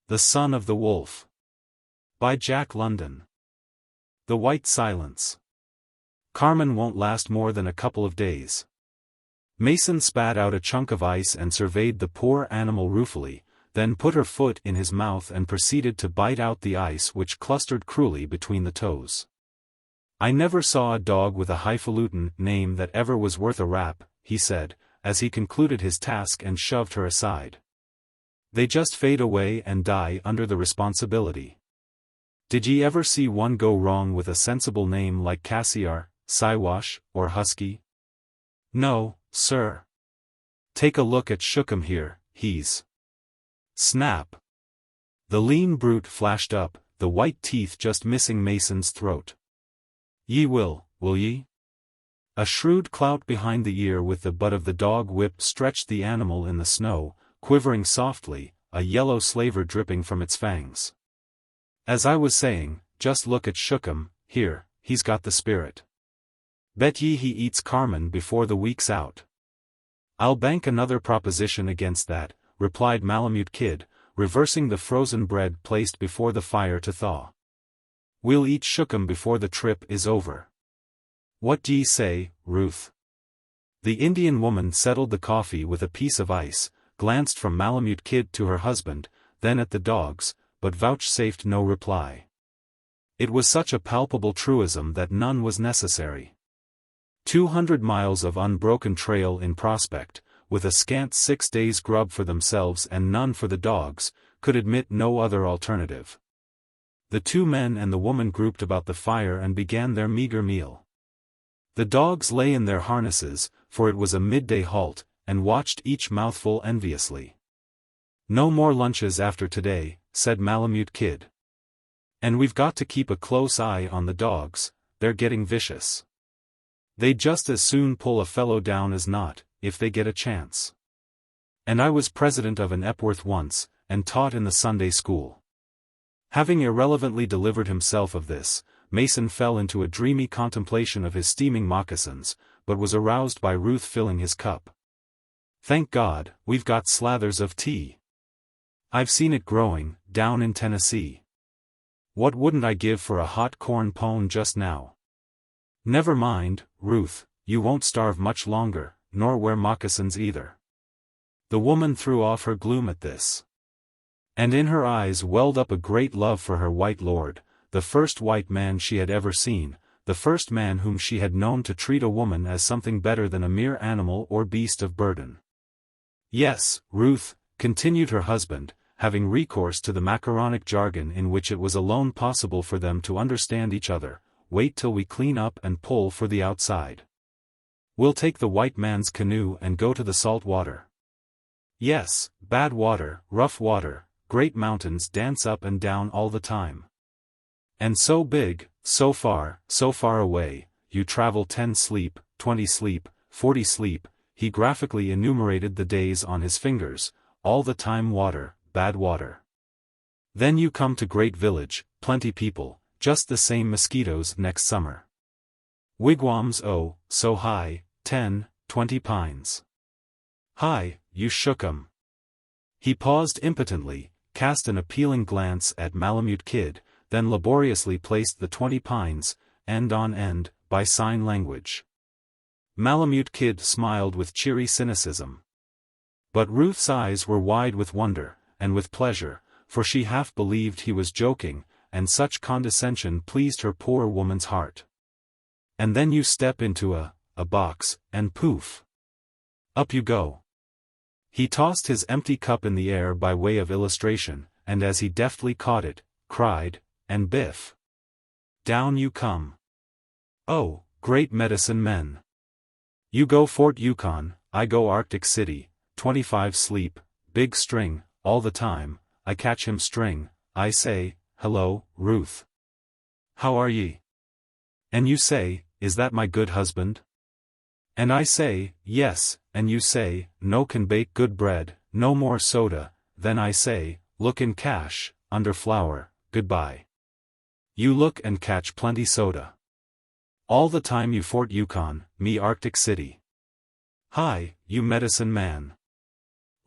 The Son of the Wolf. By Jack London. The White Silence. Carmen won't last more than a couple of days. Mason spat out a chunk of ice and surveyed the poor animal ruefully, then put her foot in his mouth and proceeded to bite out the ice which clustered cruelly between the toes. I never saw a dog with a highfalutin name that ever was worth a rap, he said, as he concluded his task and shoved her aside. They just fade away and die under the responsibility. Did ye ever see one go wrong with a sensible name like Cassiar, Siwash, or Husky? No, sir. Take a look at Shookum here, he's. Snap. The lean brute flashed up, the white teeth just missing Mason's throat. Ye will ye? A shrewd clout behind the ear with the butt of the dog whip stretched the animal in the snow, quivering softly, a yellow slaver dripping from its fangs. As I was saying, just look at Shookum, here, he's got the spirit. Bet ye he eats Carmen before the week's out. I'll bank another proposition against that, replied Malamute Kid, reversing the frozen bread placed before the fire to thaw. We'll eat Shookum before the trip is over. What d'ye say, Ruth? The Indian woman settled the coffee with a piece of ice, glanced from Malamute Kid to her husband, then at the dogs, but vouchsafed no reply. It was such a palpable truism that none was necessary. 200 miles of unbroken trail in prospect, with a scant 6 days' grub for themselves and none for the dogs, could admit no other alternative. The two men and the woman grouped about the fire and began their meager meal. The dogs lay in their harnesses, for it was a midday halt, and watched each mouthful enviously. No more lunches after today, said Malamute Kid. And we've got to keep a close eye on the dogs, they're getting vicious. They'd just as soon pull a fellow down as not, if they get a chance. And I was president of an Epworth once, and taught in the Sunday school. Having irrelevantly delivered himself of this, Mason fell into a dreamy contemplation of his steaming moccasins, but was aroused by Ruth filling his cup. Thank God, we've got slathers of tea. I've seen it growing, down in Tennessee. What wouldn't I give for a hot corn pone just now? Never mind, Ruth, you won't starve much longer, nor wear moccasins either. The woman threw off her gloom at this. And in her eyes welled up a great love for her white lord, the first white man she had ever seen, the first man whom she had known to treat a woman as something better than a mere animal or beast of burden. Yes, Ruth, continued her husband, having recourse to the macaronic jargon in which it was alone possible for them to understand each other, wait till we clean up and pull for the outside. We'll take the white man's canoe and go to the salt water. Yes, bad water, rough water, great mountains dance up and down all the time. And so big, so far away, you travel 10 sleep, 20 sleep, 40 sleep, he graphically enumerated the days on his fingers, all the time water, bad water. Then you come to great village, plenty people, just the same mosquitoes next summer. Wigwams oh, so high, 10, 20 pines. High, you Shookum. He paused impotently, cast an appealing glance at Malamute Kid, then laboriously placed the 20 pines, end on end, by sign language. Malamute Kid smiled with cheery cynicism. But Ruth's eyes were wide with wonder, and with pleasure, for she half believed he was joking, and such condescension pleased her poor woman's heart. And then you step into a box, and poof! Up you go. He tossed his empty cup in the air by way of illustration, and as he deftly caught it, cried, and biff! Down you come. Oh, great medicine men! You go Fort Yukon, I go Arctic City, 25 sleep, big string, all the time, I catch him string, I say, hello, Ruth. How are ye? And you say, is that my good husband? And I say, yes, and you say, no can bake good bread, no more soda, then I say, look in cash, under flour, goodbye. You look and catch plenty soda. All the time you Fort Yukon, me Arctic City. Hi, you medicine man.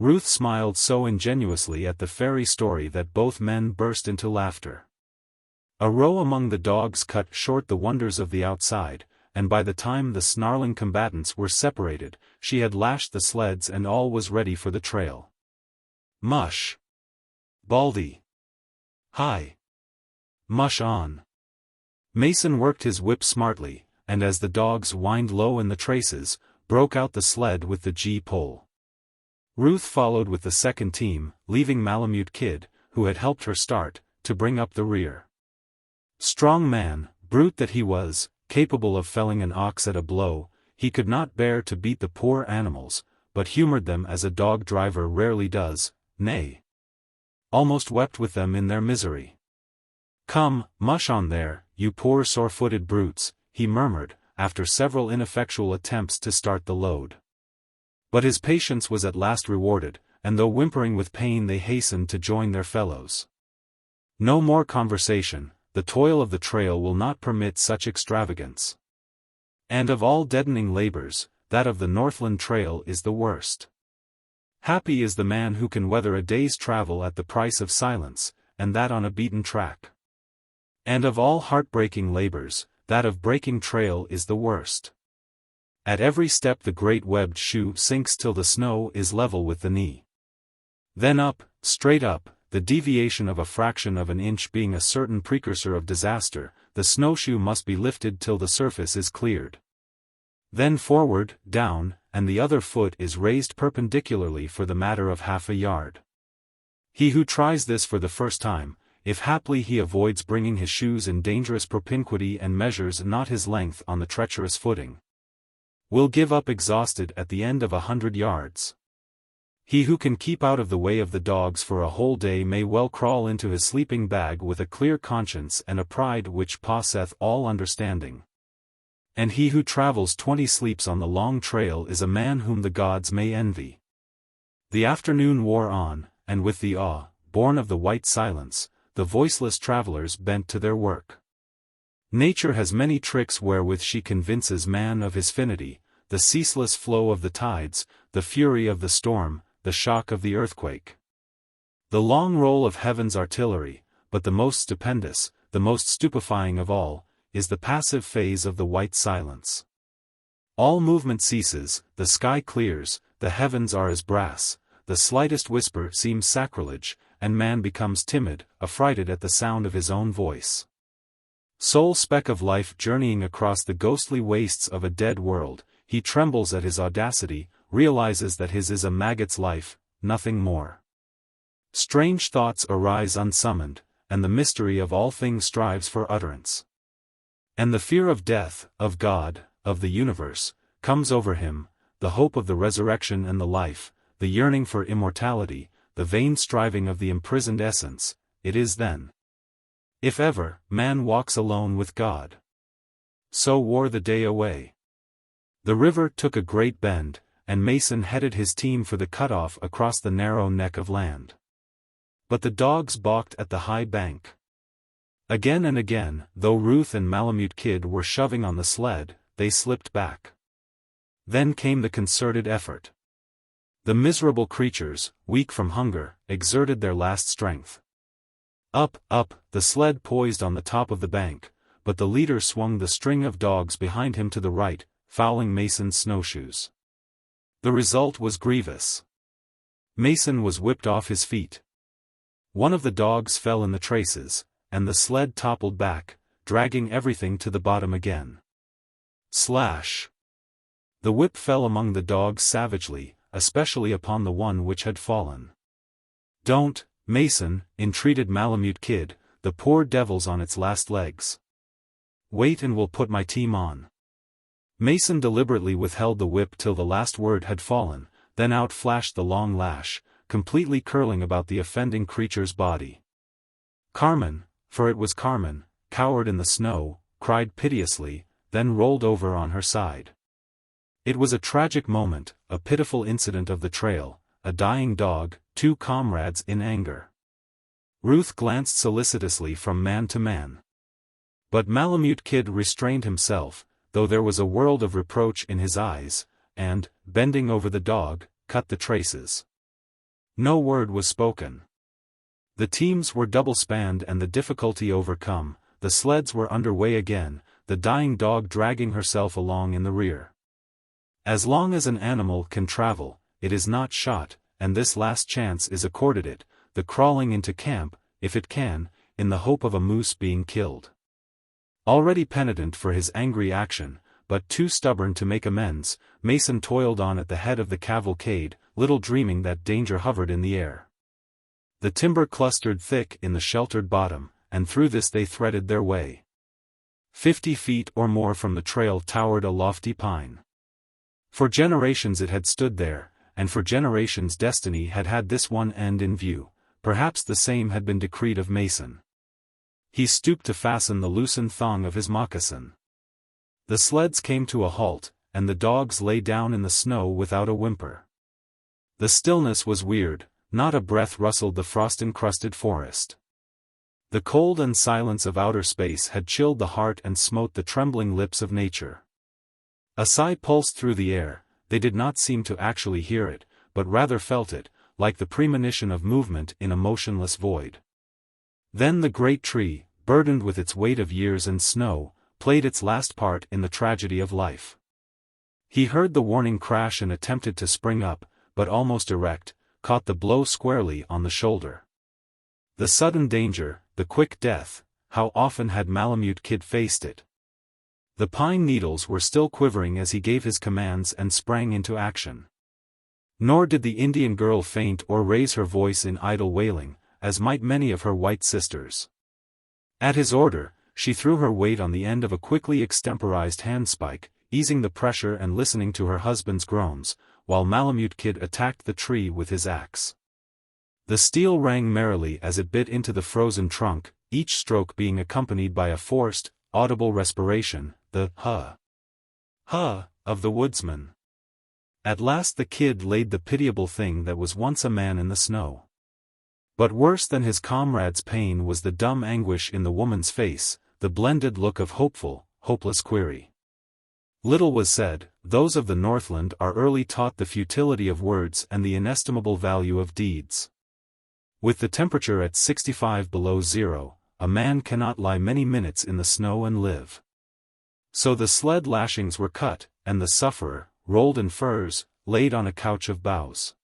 Ruth smiled so ingenuously at the fairy story that both men burst into laughter. A row among the dogs cut short the wonders of the outside, and by the time the snarling combatants were separated, she had lashed the sleds and all was ready for the trail. Mush! Baldy! Hi! Mush on! Mason worked his whip smartly, and as the dogs whined low in the traces, broke out the sled with the G-pole. Ruth followed with the second team, leaving Malamute Kid, who had helped her start, to bring up the rear. Strong man, brute that he was, capable of felling an ox at a blow, he could not bear to beat the poor animals, but humored them as a dog driver rarely does, nay, almost wept with them in their misery. "Come, mush on there, you poor sore-footed brutes," he murmured, after several ineffectual attempts to start the load. But his patience was at last rewarded, and though whimpering with pain they hastened to join their fellows. No more conversation, the toil of the trail will not permit such extravagance. And of all deadening labors, that of the Northland Trail is the worst. Happy is the man who can weather a day's travel at the price of silence, and that on a beaten track. And of all heartbreaking labors, that of breaking trail is the worst. At every step the great webbed shoe sinks till the snow is level with the knee. Then up, straight up, the deviation of a fraction of an inch being a certain precursor of disaster, the snowshoe must be lifted till the surface is cleared. Then forward, down, and the other foot is raised perpendicularly for the matter of half a yard. He who tries this for the first time, if haply he avoids bringing his shoes in dangerous propinquity and measures not his length on the treacherous footing, will give up exhausted at the end of 100 yards. He who can keep out of the way of the dogs for a whole day may well crawl into his sleeping bag with a clear conscience and a pride which passeth all understanding. And he who travels 20 sleeps on the long trail is a man whom the gods may envy. The afternoon wore on, and with the awe, born of the white silence, the voiceless travelers bent to their work. Nature has many tricks wherewith she convinces man of his finity, the ceaseless flow of the tides, the fury of the storm, the shock of the earthquake. The long roll of heaven's artillery, but the most stupendous, the most stupefying of all, is the passive phase of the white silence. All movement ceases, the sky clears, the heavens are as brass, the slightest whisper seems sacrilege, and man becomes timid, affrighted at the sound of his own voice. Sole speck of life journeying across the ghostly wastes of a dead world, he trembles at his audacity, realizes that his is a maggot's life, nothing more. Strange thoughts arise unsummoned, and the mystery of all things strives for utterance. And the fear of death, of God, of the universe, comes over him, the hope of the resurrection and the life, the yearning for immortality, the vain striving of the imprisoned essence. It is then, if ever, man walks alone with God. So wore the day away. The river took a great bend, and Mason headed his team for the cutoff across the narrow neck of land. But the dogs balked at the high bank. Again and again, though Ruth and Malamute Kid were shoving on the sled, they slipped back. Then came the concerted effort. The miserable creatures, weak from hunger, exerted their last strength. Up, up, the sled poised on the top of the bank, but the leader swung the string of dogs behind him to the right, fouling Mason's snowshoes. The result was grievous. Mason was whipped off his feet. One of the dogs fell in the traces, and the sled toppled back, dragging everything to the bottom again. Slash! The whip fell among the dogs savagely, especially upon the one which had fallen. "Don't, Mason," entreated Malamute Kid, "the poor devil's on its last legs. Wait and we'll put my team on." Mason deliberately withheld the whip till the last word had fallen, then out flashed the long lash, completely curling about the offending creature's body. Carmen, for it was Carmen, cowered in the snow, cried piteously, then rolled over on her side. It was a tragic moment, a pitiful incident of the trail, a dying dog, two comrades in anger. Ruth glanced solicitously from man to man. But Malamute Kid restrained himself, though there was a world of reproach in his eyes, and, bending over the dog, cut the traces. No word was spoken. The teams were double-spanned and the difficulty overcome, the sleds were underway again, the dying dog dragging herself along in the rear. As long as an animal can travel, it is not shot, and this last chance is accorded it, the crawling into camp, if it can, in the hope of a moose being killed. Already penitent for his angry action, but too stubborn to make amends, Mason toiled on at the head of the cavalcade, little dreaming that danger hovered in the air. The timber clustered thick in the sheltered bottom, and through this they threaded their way. 50 feet or more from the trail towered a lofty pine. For generations it had stood there, and for generations destiny had had this one end in view. Perhaps the same had been decreed of Mason. He stooped to fasten the loosened thong of his moccasin. The sleds came to a halt, and the dogs lay down in the snow without a whimper. The stillness was weird, not a breath rustled the frost-encrusted forest. The cold and silence of outer space had chilled the heart and smote the trembling lips of nature. A sigh pulsed through the air, they did not seem to actually hear it, but rather felt it, like the premonition of movement in a motionless void. Then the great tree, burdened with its weight of years and snow, played its last part in the tragedy of life. He heard the warning crash and attempted to spring up, but almost erect, caught the blow squarely on the shoulder. The sudden danger, the quick death, how often had Malamute Kid faced it? The pine needles were still quivering as he gave his commands and sprang into action. Nor did the Indian girl faint or raise her voice in idle wailing, as might many of her white sisters. At his order, she threw her weight on the end of a quickly extemporized handspike, easing the pressure and listening to her husband's groans, while Malamute Kid attacked the tree with his axe. The steel rang merrily as it bit into the frozen trunk, each stroke being accompanied by a forced, audible respiration, the huh of the woodsman. At last the kid laid the pitiable thing that was once a man in the snow. But worse than his comrade's pain was the dumb anguish in the woman's face, the blended look of hopeful, hopeless query. Little was said, those of the Northland are early taught the futility of words and the inestimable value of deeds. With the temperature at 65 below zero, a man cannot lie many minutes in the snow and live. So the sled lashings were cut, and the sufferer, rolled in furs, laid on a couch of boughs.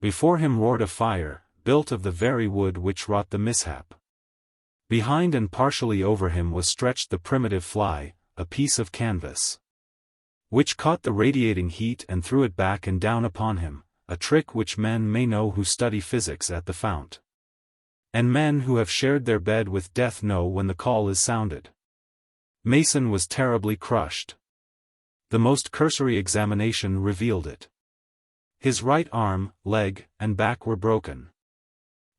Before him roared a fire, built of the very wood which wrought the mishap. Behind and partially over him was stretched the primitive fly, a piece of canvas, which caught the radiating heat and threw it back and down upon him, a trick which men may know who study physics at the fount. And men who have shared their bed with death know when the call is sounded. Mason was terribly crushed. The most cursory examination revealed it. His right arm, leg, and back were broken.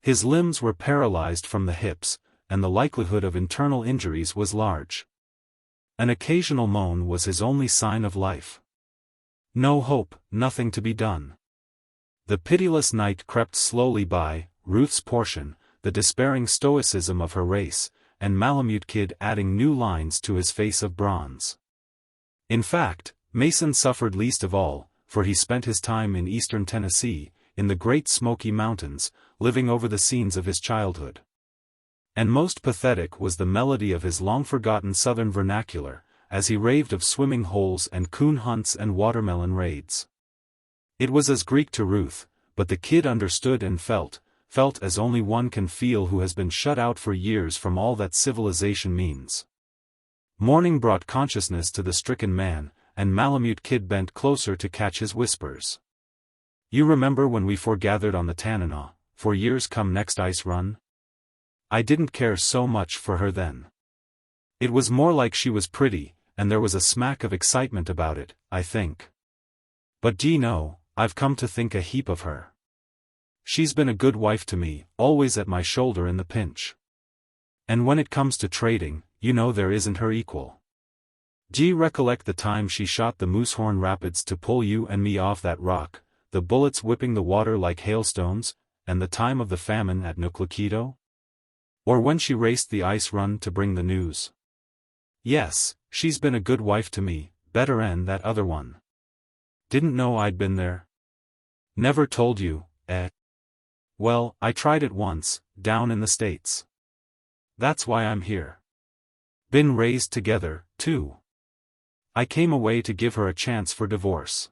His limbs were paralyzed from the hips, and the likelihood of internal injuries was large. An occasional moan was his only sign of life. No hope, nothing to be done. The pitiless night crept slowly by, Ruth's portion, the despairing stoicism of her race, and Malamute Kid adding new lines to his face of bronze. In fact, Mason suffered least of all, for he spent his time in eastern Tennessee, in the Great Smoky Mountains, living over the scenes of his childhood. And most pathetic was the melody of his long-forgotten southern vernacular, as he raved of swimming holes and coon hunts and watermelon raids. It was as Greek to Ruth, but the kid understood and felt as only one can feel who has been shut out for years from all that civilization means. Morning brought consciousness to the stricken man, and Malamute Kid bent closer to catch his whispers. "You remember when we foregathered on the Tanana, for years come next ice run? I didn't care so much for her then. It was more like she was pretty, and there was a smack of excitement about it, I think. But d'ye know, I've come to think a heap of her. She's been a good wife to me, always at my shoulder in the pinch. And when it comes to trading, you know there isn't her equal. D'ye recollect the time she shot the Moosehorn Rapids to pull you and me off that rock, the bullets whipping the water like hailstones, and the time of the famine at Nuclequito? Or when she raced the ice run to bring the news? Yes, she's been a good wife to me, better'n that other one. Didn't know I'd been there? Never told you, eh? Well, I tried it once, down in the States. That's why I'm here. Been raised together, too. I came away to give her a chance for divorce.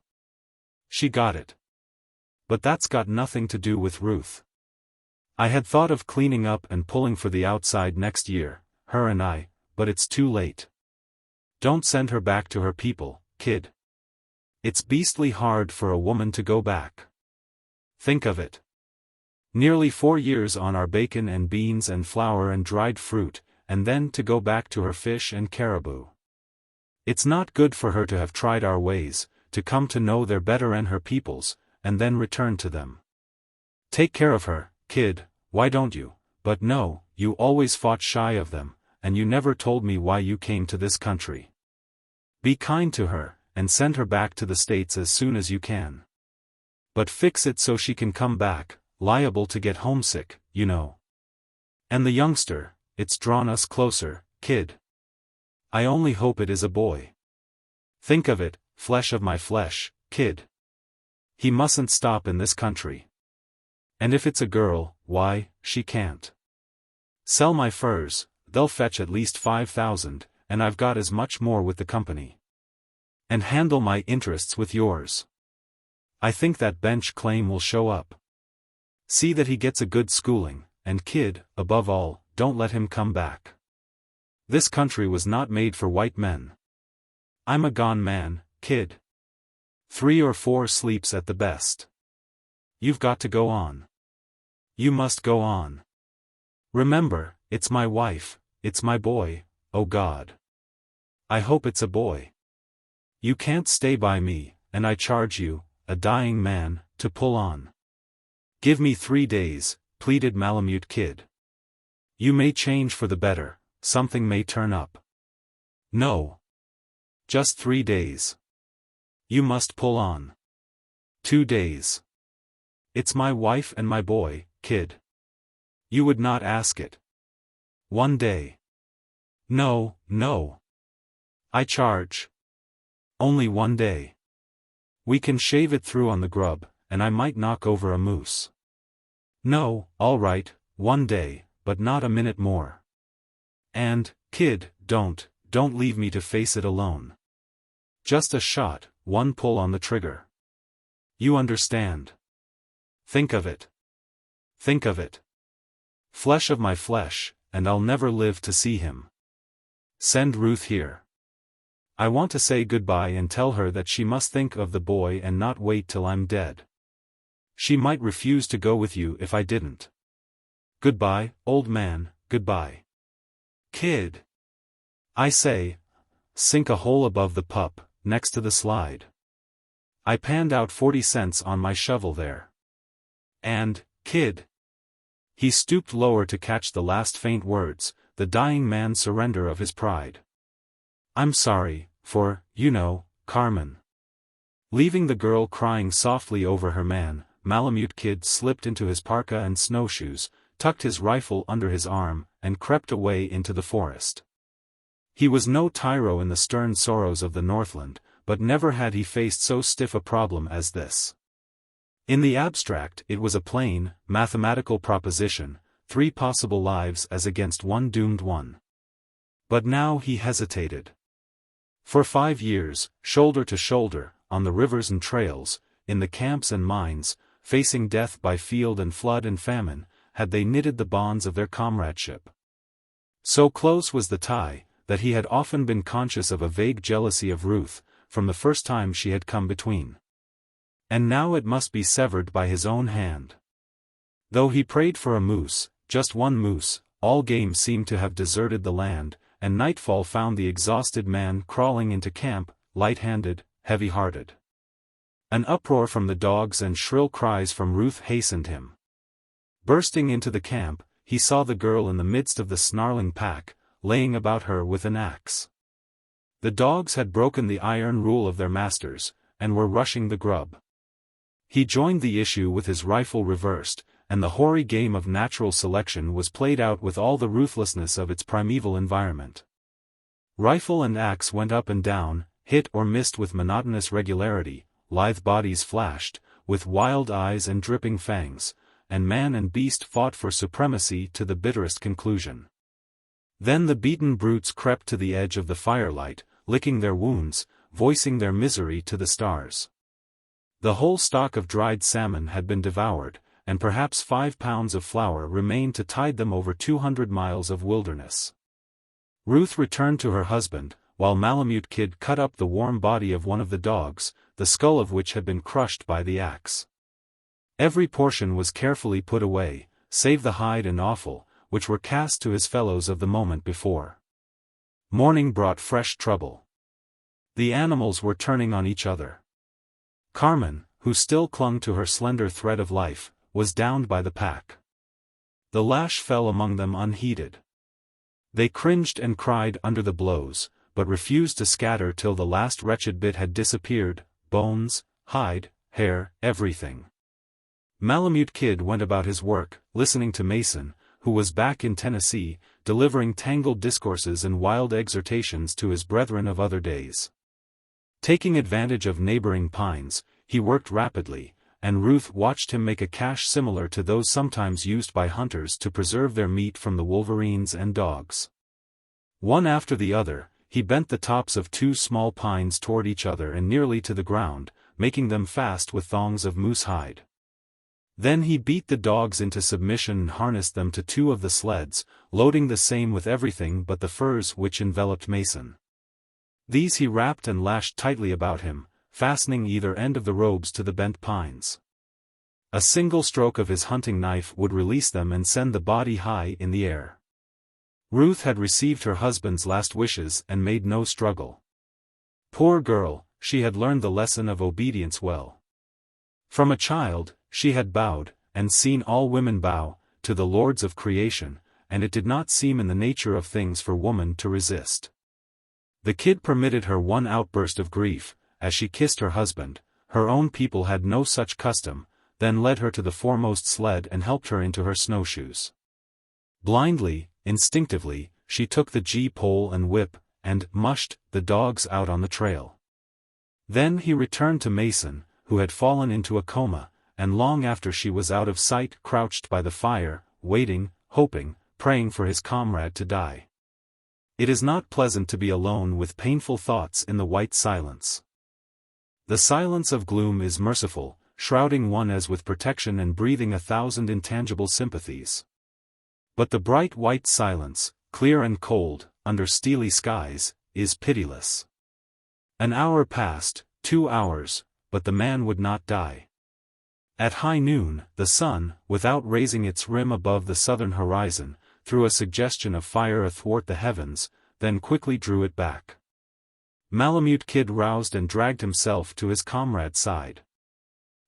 She got it. But that's got nothing to do with Ruth. I had thought of cleaning up and pulling for the outside next year, her and I, but it's too late. Don't send her back to her people, kid. It's beastly hard for a woman to go back. Think of it. Nearly 4 years on our bacon and beans and flour and dried fruit, and then to go back to her fish and caribou. It's not good for her to have tried our ways, to come to know they're better and her people's, and then return to them. Take care of her, kid, why don't you? But no, you always fought shy of them, and you never told me why you came to this country. Be kind to her, and send her back to the States as soon as you can. But fix it so she can come back, liable to get homesick, you know. And the youngster, it's drawn us closer, kid. I only hope it is a boy. Think of it, flesh of my flesh, kid. He mustn't stop in this country. And if it's a girl, why, she can't. Sell my furs, they'll fetch at least 5,000, and I've got as much more with the company. And handle my interests with yours. I think that bench claim will show up. See that he gets a good schooling, and kid, above all, don't let him come back. This country was not made for white men. I'm a gone man, kid. 3 or 4 sleeps at the best. You've got to go on. You must go on. Remember, it's my wife, it's my boy, oh God. I hope it's a boy. You can't stay by me, and I charge you, a dying man, to pull on. Give me 3 days, pleaded Malamute Kid. You may change for the better, something may turn up. No. Just 3 days. You must pull on. 2 days. It's my wife and my boy, kid. You would not ask it. 1 day. No, no. I charge. Only 1 day. We can shave it through on the grub, and I might knock over a moose. No, all right, 1 day, but not a minute more. And, kid, don't leave me to face it alone. Just a shot, 1 pull on the trigger. You understand. Think of it. Think of it. Flesh of my flesh, and I'll never live to see him. Send Ruth here. I want to say goodbye and tell her that she must think of the boy and not wait till I'm dead. She might refuse to go with you if I didn't. Goodbye, old man, goodbye. Kid. I say, sink a hole above the pup, next to the slide. I panned out 40 cents on my shovel there. And, kid. He stooped lower to catch the last faint words, the dying man's surrender of his pride. I'm sorry, for, you know, Carmen. Leaving the girl crying softly over her man, Malamute Kid slipped into his parka and snowshoes, tucked his rifle under his arm, and crept away into the forest. He was no tyro in the stern sorrows of the Northland, but never had he faced so stiff a problem as this. In the abstract it was a plain, mathematical proposition, 3 possible lives as against 1 doomed one. But now he hesitated. For 5 years, shoulder to shoulder, on the rivers and trails, in the camps and mines, facing death by field and flood and famine, had they knitted the bonds of their comradeship. So close was the tie, that he had often been conscious of a vague jealousy of Ruth, from the first time she had come between. And now it must be severed by his own hand. Though he prayed for a moose, just 1 moose, all game seemed to have deserted the land, and nightfall found the exhausted man crawling into camp, light-handed, heavy-hearted. An uproar from the dogs and shrill cries from Ruth hastened him. Bursting into the camp, he saw the girl in the midst of the snarling pack, laying about her with an axe. The dogs had broken the iron rule of their masters, and were rushing the grub. He joined the issue with his rifle reversed, and the hoary game of natural selection was played out with all the ruthlessness of its primeval environment. Rifle and axe went up and down, hit or missed with monotonous regularity, lithe bodies flashed, with wild eyes and dripping fangs, and man and beast fought for supremacy to the bitterest conclusion. Then the beaten brutes crept to the edge of the firelight, licking their wounds, voicing their misery to the stars. The whole stock of dried salmon had been devoured, and perhaps 5 pounds of flour remained to tide them over 200 miles of wilderness. Ruth returned to her husband, while Malamute Kid cut up the warm body of one of the dogs, the skull of which had been crushed by the axe. Every portion was carefully put away, save the hide and offal, which were cast to his fellows of the moment before. Morning brought fresh trouble. The animals were turning on each other. Carmen, who still clung to her slender thread of life, was downed by the pack. The lash fell among them unheeded. They cringed and cried under the blows, but refused to scatter till the last wretched bit had disappeared, bones, hide, hair, everything. Malamute Kid went about his work, listening to Mason, who was back in Tennessee, delivering tangled discourses and wild exhortations to his brethren of other days. Taking advantage of neighboring pines, he worked rapidly, and Ruth watched him make a cache similar to those sometimes used by hunters to preserve their meat from the wolverines and dogs. One after the other, he bent the tops of 2 small pines toward each other and nearly to the ground, making them fast with thongs of moose hide. Then he beat the dogs into submission and harnessed them to 2 of the sleds, loading the same with everything but the furs which enveloped Mason. These he wrapped and lashed tightly about him, fastening either end of the robes to the bent pines. A single stroke of his hunting knife would release them and send the body high in the air. Ruth had received her husband's last wishes and made no struggle. Poor girl, she had learned the lesson of obedience well. From a child, she had bowed, and seen all women bow, to the lords of creation, and it did not seem in the nature of things for woman to resist. The kid permitted her one outburst of grief, as she kissed her husband. Her own people had no such custom, then led her to the foremost sled and helped her into her snowshoes. Blindly, instinctively, she took the gee-pole and whip, and mushed the dogs out on the trail. Then he returned to Mason, who had fallen into a coma, and long after she was out of sight crouched by the fire, waiting, hoping, praying for his comrade to die. It is not pleasant to be alone with painful thoughts in the white silence. The silence of gloom is merciful, shrouding one as with protection and breathing 1,000 intangible sympathies. But the bright white silence, clear and cold, under steely skies, is pitiless. An hour passed, 2 hours, but the man would not die. At high noon, the sun, without raising its rim above the southern horizon, threw a suggestion of fire athwart the heavens, then quickly drew it back. Malamute Kid roused and dragged himself to his comrade's side.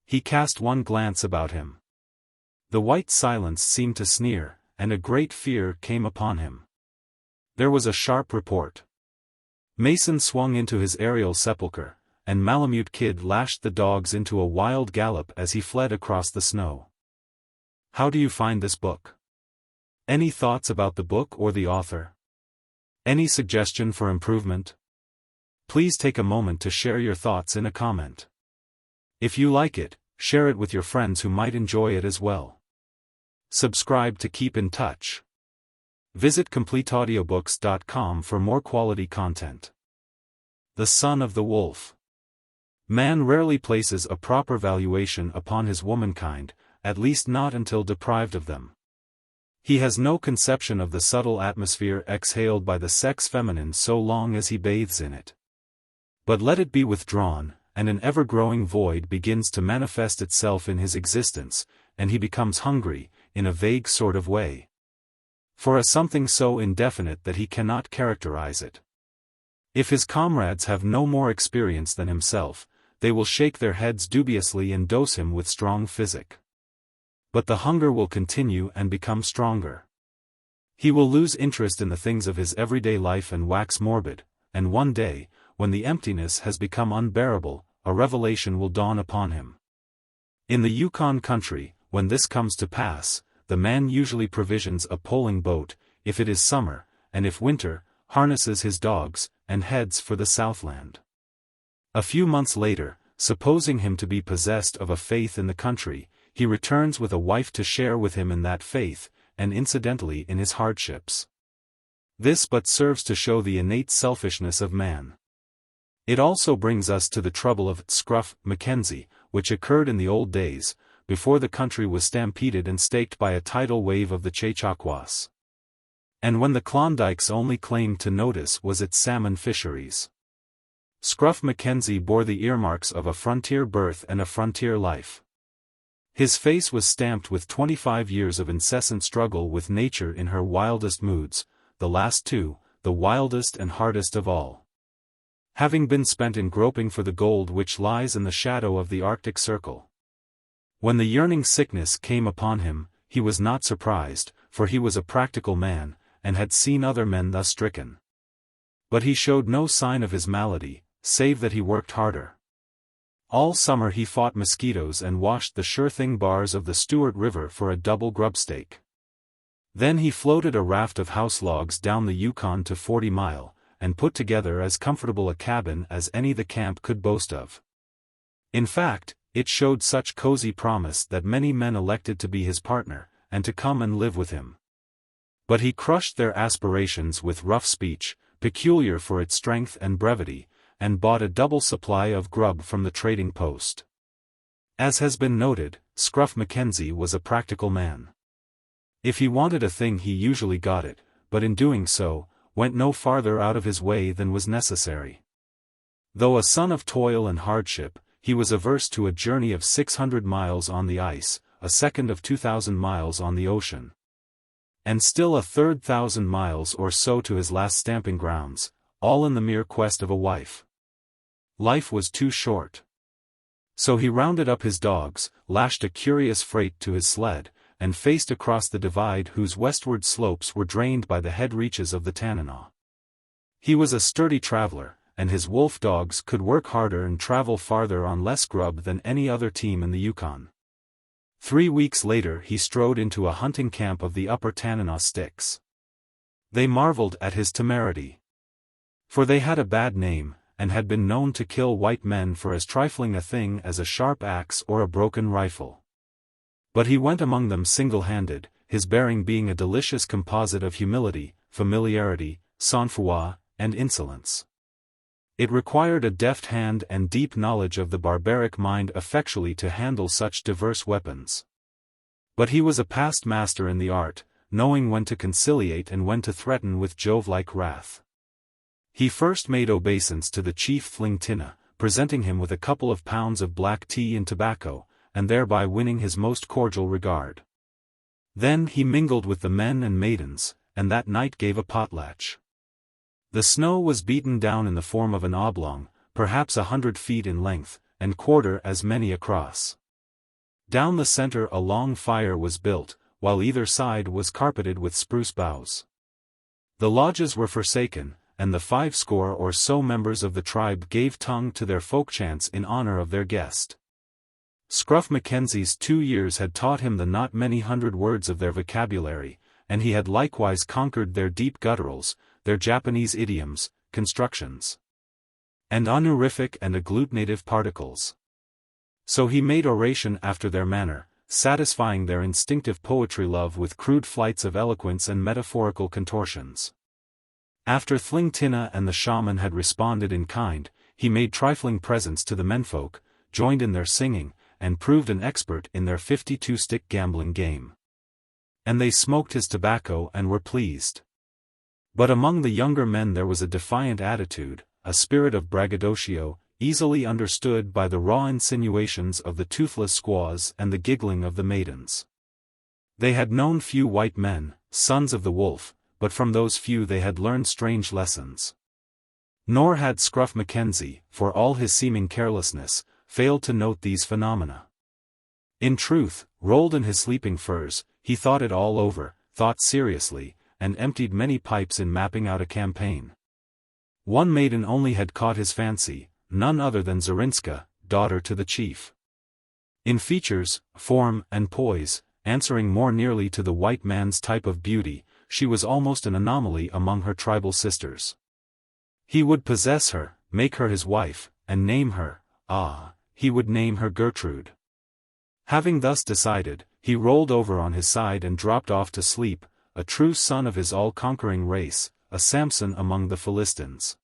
He cast one glance about him. The white silence seemed to sneer, and a great fear came upon him. There was a sharp report. Mason swung into his aerial sepulchre, and Malamute Kid lashed the dogs into a wild gallop as he fled across the snow. How do you find this book? Any thoughts about the book or the author? Any suggestion for improvement? Please take a moment to share your thoughts in a comment. If you like it, share it with your friends who might enjoy it as well. Subscribe to keep in touch. Visit CompleteAudiobooks.com for more quality content. The Son of the Wolf. Man rarely places a proper valuation upon his womankind, at least not until deprived of them. He has no conception of the subtle atmosphere exhaled by the sex feminine so long as he bathes in it. But let it be withdrawn, and an ever-growing void begins to manifest itself in his existence, and he becomes hungry, in a vague sort of way, for a something so indefinite that he cannot characterize it. If his comrades have no more experience than himself, they will shake their heads dubiously and dose him with strong physic. But the hunger will continue and become stronger. He will lose interest in the things of his everyday life and wax morbid, and one day, when the emptiness has become unbearable, a revelation will dawn upon him. In the Yukon country, when this comes to pass, the man usually provisions a poling boat, if it is summer, and if winter, harnesses his dogs, and heads for the Southland. A few months later, supposing him to be possessed of a faith in the country, he returns with a wife to share with him in that faith, and incidentally in his hardships. This but serves to show the innate selfishness of man. It also brings us to the trouble of Scruff McKenzie, which occurred in the old days, before the country was stampeded and staked by a tidal wave of the Chechaquos. And when the Klondike's only claim to notice was its salmon fisheries. Scruff McKenzie bore the earmarks of a frontier birth and a frontier life. His face was stamped with 25 years of incessant struggle with nature in her wildest moods, the last two, the wildest and hardest of all, having been spent in groping for the gold which lies in the shadow of the Arctic Circle. When the yearning sickness came upon him, he was not surprised, for he was a practical man, and had seen other men thus stricken. But he showed no sign of his malady, save that he worked harder. All summer he fought mosquitoes and washed the sure-thing bars of the Stewart River for a double grubstake. Then he floated a raft of house logs down the Yukon to 40 Mile, and put together as comfortable a cabin as any the camp could boast of. In fact, it showed such cozy promise that many men elected to be his partner, and to come and live with him. But he crushed their aspirations with rough speech, peculiar for its strength and brevity, and bought a double supply of grub from the trading post. As has been noted, Scruff McKenzie was a practical man. If he wanted a thing he usually got it, but in doing so, went no farther out of his way than was necessary. Though a son of toil and hardship, he was averse to a journey of 600 miles on the ice, a second of 2,000 miles on the ocean, and still a third 1,000 miles or so to his last stamping grounds, all in the mere quest of a wife. Life was too short. So he rounded up his dogs, lashed a curious freight to his sled, and faced across the divide whose westward slopes were drained by the head reaches of the Tanana. He was a sturdy traveler, and his wolf dogs could work harder and travel farther on less grub than any other team in the Yukon. 3 weeks later he strode into a hunting camp of the upper Tanana sticks. They marveled at his temerity. For they had a bad name, and had been known to kill white men for as trifling a thing as a sharp axe or a broken rifle. But he went among them single-handed, his bearing being a delicious composite of humility, familiarity, sang-froid, and insolence. It required a deft hand and deep knowledge of the barbaric mind effectually to handle such diverse weapons. But he was a past master in the art, knowing when to conciliate and when to threaten with Jove-like wrath. He first made obeisance to the chief Tlingtina, presenting him with a couple of pounds of black tea and tobacco, and thereby winning his most cordial regard. Then he mingled with the men and maidens, and that night gave a potlatch. The snow was beaten down in the form of an oblong, perhaps 100 feet in length, and quarter as many across. Down the center a long fire was built, while either side was carpeted with spruce boughs. The lodges were forsaken, and the 50 or so members of the tribe gave tongue to their folk chants in honor of their guest. Scruff McKenzie's 2 years had taught him the not many hundred words of their vocabulary, and he had likewise conquered their deep gutturals, their Japanese idioms, constructions, and honorific and agglutinative particles. So he made oration after their manner, satisfying their instinctive poetry love with crude flights of eloquence and metaphorical contortions. After Tlingtina and the shaman had responded in kind, he made trifling presents to the menfolk, joined in their singing, and proved an expert in their 52-stick gambling game. And they smoked his tobacco and were pleased. But among the younger men there was a defiant attitude, a spirit of braggadocio, easily understood by the raw insinuations of the toothless squaws and the giggling of the maidens. They had known few white men, sons of the wolf, but from those few they had learned strange lessons. Nor had Scruff McKenzie, for all his seeming carelessness, failed to note these phenomena. In truth, rolled in his sleeping furs, he thought it all over, thought seriously, and emptied many pipes in mapping out a campaign. One maiden only had caught his fancy, none other than Zarinska, daughter to the chief. In features, form, and poise, answering more nearly to the white man's type of beauty, she was almost an anomaly among her tribal sisters. He would possess her, make her his wife, and name her, he would name her Gertrude. Having thus decided, he rolled over on his side and dropped off to sleep, a true son of his all-conquering race, a Samson among the Philistines.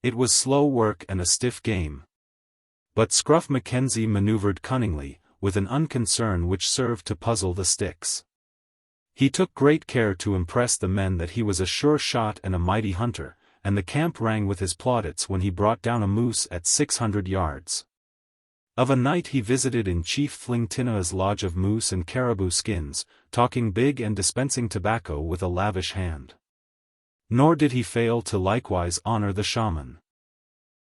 It was slow work and a stiff game. But Scruff McKenzie maneuvered cunningly, with an unconcern which served to puzzle the sticks. He took great care to impress the men that he was a sure shot and a mighty hunter, and the camp rang with his plaudits when he brought down a moose at 600 yards. Of a night he visited in Chief Thlingtinna's lodge of moose and caribou skins, talking big and dispensing tobacco with a lavish hand. Nor did he fail to likewise honor the shaman.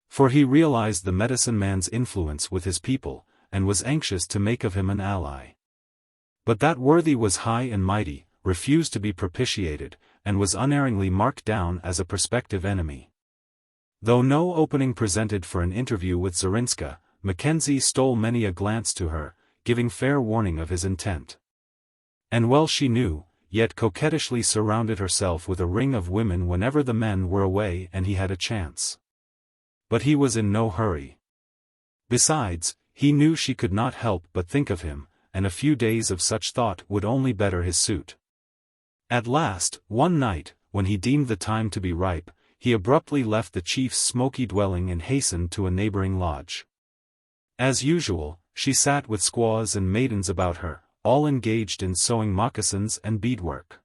For he realized the medicine man's influence with his people, and was anxious to make of him an ally. But that worthy was high and mighty, refused to be propitiated, and was unerringly marked down as a prospective enemy. Though no opening presented for an interview with Zarinska, McKenzie stole many a glance to her, giving fair warning of his intent. And well she knew, yet coquettishly surrounded herself with a ring of women whenever the men were away and he had a chance. But he was in no hurry. Besides, he knew she could not help but think of him, and a few days of such thought would only better his suit. At last, one night, when he deemed the time to be ripe, he abruptly left the chief's smoky dwelling and hastened to a neighboring lodge. As usual, she sat with squaws and maidens about her, all engaged in sewing moccasins and beadwork.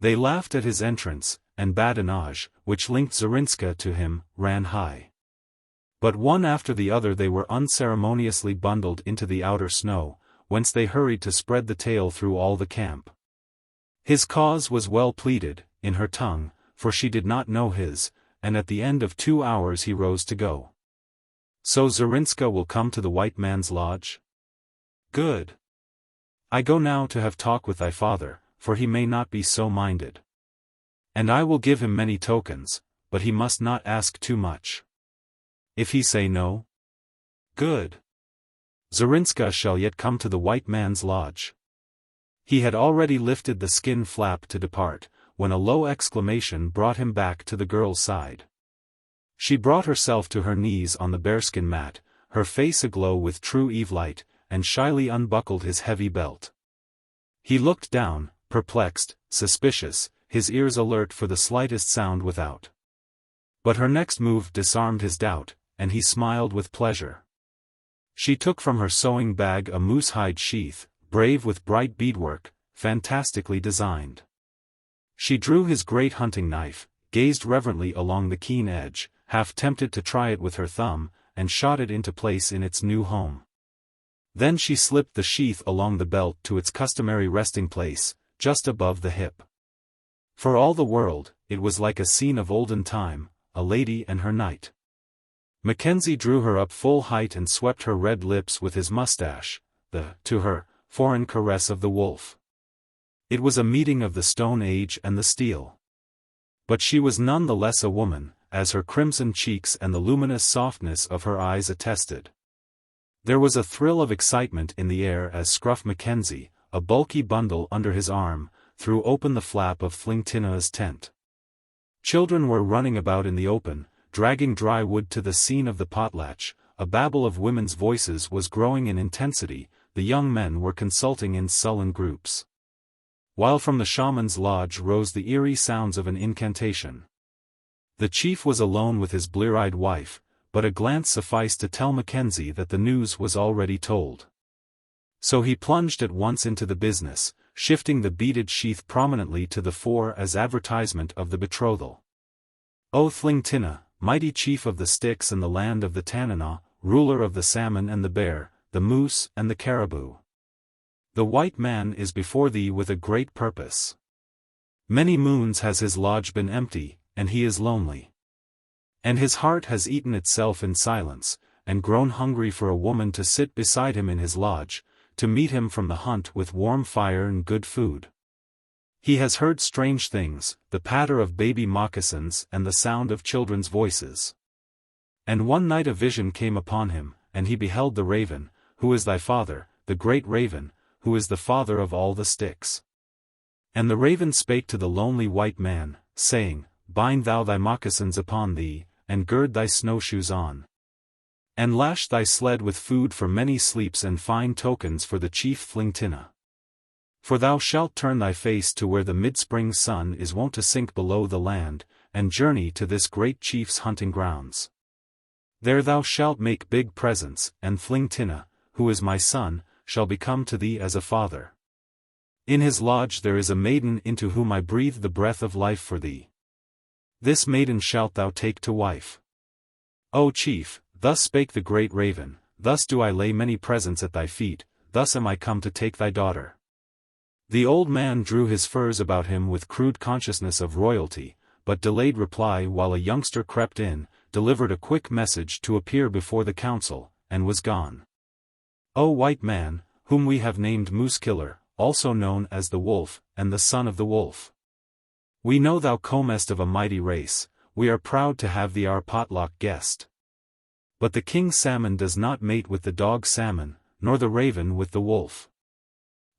They laughed at his entrance, and badinage, which linked Zarinska to him, ran high. But one after the other they were unceremoniously bundled into the outer snow, whence they hurried to spread the tale through all the camp. His cause was well pleaded, in her tongue, for she did not know his, and at the end of 2 hours he rose to go. So Zarinska will come to the white man's lodge? Good. I go now to have talk with thy father, for he may not be so minded. And I will give him many tokens, but he must not ask too much. If he say no? Good. Zarinska shall yet come to the white man's lodge. He had already lifted the skin flap to depart, when a low exclamation brought him back to the girl's side. She brought herself to her knees on the bearskin mat, her face aglow with true eve light, and shyly unbuckled his heavy belt. He looked down, perplexed, suspicious, his ears alert for the slightest sound without. But her next move disarmed his doubt, and he smiled with pleasure. She took from her sewing bag a moose-hide sheath, brave with bright beadwork, fantastically designed. She drew his great hunting knife, gazed reverently along the keen edge, half tempted to try it with her thumb, and shot it into place in its new home. Then she slipped the sheath along the belt to its customary resting place, just above the hip. For all the world, it was like a scene of olden time, a lady and her knight. Mackenzie drew her up full height and swept her red lips with his mustache, to her, foreign caress of the wolf. It was a meeting of the Stone Age and the steel. But she was none the less a woman, as her crimson cheeks and the luminous softness of her eyes attested. There was a thrill of excitement in the air as Scruff McKenzie, a bulky bundle under his arm, threw open the flap of Thlingtinna's tent. Children were running about in the open, dragging dry wood to the scene of the potlatch, a babble of women's voices was growing in intensity, the young men were consulting in sullen groups. While from the shaman's lodge rose the eerie sounds of an incantation. The chief was alone with his blear-eyed wife, but a glance sufficed to tell Mackenzie that the news was already told. So he plunged at once into the business, shifting the beaded sheath prominently to the fore as advertisement of the betrothal. O Thlingtinna, mighty chief of the Styx and the land of the Tanana, ruler of the salmon and the bear, the moose and the caribou. The white man is before thee with a great purpose. Many moons has his lodge been empty, and he is lonely. And his heart has eaten itself in silence, and grown hungry for a woman to sit beside him in his lodge, to meet him from the hunt with warm fire and good food. He has heard strange things, the patter of baby moccasins and the sound of children's voices. And one night a vision came upon him, and he beheld the raven, who is thy father, the great raven, who is the father of all the Styx. And the raven spake to the lonely white man, saying, Bind thou thy moccasins upon thee, and gird thy snowshoes on. And lash thy sled with food for many sleeps and fine tokens for the chief Flingtina. For thou shalt turn thy face to where the mid-spring sun is wont to sink below the land, and journey to this great chief's hunting grounds. There thou shalt make big presents, and Flingtina, who is my son, shall become to thee as a father. In his lodge there is a maiden into whom I breathe the breath of life for thee. This maiden shalt thou take to wife. O chief, thus spake the great raven, thus do I lay many presents at thy feet, thus am I come to take thy daughter. The old man drew his furs about him with crude consciousness of royalty, but delayed reply while a youngster crept in, delivered a quick message to appear before the council, and was gone. O white man, whom we have named Moose Killer, also known as the Wolf, and the son of the Wolf. We know thou comest of a mighty race, we are proud to have thee our potluck guest. But the king salmon does not mate with the dog salmon, nor the raven with the wolf.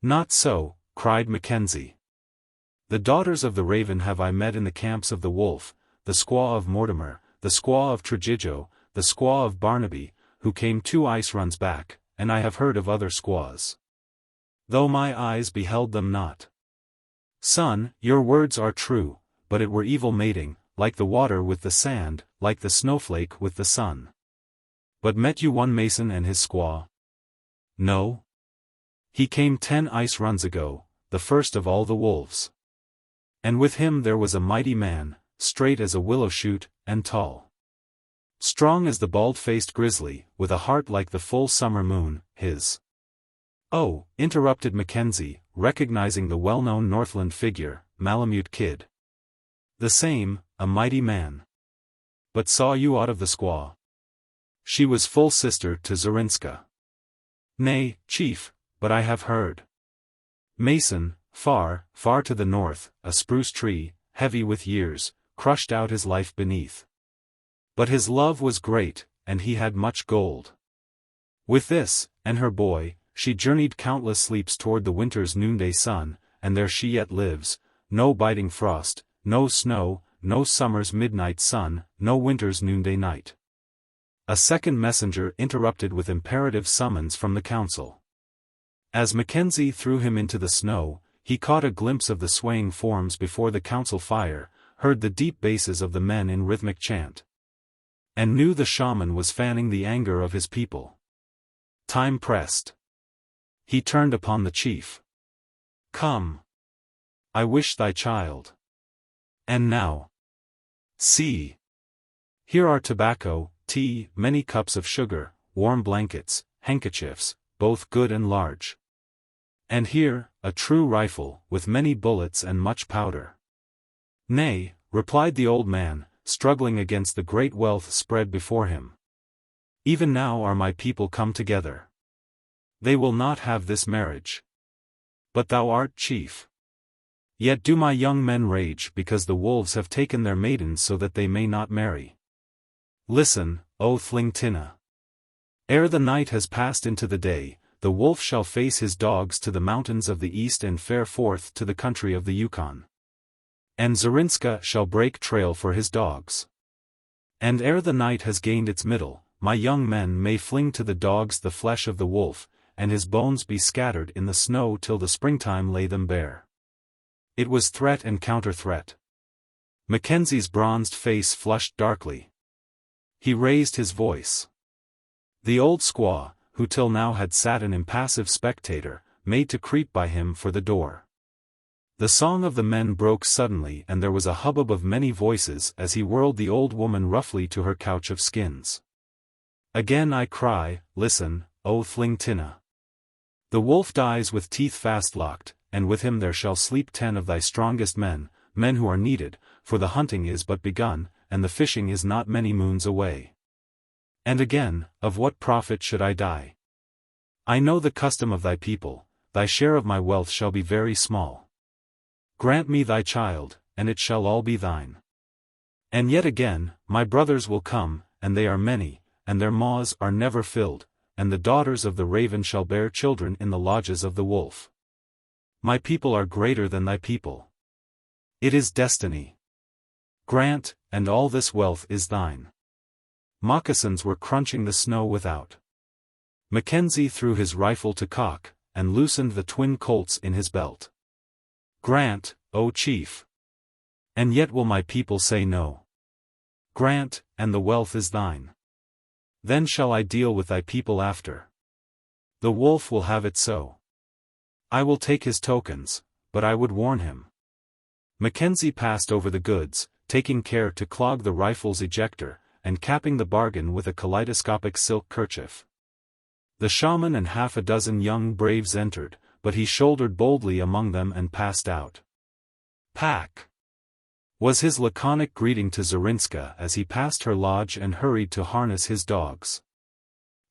Not so, cried McKenzie. The daughters of the raven have I met in the camps of the wolf, the squaw of Mortimer, the squaw of Trejijo, the squaw of Barnaby, who came 2 ice runs back, and I have heard of other squaws. Though my eyes beheld them not. Son, your words are true, but it were evil mating, like the water with the sand, like the snowflake with the sun. But met you one mason and his squaw? No. He came 10 ice runs ago, the first of all the wolves. And with him there was a mighty man, straight as a willow shoot, and tall. Strong as the bald-faced grizzly, with a heart like the full summer moon, his. Oh, interrupted McKenzie, recognizing the well-known Northland figure, Malamute Kid. The same, a mighty man. But saw you aught of the squaw? She was full sister to Zarinska. Nay, chief, but I have heard. Mason, far, far to the north, a spruce tree, heavy with years, crushed out his life beneath. But his love was great, and he had much gold. With this, and her boy, she journeyed countless sleeps toward the winter's noonday sun, and there she yet lives, no biting frost, no snow, no summer's midnight sun, no winter's noonday night. A second messenger interrupted with imperative summons from the council. As McKenzie threw him into the snow, he caught a glimpse of the swaying forms before the council fire, heard the deep basses of the men in rhythmic chant. And knew the shaman was fanning the anger of his people. Time pressed. He turned upon the chief. Come. I wish thy child. And now. See. Here are tobacco, tea, many cups of sugar, warm blankets, handkerchiefs, both good and large. And here, a true rifle, with many bullets and much powder. Nay, replied the old man, struggling against the great wealth spread before him. Even now are my people come together. They will not have this marriage. But thou art chief. Yet do my young men rage because the wolves have taken their maidens so that they may not marry. Listen, O Flingtina. Ere the night has passed into the day, the wolf shall face his dogs to the mountains of the east and fare forth to the country of the Yukon. And Zarinska shall break trail for his dogs. And ere the night has gained its middle, my young men may fling to the dogs the flesh of the wolf, and his bones be scattered in the snow till the springtime lay them bare. It was threat and counter-threat. Mackenzie's bronzed face flushed darkly. He raised his voice. The old squaw, who till now had sat an impassive spectator, made to creep by him for the door. The song of the men broke suddenly and there was a hubbub of many voices as he whirled the old woman roughly to her couch of skins. Again I cry, listen, O Flingtina. The wolf dies with teeth fast locked, and with him there shall sleep 10 of thy strongest men, men who are needed, for the hunting is but begun, and the fishing is not many moons away. And again, of what profit should I die? I know the custom of thy people, thy share of my wealth shall be very small. Grant me thy child, and it shall all be thine. And yet again, my brothers will come, and they are many, and their maws are never filled, and the daughters of the raven shall bear children in the lodges of the wolf. My people are greater than thy people. It is destiny. Grant, and all this wealth is thine. Moccasins were crunching the snow without. Mackenzie threw his rifle to cock, and loosened the twin Colts in his belt. "Grant, O chief. And yet will my people say no? Grant, and the wealth is thine. Then shall I deal with thy people after. The wolf will have it so. I will take his tokens, but I would warn him." Mackenzie passed over the goods, taking care to clog the rifle's ejector, and capping the bargain with a kaleidoscopic silk kerchief. The shaman and half a dozen young braves entered, but he shouldered boldly among them and passed out. "Pack!" was his laconic greeting to Zarinska as he passed her lodge and hurried to harness his dogs.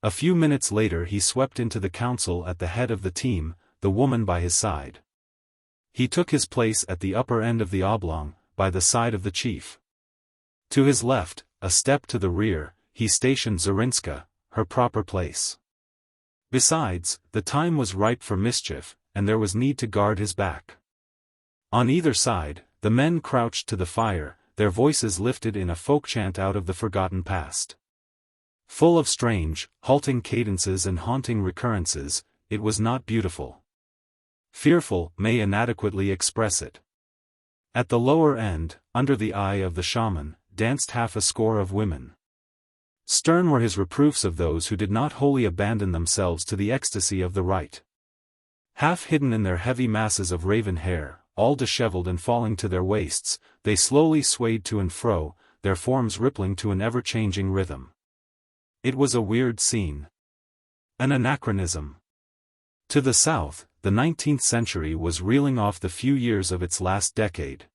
A few minutes later he swept into the council at the head of the team, the woman by his side. He took his place at the upper end of the oblong, by the side of the chief. To his left, a step to the rear, he stationed Zarinska, her proper place. Besides, the time was ripe for mischief, and there was need to guard his back. On either side, the men crouched to the fire, their voices lifted in a folk chant out of the forgotten past. Full of strange, halting cadences and haunting recurrences, it was not beautiful. Fearful may inadequately express it. At the lower end, under the eye of the shaman, danced half a score of women. Stern were his reproofs of those who did not wholly abandon themselves to the ecstasy of the rite. Half hidden in their heavy masses of raven hair, all disheveled and falling to their waists, they slowly swayed to and fro, their forms rippling to an ever-changing rhythm. It was a weird scene. An anachronism. To the south, the 19th century was reeling off the few years of its last decade.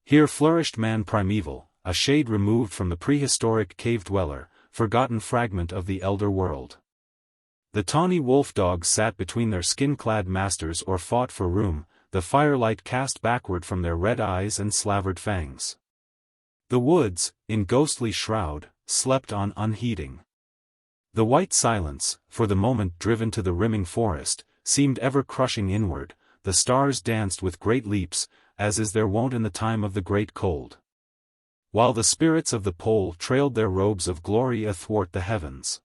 Here flourished man primeval, a shade removed from the prehistoric cave-dweller, forgotten fragment of the elder world. The tawny wolf dogs sat between their skin-clad masters or fought for room, the firelight cast backward from their red eyes and slavered fangs. The woods, in ghostly shroud, slept on unheeding. The white silence, for the moment driven to the rimming forest, seemed ever crushing inward, the stars danced with great leaps, as is their wont in the time of the great cold. While the spirits of the pole trailed their robes of glory athwart the heavens.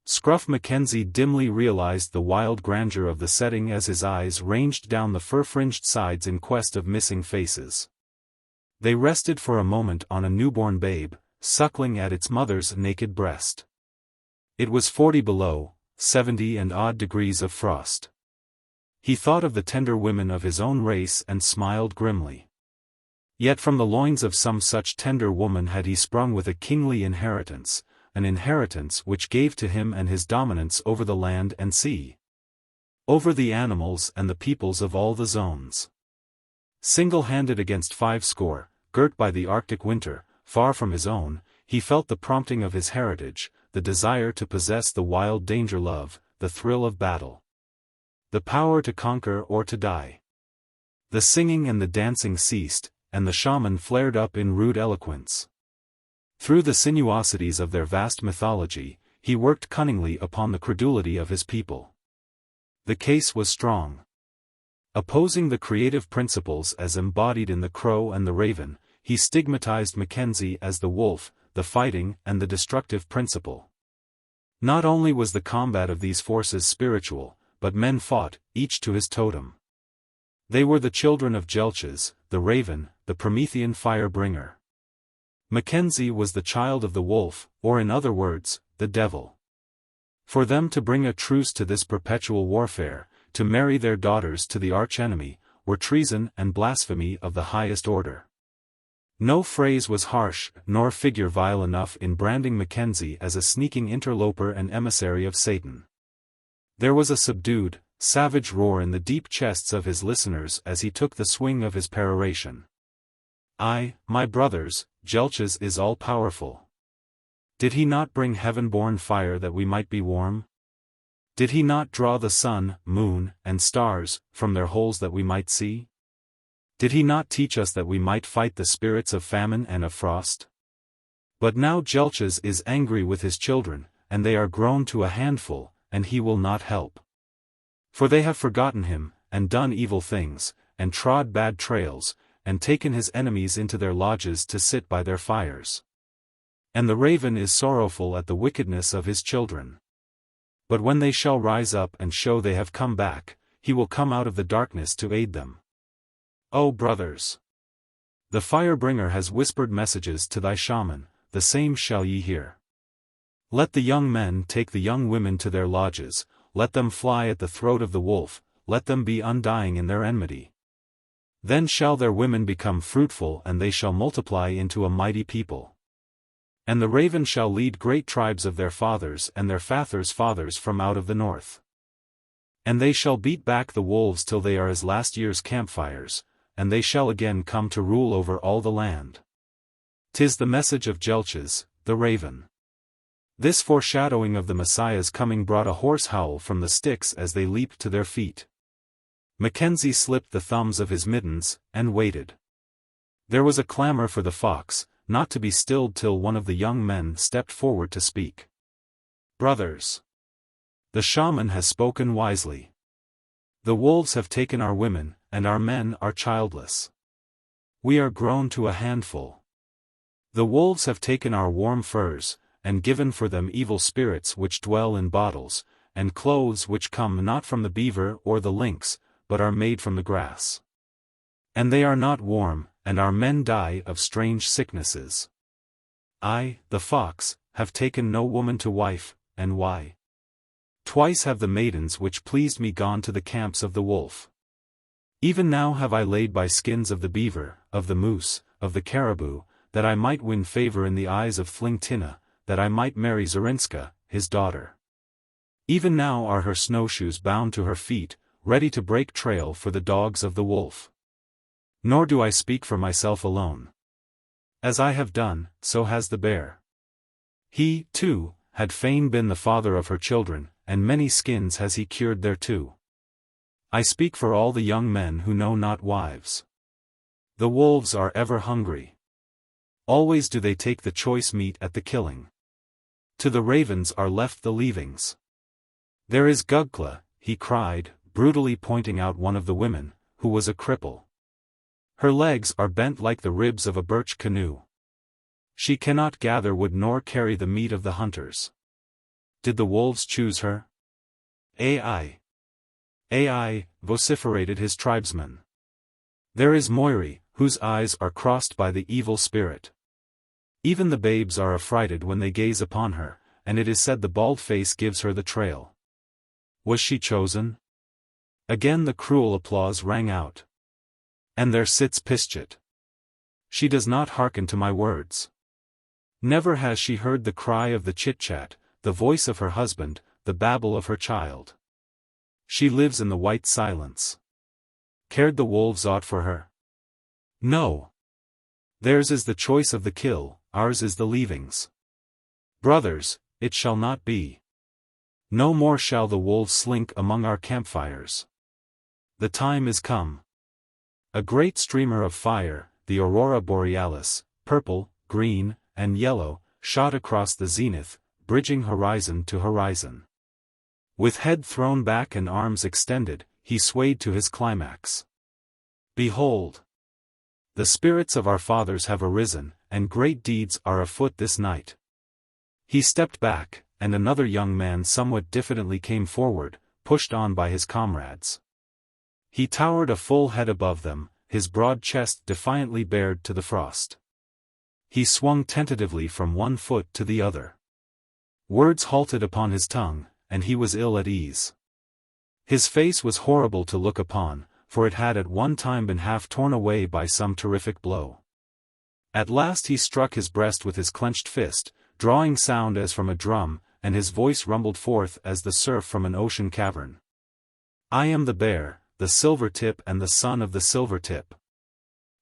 Scruff McKenzie dimly realized the wild grandeur of the setting as his eyes ranged down the fur-fringed sides in quest of missing faces. They rested for a moment on a newborn babe, suckling at its mother's naked breast. It was 40 below, 70 and odd degrees of frost. He thought of the tender women of his own race and smiled grimly. Yet from the loins of some such tender woman had he sprung with a kingly inheritance, an inheritance which gave to him and his dominance over the land and sea. Over the animals and the peoples of all the zones. Single-handed against 50, girt by the Arctic winter, far from his own, he felt the prompting of his heritage, the desire to possess the wild danger love, the thrill of battle. The power to conquer or to die. The singing and the dancing ceased, and the shaman flared up in rude eloquence. Through the sinuosities of their vast mythology, he worked cunningly upon the credulity of his people. The case was strong. Opposing the creative principles as embodied in the crow and the raven, he stigmatized Mackenzie as the wolf, the fighting and the destructive principle. Not only was the combat of these forces spiritual, but men fought, each to his totem. They were the children of Jelches, the raven, the Promethean fire-bringer. Mackenzie was the child of the wolf, or in other words, the devil. For them to bring a truce to this perpetual warfare, to marry their daughters to the archenemy, were treason and blasphemy of the highest order. No phrase was harsh, nor figure vile enough in branding Mackenzie as a sneaking interloper and emissary of Satan. There was a subdued, savage roar in the deep chests of his listeners as he took the swing of his peroration. "I, my brothers, Jelches is all-powerful. Did he not bring heaven-born fire that we might be warm? Did he not draw the sun, moon, and stars, from their holes that we might see? Did he not teach us that we might fight the spirits of famine and of frost? But now Jelches is angry with his children, and they are grown to a handful, and he will not help. For they have forgotten him, and done evil things, and trod bad trails, and taken his enemies into their lodges to sit by their fires. And the raven is sorrowful at the wickedness of his children. But when they shall rise up and show they have come back, he will come out of the darkness to aid them. O brothers! The Firebringer has whispered messages to thy shaman, the same shall ye hear. Let the young men take the young women to their lodges, let them fly at the throat of the wolf, let them be undying in their enmity. Then shall their women become fruitful and they shall multiply into a mighty people. And the raven shall lead great tribes of their fathers and their fathers' fathers from out of the north. And they shall beat back the wolves till they are as last year's campfires, and they shall again come to rule over all the land. 'Tis the message of Jelches, the raven. This foreshadowing of the Messiah's coming brought a hoarse howl from the sticks as they leaped to their feet. Mackenzie slipped the thumbs of his mittens, and waited. There was a clamor for the fox, not to be stilled till one of the young men stepped forward to speak. Brothers! The shaman has spoken wisely. The wolves have taken our women, and our men are childless. We are grown to a handful. The wolves have taken our warm furs, and given for them evil spirits which dwell in bottles, and clothes which come not from the beaver or the lynx, but are made from the grass. And they are not warm, and our men die of strange sicknesses. I, the fox, have taken no woman to wife, and why? Twice have the maidens which pleased me gone to the camps of the wolf. Even now have I laid by skins of the beaver, of the moose, of the caribou, that I might win favor in the eyes of Flingtina, that I might marry Zarinska, his daughter. Even now are her snowshoes bound to her feet, ready to break trail for the dogs of the wolf. Nor do I speak for myself alone. As I have done, so has the bear. He, too, had fain been the father of her children, and many skins has he cured thereto. I speak for all the young men who know not wives. The wolves are ever hungry. Always do they take the choice meat at the killing. To the ravens are left the leavings. There is Gugkla, he cried, brutally pointing out one of the women, who was a cripple. Her legs are bent like the ribs of a birch canoe. She cannot gather wood nor carry the meat of the hunters. Did the wolves choose her? Ai, vociferated his tribesman. There is Moiri, whose eyes are crossed by the evil spirit. Even the babes are affrighted when they gaze upon her, and it is said the bald face gives her the trail. Was she chosen? Again the cruel applause rang out. And there sits Pischet. She does not hearken to my words. Never has she heard the cry of the chit-chat, the voice of her husband, the babble of her child. She lives in the white silence. Cared the wolves aught for her? No. Theirs is the choice of the kill, ours is the leavings. Brothers, it shall not be. No more shall the wolves slink among our campfires. The time is come. A great streamer of fire, the aurora borealis, purple, green, and yellow, shot across the zenith, bridging horizon to horizon. With head thrown back and arms extended, he swayed to his climax. Behold! The spirits of our fathers have arisen, and great deeds are afoot this night. He stepped back, and another young man somewhat diffidently came forward, pushed on by his comrades. He towered a full head above them, his broad chest defiantly bared to the frost. He swung tentatively from one foot to the other. Words halted upon his tongue, and he was ill at ease. His face was horrible to look upon, for it had at one time been half torn away by some terrific blow. At last he struck his breast with his clenched fist, drawing sound as from a drum, and his voice rumbled forth as the surf from an ocean cavern. I am the bear, the silver tip and the son of the silver tip.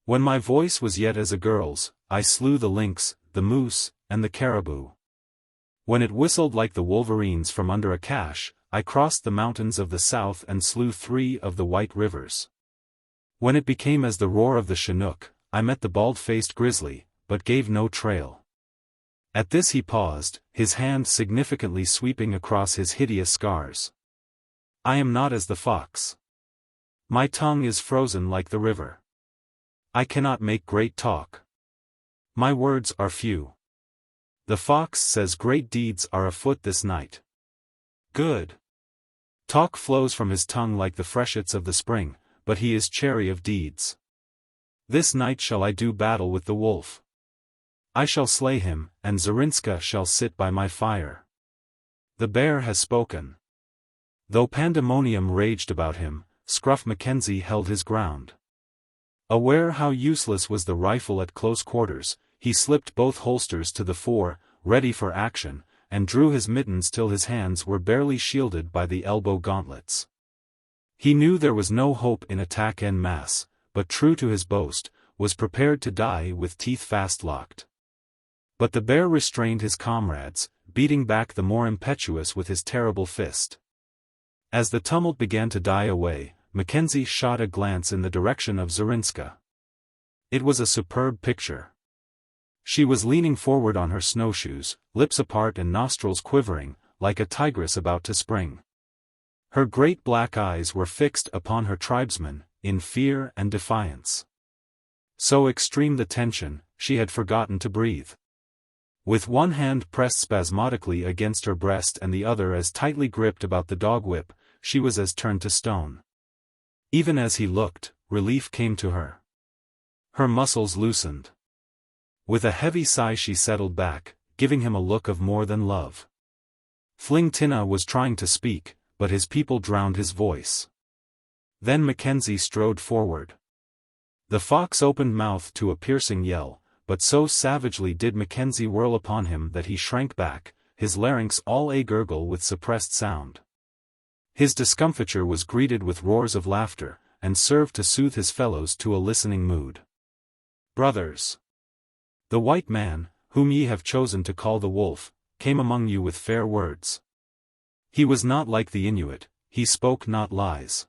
When my voice was yet as a girl's, I slew the lynx, the moose, and the caribou. When it whistled like the wolverines from under a cache, I crossed the mountains of the south and slew 3 of the white rivers. When it became as the roar of the Chinook, I met the bald-faced grizzly, but gave no trail. At this he paused, his hand significantly sweeping across his hideous scars. I am not as the fox. My tongue is frozen like the river. I cannot make great talk. My words are few. The fox says great deeds are afoot this night. Good. Talk flows from his tongue like the freshets of the spring, but he is chary of deeds. This night shall I do battle with the wolf. I shall slay him, and Zarinska shall sit by my fire. The bear has spoken. Though pandemonium raged about him, Scruff McKenzie held his ground. Aware how useless was the rifle at close quarters, he slipped both holsters to the fore, ready for action, and drew his mittens till his hands were barely shielded by the elbow gauntlets. He knew there was no hope in attack en masse, but true to his boast, was prepared to die with teeth fast locked. But the bear restrained his comrades, beating back the more impetuous with his terrible fist. As the tumult began to die away, Mackenzie shot a glance in the direction of Zarinska. It was a superb picture. She was leaning forward on her snowshoes, lips apart and nostrils quivering, like a tigress about to spring. Her great black eyes were fixed upon her tribesmen, in fear and defiance. So extreme the tension, she had forgotten to breathe. With one hand pressed spasmodically against her breast and the other as tightly gripped about the dog whip, she was as turned to stone. Even as he looked, relief came to her. Her muscles loosened. With a heavy sigh she settled back, giving him a look of more than love. Tina was trying to speak, but his people drowned his voice. Then Mackenzie strode forward. The fox opened mouth to a piercing yell, but so savagely did Mackenzie whirl upon him that he shrank back, his larynx all a-gurgle with suppressed sound. His discomfiture was greeted with roars of laughter, and served to soothe his fellows to a listening mood. Brothers! The white man, whom ye have chosen to call the wolf, came among you with fair words. He was not like the Inuit, he spoke not lies.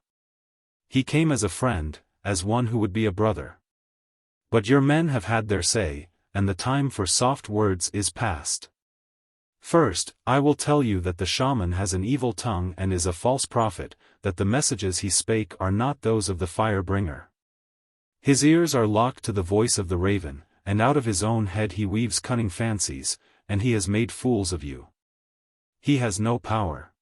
He came as a friend, as one who would be a brother. But your men have had their say, and the time for soft words is past. First, I will tell you that the shaman has an evil tongue and is a false prophet, that the messages he spake are not those of the fire-bringer. His ears are locked to the voice of the raven, and out of his own head he weaves cunning fancies, and he has made fools of you. He has no power.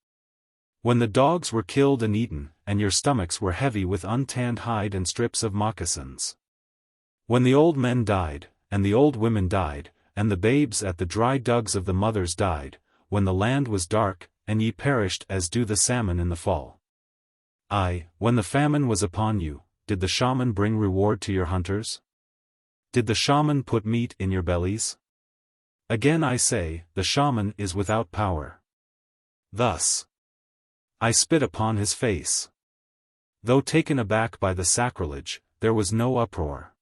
When the dogs were killed and eaten, and your stomachs were heavy with untanned hide and strips of moccasins. When the old men died, and the old women died, and the babes at the dry dugs of the mothers died, when the land was dark, and ye perished as do the salmon in the fall. Aye, when the famine was upon you, did the shaman bring reward to your hunters? Did the shaman put meat in your bellies? Again I say, the shaman is without power. Thus I spit upon his face. Though taken aback by the sacrilege, there was no uproar.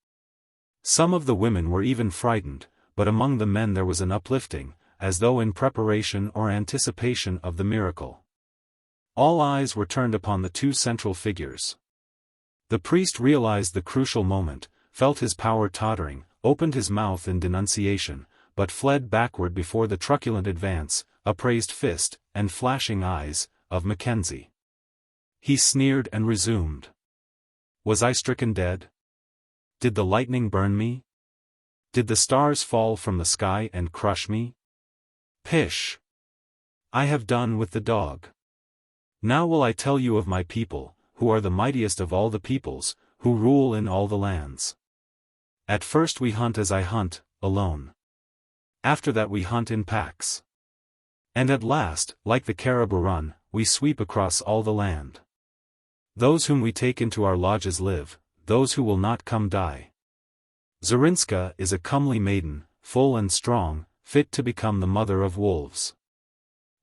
Some of the women were even frightened, but among the men there was an uplifting, as though in preparation or anticipation of the miracle. All eyes were turned upon the two central figures. The priest realized the crucial moment, felt his power tottering, opened his mouth in denunciation, but fled backward before the truculent advance, upraised fist, and flashing eyes, of Mackenzie. He sneered and resumed. Was I stricken dead? Did the lightning burn me? Did the stars fall from the sky and crush me? Pish! I have done with the dog. Now will I tell you of my people, who are the mightiest of all the peoples, who rule in all the lands. At first we hunt as I hunt, alone. After that we hunt in packs. And at last, like the caribou run, we sweep across all the land. Those whom we take into our lodges live, those who will not come die. Zarinska is a comely maiden, full and strong, fit to become the mother of wolves.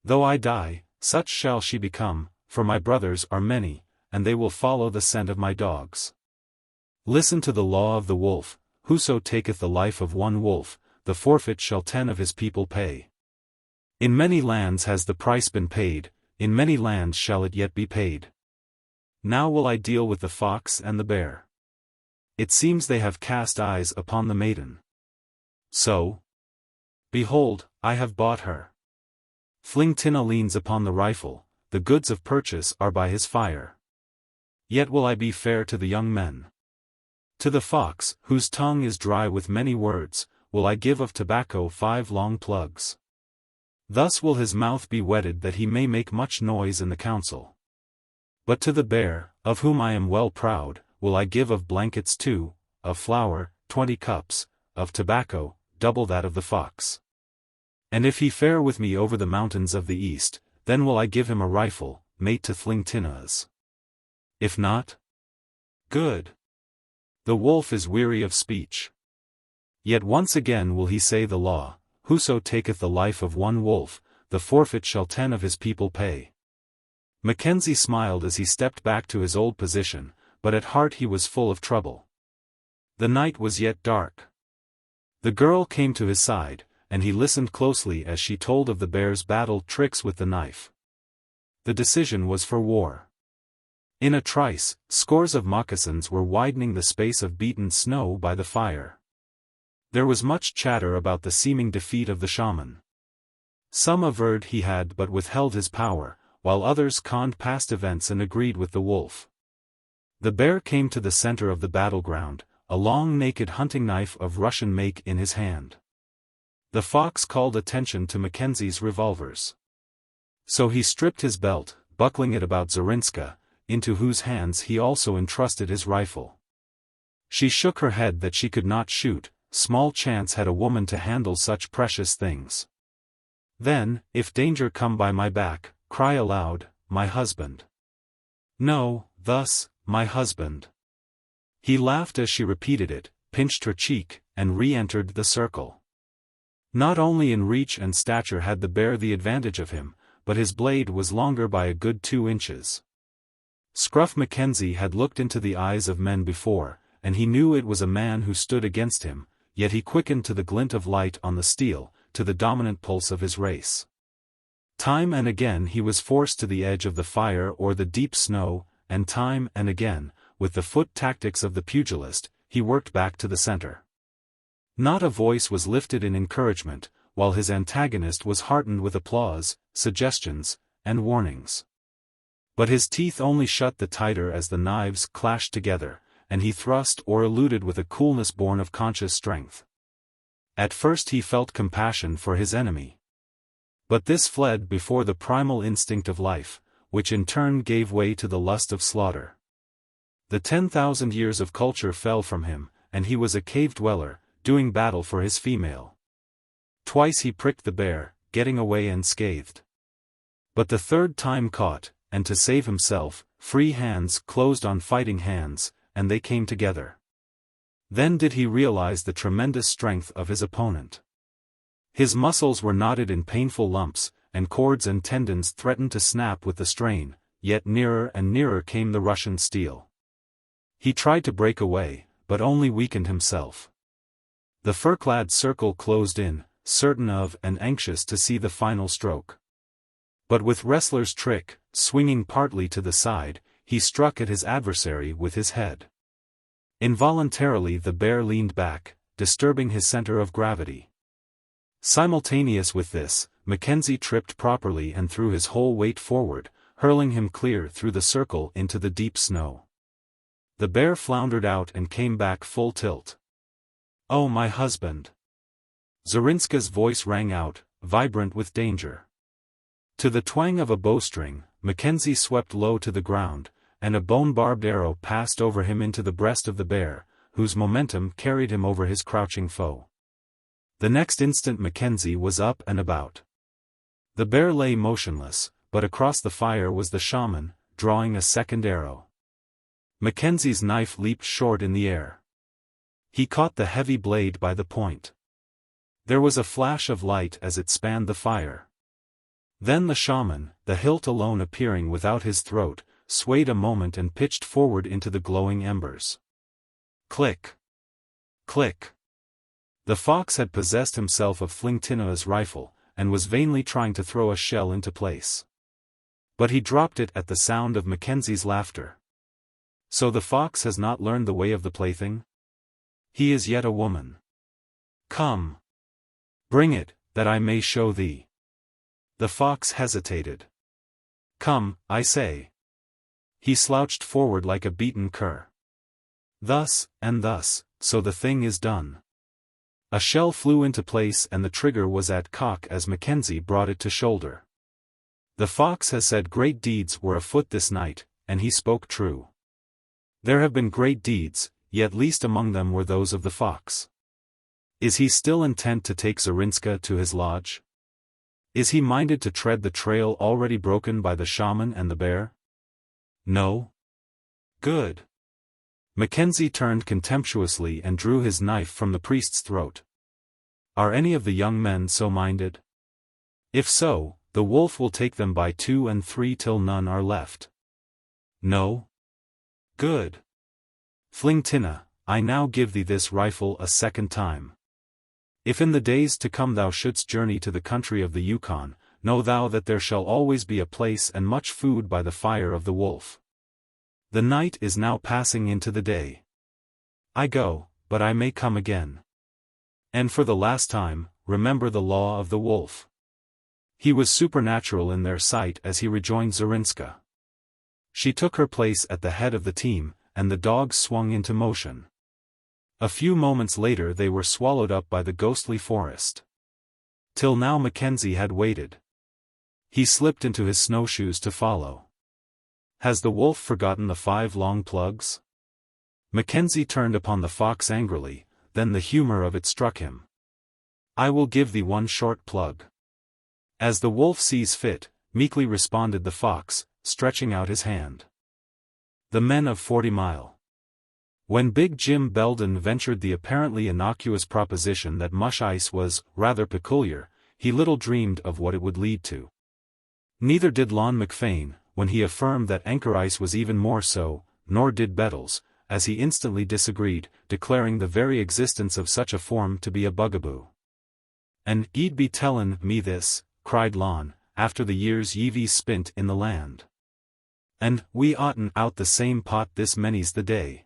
Though I die, such shall she become, for my brothers are many, and they will follow the scent of my dogs. Listen to the law of the wolf, whoso taketh the life of one wolf, the forfeit shall 10 of his people pay. In many lands has the price been paid, in many lands shall it yet be paid. Now will I deal with the fox and the bear. It seems they have cast eyes upon the maiden. So, behold, I have bought her. Tina leans upon the rifle, the goods of purchase are by his fire. Yet will I be fair to the young men. To the fox, whose tongue is dry with many words, will I give of tobacco 5 long plugs. Thus will his mouth be wetted that he may make much noise in the council. But to the bear, of whom I am well proud, will I give of blankets 2, of flour, 20 cups, of tobacco, double that of the fox. And if he fare with me over the mountains of the east, then will I give him a rifle, mate to Thlingtina's. If not? Good. The wolf is weary of speech. Yet once again will he say the law, whoso taketh the life of one wolf, the forfeit shall 10 of his people pay. Mackenzie smiled as he stepped back to his old position, but at heart he was full of trouble. The night was yet dark. The girl came to his side, and he listened closely as she told of the bear's battle tricks with the knife. The decision was for war. In a trice, scores of moccasins were widening the space of beaten snow by the fire. There was much chatter about the seeming defeat of the shaman. Some averred he had but withheld his power, while others conned past events and agreed with the wolf. The bear came to the center of the battleground, a long naked hunting knife of Russian make in his hand. The fox called attention to Mackenzie's revolvers. So he stripped his belt, buckling it about Zarinska, into whose hands he also entrusted his rifle. She shook her head that she could not shoot, small chance had a woman to handle such precious things. Then, if danger come by my back, cry aloud, my husband. No, thus, my husband. He laughed as she repeated it, pinched her cheek, and re-entered the circle. Not only in reach and stature had the bear the advantage of him, but his blade was longer by a good 2 inches. Scruff McKenzie had looked into the eyes of men before, and he knew it was a man who stood against him, yet he quickened to the glint of light on the steel, to the dominant pulse of his race. Time and again he was forced to the edge of the fire or the deep snow, and time and again, with the foot tactics of the pugilist, he worked back to the center. Not a voice was lifted in encouragement, while his antagonist was heartened with applause, suggestions, and warnings. But his teeth only shut the tighter as the knives clashed together, and he thrust or eluded with a coolness born of conscious strength. At first he felt compassion for his enemy. But this fled before the primal instinct of life, which in turn gave way to the lust of slaughter. The 10,000 years of culture fell from him, and he was a cave dweller, doing battle for his female. Twice he pricked the bear, getting away unscathed. But the third time caught, and to save himself, free hands closed on fighting hands, and they came together. Then did he realize the tremendous strength of his opponent. His muscles were knotted in painful lumps, and cords and tendons threatened to snap with the strain, yet nearer and nearer came the Russian steel. He tried to break away, but only weakened himself. The fur-clad circle closed in, certain of and anxious to see the final stroke. But with wrestler's trick, swinging partly to the side, he struck at his adversary with his head. Involuntarily the bear leaned back, disturbing his center of gravity. Simultaneous with this, Mackenzie tripped properly and threw his whole weight forward, hurling him clear through the circle into the deep snow. The bear floundered out and came back full tilt. "Oh, my husband!" Zarinska's voice rang out, vibrant with danger. To the twang of a bowstring, Mackenzie swept low to the ground, and a bone-barbed arrow passed over him into the breast of the bear, whose momentum carried him over his crouching foe. The next instant Mackenzie was up and about. The bear lay motionless, but across the fire was the shaman, drawing a second arrow. Mackenzie's knife leaped short in the air. He caught the heavy blade by the point. There was a flash of light as it spanned the fire. Then the shaman, the hilt alone appearing without his throat, swayed a moment and pitched forward into the glowing embers. Click! Click! The fox had possessed himself of Thlingtina's rifle, and was vainly trying to throw a shell into place. But he dropped it at the sound of Mackenzie's laughter. So the fox has not learned the way of the plaything? He is yet a woman. Come! Bring it, that I may show thee. The fox hesitated. Come, I say. He slouched forward like a beaten cur. Thus, and thus, so the thing is done. A shell flew into place and the trigger was at cock as Mackenzie brought it to shoulder. The fox has said great deeds were afoot this night, and he spoke true. There have been great deeds, yet least among them were those of the fox. Is he still intent to take Zarinska to his lodge? Is he minded to tread the trail already broken by the shaman and the bear? No? Good. Mackenzie turned contemptuously and drew his knife from the priest's throat. Are any of the young men so minded? If so, the wolf will take them by 2 and 3 till none are left. No? Good. Fling Tinna, I now give thee this rifle a second time. If in the days to come thou shouldst journey to the country of the Yukon, know thou that there shall always be a place and much food by the fire of the wolf. The night is now passing into the day. I go, but I may come again. And for the last time, remember the law of the wolf. He was supernatural in their sight as he rejoined Zarinska. She took her place at the head of the team, and the dogs swung into motion. A few moments later they were swallowed up by the ghostly forest. Till now Mackenzie had waited. He slipped into his snowshoes to follow. Has the wolf forgotten the 5 long plugs? Mackenzie turned upon the fox angrily, then the humor of it struck him. I will give thee 1 short plug. As the wolf sees fit, meekly responded the fox, stretching out his hand. The men of 40 Mile. When Big Jim Belden ventured the apparently innocuous proposition that mush ice was rather peculiar, he little dreamed of what it would lead to. Neither did Lon McFane, when he affirmed that anchor ice was even more so, nor did Bettles, as he instantly disagreed, declaring the very existence of such a form to be a bugaboo. "And ye'd be tellin' me this," cried Lon, "after the years ye've spent in the land. And we oughtn't out the same pot this many's the day."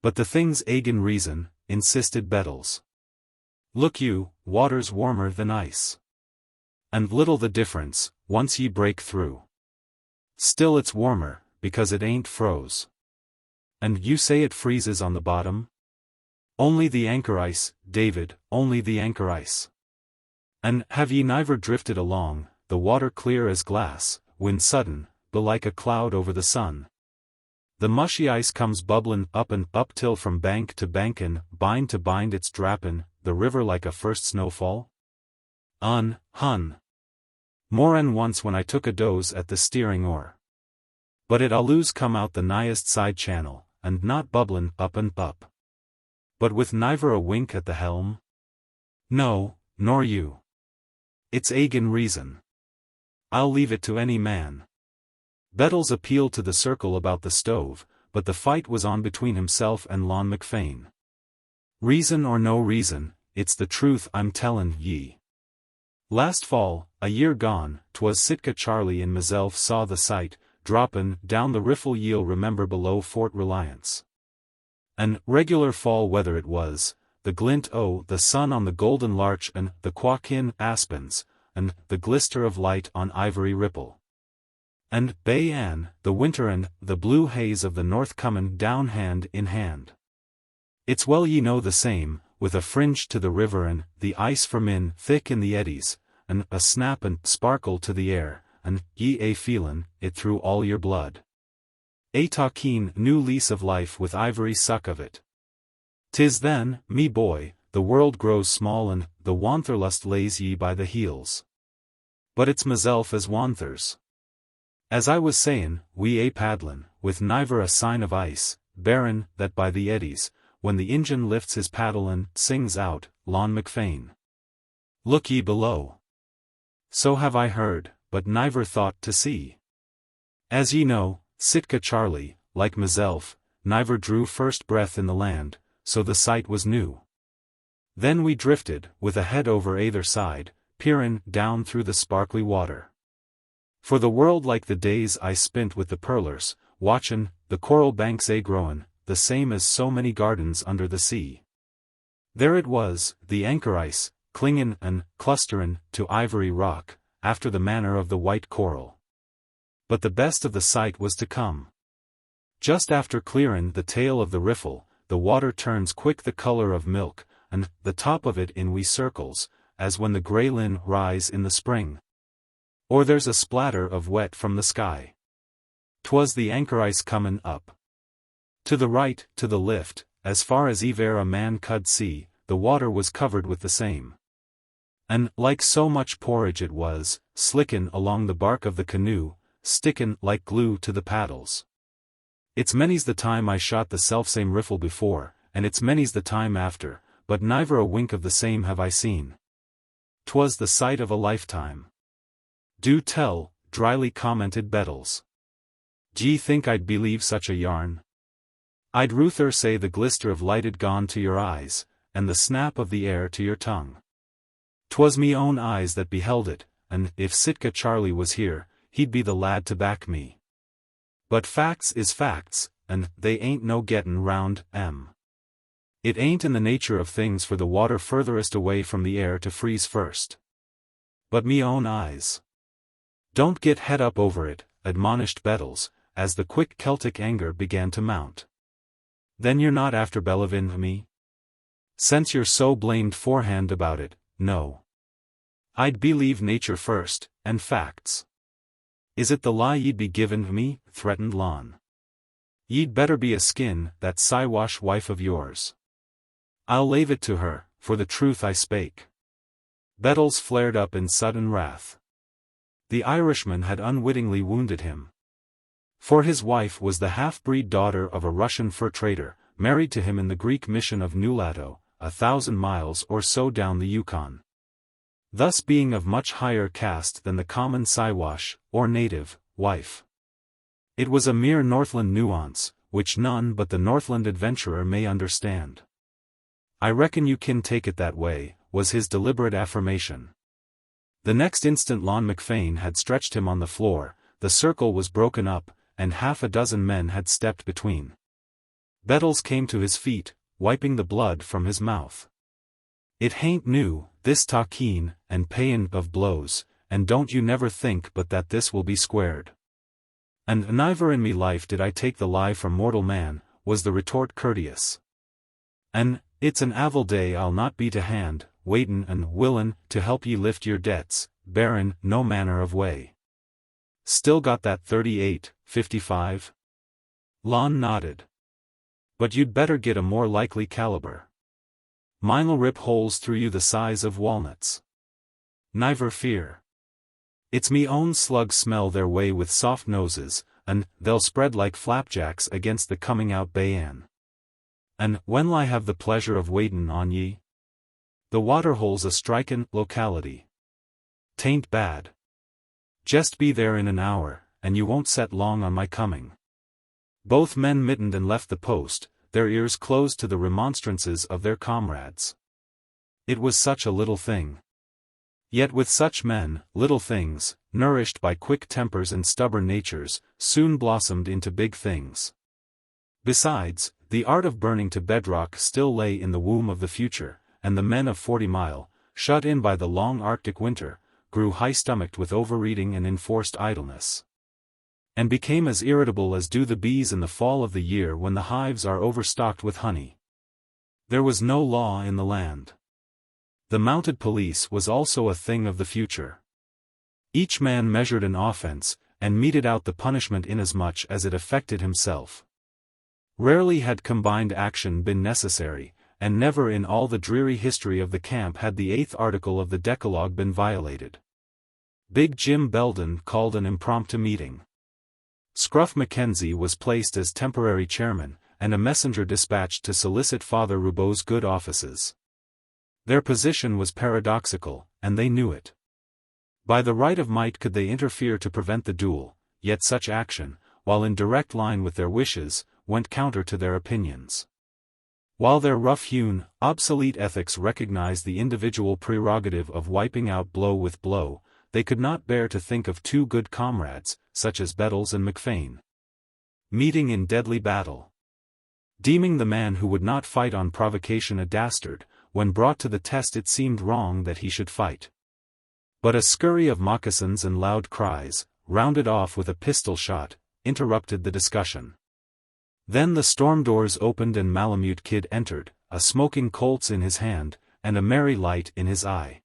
"But the thing's agin reason," insisted Bettles. "Look you, water's warmer than ice. And little the difference, once ye break through. Still it's warmer, because it ain't froze. And you say it freezes on the bottom? Only the anchor ice, David, only the anchor ice. And have ye niver drifted along, the water clear as glass, when sudden, belike a cloud over the sun, the mushy ice comes bubblin' up and up till from bank to bank and bind to bind it's drappin' the river like a first snowfall? Hun. More'n once when I took a doze at the steering oar. But it always come out the nighest side channel, and not bubblin' up and up. But with niver a wink at the helm? No, nor you. It's agin reason. I'll leave it to any man." Bettles appealed to the circle about the stove, but the fight was on between himself and Lon McFane. "Reason or no reason, it's the truth I'm tellin' ye. Last fall, a year gone, 'twas Sitka Charlie in meself saw the sight, droppin' down the riffle ye'll remember below Fort Reliance. An regular fall weather it was, the glint o' the sun on the golden larch and the quakin aspens, and the glister of light on ivory ripple. And Bay Ann, the winter and the blue haze of the north comin' down hand in hand. It's well ye know the same, with a fringe to the river and the ice from in thick in the eddies, and a snap and sparkle to the air, and ye a feelin' it through all your blood. A talkin' new lease of life with ivory suck of it. 'Tis then, me boy, the world grows small and the wanderlust lays ye by the heels. But it's meself as wanders. As I was sayin', we a paddlin', with niver a sign of ice, barren that by the eddies, when the Injun lifts his paddle and sings out, Lon McFane. Look ye below. So have I heard, but niver thought to see. As ye know, Sitka Charlie, like meself, niver drew first breath in the land, so the sight was new. Then we drifted, with a head over either side, peerin' down through the sparkly water. For the world like the days I spent with the pearlers, watchin' the coral banks a growin', the same as so many gardens under the sea. There it was, the anchor ice, clingin' and clusterin' to ivory rock, after the manner of the white coral. But the best of the sight was to come. Just after clearin' the tail of the riffle, the water turns quick the color of milk, and the top of it in wee circles, as when the grey lin rise in the spring. Or there's a splatter of wet from the sky. 'Twas the anchor ice comin' up. To the right, to the lift, as far as e'er a man could see, the water was covered with the same. And, like so much porridge it was, slickin' along the bark of the canoe, stickin' like glue to the paddles. It's many's the time I shot the selfsame riffle before, and it's many's the time after, but never a wink of the same have I seen. 'Twas the sight of a lifetime. Do tell, dryly commented Bettles. D'ye think I'd believe such a yarn? I'd ruther say the glister of light had gone to your eyes, and the snap of the air to your tongue. 'Twas me own eyes that beheld it, and if Sitka Charlie was here, he'd be the lad to back me. But facts is facts, and they ain't no gettin' round 'em. It ain't in the nature of things for the water furthest away from the air to freeze first. But me own eyes. Don't get het up over it, admonished Bettles, as the quick Celtic anger began to mount. Then you're not after bellivin' me? Since you're so blamed forehand about it, no. I'd believe nature first, and facts. Is it the lie ye'd be givin' me? Threatened Lon. Ye'd better be a skin, that Siwash wife of yours. I'll lave it to her, for the truth I spake. Bettles flared up in sudden wrath. The Irishman had unwittingly wounded him. For his wife was the half-breed daughter of a Russian fur trader, married to him in the Greek mission of Nulato, 1,000 miles or so down the Yukon. Thus being of much higher caste than the common Siwash, or native, wife. It was a mere Northland nuance, which none but the Northland adventurer may understand. I reckon you can take it that way, was his deliberate affirmation. The next instant Lon McFain had stretched him on the floor, the circle was broken up, and half a dozen men had stepped between. Bettles came to his feet, wiping the blood from his mouth. It hain't new, this talkeen, and payin' of blows, and don't you never think but that this will be squared. And niver in me life did I take the lie from mortal man, was the retort courteous. An' it's an avil day I'll not be to hand, waitin' and willin' to help ye lift your debts, bearin' no manner of way. Still got that 38-55? Lon nodded. But you'd better get a more likely caliber. Mine'll rip holes through you the size of walnuts. Niver fear. It's me own slugs smell their way with soft noses, and they'll spread like flapjacks against the coming out bayan. And when'll I have the pleasure of waitin' on ye? The Waterhole's a strikin' locality. 'Tain't bad. Jest be there in an hour, and you won't set long on my coming. Both men mittened and left the post, their ears closed to the remonstrances of their comrades. It was such a little thing. Yet with such men, little things, nourished by quick tempers and stubborn natures, soon blossomed into big things. Besides, the art of burning to bedrock still lay in the womb of the future, and the men of 40 Mile, shut in by the long Arctic winter, grew high-stomached with overeating and enforced idleness. And became as irritable as do the bees in the fall of the year when the hives are overstocked with honey. There was no law in the land. The mounted police was also a thing of the future. Each man measured an offense, and meted out the punishment inasmuch as it affected himself. Rarely had combined action been necessary, and never in all the dreary history of the camp had the 8th article of the Decalogue been violated. Big Jim Belden called an impromptu meeting. Scruff McKenzie was placed as temporary chairman, and a messenger dispatched to solicit Father Roubaud's good offices. Their position was paradoxical, and they knew it. By the right of might could they interfere to prevent the duel, yet such action, while in direct line with their wishes, went counter to their opinions. While their rough-hewn, obsolete ethics recognized the individual prerogative of wiping out blow with blow, they could not bear to think of two good comrades, such as Bettles and McFain, meeting in deadly battle. Deeming the man who would not fight on provocation a dastard, when brought to the test it seemed wrong that he should fight. But a scurry of moccasins and loud cries, rounded off with a pistol shot, interrupted the discussion. Then the storm doors opened and Malamute Kid entered, a smoking Colts in his hand, and a merry light in his eye.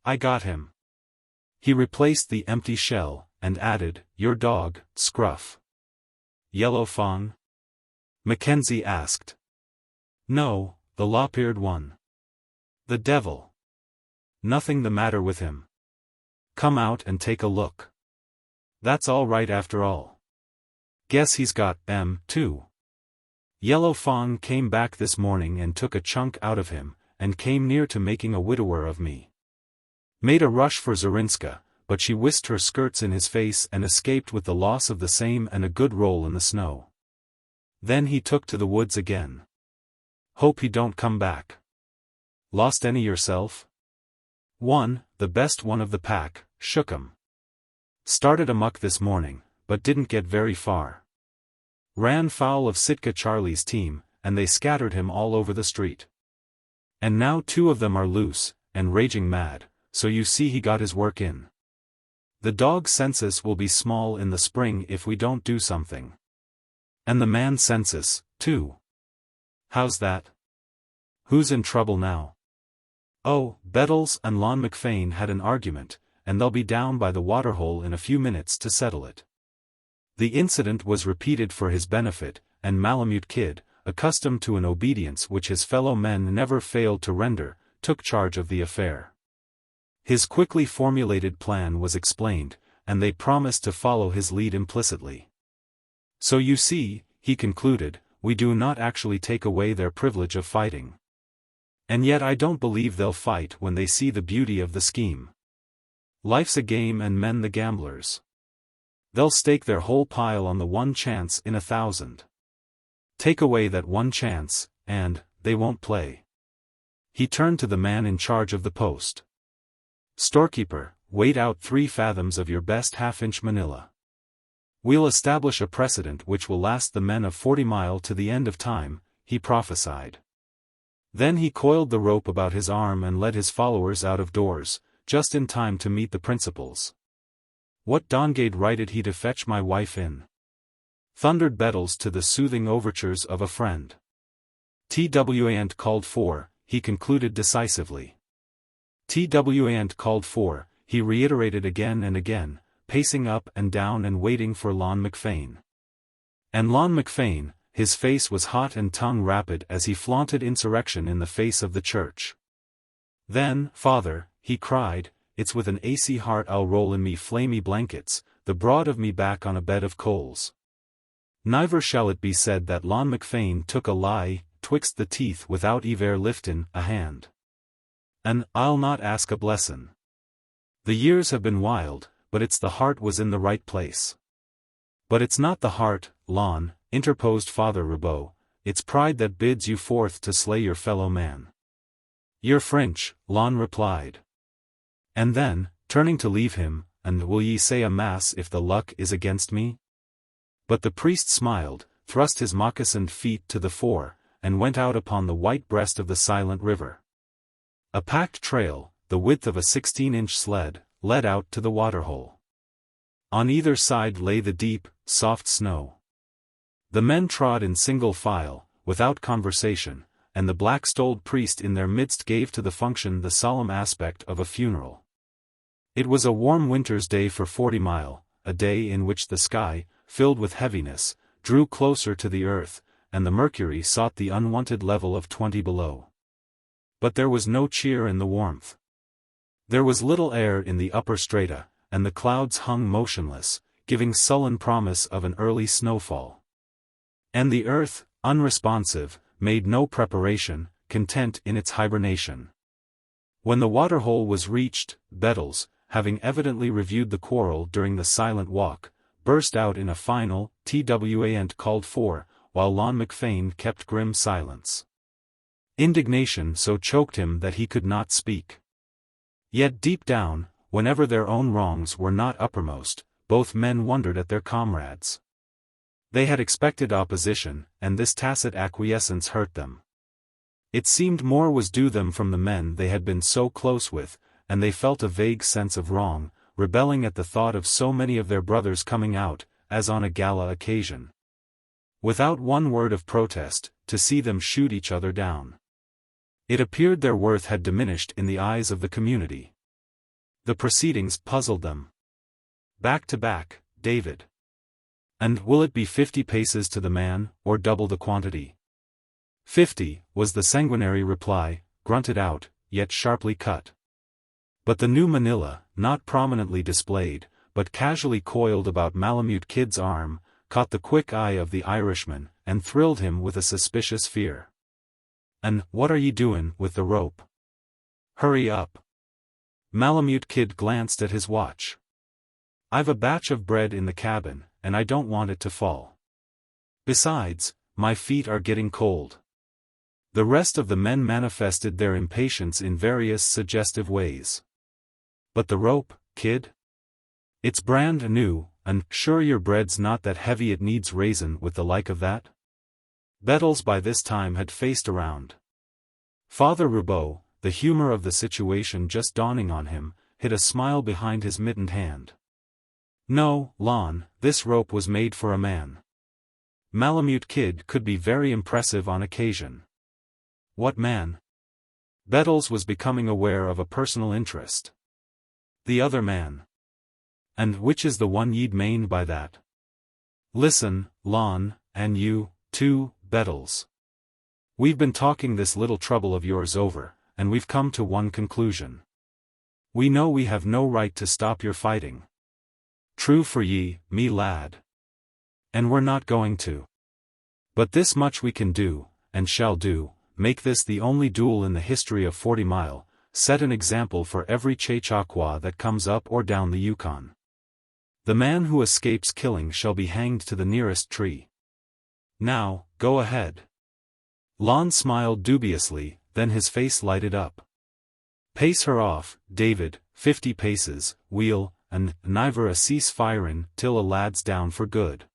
"I got him." He replaced the empty shell, and added, "Your dog, Scruff." "Yellow Fawn?" Mackenzie asked. "No, the lop-eared one." "The devil. Nothing the matter with him. Come out and take a look. That's all right after all. Guess he's got M, too." Yellow Fawn came back this morning and took a chunk out of him, and came near to making a widower of me. Made a rush for Zarinska, but she whisked her skirts in his face and escaped with the loss of the same and a good roll in the snow. Then he took to the woods again. Hope he don't come back. Lost any yourself? One, the best one of the pack, shook 'em. Started amuck this morning, but didn't get very far. Ran foul of Sitka Charlie's team, and they scattered him all over the street. And now 2 of them are loose, and raging mad, so you see he got his work in. The dog census will be small in the spring if we don't do something. And the man census, too. How's that? Who's in trouble now? Oh, Bettles and Lon McFain had an argument, and they'll be down by the waterhole in a few minutes to settle it. The incident was repeated for his benefit, and Malamute Kid, accustomed to an obedience which his fellow men never failed to render, took charge of the affair. His quickly formulated plan was explained, and they promised to follow his lead implicitly. So you see, he concluded, we do not actually take away their privilege of fighting. And yet I don't believe they'll fight when they see the beauty of the scheme. Life's a game and men the gamblers. They'll stake their whole pile on the one chance in 1,000. Take away that one chance, and they won't play. He turned to the man in charge of the post. Storekeeper, wait out 3 fathoms of your best half-inch manila. We'll establish a precedent which will last the men of 40 Mile to the end of time, he prophesied. Then he coiled the rope about his arm and led his followers out of doors, just in time to meet the principals. What dongade righted he to fetch my wife in? Thundered Bettles to the soothing overtures of a friend. "TWAN't called for," he concluded decisively. "TWAN't called for," he reiterated again and again, pacing up and down and waiting for Lon McFain. And Lon McFain, his face was hot and tongue rapid as he flaunted insurrection in the face of the church. Then, "Father," he cried, "it's with an AC heart I'll roll in me flamy blankets, the broad of me back on a bed of coals. Niver shall it be said that Lon McFain took a lie, twixt the teeth without ever liftin' a hand. And I'll not ask a blessin'. The years have been wild, but it's the heart was in the right place." "But it's not the heart, Lon," interposed Father Roubaud, "it's pride that bids you forth to slay your fellow man." "You're French," Lon replied. And then, turning to leave him, "And will ye say a mass if the luck is against me?" But the priest smiled, thrust his moccasined feet to the fore, and went out upon the white breast of the silent river. A packed trail, the width of a 16-inch sled, led out to the waterhole. On either side lay the deep, soft snow. The men trod in single file, without conversation, and the black-stoled priest in their midst gave to the function the solemn aspect of a funeral. It was a warm winter's day for 40 Mile, a day in which the sky, filled with heaviness, drew closer to the earth, and the mercury sought the unwonted level of 20 below. But there was no cheer in the warmth. There was little air in the upper strata, and the clouds hung motionless, giving sullen promise of an early snowfall. And the earth, unresponsive, made no preparation, content in its hibernation. When the waterhole was reached, Bettles, having evidently reviewed the quarrel during the silent walk, burst out in a final "TWAN't called for," while Lon McFain kept grim silence. Indignation so choked him that he could not speak. Yet deep down, whenever their own wrongs were not uppermost, both men wondered at their comrades. They had expected opposition, and this tacit acquiescence hurt them. It seemed more was due them from the men they had been so close with, and they felt a vague sense of wrong, rebelling at the thought of so many of their brothers coming out, as on a gala occasion. Without one word of protest, to see them shoot each other down. It appeared their worth had diminished in the eyes of the community. The proceedings puzzled them. Back to back, David. And will it be 50 paces to the man, or double the quantity? 50, was the sanguinary reply, grunted out, yet sharply cut. But the new manila, not prominently displayed, but casually coiled about Malamute Kid's arm, caught the quick eye of the Irishman, and thrilled him with a suspicious fear. "And what are ye doin' with the rope? Hurry up." Malamute Kid glanced at his watch. "I've a batch of bread in the cabin, and I don't want it to fall. Besides, my feet are getting cold." The rest of the men manifested their impatience in various suggestive ways. "But the rope, kid? It's brand new, and sure your bread's not that heavy it needs raisin with the like of that?" Bettles by this time had faced around. Father Roubaud, the humor of the situation just dawning on him, hid a smile behind his mittened hand. "No, Lon, this rope was made for a man." Malamute Kid could be very impressive on occasion. "What man?" Bettles was becoming aware of a personal interest. "The other man." "And which is the one ye'd mane by that?" "Listen, Lon, and you, too, Bettles. We've been talking this little trouble of yours over, and we've come to one conclusion. We know we have no right to stop your fighting. True for ye, me lad. And we're not going to. But this much we can do, and shall do, make this the only duel in the history of 40 Mile, set an example for every Chechaquois that comes up or down the Yukon. The man who escapes killing shall be hanged to the nearest tree. Now, go ahead." Lon smiled dubiously, then his face lighted up. "Pace her off, David, 50 paces, wheel, and niver a cease firin' till a lad's down for good.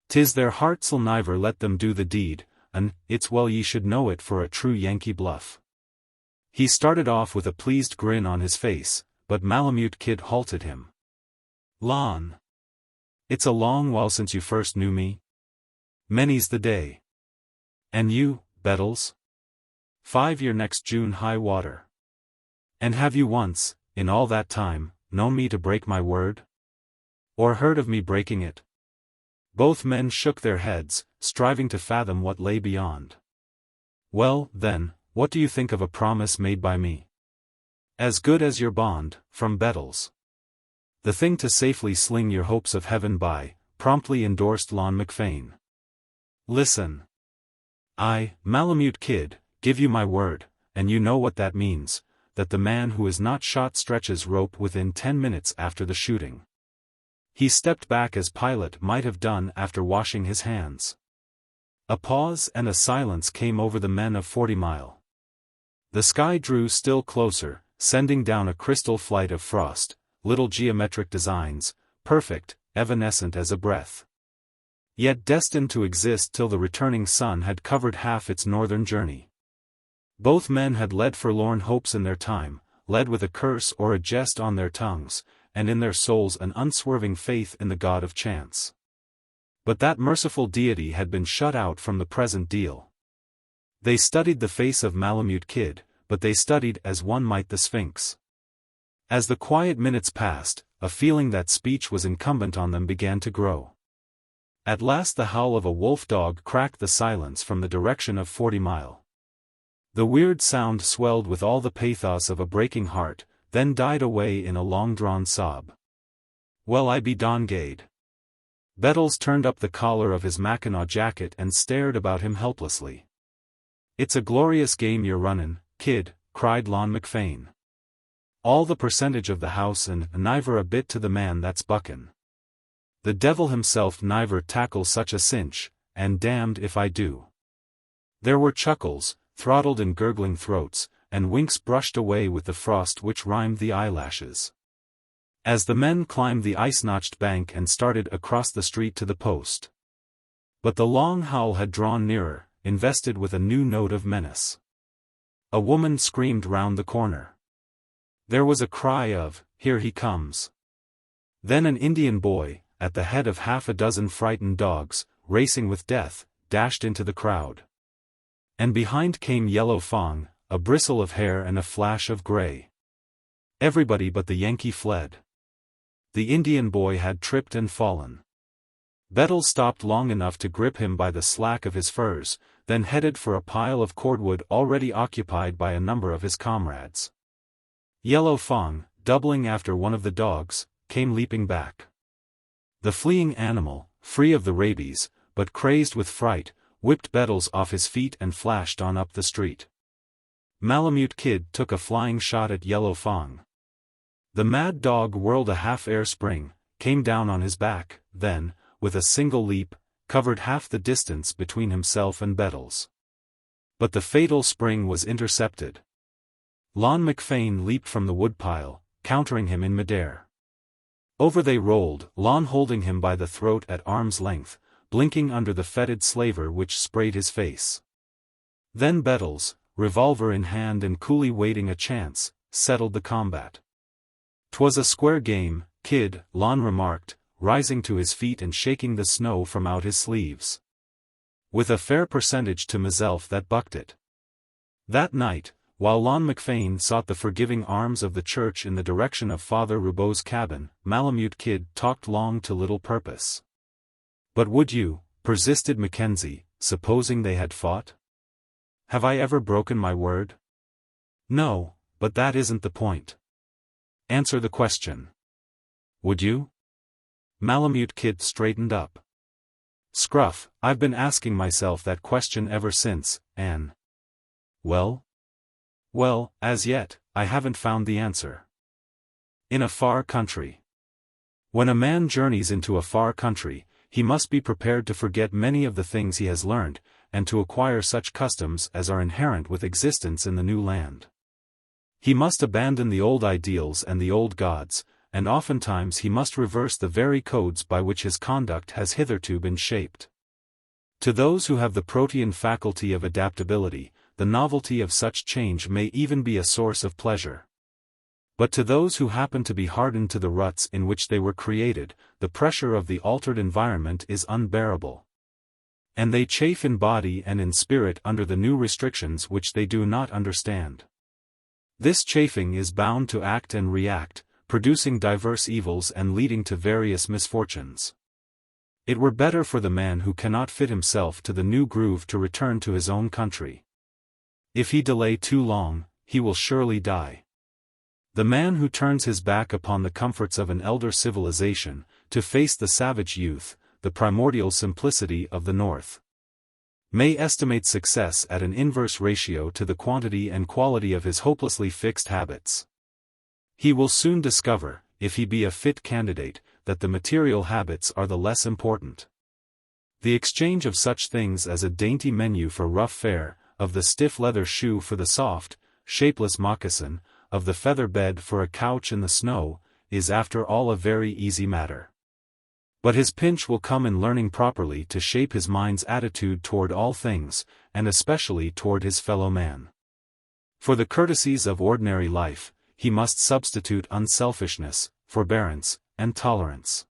'Tis their hearts'll niver let them do the deed, and it's well ye should know it for a true Yankee bluff." He started off with a pleased grin on his face, but Malamute Kid halted him. "Lon, it's a long while since you first knew me. Many's the day. And you, Bettles? 5 year next June high water. And have you once, in all that time, known me to break my word? Or heard of me breaking it?" Both men shook their heads, striving to fathom what lay beyond. "Well, then, what do you think of a promise made by me?" "As good as your bond," from Bettles. "The thing to safely sling your hopes of heaven by," promptly endorsed Lon McFain. "Listen. I, Malamute Kid, give you my word, and you know what that means, that the man who is not shot stretches rope within 10 minutes after the shooting." He stepped back as Pilate might have done after washing his hands. A pause and a silence came over the men of 40 Mile. The sky drew still closer, sending down a crystal flight of frost, little geometric designs, perfect, evanescent as a breath. Yet destined to exist till the returning sun had covered half its northern journey. Both men had led forlorn hopes in their time, led with a curse or a jest on their tongues, and in their souls an unswerving faith in the god of chance. But that merciful deity had been shut out from the present deal. They studied the face of Malamute Kid, but they studied as one might the Sphinx. As the quiet minutes passed, a feeling that speech was incumbent on them began to grow. At last the howl of a wolf dog cracked the silence from the direction of 40 Mile. The weird sound swelled with all the pathos of a breaking heart, then died away in a long-drawn sob. "Well, I be dongade." Bettles turned up the collar of his Mackinaw jacket and stared about him helplessly. "It's a glorious game you're runnin', kid," cried Lon McFain. "All the percentage of the house and niver a bit to the man that's buckin'. The devil himself niver tackle such a cinch, and damned if I do." There were chuckles, throttled in gurgling throats, and winks brushed away with the frost which rhymed the eyelashes. As the men climbed the ice-notched bank and started across the street to the post. But the long howl had drawn nearer, invested with a new note of menace. A woman screamed round the corner. There was a cry of, "Here he comes." Then an Indian boy, at the head of half a dozen frightened dogs, racing with death, dashed into the crowd. And behind came Yellow Fang, a bristle of hair and a flash of gray. Everybody but the Yankee fled. The Indian boy had tripped and fallen. Bettles stopped long enough to grip him by the slack of his furs, then headed for a pile of cordwood already occupied by a number of his comrades. Yellow Fang, doubling after one of the dogs, came leaping back. The fleeing animal, free of the rabies, but crazed with fright, whipped Bettles off his feet and flashed on up the street. Malamute Kid took a flying shot at Yellow Fang. The mad dog whirled a half-air spring, came down on his back, then, with a single leap, covered half the distance between himself and Bettles. But the fatal spring was intercepted. Lon McFane leaped from the woodpile, countering him in midair. Over they rolled, Lon holding him by the throat at arm's length, blinking under the fetid slaver which sprayed his face. Then Bettles, revolver in hand and coolly waiting a chance, settled the combat. "'Twas a square game, kid," Lon remarked, rising to his feet and shaking the snow from out his sleeves. "With a fair percentage to myself that bucked it." That night, while Lon McFane sought the forgiving arms of the church in the direction of Father Roubaud's cabin, Malamute Kid talked long to little purpose. "But would you," persisted Mackenzie, "supposing they had fought? Have I ever broken my word?" "No, but that isn't the point. Answer the question. Would you?" Malamute Kid straightened up. "Scruff, I've been asking myself that question ever since, and... Well? Well, as yet, I haven't found the answer. In a far country. When a man journeys into a far country, he must be prepared to forget many of the things he has learned, and to acquire such customs as are inherent with existence in the new land. He must abandon the old ideals and the old gods, and oftentimes he must reverse the very codes by which his conduct has hitherto been shaped. To those who have the protean faculty of adaptability, the novelty of such change may even be a source of pleasure. But to those who happen to be hardened to the ruts in which they were created, the pressure of the altered environment is unbearable. And they chafe in body and in spirit under the new restrictions which they do not understand. This chafing is bound to act and react, producing diverse evils and leading to various misfortunes. It were better for the man who cannot fit himself to the new groove to return to his own country. If he delay too long, he will surely die. The man who turns his back upon the comforts of an elder civilization, to face the savage youth, the primordial simplicity of the North, may estimate success at an inverse ratio to the quantity and quality of his hopelessly fixed habits. He will soon discover, if he be a fit candidate, that the material habits are the less important. The exchange of such things as a dainty menu for rough fare, of the stiff leather shoe for the soft, shapeless moccasin, of the feather bed for a couch in the snow, is after all a very easy matter. But his pinch will come in learning properly to shape his mind's attitude toward all things, and especially toward his fellow man. For the courtesies of ordinary life, he must substitute unselfishness, forbearance, and tolerance.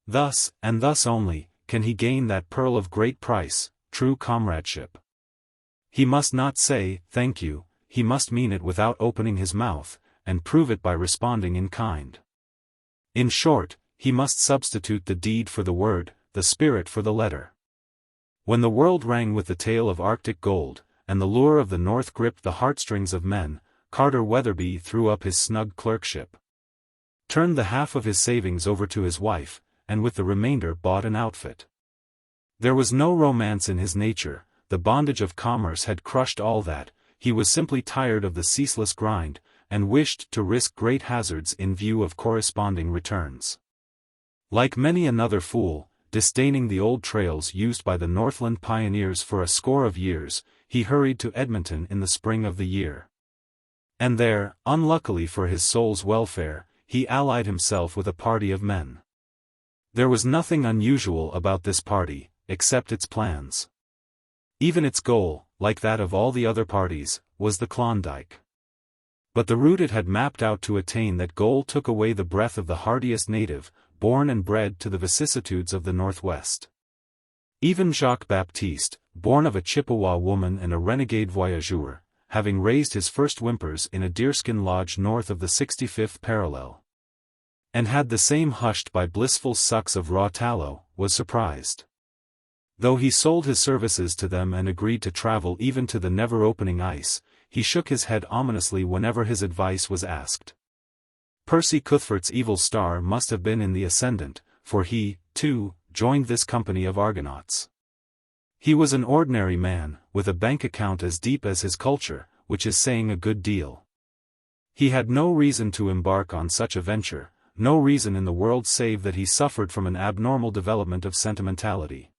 Thus, and thus only, can he gain that pearl of great price, true comradeship. He must not say, "Thank you," he must mean it without opening his mouth, and prove it by responding in kind. In short, he must substitute the deed for the word, the spirit for the letter. When the world rang with the tale of Arctic gold, and the lure of the North gripped the heartstrings of men, Carter Weatherby threw up his snug clerkship, turned the half of his savings over to his wife, and with the remainder bought an outfit. There was no romance in his nature, the bondage of commerce had crushed all that, he was simply tired of the ceaseless grind, and wished to risk great hazards in view of corresponding returns. Like many another fool, disdaining the old trails used by the Northland pioneers for a score of years, he hurried to Edmonton in the spring of the year. And there, unluckily for his soul's welfare, he allied himself with a party of men. There was nothing unusual about this party, except its plans. Even its goal, like that of all the other parties, was the Klondike. But the route it had mapped out to attain that goal took away the breath of the hardiest native, born and bred to the vicissitudes of the Northwest. Even Jacques-Baptiste, born of a Chippewa woman and a renegade voyageur, having raised his first whimpers in a deerskin lodge north of the 65th parallel, and had the same hushed by blissful sucks of raw tallow, was surprised. Though he sold his services to them and agreed to travel even to the never-opening ice, he shook his head ominously whenever his advice was asked. Percy Cuthbert's evil star must have been in the ascendant, for he, too, joined this company of Argonauts. He was an ordinary man, with a bank account as deep as his culture, which is saying a good deal. He had no reason to embark on such a venture, no reason in the world save that he suffered from an abnormal development of sentimentality.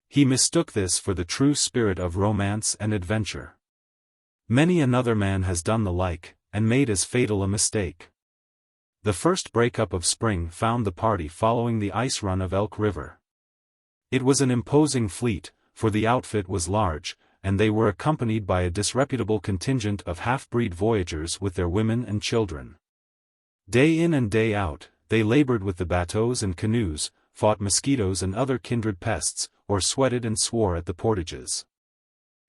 He mistook this for the true spirit of romance and adventure. Many another man has done the like, and made as fatal a mistake. The first break-up of spring found the party following the ice run of Elk River. It was an imposing fleet, for the outfit was large, and they were accompanied by a disreputable contingent of half-breed voyageurs with their women and children. Day in and day out, they labored with the bateaux and canoes, fought mosquitoes and other kindred pests, or sweated and swore at the portages.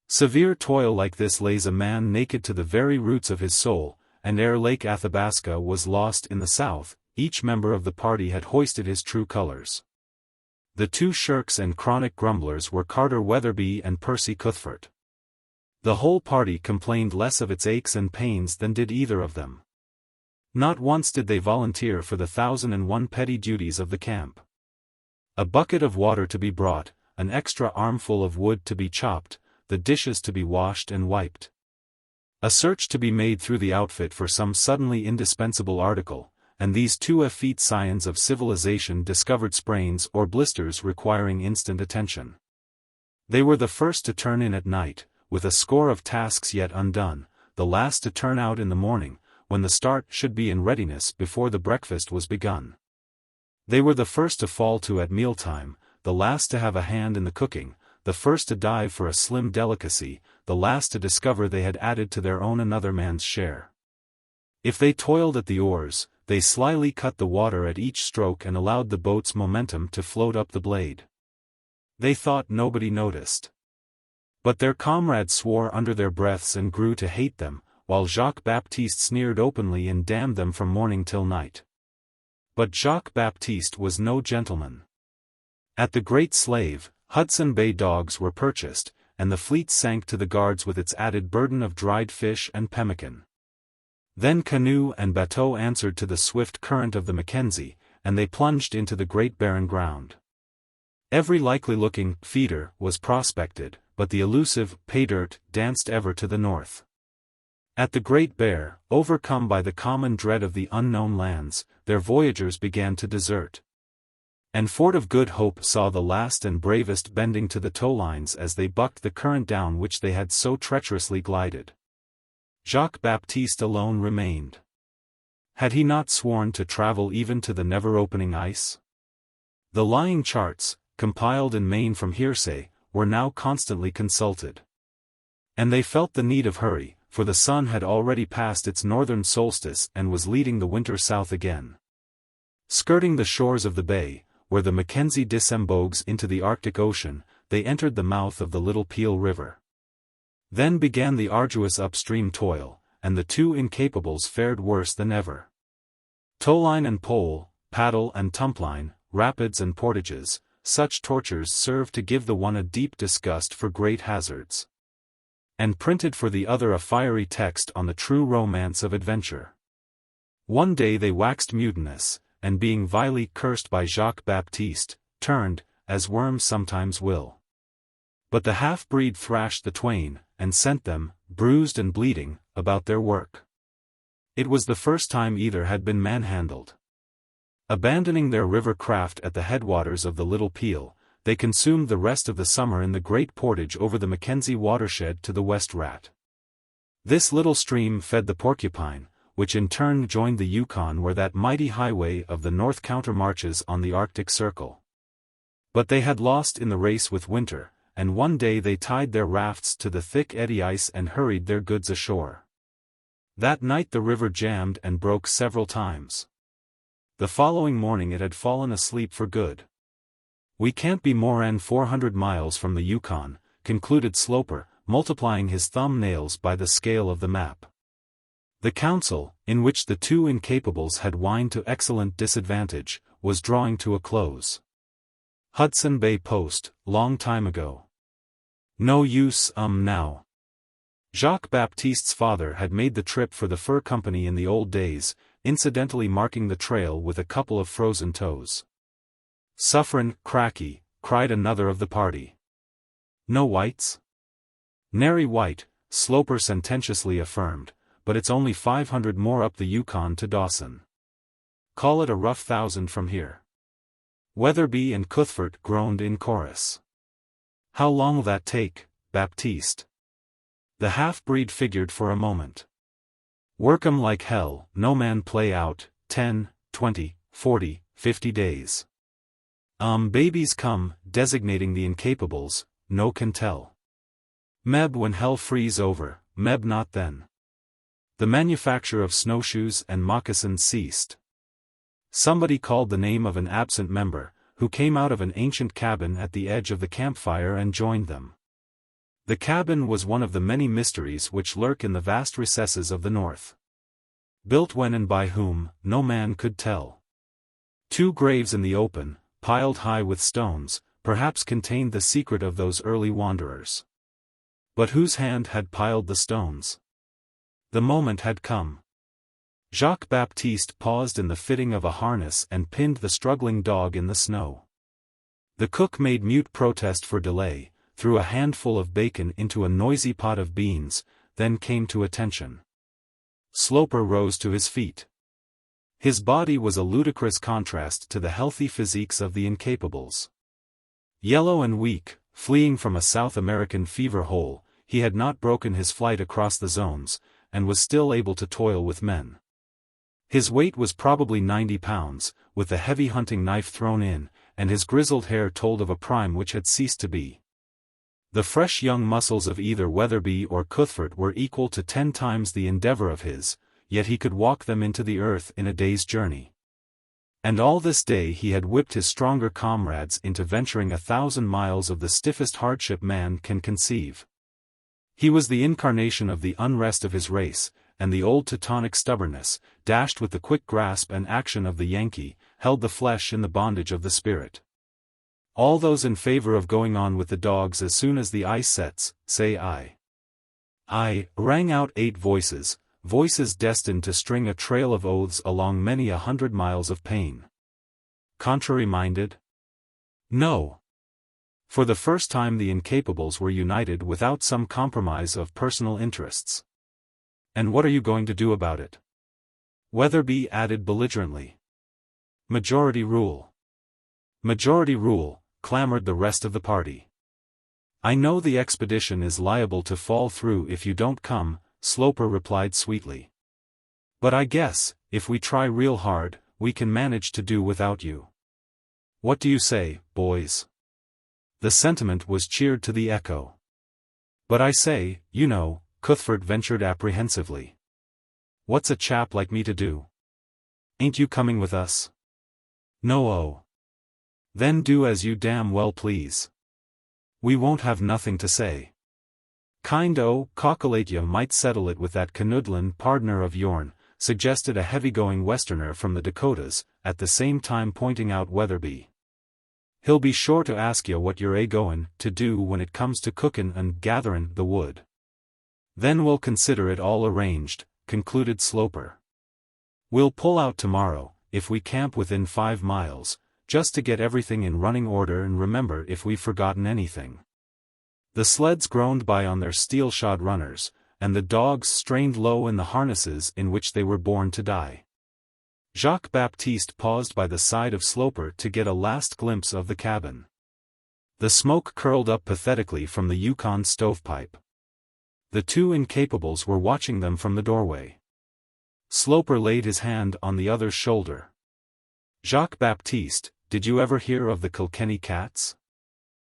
Severe toil like this lays a man naked to the very roots of his soul, and ere Lake Athabasca was lost in the south, each member of the party had hoisted his true colors. The two shirks and chronic grumblers were Carter Weatherby and Percy Cuthbert. The whole party complained less of its aches and pains than did either of them. Not once did they volunteer for the 1,001 petty duties of the camp. A bucket of water to be brought, an extra armful of wood to be chopped, the dishes to be washed and wiped. A search to be made through the outfit for some suddenly indispensable article, and these two effete scions of civilization discovered sprains or blisters requiring instant attention. They were the first to turn in at night, with a score of tasks yet undone, the last to turn out in the morning, when the start should be in readiness before the breakfast was begun. They were the first to fall to at mealtime, the last to have a hand in the cooking, the first to dive for a slim delicacy, the last to discover they had added to their own another man's share. If they toiled at the oars, they slyly cut the water at each stroke and allowed the boat's momentum to float up the blade. They thought nobody noticed. But their comrades swore under their breaths and grew to hate them, while Jacques-Baptiste sneered openly and damned them from morning till night. But Jacques-Baptiste was no gentleman. At the Great Slave, Hudson Bay dogs were purchased, and the fleet sank to the guards with its added burden of dried fish and pemmican. Then canoe and bateau answered to the swift current of the Mackenzie, and they plunged into the great barren ground. Every likely-looking feeder was prospected, but the elusive pay dirt danced ever to the north. At the Great Bear, overcome by the common dread of the unknown lands, their voyagers began to desert. And Fort of Good Hope saw the last and bravest bending to the tow-lines as they bucked the current down which they had so treacherously glided. Jacques-Baptiste alone remained. Had he not sworn to travel even to the never-opening ice? The lying charts, compiled in Maine from hearsay, were now constantly consulted. And they felt the need of hurry, for the sun had already passed its northern solstice and was leading the winter south again. Skirting the shores of the bay, where the Mackenzie disembogues into the Arctic Ocean, they entered the mouth of the Little Peel River. Then began the arduous upstream toil, and the two incapables fared worse than ever. Towline and pole, paddle and tumpline, rapids and portages, such tortures served to give the one a deep disgust for great hazards, and printed for the other a fiery text on the true romance of adventure. One day they waxed mutinous, and being vilely cursed by Jacques-Baptiste, turned, as worms sometimes will. But the half-breed thrashed the twain, and sent them, bruised and bleeding, about their work. It was the first time either had been manhandled. Abandoning their river craft at the headwaters of the Little Peel, they consumed the rest of the summer in the great portage over the Mackenzie watershed to the West Rat. This little stream fed the Porcupine, which in turn joined the Yukon where that mighty highway of the north countermarches on the Arctic Circle. But they had lost in the race with winter, and one day they tied their rafts to the thick eddy ice and hurried their goods ashore. That night the river jammed and broke several times. The following morning it had fallen asleep for good. "We can't be more'n 400 miles from the Yukon," concluded Sloper, multiplying his thumbnails by the scale of the map. The council, in which the two incapables had whined to excellent disadvantage, was drawing to a close. Hudson Bay Post, long time ago. No use, now. Jacques-Baptiste's father had made the trip for the fur company in the old days, incidentally marking the trail with a couple of frozen toes. "Suffrin', cracky," cried another of the party. "No whites?" "Nary white," Sloper sententiously affirmed, "but it's only 500 more up the Yukon to Dawson. Call it a rough 1,000 from here." Weatherby and Cuthbert groaned in chorus. "How long'll that take, Baptiste?" The half-breed figured for a moment. "Work 'em like hell, no man play out, 10, 20, 40, 50 days. Babies come," designating the incapables, "no can tell. Meb when hell freeze over, meb not then." The manufacture of snowshoes and moccasins ceased. Somebody called the name of an absent member, who came out of an ancient cabin at the edge of the campfire and joined them. The cabin was one of the many mysteries which lurk in the vast recesses of the North. Built when and by whom, no man could tell. Two graves in the open, piled high with stones, perhaps contained the secret of those early wanderers. But whose hand had piled the stones? The moment had come. Jacques-Baptiste paused in the fitting of a harness and pinned the struggling dog in the snow. The cook made mute protest for delay, threw a handful of bacon into a noisy pot of beans, then came to attention. Sloper rose to his feet. His body was a ludicrous contrast to the healthy physiques of the incapables. Yellow and weak, fleeing from a South American fever hole, he had not broken his flight across the zones, and was still able to toil with men. His weight was probably 90 pounds, with the heavy hunting knife thrown in, and his grizzled hair told of a prime which had ceased to be. The fresh young muscles of either Weatherby or Cuthbert were equal to 10 times the endeavor of his, yet he could walk them into the earth in a day's journey. And all this day he had whipped his stronger comrades into venturing 1,000 miles of the stiffest hardship man can conceive. He was the incarnation of the unrest of his race, and the old Teutonic stubbornness, dashed with the quick grasp and action of the Yankee, held the flesh in the bondage of the spirit. All those in favor of going on with the dogs as soon as the ice sets, say aye. Aye, rang out 8 voices, voices destined to string a trail of oaths along many 100 miles of pain. Contrary-minded? No. For the first time the incapables were united without some compromise of personal interests. "And what are you going to do about it?" Weatherby added belligerently. "Majority rule." "Majority rule," clamored the rest of the party. "I know the expedition is liable to fall through if you don't come," Sloper replied sweetly. "But I guess, if we try real hard, we can manage to do without you. What do you say, boys?" The sentiment was cheered to the echo. "But I say, you know," Cuthbert ventured apprehensively. "What's a chap like me to do? Ain't you coming with us?" "No. Oh. Then do as you damn well please. We won't have nothing to say. Kind o' calculate you might settle it with that canoodlin' pardner of yourn," suggested a heavy-going Westerner from the Dakotas, at the same time pointing out Weatherby. "He'll be sure to ask you what you're a-goin' to do when it comes to cookin' and gatherin' the wood." "Then we'll consider it all arranged," concluded Sloper. "We'll pull out tomorrow, if we camp within 5 miles, just to get everything in running order and remember if we've forgotten anything." The sleds groaned by on their steel-shod runners, and the dogs strained low in the harnesses in which they were born to die. Jacques-Baptiste paused by the side of Sloper to get a last glimpse of the cabin. The smoke curled up pathetically from the Yukon stovepipe. The two incapables were watching them from the doorway. Sloper laid his hand on the other's shoulder. "Jacques-Baptiste, did you ever hear of the Kilkenny cats?"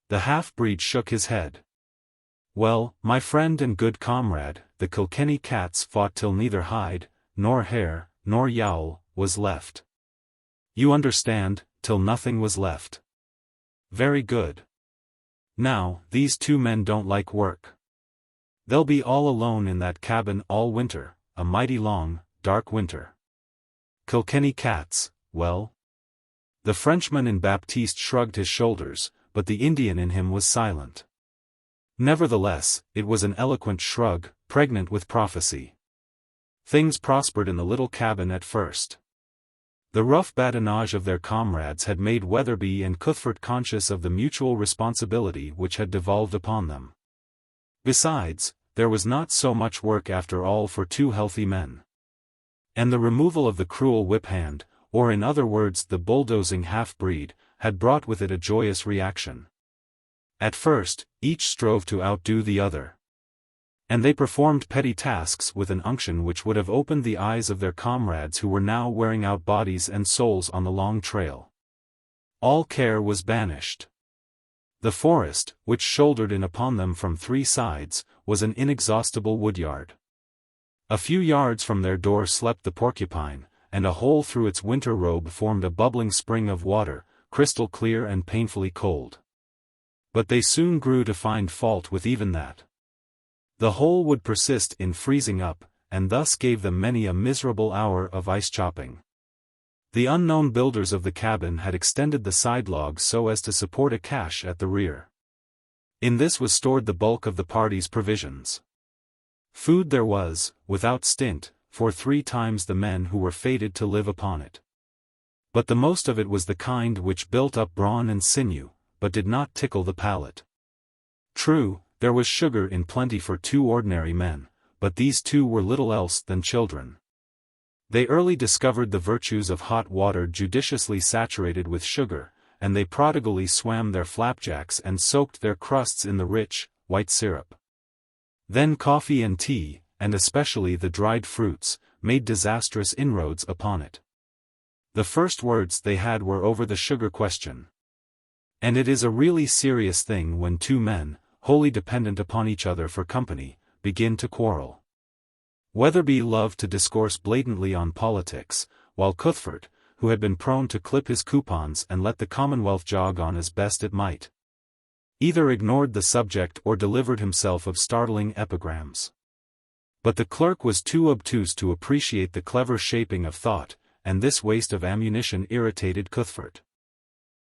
The half-breed shook his head. "Well, my friend and good comrade, the Kilkenny cats fought till neither hide, nor hair, nor yowl, was left. You understand, till nothing was left. Very good. Now, these two men don't like work. They'll be all alone in that cabin all winter, a mighty long, dark winter. Kilkenny cats, well? The Frenchman in Baptiste shrugged his shoulders, but the Indian in him was silent. Nevertheless, it was an eloquent shrug, pregnant with prophecy. Things prospered in the little cabin at first. The rough badinage of their comrades had made Weatherby and Cuthbert conscious of the mutual responsibility which had devolved upon them. Besides, there was not so much work after all for two healthy men. And the removal of the cruel whip-hand, or in other words the bulldozing half-breed, had brought with it a joyous reaction. At first, each strove to outdo the other. And they performed petty tasks with an unction which would have opened the eyes of their comrades who were now wearing out bodies and souls on the long trail. All care was banished. The forest, which shouldered in upon them from three sides, was an inexhaustible woodyard. A few yards from their door slept the porcupine, and a hole through its winter robe formed a bubbling spring of water, crystal clear and painfully cold. But they soon grew to find fault with even that. The hole would persist in freezing up, and thus gave them many a miserable hour of ice chopping. The unknown builders of the cabin had extended the side logs so as to support a cache at the rear. In this was stored the bulk of the party's provisions. Food there was, without stint, for 3 times the men who were fated to live upon it. But the most of it was the kind which built up brawn and sinew, but did not tickle the palate. True, there was sugar in plenty for 2 ordinary men, but these 2 were little else than children. They early discovered the virtues of hot water judiciously saturated with sugar, and they prodigally swam their flapjacks and soaked their crusts in the rich, white syrup. Then coffee and tea, and especially the dried fruits, made disastrous inroads upon it. The first words they had were over the sugar question. And it is a really serious thing when 2 men, wholly dependent upon each other for company, begin to quarrel. Weatherby loved to discourse blatantly on politics, while Cuthbert, who had been prone to clip his coupons and let the Commonwealth jog on as best it might, either ignored the subject or delivered himself of startling epigrams. But the clerk was too obtuse to appreciate the clever shaping of thought, and this waste of ammunition irritated Cuthbert.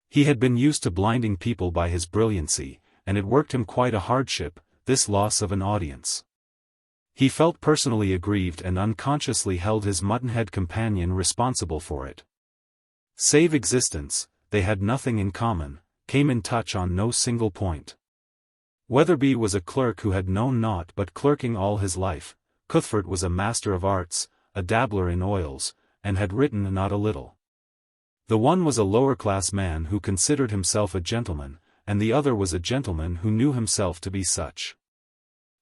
He had been used to blinding people by his brilliancy, and it worked him quite a hardship, this loss of an audience. He felt personally aggrieved and unconsciously held his muttonhead companion responsible for it. Save existence, they had nothing in common, came in touch on no single point. Weatherby was a clerk who had known naught but clerking all his life. Cuthbert was a master of arts, a dabbler in oils, and had written not a little. The one was a lower-class man who considered himself a gentleman, and the other was a gentleman who knew himself to be such.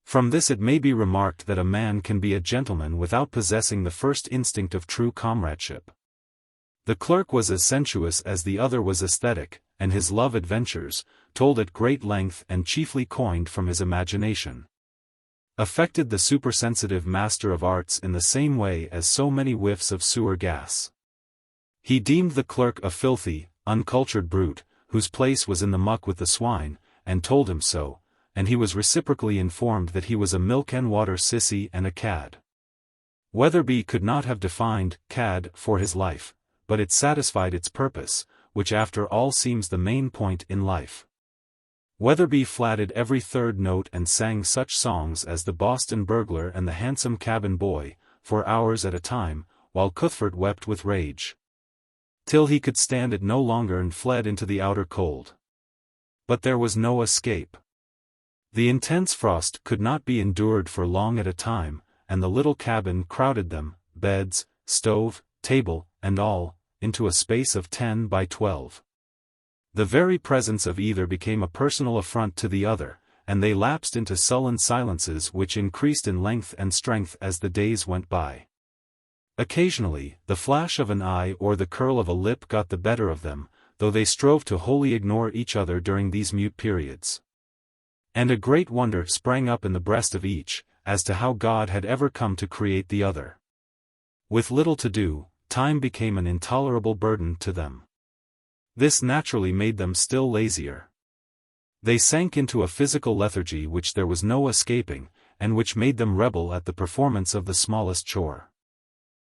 From this it may be remarked that a man can be a gentleman without possessing the first instinct of true comradeship. The clerk was as sensuous as the other was aesthetic, and his love adventures, told at great length and chiefly coined from his imagination, affected the supersensitive master of arts in the same way as so many whiffs of sewer gas. He deemed the clerk a filthy, uncultured brute, whose place was in the muck with the swine, and told him so, and he was reciprocally informed that he was a milk-and-water sissy and a cad. Weatherby could not have defined cad for his life, but it satisfied its purpose, which after all seems the main point in life. Weatherby flatted every third note and sang such songs as the Boston Burglar and the Handsome Cabin Boy, for hours at a time, while Cuthbert wept with rage, till he could stand it no longer and fled into the outer cold. But there was no escape. The intense frost could not be endured for long at a time, and the little cabin crowded them, beds, stove, table, and all, into a space of 10 by 12. The very presence of either became a personal affront to the other, and they lapsed into sullen silences which increased in length and strength as the days went by. Occasionally, the flash of an eye or the curl of a lip got the better of them, though they strove to wholly ignore each other during these mute periods. And a great wonder sprang up in the breast of each, as to how God had ever come to create the other. With little to do, time became an intolerable burden to them. This naturally made them still lazier. They sank into a physical lethargy which there was no escaping, and which made them rebel at the performance of the smallest chore.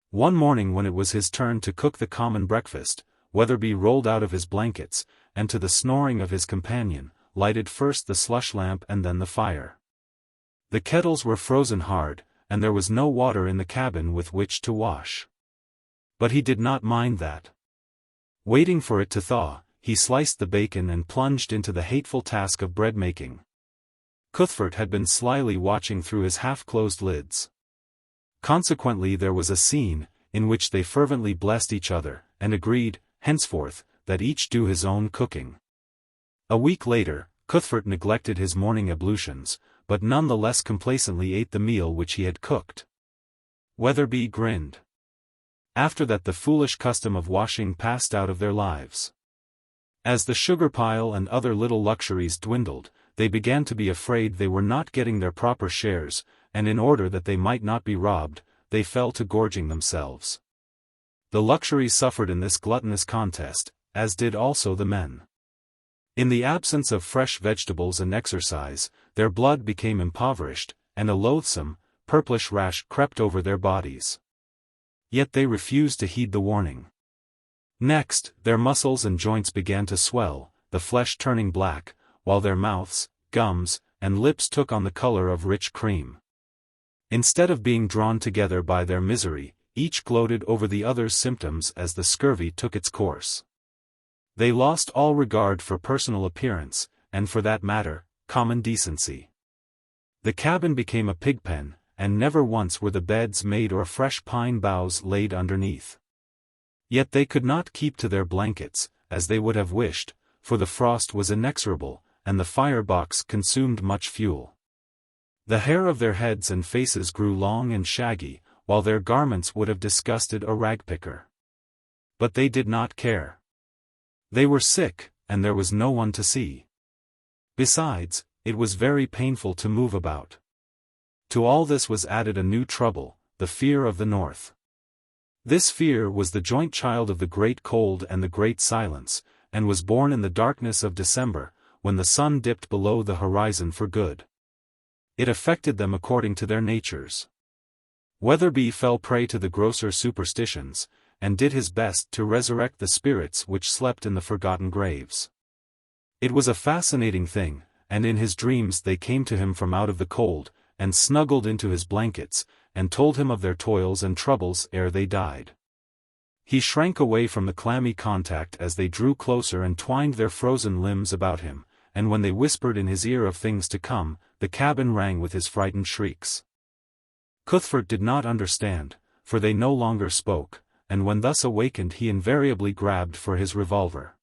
One morning when it was his turn to cook the common breakfast, Weatherby rolled out of his blankets, and to the snoring of his companion, lighted first the slush lamp and then the fire. The kettles were frozen hard, and there was no water in the cabin with which to wash. But he did not mind that. Waiting for it to thaw, he sliced the bacon and plunged into the hateful task of bread-making. Cuthbert had been slyly watching through his half-closed lids. Consequently there was a scene, in which they fervently blessed each other, and agreed, henceforth, that each do his own cooking. A week later, Cuthbert neglected his morning ablutions, but none the less complacently ate the meal which he had cooked. Weatherby grinned. After that the foolish custom of washing passed out of their lives. As the sugar pile and other little luxuries dwindled, they began to be afraid they were not getting their proper shares, and in order that they might not be robbed, they fell to gorging themselves. The luxuries suffered in this gluttonous contest, as did also the men. In the absence of fresh vegetables and exercise, their blood became impoverished, and a loathsome, purplish rash crept over their bodies. Yet they refused to heed the warning. Next, their muscles and joints began to swell, the flesh turning black, while their mouths, gums, and lips took on the color of rich cream. Instead of being drawn together by their misery, each gloated over the other's symptoms as the scurvy took its course. They lost all regard for personal appearance, and for that matter, common decency. The cabin became a pig-pen, and never once were the beds made or fresh pine boughs laid underneath. Yet they could not keep to their blankets, as they would have wished, for the frost was inexorable, and the firebox consumed much fuel. The hair of their heads and faces grew long and shaggy, while their garments would have disgusted a ragpicker. But they did not care. They were sick, and there was no one to see. Besides, it was very painful to move about. To all this was added a new trouble, the fear of the north. This fear was the joint child of the great cold and the great silence, and was born in the darkness of December, when the sun dipped below the horizon for good. It affected them according to their natures. Weatherby fell prey to the grosser superstitions, and did his best to resurrect the spirits which slept in the forgotten graves. It was a fascinating thing, and in his dreams they came to him from out of the cold, and snuggled into his blankets, and told him of their toils and troubles ere they died. He shrank away from the clammy contact as they drew closer and twined their frozen limbs about him, and when they whispered in his ear of things to come, the cabin rang with his frightened shrieks. Cuthbert did not understand, for they no longer spoke, and when thus awakened he invariably grabbed for his revolver.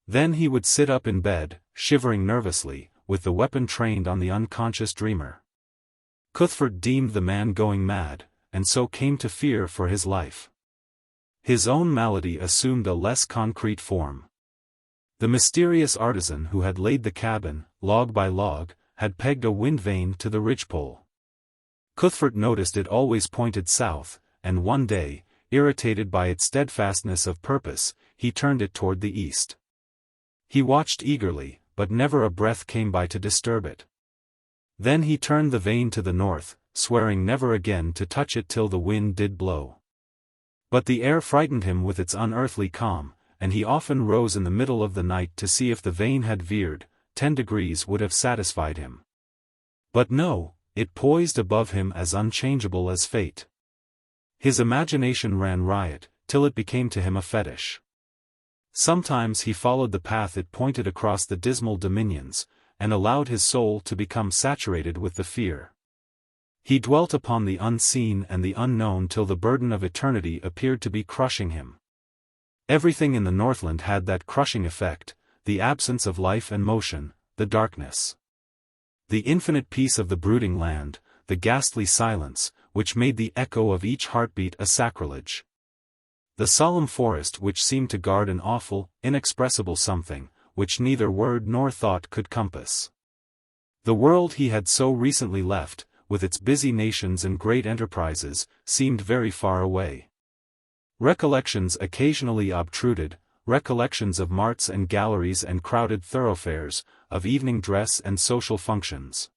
Then he would sit up in bed, shivering nervously, with the weapon trained on the unconscious dreamer. Cuthbert deemed the man going mad, and so came to fear for his life. His own malady assumed a less concrete form. The mysterious artisan who had laid the cabin, log by log, had pegged a wind vane to the ridgepole. Cuthbert noticed it always pointed south, and one day, irritated by its steadfastness of purpose, he turned it toward the east. He watched eagerly, but never a breath came by to disturb it. Then he turned the vane to the north, swearing never again to touch it till the wind did blow. But the air frightened him with its unearthly calm, and he often rose in the middle of the night to see if the vane had veered. 10 degrees would have satisfied him. But no, it poised above him as unchangeable as fate. His imagination ran riot, till it became to him a fetish. Sometimes he followed the path it pointed across the dismal dominions, and allowed his soul to become saturated with the fear. He dwelt upon the unseen and the unknown till the burden of eternity appeared to be crushing him. Everything in the Northland had that crushing effect, the absence of life and motion, the darkness. The infinite peace of the brooding land, the ghastly silence, which made the echo of each heartbeat a sacrilege. The solemn forest which seemed to guard an awful, inexpressible something, which neither word nor thought could compass. The world he had so recently left, with its busy nations and great enterprises, seemed very far away. Recollections occasionally obtruded, recollections of marts and galleries and crowded thoroughfares, of evening dress and social functions.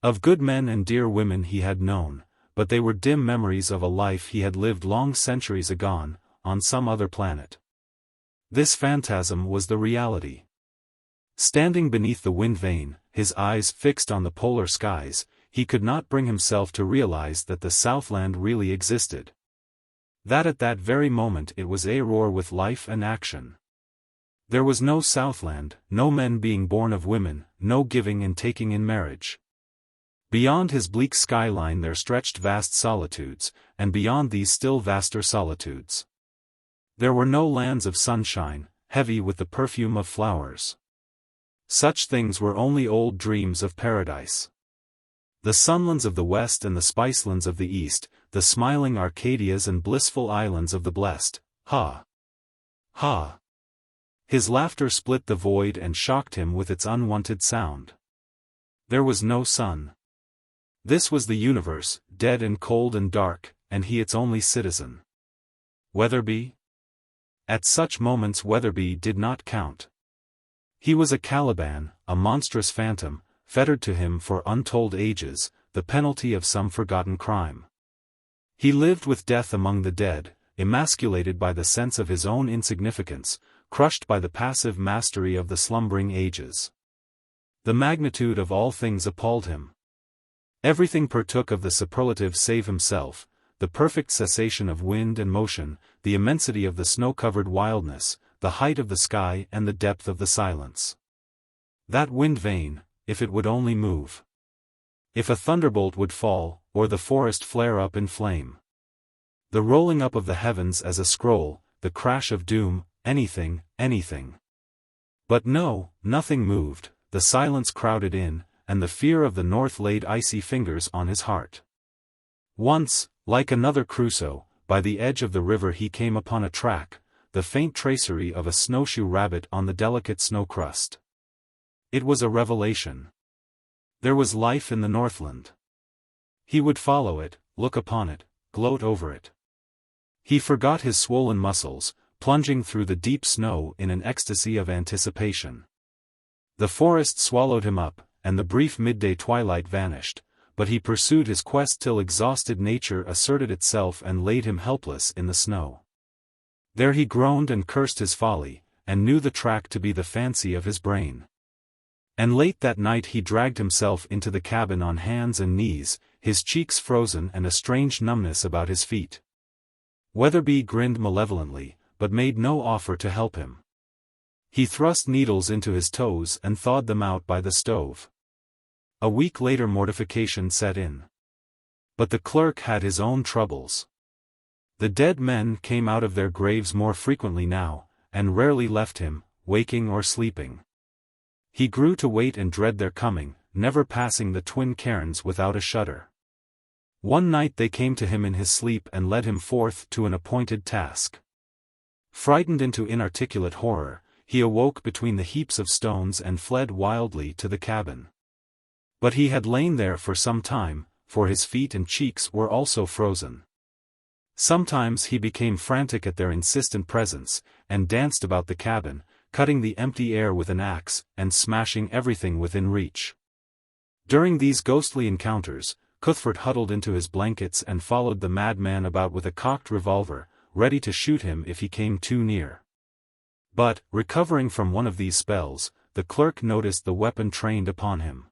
Of good men and dear women he had known, but they were dim memories of a life he had lived long centuries agone, on some other planet. This phantasm was the reality. Standing beneath the wind vane, his eyes fixed on the polar skies, he could not bring himself to realize that the Southland really existed. That at that very moment it was a-roar with life and action. There was no Southland, no men being born of women, no giving and taking in marriage. Beyond his bleak skyline there stretched vast solitudes, and beyond these still vaster solitudes. There were no lands of sunshine, heavy with the perfume of flowers. Such things were only old dreams of paradise. The sunlands of the west and the spicelands of the east, the smiling Arcadias and blissful islands of the blessed, ha! Ha! His laughter split the void and shocked him with its unwonted sound. There was no sun. This was the universe, dead and cold and dark, and he its only citizen. Weatherby? At such moments Weatherby did not count. He was a Caliban, a monstrous phantom, fettered to him for untold ages, the penalty of some forgotten crime. He lived with death among the dead, emasculated by the sense of his own insignificance, crushed by the passive mastery of the slumbering ages. The magnitude of all things appalled him. Everything partook of the superlative save himself, the perfect cessation of wind and motion, the immensity of the snow-covered wildness, the height of the sky and the depth of the silence. That wind vane, if it would only move. If a thunderbolt would fall, or the forest flare up in flame. The rolling up of the heavens as a scroll, the crash of doom, anything, anything. But no, nothing moved, the silence crowded in, and the fear of the north laid icy fingers on his heart. Once, like another Crusoe, by the edge of the river he came upon a track, the faint tracery of a snowshoe rabbit on the delicate snow crust. It was a revelation. There was life in the Northland. He would follow it, look upon it, gloat over it. He forgot his swollen muscles, plunging through the deep snow in an ecstasy of anticipation. The forest swallowed him up, and the brief midday twilight vanished, but he pursued his quest till exhausted nature asserted itself and laid him helpless in the snow. There he groaned and cursed his folly, and knew the track to be the fancy of his brain. And late that night he dragged himself into the cabin on hands and knees, his cheeks frozen and a strange numbness about his feet. Weatherby grinned malevolently, but made no offer to help him. He thrust needles into his toes and thawed them out by the stove. A week later mortification set in. But the clerk had his own troubles. The dead men came out of their graves more frequently now, and rarely left him, waking or sleeping. He grew to wait and dread their coming, never passing the twin cairns without a shudder. One night they came to him in his sleep and led him forth to an appointed task. Frightened into inarticulate horror, he awoke between the heaps of stones and fled wildly to the cabin. But he had lain there for some time, for his feet and cheeks were also frozen. Sometimes he became frantic at their insistent presence, and danced about the cabin, cutting the empty air with an axe, and smashing everything within reach. During these ghostly encounters, Cuthbert huddled into his blankets and followed the madman about with a cocked revolver, ready to shoot him if he came too near. But, recovering from one of these spells, the clerk noticed the weapon trained upon him.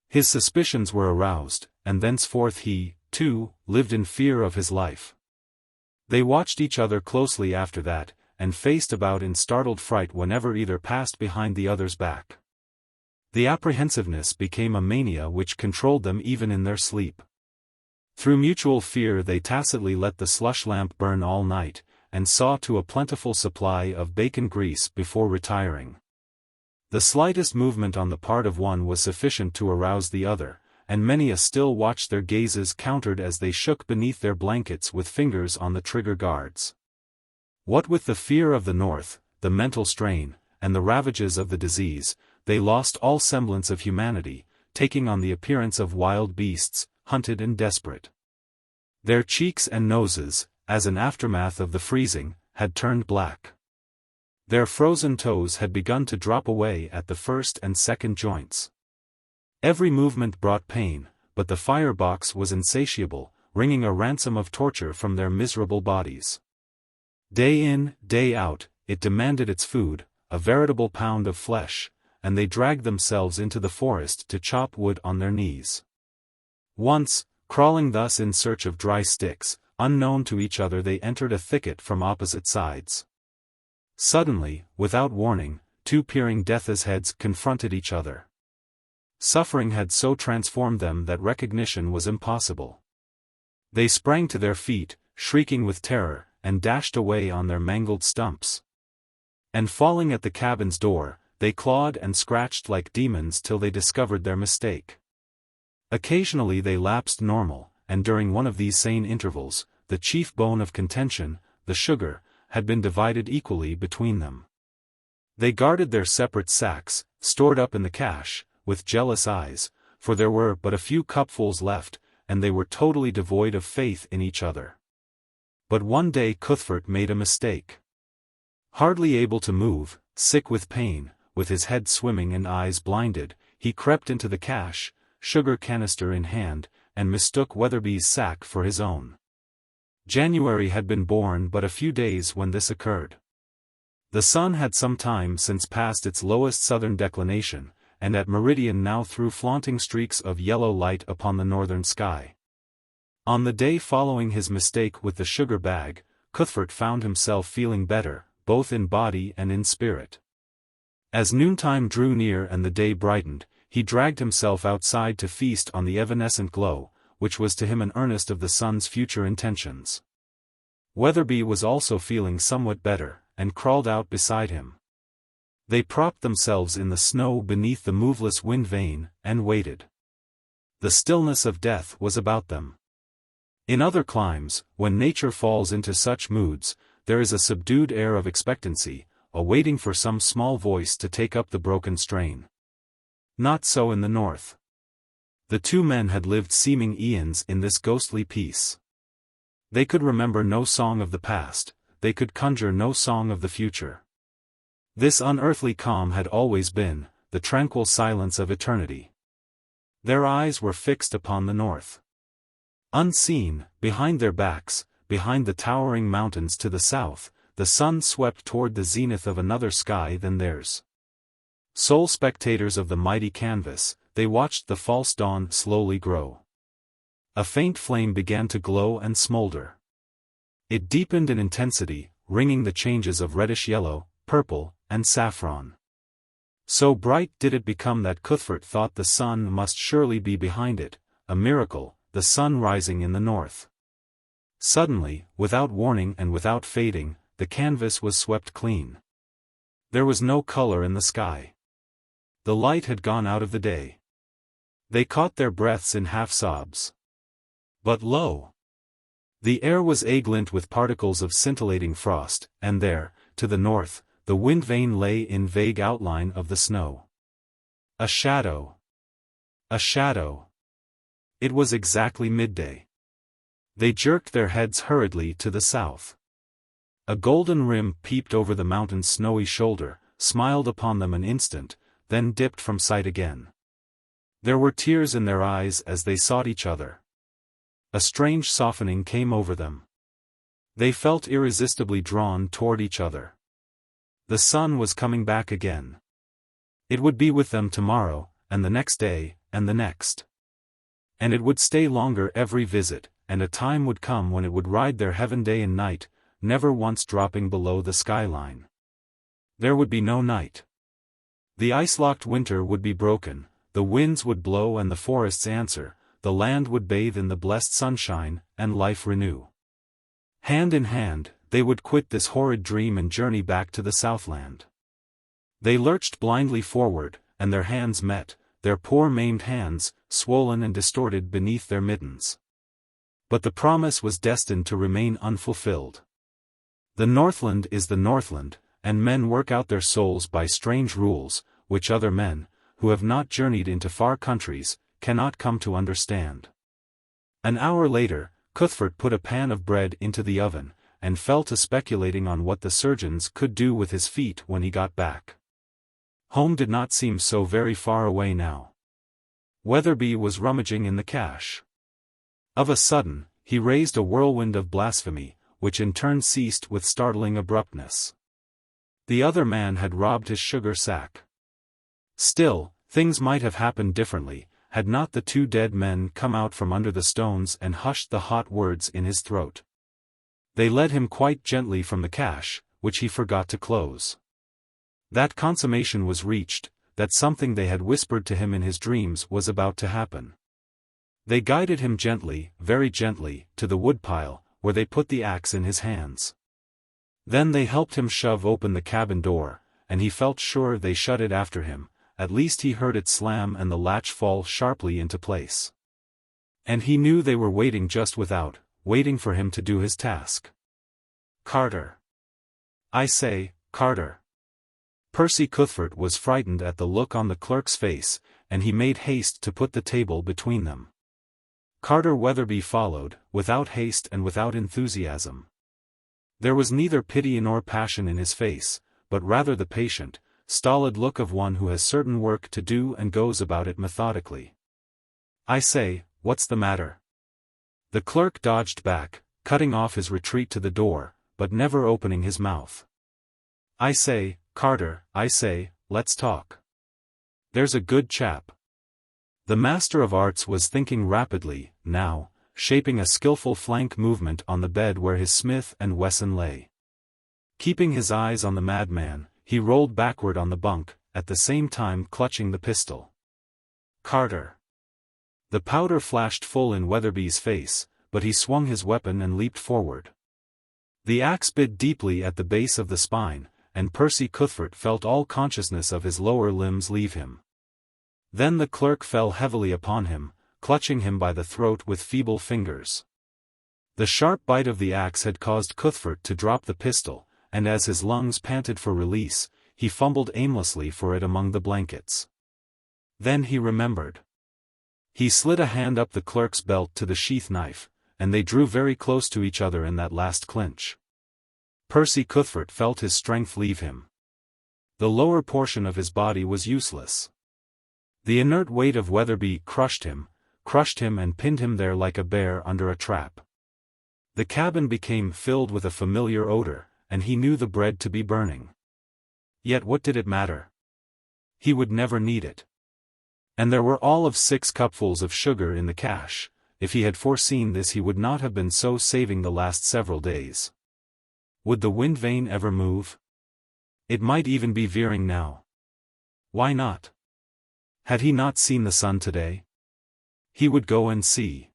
His suspicions were aroused, and thenceforth he, too, lived in fear of his life. They watched each other closely after that, and faced about in startled fright whenever either passed behind the other's back. The apprehensiveness became a mania which controlled them even in their sleep. Through mutual fear they tacitly let the slush lamp burn all night, and saw to a plentiful supply of bacon grease before retiring. The slightest movement on the part of one was sufficient to arouse the other, and many a still watched their gazes countered as they shook beneath their blankets with fingers on the trigger guards. What with the fear of the north, the mental strain, and the ravages of the disease, they lost all semblance of humanity, taking on the appearance of wild beasts, hunted and desperate. Their cheeks and noses, as an aftermath of the freezing, had turned black. Their frozen toes had begun to drop away at the first and second joints. Every movement brought pain, but the firebox was insatiable, wringing a ransom of torture from their miserable bodies. Day in, day out, it demanded its food, a veritable pound of flesh, and they dragged themselves into the forest to chop wood on their knees. Once, crawling thus in search of dry sticks, unknown to each other they entered a thicket from opposite sides. Suddenly, without warning, two peering death's heads confronted each other. Suffering had so transformed them that recognition was impossible. They sprang to their feet, shrieking with terror, and dashed away on their mangled stumps. And falling at the cabin's door, they clawed and scratched like demons till they discovered their mistake. Occasionally they lapsed normal, and during one of these sane intervals, the chief bone of contention, the sugar, had been divided equally between them. They guarded their separate sacks, stored up in the cache, with jealous eyes, for there were but a few cupfuls left, and they were totally devoid of faith in each other. But one day Cuthbert made a mistake. Hardly able to move, sick with pain, with his head swimming and eyes blinded, he crept into the cache, sugar canister in hand, and mistook Weatherby's sack for his own. January had been born but a few days when this occurred. The sun had some time since passed its lowest southern declination, and at meridian now threw flaunting streaks of yellow light upon the northern sky. On the day following his mistake with the sugar bag, Cuthbert found himself feeling better, both in body and in spirit. As noontime drew near and the day brightened, he dragged himself outside to feast on the evanescent glow, which was to him an earnest of the sun's future intentions. Weatherby was also feeling somewhat better, and crawled out beside him. They propped themselves in the snow beneath the moveless wind vane, and waited. The stillness of death was about them. In other climes, when nature falls into such moods, there is a subdued air of expectancy, a waiting for some small voice to take up the broken strain. Not so in the north. The two men had lived seeming eons in this ghostly peace. They could remember no song of the past, they could conjure no song of the future. This unearthly calm had always been, the tranquil silence of eternity. Their eyes were fixed upon the north. Unseen, behind their backs, behind the towering mountains to the south, the sun swept toward the zenith of another sky than theirs. Sole spectators of the mighty canvas, they watched the false dawn slowly grow. A faint flame began to glow and smolder. It deepened in intensity, ringing the changes of reddish yellow, purple, and saffron. So bright did it become that Cuthbert thought the sun must surely be behind it, a miracle, the sun rising in the north. Suddenly, without warning and without fading, the canvas was swept clean. There was no color in the sky. The light had gone out of the day. They caught their breaths in half-sobs. But lo! The air was aglint with particles of scintillating frost, and there, to the north, the wind vane lay in vague outline of the snow. A shadow. A shadow. It was exactly midday. They jerked their heads hurriedly to the south. A golden rim peeped over the mountain's snowy shoulder, smiled upon them an instant, then dipped from sight again. There were tears in their eyes as they sought each other. A strange softening came over them. They felt irresistibly drawn toward each other. The sun was coming back again. It would be with them tomorrow, and the next day, and the next. And it would stay longer every visit, and a time would come when it would ride their heaven day and night, never once dropping below the skyline. There would be no night. The ice-locked winter would be broken, the winds would blow and the forests answer, the land would bathe in the blessed sunshine, and life renew. Hand in hand, they would quit this horrid dream and journey back to the Southland. They lurched blindly forward, and their hands met, their poor maimed hands, swollen and distorted beneath their mittens. But the promise was destined to remain unfulfilled. The Northland is the Northland, and men work out their souls by strange rules, which other men, who have not journeyed into far countries, cannot come to understand. An hour later, Cuthbert put a pan of bread into the oven, and fell to speculating on what the surgeons could do with his feet when he got back. Home did not seem so very far away now. Weatherby was rummaging in the cache. Of a sudden, he raised a whirlwind of blasphemy, which in turn ceased with startling abruptness. The other man had robbed his sugar sack. Still, things might have happened differently, had not the two dead men come out from under the stones and hushed the hot words in his throat. They led him quite gently from the cache, which he forgot to close. That consummation was reached, that something they had whispered to him in his dreams was about to happen. They guided him gently, very gently, to the woodpile, where they put the axe in his hands. Then they helped him shove open the cabin door, and he felt sure they shut it after him. At least he heard it slam and the latch fall sharply into place. And he knew they were waiting just without, waiting for him to do his task. Carter. I say, Carter. Percy Cuthbert was frightened at the look on the clerk's face, and he made haste to put the table between them. Carter Weatherby followed, without haste and without enthusiasm. There was neither pity nor passion in his face, but rather the patient, stolid look of one who has certain work to do and goes about it methodically. I say, what's the matter? The clerk dodged back, cutting off his retreat to the door, but never opening his mouth. I say, Carter, I say, let's talk. There's a good chap. The Master of Arts was thinking rapidly, now, shaping a skillful flank movement on the bed where his Smith & Wesson lay. Keeping his eyes on the madman, he rolled backward on the bunk, at the same time clutching the pistol. Carter. The powder flashed full in Weatherby's face, but he swung his weapon and leaped forward. The axe bit deeply at the base of the spine, and Percy Cuthbert felt all consciousness of his lower limbs leave him. Then the clerk fell heavily upon him, clutching him by the throat with feeble fingers. The sharp bite of the axe had caused Cuthbert to drop the pistol, and as his lungs panted for release, he fumbled aimlessly for it among the blankets. Then he remembered. He slid a hand up the clerk's belt to the sheath knife, and they drew very close to each other in that last clinch. Percy Cuthbert felt his strength leave him. The lower portion of his body was useless. The inert weight of Weatherby crushed him and pinned him there like a bear under a trap. The cabin became filled with a familiar odor, and he knew the bread to be burning. Yet what did it matter? He would never need it. And there were all of 6 cupfuls of sugar in the cache. If he had foreseen this he would not have been so saving the last several days. Would the wind vane ever move? It might even be veering now. Why not? Had he not seen the sun today? He would go and see.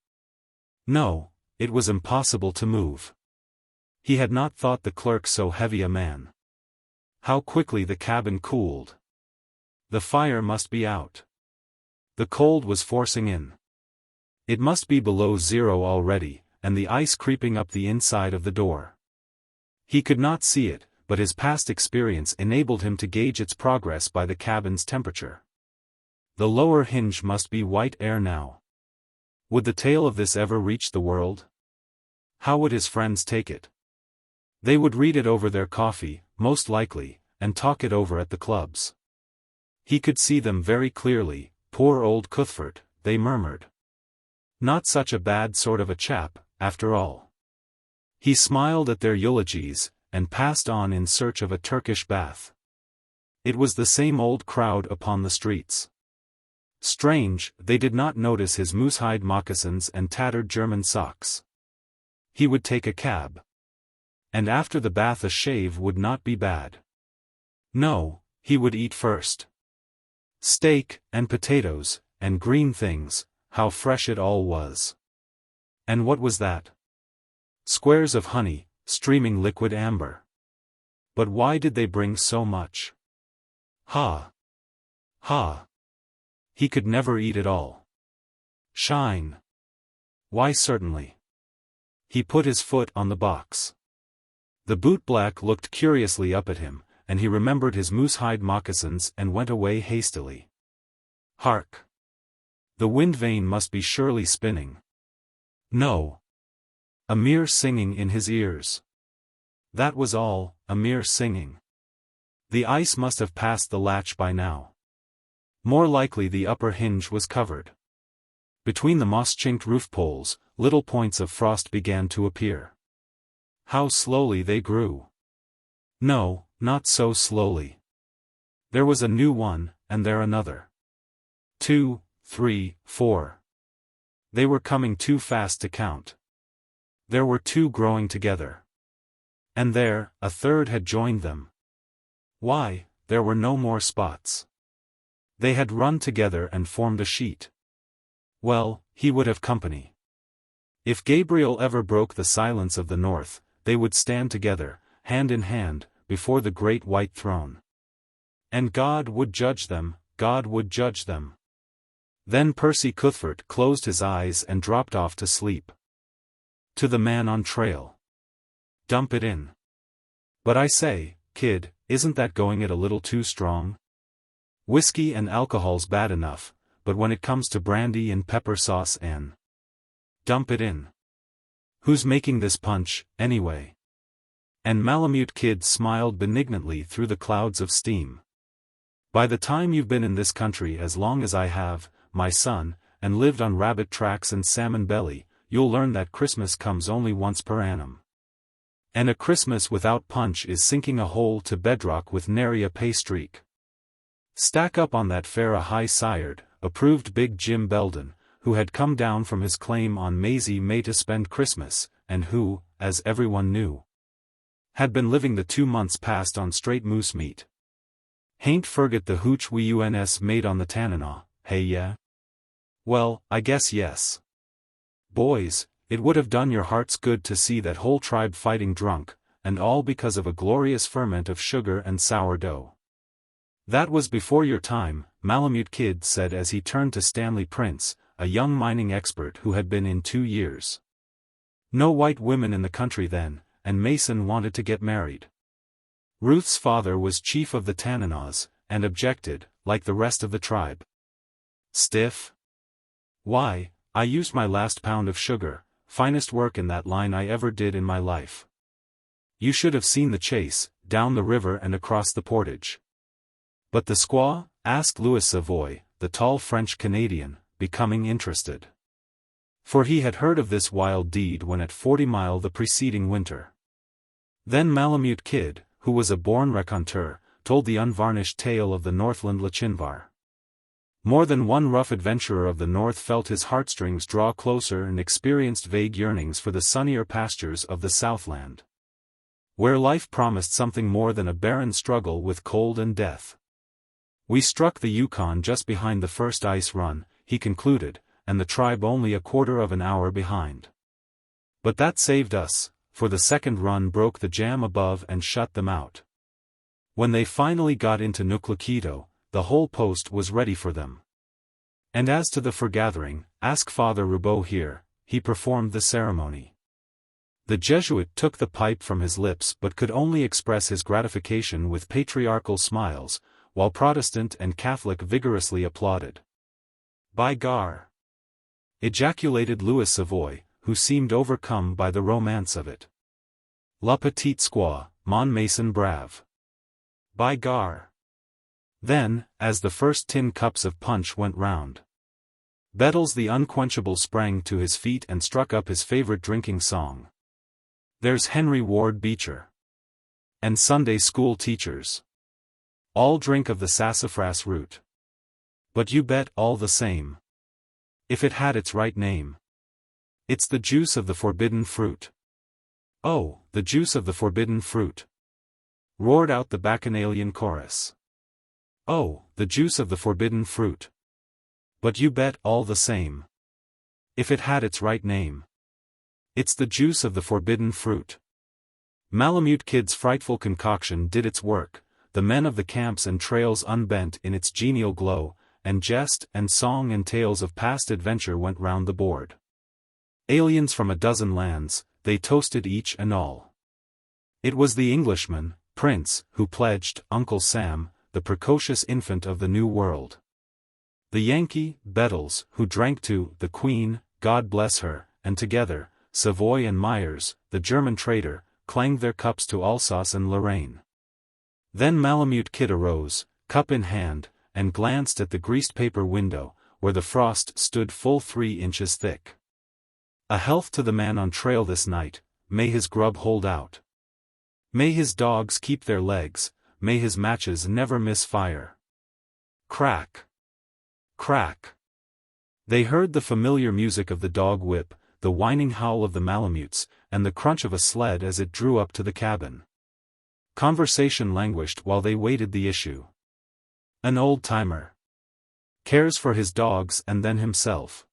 No, it was impossible to move. He had not thought the clerk so heavy a man. How quickly the cabin cooled. The fire must be out. The cold was forcing in. It must be below zero already, and the ice creeping up the inside of the door. He could not see it, but his past experience enabled him to gauge its progress by the cabin's temperature. The lower hinge must be white air now. Would the tale of this ever reach the world? How would his friends take it? They would read it over their coffee, most likely, and talk it over at the clubs. He could see them very clearly. Poor old Cuthbert, they murmured. Not such a bad sort of a chap, after all. He smiled at their eulogies, and passed on in search of a Turkish bath. It was the same old crowd upon the streets. Strange, they did not notice his moosehide moccasins and tattered German socks. He would take a cab. And after the bath a shave would not be bad. No, he would eat first. Steak, and potatoes, and green things, how fresh it all was. And what was that? Squares of honey, streaming liquid amber. But why did they bring so much? Ha! Ha! He could never eat it all. Shine! Why certainly. He put his foot on the box. The bootblack looked curiously up at him, and he remembered his moosehide moccasins and went away hastily. Hark! The wind vane must be surely spinning. No. A mere singing in his ears. That was all, a mere singing. The ice must have passed the latch by now. More likely the upper hinge was covered. Between the moss-chinked roof poles, little points of frost began to appear. How slowly they grew. No, not so slowly. There was a new one, and there another. 2, 3, 4. They were coming too fast to count. There were 2 growing together. And there, a third had joined them. Why, there were no more spots. They had run together and formed a sheet. Well, he would have company. If Gabriel ever broke the silence of the north, they would stand together, hand in hand, before the great white throne. And God would judge them, God would judge them. Then Percy Cuthbert closed his eyes and dropped off to sleep. To the man on trail. Dump it in. But I say, kid, isn't that going it a little too strong? Whiskey and alcohol's bad enough, but when it comes to brandy and pepper sauce and dump it in. Who's making this punch, anyway? And Malamute Kid smiled benignantly through the clouds of steam. By the time you've been in this country as long as I have, my son, and lived on rabbit tracks and salmon belly, you'll learn that Christmas comes only once per annum. And a Christmas without punch is sinking a hole to bedrock with nary a pay streak. Stack up on that fare a high-sired, approved Big Jim Belden, who had come down from his claim on Maisie May to spend Christmas, and who, as everyone knew, had been living the 2 months past on straight moose meat. Hain't forget the hooch we uns made on the Tanana, hey yeah? Well, I guess yes. Boys, it would have done your hearts good to see that whole tribe fighting drunk, and all because of a glorious ferment of sugar and sourdough. That was before your time, Malamute Kid said as he turned to Stanley Prince, a young mining expert who had been in 2 years. No white women in the country then, and Mason wanted to get married. Ruth's father was chief of the Tananas, and objected, like the rest of the tribe. Stiff? Why, I used my last pound of sugar, finest work in that line I ever did in my life. You should have seen the chase, down the river and across the portage. But the squaw? Asked Louis Savoy, the tall French-Canadian, becoming interested. For he had heard of this wild deed when at 40 Mile the preceding winter. Then Malamute Kid, who was a born raconteur, told the unvarnished tale of the Northland Lachinvar. More than one rough adventurer of the north felt his heartstrings draw closer and experienced vague yearnings for the sunnier pastures of the Southland, where life promised something more than a barren struggle with cold and death. We struck the Yukon just behind the first ice run, he concluded, and the tribe only a quarter of an hour behind. But that saved us, for the second run broke the jam above and shut them out. When they finally got into Nuklakito, the whole post was ready for them. And as to the foregathering, ask Father Roubaud here, he performed the ceremony. The Jesuit took the pipe from his lips but could only express his gratification with patriarchal smiles, while Protestant and Catholic vigorously applauded. By gar! Ejaculated Louis Savoy, who seemed overcome by the romance of it. La petite squaw, mon mason brave. By gar! Then, as the first tin cups of punch went round, Bettles the unquenchable sprang to his feet and struck up his favorite drinking song. There's Henry Ward Beecher. And Sunday school teachers. All drink of the sassafras root. But you bet all the same. If it had its right name. It's the juice of the forbidden fruit. Oh, the juice of the forbidden fruit. Roared out the bacchanalian chorus. Oh, the juice of the forbidden fruit. But you bet all the same. If it had its right name. It's the juice of the forbidden fruit. Malamute Kid's frightful concoction did its work, the men of the camps and trails unbent in its genial glow, and jest and song and tales of past adventure went round the board. Aliens from a dozen lands, they toasted each and all. It was the Englishman, Prince, who pledged Uncle Sam, the precocious infant of the New World. The Yankee, Bettles, who drank to the Queen, God bless her, and together, Savoy and Myers, the German trader, clanged their cups to Alsace and Lorraine. Then Malamute Kid arose, cup in hand, and glanced at the greased paper window, where the frost stood full 3 inches thick. A health to the man on trail this night, may his grub hold out. May his dogs keep their legs, may his matches never miss fire. Crack! Crack! They heard the familiar music of the dog whip, the whining howl of the Malamutes, and the crunch of a sled as it drew up to the cabin. Conversation languished while they waited the issue. An old-timer. Cares for his dogs and then himself.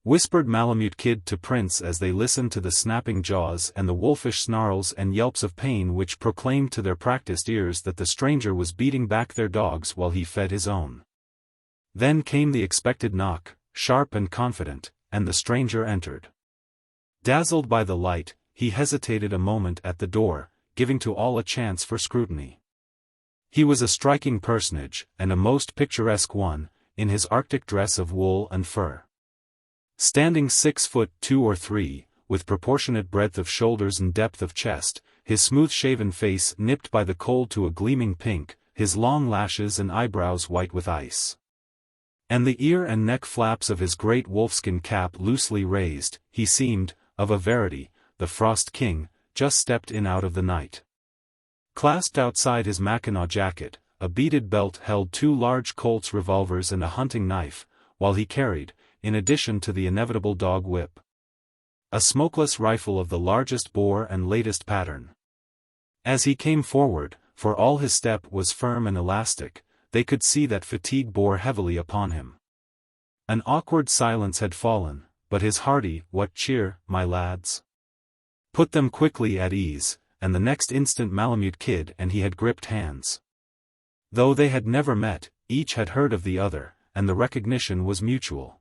Whispered Malamute Kid to Prince as they listened to the snapping jaws and the wolfish snarls and yelps of pain which proclaimed to their practiced ears that the stranger was beating back their dogs while he fed his own. Then came the expected knock, sharp and confident, and the stranger entered. Dazzled by the light, he hesitated a moment at the door, giving to all a chance for scrutiny. He was a striking personage, and a most picturesque one, in his Arctic dress of wool and fur. Standing 6'2" or 3", with proportionate breadth of shoulders and depth of chest, his smooth-shaven face nipped by the cold to a gleaming pink, his long lashes and eyebrows white with ice. And the ear and neck flaps of his great wolfskin cap loosely raised, he seemed, of a verity, the Frost King, just stepped in out of the night. Clasped outside his Mackinaw jacket, a beaded belt held 2 large Colt's revolvers and a hunting knife, while he carried, in addition to the inevitable dog whip, a smokeless rifle of the largest bore and latest pattern. As he came forward, for all his step was firm and elastic, they could see that fatigue bore heavily upon him. An awkward silence had fallen, but his hearty, "What cheer, my lads?" put them quickly at ease, and the next instant Malamute Kid and he had gripped hands. Though they had never met, each had heard of the other, and the recognition was mutual.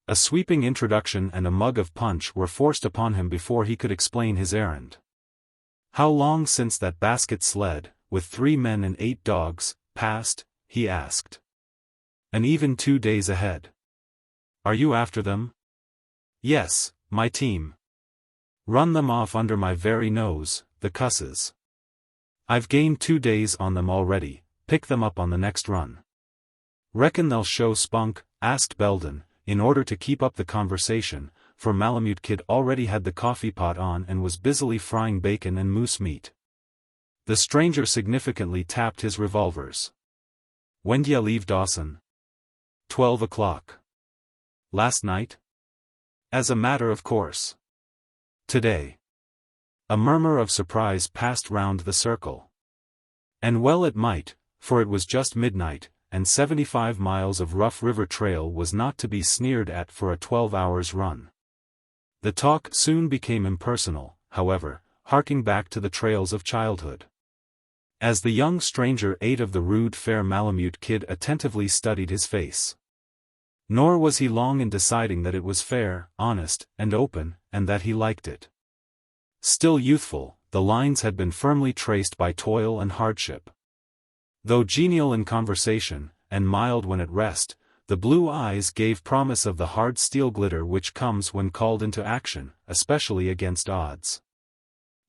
A sweeping introduction and a mug of punch were forced upon him before he could explain his errand. How long since that basket sled, with 3 men and 8 dogs, passed, he asked. And even 2 days ahead. Are you after them? Yes, my team. Run them off under my very nose, the cusses. I've gained 2 days on them already, pick them up on the next run. Reckon they'll show spunk? Asked Belden, in order to keep up the conversation, for Malamute Kid already had the coffee pot on and was busily frying bacon and moose meat. The stranger significantly tapped his revolvers. When d'ya leave Dawson? 12 o'clock. Last night? As a matter of course. Today. A murmur of surprise passed round the circle. And well it might, for it was just midnight, and 75 miles of rough river trail was not to be sneered at for a 12 hours run. The talk soon became impersonal, however, harking back to the trails of childhood. As the young stranger ate of the rude fare, Malamute Kid attentively studied his face. Nor was he long in deciding that it was fair, honest, and open, and that he liked it. Still youthful, the lines had been firmly traced by toil and hardship. Though genial in conversation, and mild when at rest, the blue eyes gave promise of the hard steel glitter which comes when called into action, especially against odds.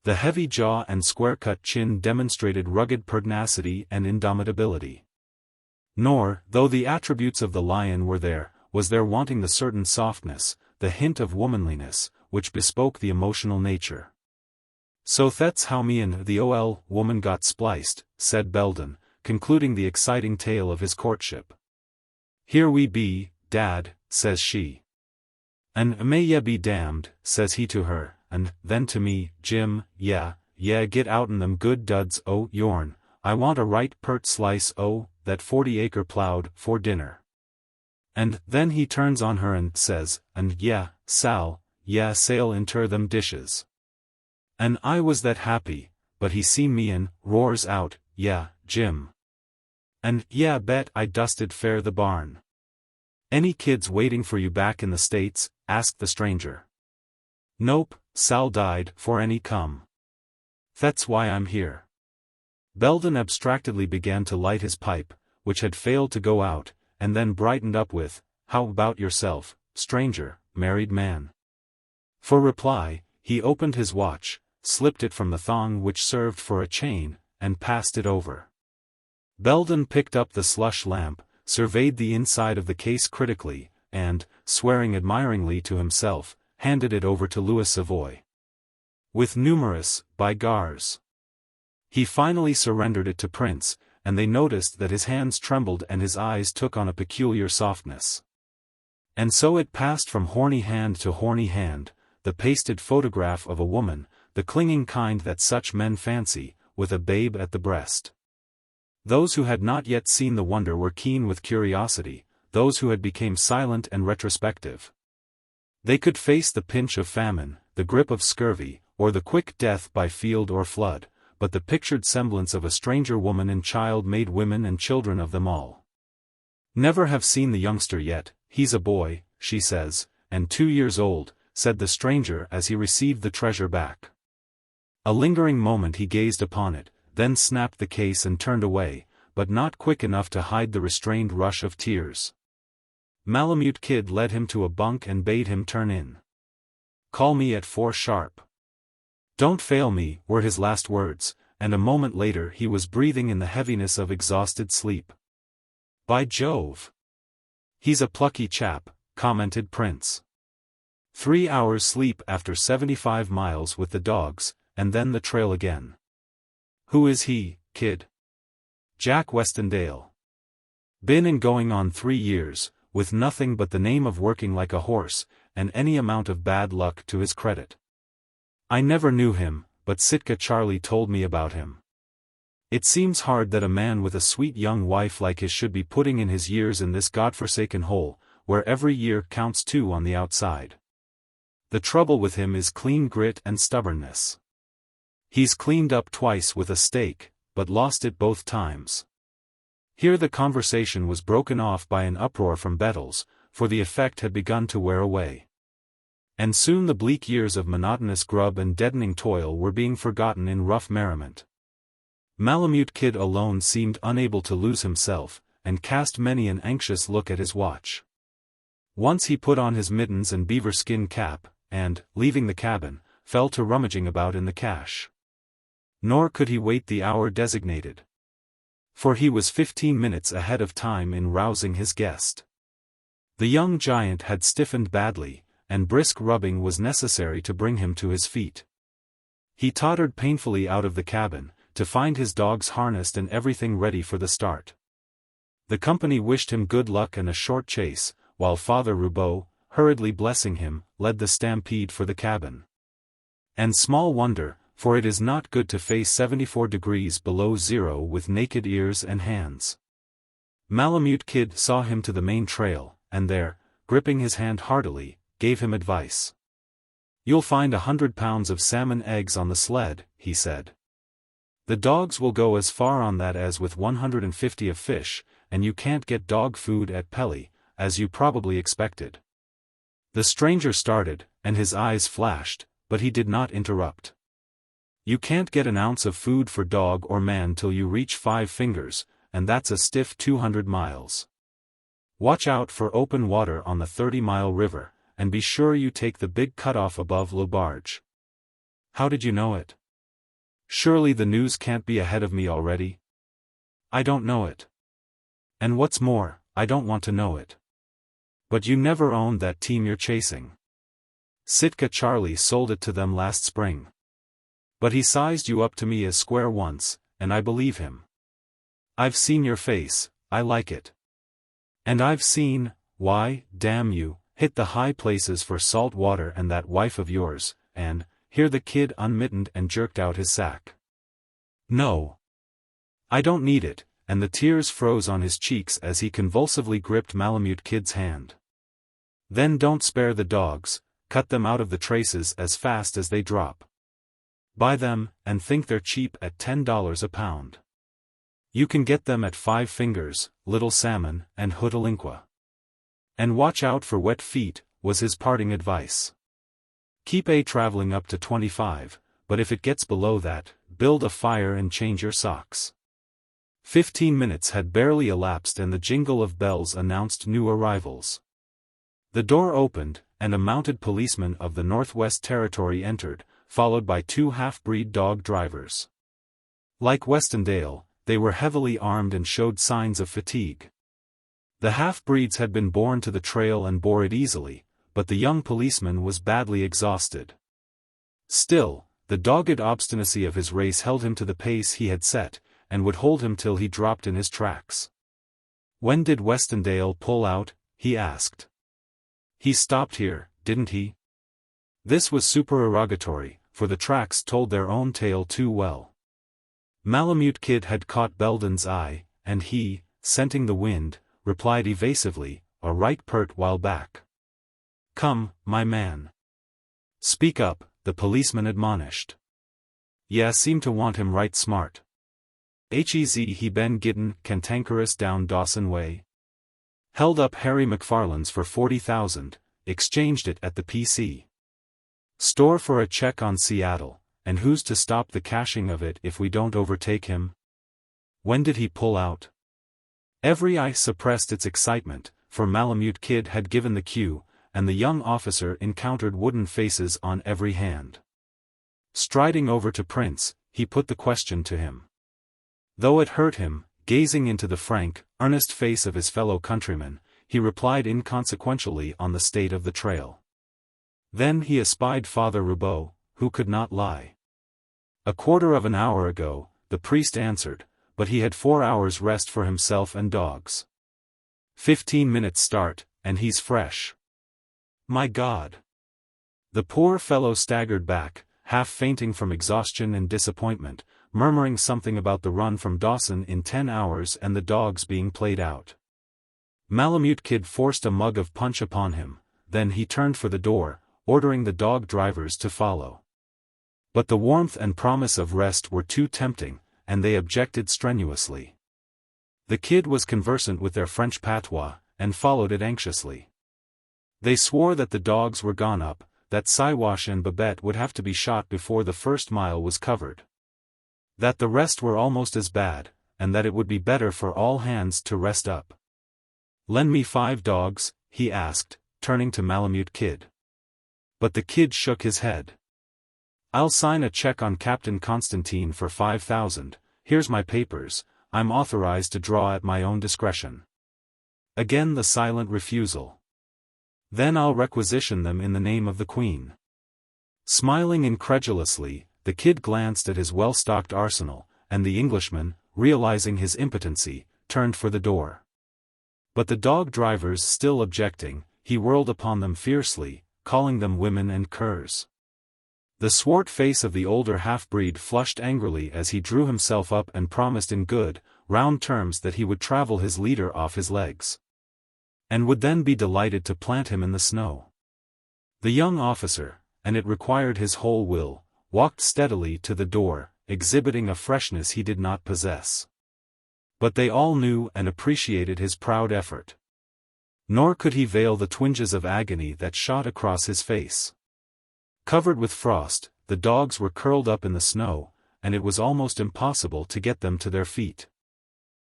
The heavy jaw and square-cut chin demonstrated rugged pugnacity and indomitability. Nor, though the attributes of the lion were there, was there wanting the certain softness, the hint of womanliness, which bespoke the emotional nature. "So that's how me and the ol' woman got spliced," said Belden, concluding the exciting tale of his courtship. "Here we be, Dad," says she. "And may ye be damned," says he to her, and then to me, "Jim, yeah, get out'n them good duds o' yourn, I want a right pert slice o' that 40-acre plowed, for dinner." And then he turns on her and says, "And yeah, Sal, yeah, sail inter them dishes." And I was that happy, but he seen me and roars out, "Yeah, Jim." And yeah, bet I dusted fair the barn. "Any kids waiting for you back in the States?" asked the stranger. "Nope, Sal died 'fore any come. That's why I'm here." Belden abstractedly began to light his pipe, which had failed to go out, and then brightened up with, "How about yourself, stranger, married man?" For reply, he opened his watch, slipped it from the thong which served for a chain, and passed it over. Belden picked up the slush lamp, surveyed the inside of the case critically, and, swearing admiringly to himself, handed it over to Louis Savoy. With numerous, by gars. He finally surrendered it to Prince, and they noticed that his hands trembled and his eyes took on a peculiar softness. And so it passed from horny hand to horny hand, the pasted photograph of a woman, the clinging kind that such men fancy, with a babe at the breast. Those who had not yet seen the wonder were keen with curiosity, those who had become silent and retrospective. They could face the pinch of famine, the grip of scurvy, or the quick death by field or flood, but the pictured semblance of a stranger woman and child made women and children of them all. "Never have seen the youngster yet, he's a boy," she says, "and 2 years old," said the stranger as he received the treasure back. A lingering moment he gazed upon it, then snapped the case and turned away, but not quick enough to hide the restrained rush of tears. Malamute Kid led him to a bunk and bade him turn in. "Call me at 4 sharp. Don't fail me," were his last words, and a moment later he was breathing in the heaviness of exhausted sleep. "By Jove! He's a plucky chap," commented Prince. 3 hours sleep after 75 miles with the dogs, and then the trail again. "Who is he, kid?" "Jack Westendale. Been in going on 3 years, with nothing but the name of working like a horse, and any amount of bad luck to his credit. I never knew him, but Sitka Charlie told me about him. It seems hard that a man with a sweet young wife like his should be putting in his years in this godforsaken hole, where every year counts 2 on the outside. The trouble with him is clean grit and stubbornness. He's cleaned up twice with a stake, but lost it both times." Here the conversation was broken off by an uproar from Bettles, for the effect had begun to wear away. And soon the bleak years of monotonous grub and deadening toil were being forgotten in rough merriment. Malamute Kid alone seemed unable to lose himself, and cast many an anxious look at his watch. Once he put on his mittens and beaver skin cap, and, leaving the cabin, fell to rummaging about in the cache. Nor could he wait the hour designated. For he was 15 minutes ahead of time in rousing his guest. The young giant had stiffened badly, and brisk rubbing was necessary to bring him to his feet. He tottered painfully out of the cabin, to find his dogs harnessed and everything ready for the start. The company wished him good luck and a short chase, while Father Roubaud, hurriedly blessing him, led the stampede for the cabin. And small wonder, for it is not good to face 74 degrees below zero with naked ears and hands. Malamute Kid saw him to the main trail, and there, gripping his hand heartily, gave him advice. "You'll find 100 pounds of salmon eggs on the sled," he said. "The dogs will go as far on that as with 150 of fish, and you can't get dog food at Pelly, as you probably expected." The stranger started, and his eyes flashed, but he did not interrupt. "You can't get an ounce of food for dog or man till you reach 5 fingers, and that's a stiff 200 miles. Watch out for open water on the 30-mile river, and be sure you take the big cutoff above Lobarge." "How did you know it?" "Surely the news can't be ahead of me already?" "I don't know it. And what's more, I don't want to know it." "But you never owned that team you're chasing." "Sitka Charlie sold it to them last spring. But he sized you up to me as square once, and I believe him. I've seen your face, I like it. And I've seen, why, damn you, hit the high places for salt water and that wife of yours, and," here the kid unmittened and jerked out his sack. "No. I don't need it," and the tears froze on his cheeks as he convulsively gripped Malamute Kid's hand. "Then don't spare the dogs, cut them out of the traces as fast as they drop. Buy them, and think they're cheap at $10 a pound. You can get them at 5 fingers, little salmon, and hootalinqua. And watch out for wet feet," was his parting advice. "Keep traveling up to 25, but if it gets below that, build a fire and change your socks." 15 minutes had barely elapsed and the jingle of bells announced new arrivals. The door opened, and a mounted policeman of the Northwest Territory entered, followed by 2 half-breed dog drivers. Like Westendale, they were heavily armed and showed signs of fatigue. The half-breeds had been born to the trail and bore it easily, but the young policeman was badly exhausted. Still, the dogged obstinacy of his race held him to the pace he had set, and would hold him till he dropped in his tracks. "When did Westendale pull out?" he asked. "He stopped here, didn't he?" This was supererogatory, for the tracks told their own tale too well. Malamute Kid had caught Belden's eye, and he, scenting the wind, replied evasively, "A right pert while back." "Come, my man. Speak up," the policeman admonished. "Ya seem to want him right smart. Hez he been gittin' cantankerous down Dawson way?" "Held up Harry McFarlane's for 40,000, exchanged it at the PC store for a check on Seattle, and who's to stop the cashing of it if we don't overtake him?" "When did he pull out?" Every eye suppressed its excitement, for Malamute Kid had given the cue, and the young officer encountered wooden faces on every hand. Striding over to Prince, he put the question to him. Though it hurt him, gazing into the frank, earnest face of his fellow countryman, he replied inconsequentially on the state of the trail. Then he espied Father Roubaud, who could not lie. "A quarter of an hour ago," the priest answered, but he had 4 hours rest for himself and dogs. 15 minutes start, and he's fresh. My God! The poor fellow staggered back, half fainting from exhaustion and disappointment, murmuring something about the run from Dawson in 10 hours and the dogs being played out. Malamute Kid forced a mug of punch upon him, then he turned for the door, ordering the dog drivers to follow. But the warmth and promise of rest were too tempting, and they objected strenuously. The kid was conversant with their French patois, and followed it anxiously. They swore that the dogs were gone up, that Siwash and Babette would have to be shot before the first mile was covered. That the rest were almost as bad, and that it would be better for all hands to rest up. "Lend me 5 dogs, he asked, turning to Malamute Kid. But the kid shook his head. "I'll sign a check on Captain Constantine for 5,000, here's my papers, I'm authorized to draw at my own discretion." Again the silent refusal. "Then I'll requisition them in the name of the Queen." Smiling incredulously, the kid glanced at his well-stocked arsenal, and the Englishman, realizing his impotency, turned for the door. But the dog drivers still objecting, he whirled upon them fiercely, calling them women and curs. The swart face of the older half-breed flushed angrily as he drew himself up and promised in good, round terms that he would travel his leader off his legs, and would then be delighted to plant him in the snow. The young officer, and it required his whole will, walked steadily to the door, exhibiting a freshness he did not possess. But they all knew and appreciated his proud effort. Nor could he veil the twinges of agony that shot across his face. Covered with frost, the dogs were curled up in the snow, and it was almost impossible to get them to their feet.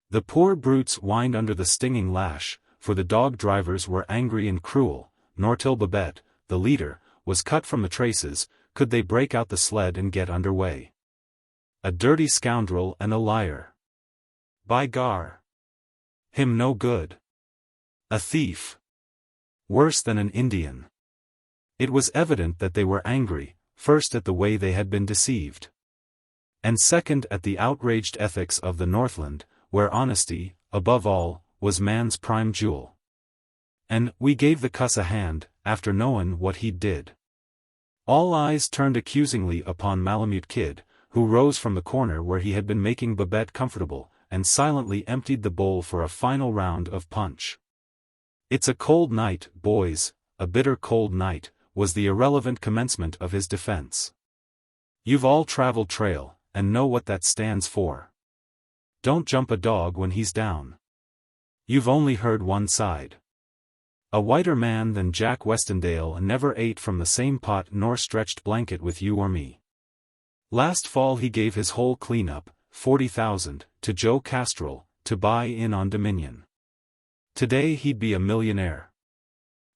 The poor brutes whined under the stinging lash, for the dog drivers were angry and cruel, nor till Babette, the leader, was cut from the traces, could they break out the sled and get under way. A dirty scoundrel and a liar. By gar! Him no good. A thief. Worse than an Indian. It was evident that they were angry, first at the way they had been deceived, and second at the outraged ethics of the Northland, where honesty, above all, was man's prime jewel. And "we gave the cuss a hand, after knowin' what he did." All eyes turned accusingly upon Malamute Kid, who rose from the corner where he had been making Babette comfortable, and silently emptied the bowl for a final round of punch. "It's a cold night, boys, a bitter cold night," was the irrelevant commencement of his defense. "You've all traveled trail, and know what that stands for. Don't jump a dog when he's down. You've only heard one side. A whiter man than Jack Westendale never ate from the same pot nor stretched blanket with you or me. Last fall he gave his whole cleanup, 40,000, to Joe Castrol, to buy in on Dominion. Today he'd be a millionaire.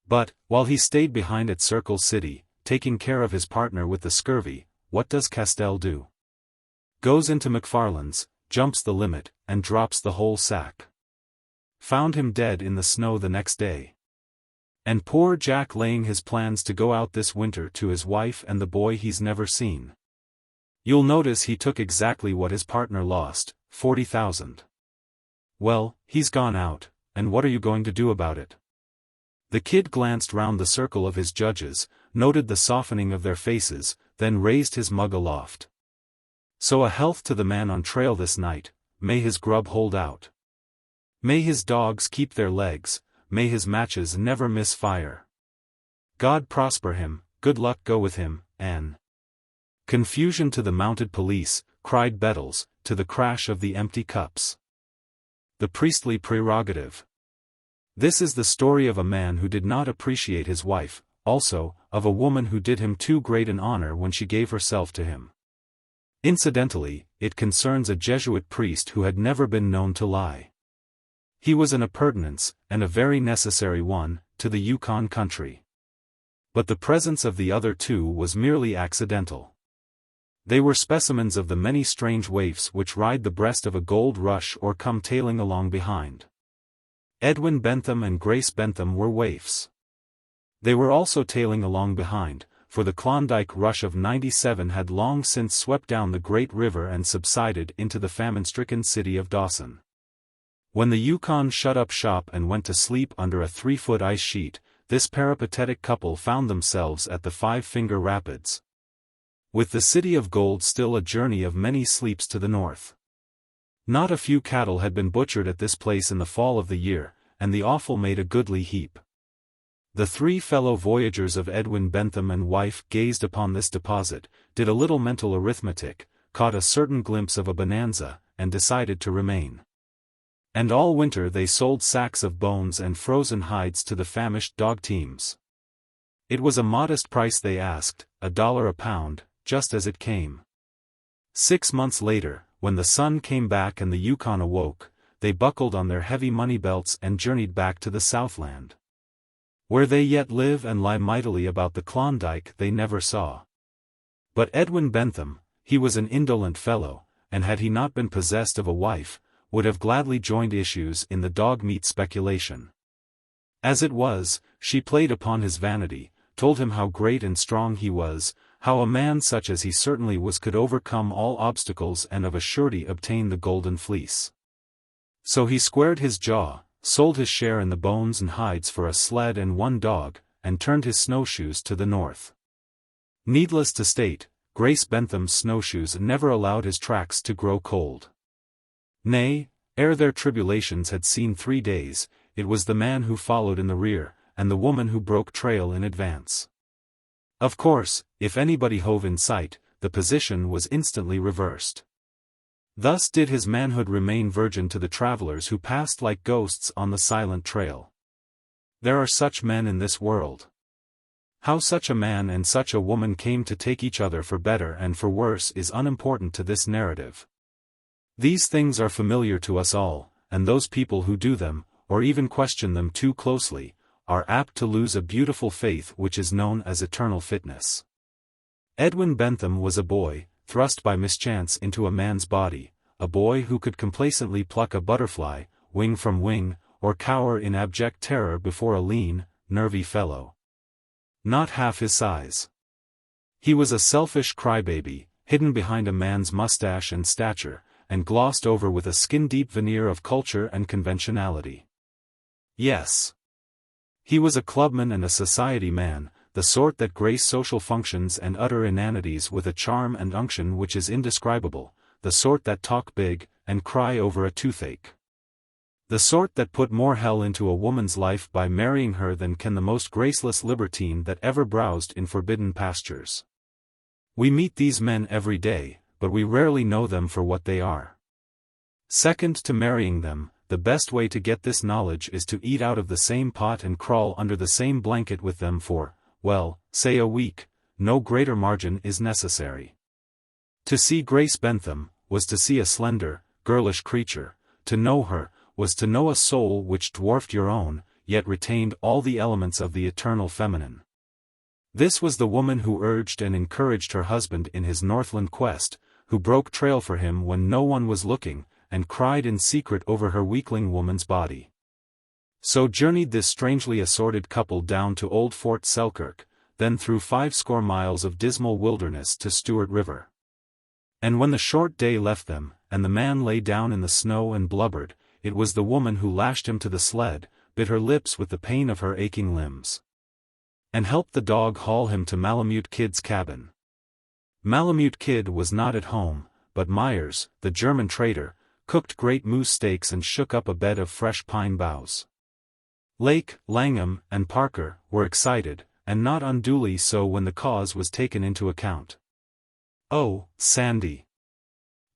But, while he stayed behind at Circle City, taking care of his partner with the scurvy, what does Castell do? Goes into McFarlane's, jumps the limit, and drops the whole sack. Found him dead in the snow the next day. And poor Jack laying his plans to go out this winter to his wife and the boy he's never seen. You'll notice he took exactly what his partner lost, 40,000. Well, he's gone out, and what are you going to do about it? The kid glanced round the circle of his judges, noted the softening of their faces, then raised his mug aloft. So a health to the man on trail this night, may his grub hold out. May his dogs keep their legs, may his matches never miss fire. God prosper him, good luck go with him, Anne. Confusion to the mounted police, cried Bettles, to the crash of the empty cups. The priestly prerogative. This is the story of a man who did not appreciate his wife, also, of a woman who did him too great an honor when she gave herself to him. Incidentally, it concerns a Jesuit priest who had never been known to lie. He was an appurtenance, and a very necessary one, to the Yukon country. But the presence of the other two was merely accidental. They were specimens of the many strange waifs which ride the breast of a gold rush or come tailing along behind. Edwin Bentham and Grace Bentham were waifs. They were also tailing along behind, for the Klondike rush of '97 had long since swept down the great river and subsided into the famine-stricken city of Dawson. When the Yukon shut up shop and went to sleep under a 3-foot ice sheet, this peripatetic couple found themselves at the Five-Finger Rapids. With the city of gold still a journey of many sleeps to the north. Not a few cattle had been butchered at this place in the fall of the year, and the offal made a goodly heap. The three fellow voyagers of Edwin Bentham and wife gazed upon this deposit, did a little mental arithmetic, caught a certain glimpse of a bonanza, and decided to remain. And all winter they sold sacks of bones and frozen hides to the famished dog teams. It was a modest price they asked, $1 a pound, just as it came. 6 months later, when the sun came back and the Yukon awoke, they buckled on their heavy money belts and journeyed back to the Southland. Where they yet live and lie mightily about the Klondike they never saw. But Edwin Bentham, he was an indolent fellow, and had he not been possessed of a wife, would have gladly joined issues in the dog-meat speculation. As it was, she played upon his vanity, told him how great and strong he was, how a man such as he certainly was could overcome all obstacles and of a surety obtain the golden fleece. So he squared his jaw, sold his share in the bones and hides for a sled and 1 dog, and turned his snowshoes to the north. Needless to state, Grace Bentham's snowshoes never allowed his tracks to grow cold. Nay, ere their tribulations had seen 3 days, it was the man who followed in the rear, and the woman who broke trail in advance. Of course, if anybody hove in sight, the position was instantly reversed. Thus did his manhood remain virgin to the travelers who passed like ghosts on the silent trail. There are such men in this world. How such a man and such a woman came to take each other for better and for worse is unimportant to this narrative. These things are familiar to us all, and those people who do them, or even question them too closely, are apt to lose a beautiful faith which is known as eternal fitness. Edwin Bentham was a boy, thrust by mischance into a man's body, a boy who could complacently pluck a butterfly, wing from wing, or cower in abject terror before a lean, nervy fellow. Not half his size. He was a selfish crybaby, hidden behind a man's mustache and stature, and glossed over with a skin-deep veneer of culture and conventionality. Yes. He was a clubman and a society man, the sort that grace social functions and utter inanities with a charm and unction which is indescribable, the sort that talk big, and cry over a toothache. The sort that put more hell into a woman's life by marrying her than can the most graceless libertine that ever browsed in forbidden pastures. We meet these men every day, but we rarely know them for what they are. Second to marrying them, the best way to get this knowledge is to eat out of the same pot and crawl under the same blanket with them for, well, say a week. No greater margin is necessary. To see Grace Bentham, was to see a slender, girlish creature. To know her, was to know a soul which dwarfed your own, yet retained all the elements of the eternal feminine. This was the woman who urged and encouraged her husband in his Northland quest, who broke trail for him when no one was looking, and cried in secret over her weakling woman's body. So journeyed this strangely assorted couple down to old Fort Selkirk, then through 50 miles of dismal wilderness to Stewart River. And when the short day left them, and the man lay down in the snow and blubbered, it was the woman who lashed him to the sled, bit her lips with the pain of her aching limbs, and helped the dog haul him to Malamute Kid's cabin. Malamute Kid was not at home, but Myers, the German trader, cooked great moose steaks and shook up a bed of fresh pine boughs. Lake, Langham, and Parker were excited, and not unduly so when the cause was taken into account. "Oh, Sandy.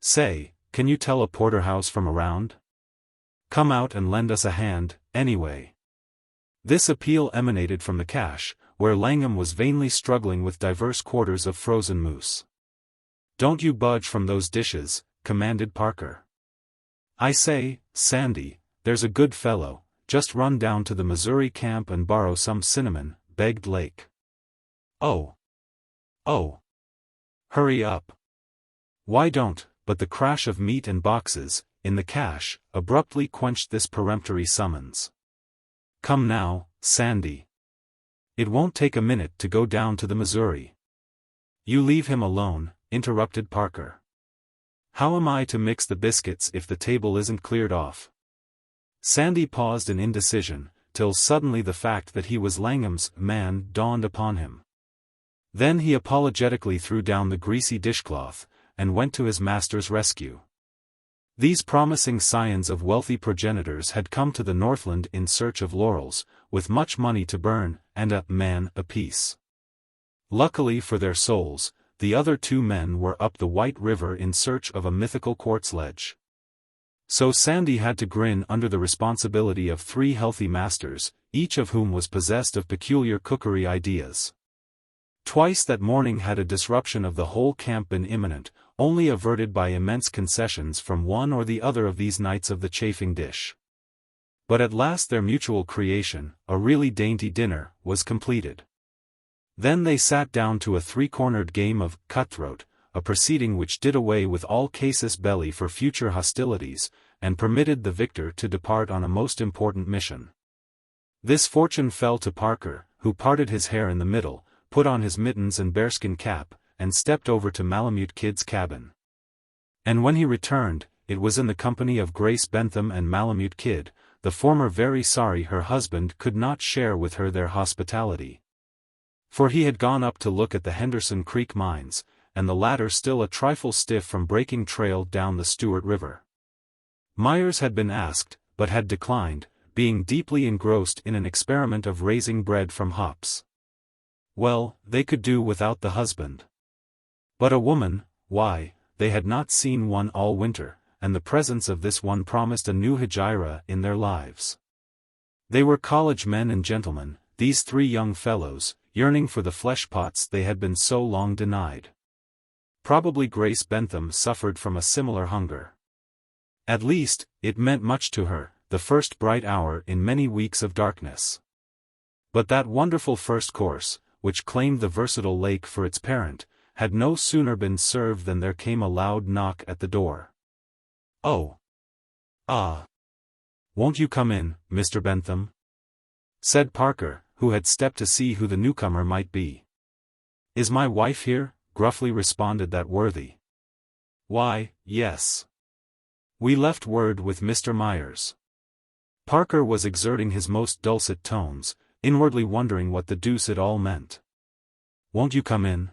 Say, can you tell a porterhouse from around? Come out and lend us a hand, anyway." This appeal emanated from the cache, where Langham was vainly struggling with diverse quarters of frozen moose. "Don't you budge from those dishes," commanded Parker. "I say, Sandy, there's a good fellow, just run down to the Missouri camp and borrow some cinnamon," begged Lake. Oh. Hurry up. Why don't," but the crash of meat and boxes, in the cache, abruptly quenched this peremptory summons. "Come now, Sandy. It won't take a minute to go down to the Missouri." "You leave him alone," interrupted Parker. "How am I to mix the biscuits if the table isn't cleared off?" Sandy paused in indecision, till suddenly the fact that he was Langham's man dawned upon him. Then he apologetically threw down the greasy dishcloth, and went to his master's rescue. These promising scions of wealthy progenitors had come to the Northland in search of laurels, with much money to burn, and a man apiece. Luckily for their souls, the other 2 men were up the White River in search of a mythical quartz ledge. So Sandy had to grin under the responsibility of 3 healthy masters, each of whom was possessed of peculiar cookery ideas. Twice that morning had a disruption of the whole camp been imminent, only averted by immense concessions from one or the other of these knights of the chafing dish. But at last their mutual creation, a really dainty dinner, was completed. Then they sat down to a 3-cornered game of cutthroat, a proceeding which did away with all casus belli for future hostilities, and permitted the victor to depart on a most important mission. This fortune fell to Parker, who parted his hair in the middle, put on his mittens and bearskin cap, and stepped over to Malamute Kid's cabin. And when he returned, it was in the company of Grace Bentham and Malamute Kid, the former very sorry her husband could not share with her their hospitality. For he had gone up to look at the Henderson Creek mines, and the latter still a trifle stiff from breaking trail down the Stewart River. Myers had been asked, but had declined, being deeply engrossed in an experiment of raising bread from hops. Well, they could do without the husband. But a woman, why, they had not seen one all winter, and the presence of this one promised a new hegira in their lives. They were college men and gentlemen, these 3 young fellows, yearning for the flesh pots they had been so long denied. Probably Grace Bentham suffered from a similar hunger. At least, it meant much to her, the first bright hour in many weeks of darkness. But that wonderful first course, which claimed the versatile Lake for its parent, had no sooner been served than there came a loud knock at the door. "Oh. Ah. Won't you come in, Mr. Bentham?" said Parker, who had stepped to see who the newcomer might be. "Is my wife here?" gruffly responded that worthy. "Why, yes. We left word with Mr. Myers." Parker was exerting his most dulcet tones, inwardly wondering what the deuce it all meant. "Won't you come in?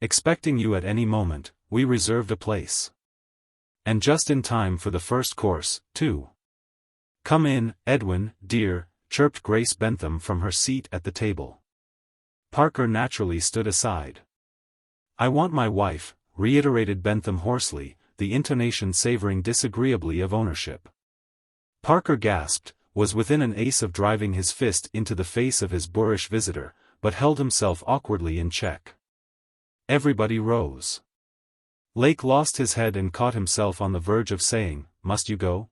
Expecting you at any moment, we reserved a place. And just in time for the first course, too." "Come in, Edwin, dear," chirped Grace Bentham from her seat at the table. Parker naturally stood aside. "I want my wife," reiterated Bentham hoarsely, the intonation savoring disagreeably of ownership. Parker gasped, was within an ace of driving his fist into the face of his boorish visitor, but held himself awkwardly in check. Everybody rose. Lake lost his head and caught himself on the verge of saying, "Must you go?"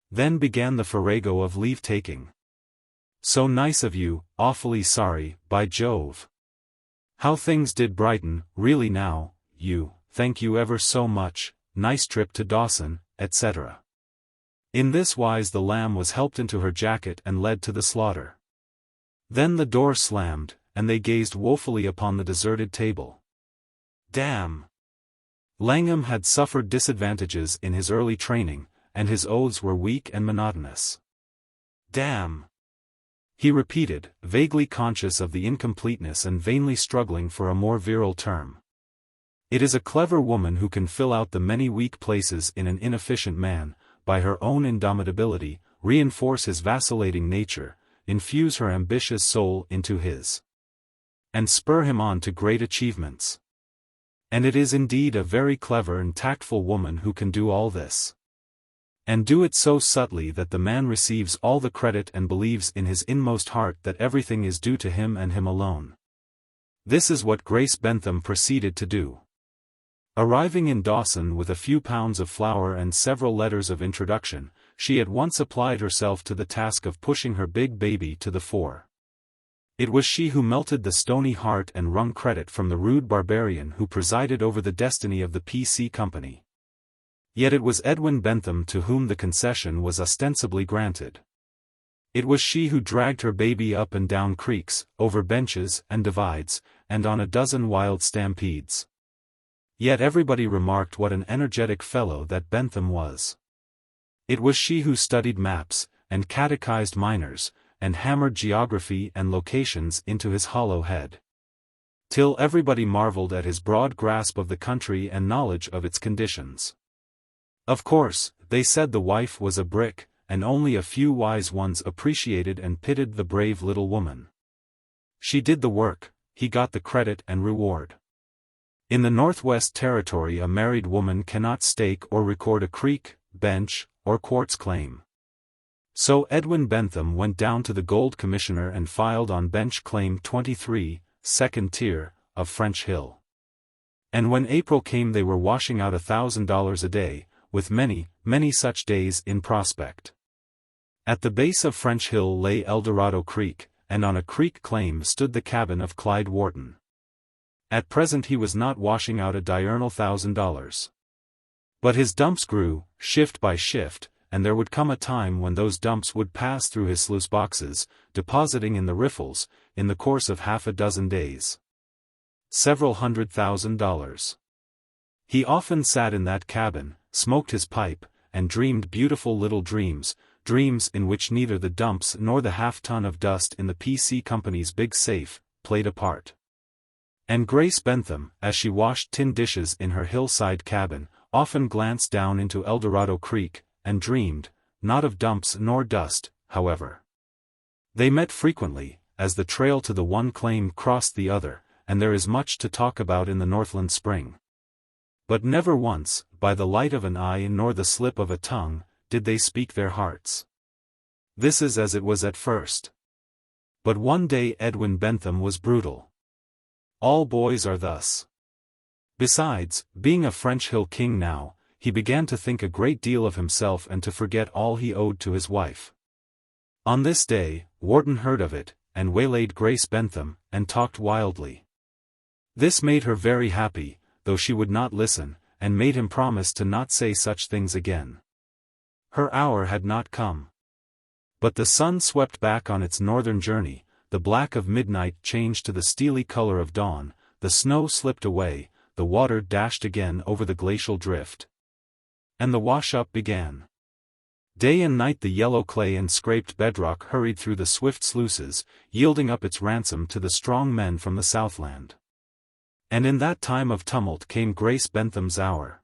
Then began the farrago of leave-taking. "So nice of you, awfully sorry, by Jove." How things did brighten, really now, thank you ever so much, nice trip to Dawson, etc. In this wise the lamb was helped into her jacket and led to the slaughter. Then the door slammed, and they gazed woefully upon the deserted table. Damn! Langham had suffered disadvantages in his early training, and his oaths were weak and monotonous. Damn! He repeated, vaguely conscious of the incompleteness and vainly struggling for a more virile term. It is a clever woman who can fill out the many weak places in an inefficient man, by her own indomitability, reinforce his vacillating nature, infuse her ambitious soul into his, and spur him on to great achievements. And it is indeed a very clever and tactful woman who can do all this. And do it so subtly that the man receives all the credit and believes in his inmost heart that everything is due to him and him alone. This is what Grace Bentham proceeded to do. Arriving in Dawson with a few pounds of flour and several letters of introduction, she at once applied herself to the task of pushing her big baby to the fore. It was she who melted the stony heart and wrung credit from the rude barbarian who presided over the destiny of the P.C. Company. Yet it was Edwin Bentham to whom the concession was ostensibly granted. It was she who dragged her baby up and down creeks, over benches and divides, and on a dozen wild stampedes. Yet everybody remarked what an energetic fellow that Bentham was. It was she who studied maps, and catechized miners, and hammered geography and locations into his hollow head. Till everybody marveled at his broad grasp of the country and knowledge of its conditions. Of course, they said the wife was a brick, and only a few wise ones appreciated and pitied the brave little woman. She did the work, he got the credit and reward. In the Northwest Territory a married woman cannot stake or record a creek, bench, or quartz claim. So Edwin Bentham went down to the Gold Commissioner and filed on bench claim 23, second tier, of French Hill. And when April came they were washing out $1,000 a day, with many, many such days in prospect. At the base of French Hill lay Eldorado Creek, and on a creek claim stood the cabin of Clyde Wharton. At present he was not washing out a diurnal $1,000. But his dumps grew, shift by shift, and there would come a time when those dumps would pass through his sluice boxes, depositing in the riffles, in the course of half a dozen days, several $100,000. He often sat in that cabin, smoked his pipe, and dreamed beautiful little dreams, dreams in which neither the dumps nor the half-ton of dust in the P.C. Company's big safe played a part. And Grace Bentham, as she washed tin dishes in her hillside cabin, often glanced down into Eldorado Creek, and dreamed, not of dumps nor dust, however. They met frequently, as the trail to the one claim crossed the other, and there is much to talk about in the Northland spring. But never once, by the light of an eye nor the slip of a tongue, did they speak their hearts. This is as it was at first. But one day Edwin Bentham was brutal. All boys are thus. Besides, being a French Hill king now, he began to think a great deal of himself and to forget all he owed to his wife. On this day, Wharton heard of it, and waylaid Grace Bentham, and talked wildly. This made her very happy, though she would not listen, and made him promise to not say such things again. Her hour had not come. But the sun swept back on its northern journey, the black of midnight changed to the steely color of dawn, the snow slipped away, the water dashed again over the glacial drift. And the wash-up began. Day and night the yellow clay and scraped bedrock hurried through the swift sluices, yielding up its ransom to the strong men from the Southland. And in that time of tumult came Grace Bentham's hour.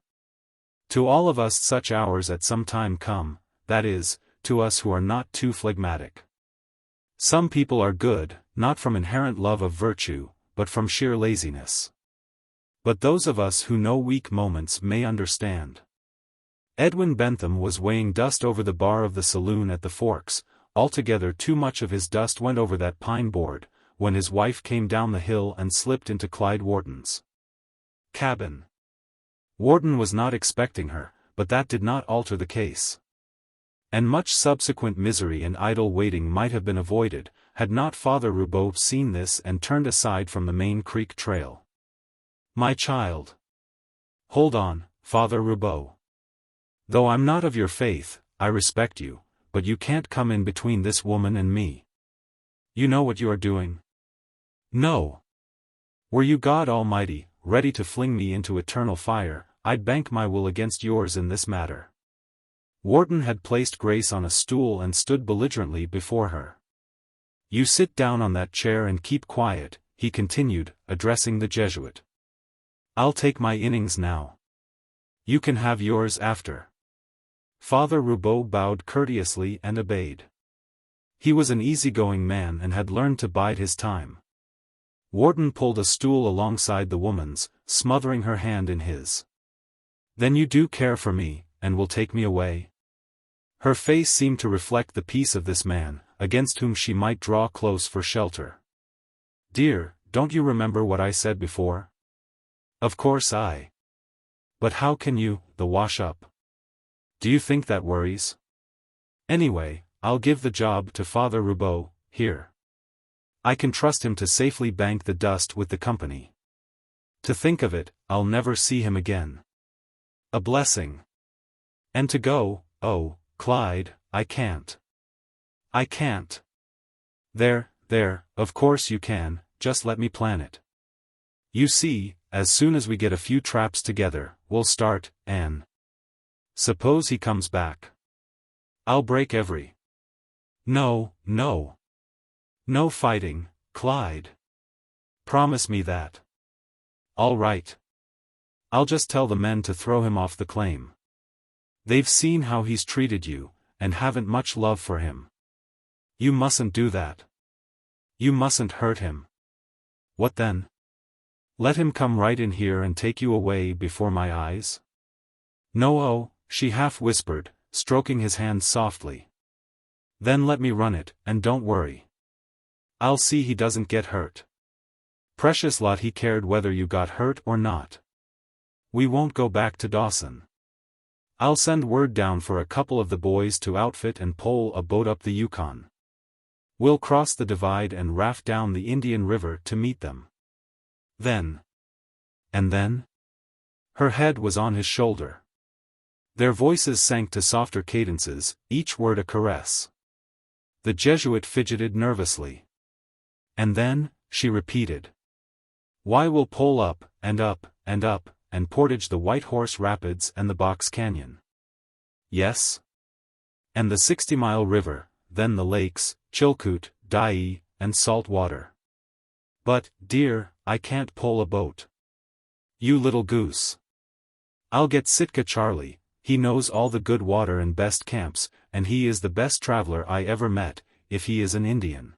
To all of us such hours at some time come, that is, to us who are not too phlegmatic. Some people are good, not from inherent love of virtue, but from sheer laziness. But those of us who know weak moments may understand. Edwin Bentham was weighing dust over the bar of the saloon at the Forks, altogether too much of his dust went over that pine board, when his wife came down the hill and slipped into Clyde Wharton's cabin. Wharton was not expecting her, but that did not alter the case. And much subsequent misery and idle waiting might have been avoided, had not Father Roubaud seen this and turned aside from the main creek trail. "My child. Hold on, Father Roubaud. Though I'm not of your faith, I respect you, but you can't come in between this woman and me. You know what you are doing?" "No. Were you God Almighty, ready to fling me into eternal fire, I'd bank my will against yours in this matter." Wharton had placed Grace on a stool and stood belligerently before her. "You sit down on that chair and keep quiet," he continued, addressing the Jesuit. "I'll take my innings now. You can have yours after." Father Roubaud bowed courteously and obeyed. He was an easygoing man and had learned to bide his time. Wharton pulled a stool alongside the woman's, smothering her hand in his. "Then you do care for me, and will take me away?" Her face seemed to reflect the peace of this man, against whom she might draw close for shelter. "Dear, don't you remember what I said before?" "Of course I. But how can you, the wash-up? Do you think that worries? Anyway, I'll give the job to Father Roubaud, here. I can trust him to safely bank the dust with the company. To think of it, I'll never see him again. A blessing. And to go, oh, Clyde, I can't. I can't." There, of course you can, just let me plan it. You see, as soon as we get a few traps together, we'll start, and suppose he comes back. I'll break every. No. No fighting, Clyde. Promise me that. All right. I'll just tell the men to throw him off the claim. They've seen how he's treated you, and haven't much love for him. You mustn't do that. You mustn't hurt him. What then? Let him come right in here and take you away before my eyes? No, oh, she half whispered, stroking his hand softly. Then let me run it, and don't worry. I'll see he doesn't get hurt. Precious lot he cared whether you got hurt or not. We won't go back to Dawson. I'll send word down for a couple of the boys to outfit and pole a boat up the Yukon. We'll cross the divide and raft down the Indian River to meet them. Then. And then? Her head was on his shoulder. Their voices sank to softer cadences, each word a caress. The Jesuit fidgeted nervously. And then, she repeated. Why, we'll pole up, and up, and up, and portage the White Horse Rapids and the Box Canyon. Yes? And the 60-mile river, then the lakes, Chilkoot, Dyea, and salt water. But, dear, I can't pole a boat. You little goose. I'll get Sitka Charlie, he knows all the good water and best camps, and he is the best traveler I ever met, if he is an Indian.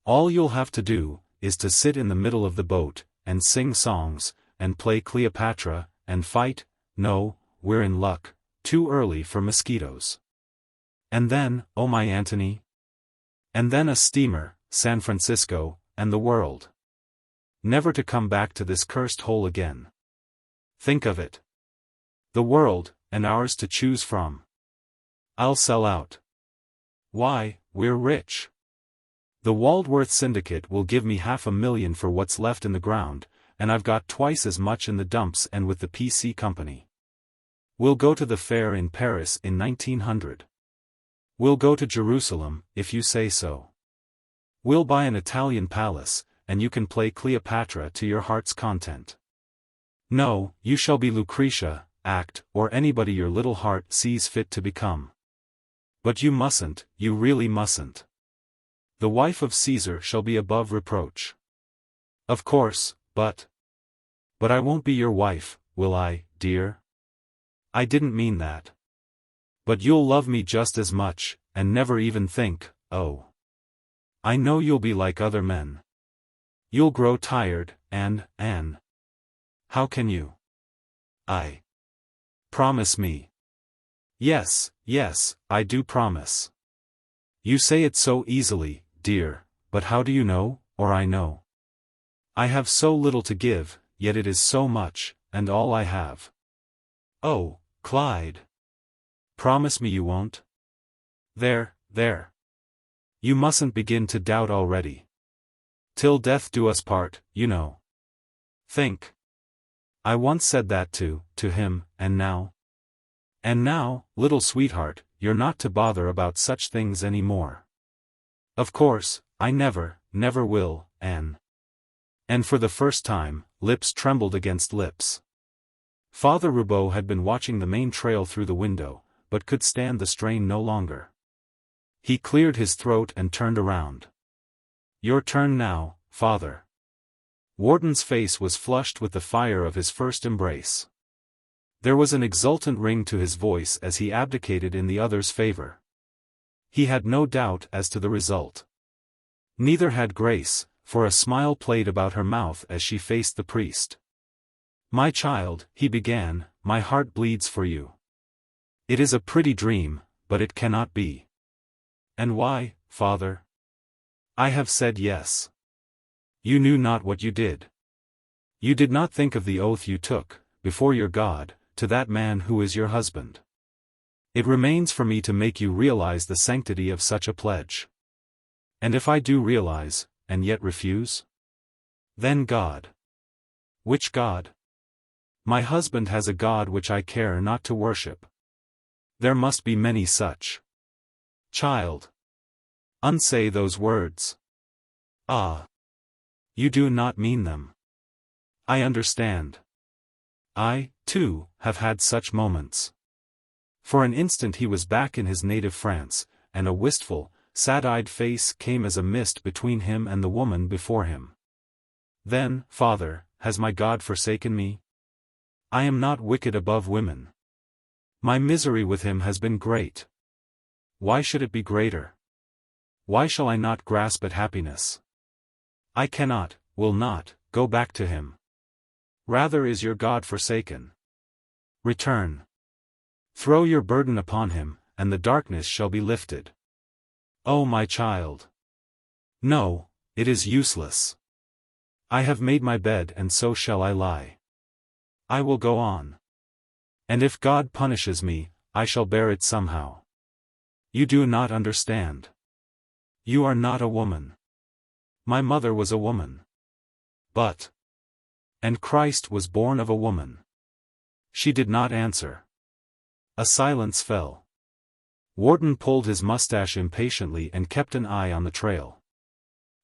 All you'll have to do, is to sit in the middle of the boat, and sing songs, and play Cleopatra, and fight. No, we're in luck, too early for mosquitoes. And then, oh my Antony. And then a steamer, San Francisco, and the world. Never to come back to this cursed hole again. Think of it. The world, and ours to choose from. I'll sell out. Why, we're rich. The Waldworth Syndicate will give me $500,000 for what's left in the ground, and I've got twice as much in the dumps and with the PC Company. We'll go to the fair in Paris in 1900. We'll go to Jerusalem, if you say so. We'll buy an Italian palace, and you can play Cleopatra to your heart's content. No, you shall be Lucretia, act, or anybody your little heart sees fit to become. But you mustn't, you really mustn't. The wife of Caesar shall be above reproach. Of course, but I won't be your wife, will I, dear? I didn't mean that. But you'll love me just as much, and never even think, oh. I know you'll be like other men. You'll grow tired, and, how can you? Promise me. Yes, I do promise. You say it so easily, dear, but how do you know, or I know? I have so little to give, yet it is so much, and all I have. Oh, Clyde. Promise me you won't? There. You mustn't begin to doubt already. Till death do us part, you know. Think. I once said that to him, and now? And now, little sweetheart, you're not to bother about such things any more. Of course, I never will, Anne. And for the first time, lips trembled against lips. Father Roubaud had been watching the main trail through the window, but could stand the strain no longer. He cleared his throat and turned around. Your turn now, father. Warden's face was flushed with the fire of his first embrace. There was an exultant ring to his voice as he abdicated in the other's favor. He had no doubt as to the result. Neither had Grace, for a smile played about her mouth as she faced the priest. My child, he began, my heart bleeds for you. It is a pretty dream, but it cannot be. And why, father? I have said yes. You knew not what you did. You did not think of the oath you took, before your God, to that man who is your husband. It remains for me to make you realize the sanctity of such a pledge. And if I do realize, and yet refuse? Then God. Which God? My husband has a God which I care not to worship. There must be many such. Child. Unsay those words. Ah. You do not mean them. I understand. I, too, have had such moments. For an instant he was back in his native France, and a wistful, sad-eyed face came as a mist between him and the woman before him. Then, father, has my God forsaken me? I am not wicked above women. My misery with him has been great. Why should it be greater? Why shall I not grasp at happiness? I cannot, will not, go back to him. Rather is your God forsaken. Return. Throw your burden upon him, and the darkness shall be lifted. Oh my child. No, it is useless. I have made my bed and so shall I lie. I will go on. And if God punishes me, I shall bear it somehow. You do not understand. You are not a woman. My mother was a woman. But. And Christ was born of a woman. She did not answer. A silence fell. Warden pulled his mustache impatiently and kept an eye on the trail.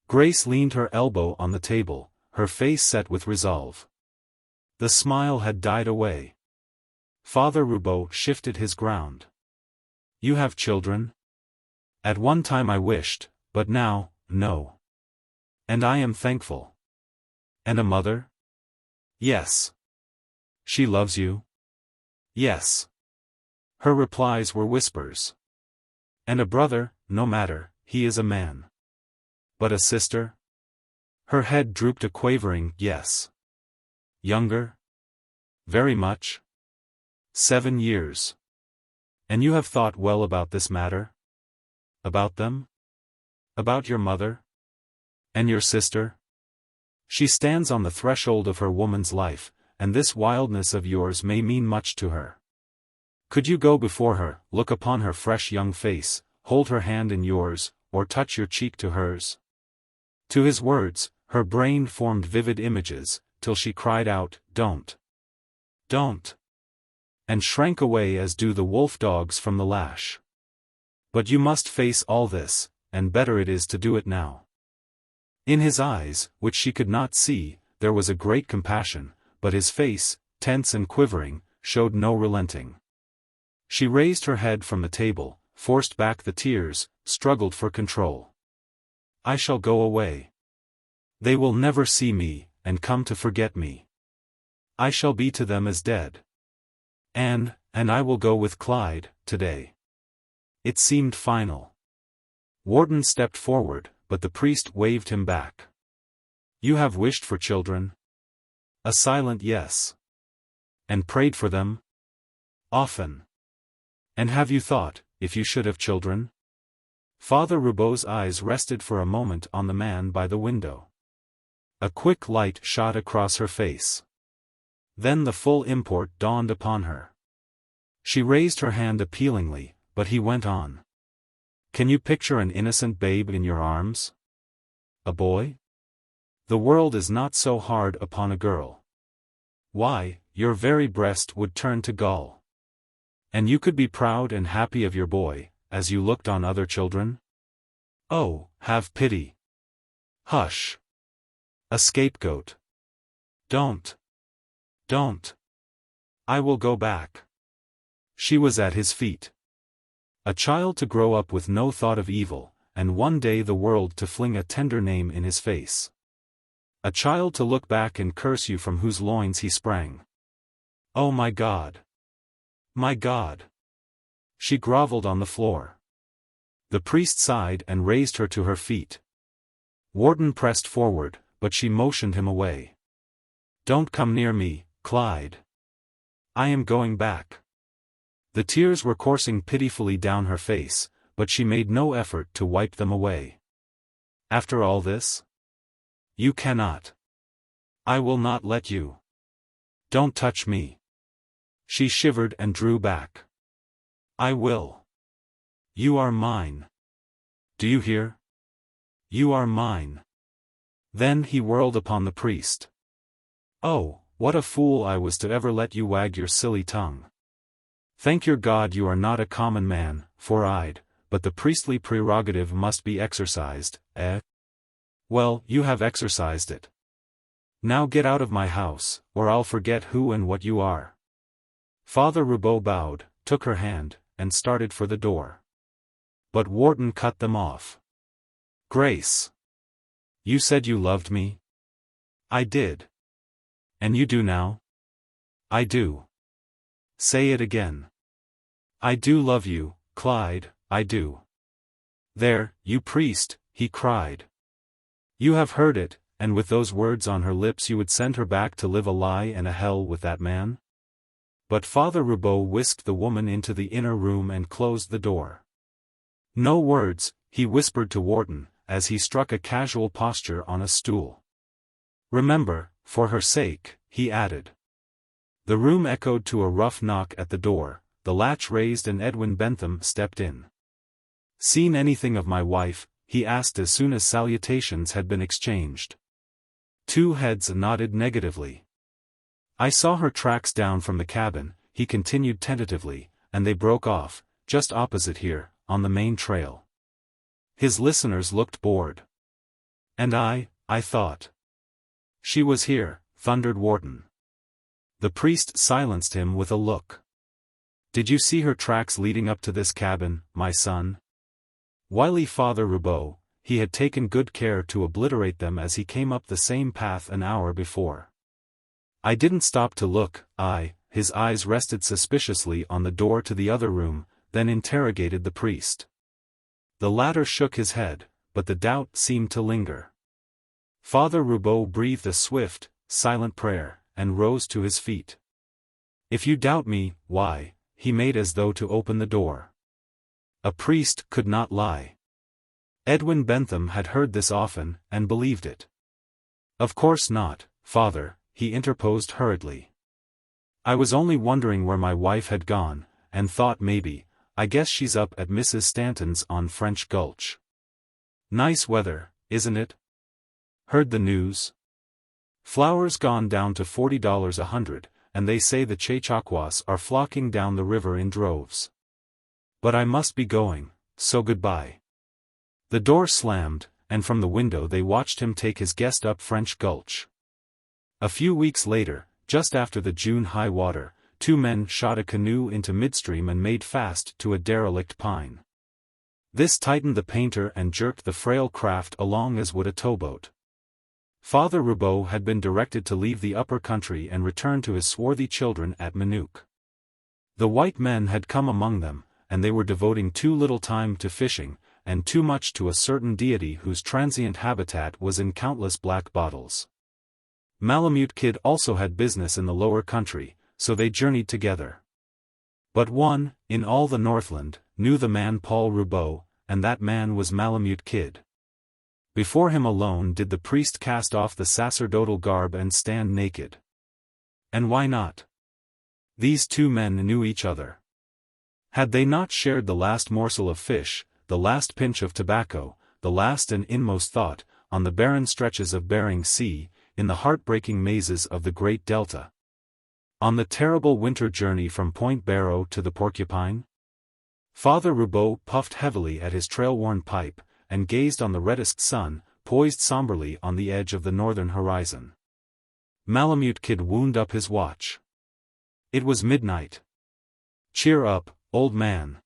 Grace leaned her elbow on the table, her face set with resolve. The smile had died away. Father Roubaud shifted his ground. You have children? At one time I wished, but now, no. And I am thankful. And a mother? Yes. She loves you? Yes. Her replies were whispers. And a brother, no matter, he is a man. But a sister? Her head drooped a quavering yes. Younger? Very much? 7 years. And you have thought well about this matter? About them? About your mother? And your sister? She stands on the threshold of her woman's life, and this wildness of yours may mean much to her. Could you go before her, look upon her fresh young face, hold her hand in yours, or touch your cheek to hers? To his words, her brain formed vivid images, till she cried out, Don't! Don't! And shrank away as do the wolf dogs from the lash. But you must face all this, and better it is to do it now. In his eyes, which she could not see, there was a great compassion, but his face, tense and quivering, showed no relenting. She raised her head from the table, forced back the tears, struggled for control. I shall go away. They will never see me, and come to forget me. I shall be to them as dead. And I will go with Clyde, today. It seemed final. Warden stepped forward, but the priest waved him back. You have wished for children? A silent yes. And prayed for them? Often. And have you thought, if you should have children? Father Roubaud's eyes rested for a moment on the man by the window. A quick light shot across her face. Then the full import dawned upon her. She raised her hand appealingly, but he went on. Can you picture an innocent babe in your arms? A boy? The world is not so hard upon a girl. Why, your very breast would turn to gall. And you could be proud and happy of your boy, as you looked on other children? Oh, have pity. Hush. A scapegoat. Don't. Don't. I will go back. She was at his feet. A child to grow up with no thought of evil, and one day the world to fling a tender name in his face. A child to look back and curse you from whose loins he sprang. Oh my God! My God! She groveled on the floor. The priest sighed and raised her to her feet. Warden pressed forward, but she motioned him away. Don't come near me, Clyde. I am going back. The tears were coursing pitifully down her face, but she made no effort to wipe them away. After all this? You cannot. I will not let you. Don't touch me. She shivered and drew back. I will. You are mine. Do you hear? You are mine. Then he whirled upon the priest. Oh, what a fool I was to ever let you wag your silly tongue. Thank your God you are not a common man, four-eyed, but the priestly prerogative must be exercised, eh? Well, you have exercised it. Now get out of my house, or I'll forget who and what you are. Father Roubaud bowed, took her hand, and started for the door. But Warden cut them off. Grace. You said you loved me? I did. And you do now? I do. Say it again. I do love you, Clyde, I do. There, you priest, he cried. You have heard it, and with those words on her lips you would send her back to live a lie and a hell with that man? But Father Roubaud whisked the woman into the inner room and closed the door. No words, he whispered to Warden, as he struck a casual posture on a stool. Remember, for her sake, he added. The room echoed to a rough knock at the door, the latch raised and Edwin Bentham stepped in. Seen anything of my wife? He asked as soon as salutations had been exchanged. Two heads nodded negatively. I saw her tracks down from the cabin, he continued tentatively, and they broke off, just opposite here, on the main trail. His listeners looked bored. And I thought. She was here, thundered Warden. The priest silenced him with a look. Did you see her tracks leading up to this cabin, my son? Wily Father Roubaud, he had taken good care to obliterate them as he came up the same path an hour before. I didn't stop to look, his eyes rested suspiciously on the door to the other room, then interrogated the priest. The latter shook his head, but the doubt seemed to linger. Father Roubaud breathed a swift, silent prayer, and rose to his feet. If you doubt me, why, he made as though to open the door. A priest could not lie. Edwin Bentham had heard this often, and believed it. Of course not, Father, he interposed hurriedly. I was only wondering where my wife had gone, and thought maybe, I guess she's up at Mrs. Stanton's on French Gulch. Nice weather, isn't it? Heard the news? Flour's gone down to $40 a hundred, and they say the Chechaquos are flocking down the river in droves. But I must be going, so goodbye. The door slammed, and from the window they watched him take his guest up French Gulch. A few weeks later, just after the June high water, two men shot a canoe into midstream and made fast to a derelict pine. This tightened the painter and jerked the frail craft along as would a towboat. Father Roubaud had been directed to leave the upper country and return to his swarthy children at Minooq. The white men had come among them, and they were devoting too little time to fishing, and too much to a certain deity whose transient habitat was in countless black bottles. Malamute Kid also had business in the lower country, so they journeyed together. But one, in all the Northland, knew the man Paul Roubaud, and that man was Malamute Kid. Before him alone did the priest cast off the sacerdotal garb and stand naked. And why not? These two men knew each other. Had they not shared the last morsel of fish, the last pinch of tobacco, the last and inmost thought, on the barren stretches of Bering Sea, in the heartbreaking mazes of the Great Delta. On the terrible winter journey from Point Barrow to the Porcupine? Father Roubaud puffed heavily at his trail-worn pipe, and gazed on the reddest sun, poised somberly on the edge of the northern horizon. Malamute Kid wound up his watch. It was midnight. "Cheer up, old man."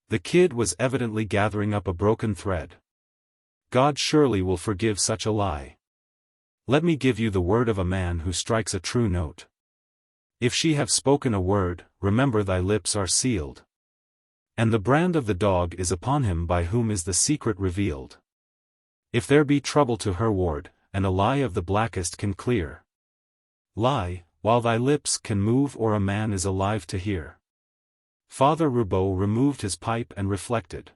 The kid was evidently gathering up a broken thread. "God surely will forgive such a lie. Let me give you the word of a man who strikes a true note. If she have spoken a word, remember thy lips are sealed. And the brand of the dog is upon him by whom is the secret revealed. If there be trouble to her ward, and a lie of the blackest can clear. Lie, while thy lips can move or a man is alive to hear." Father Roubaud removed his pipe and reflected.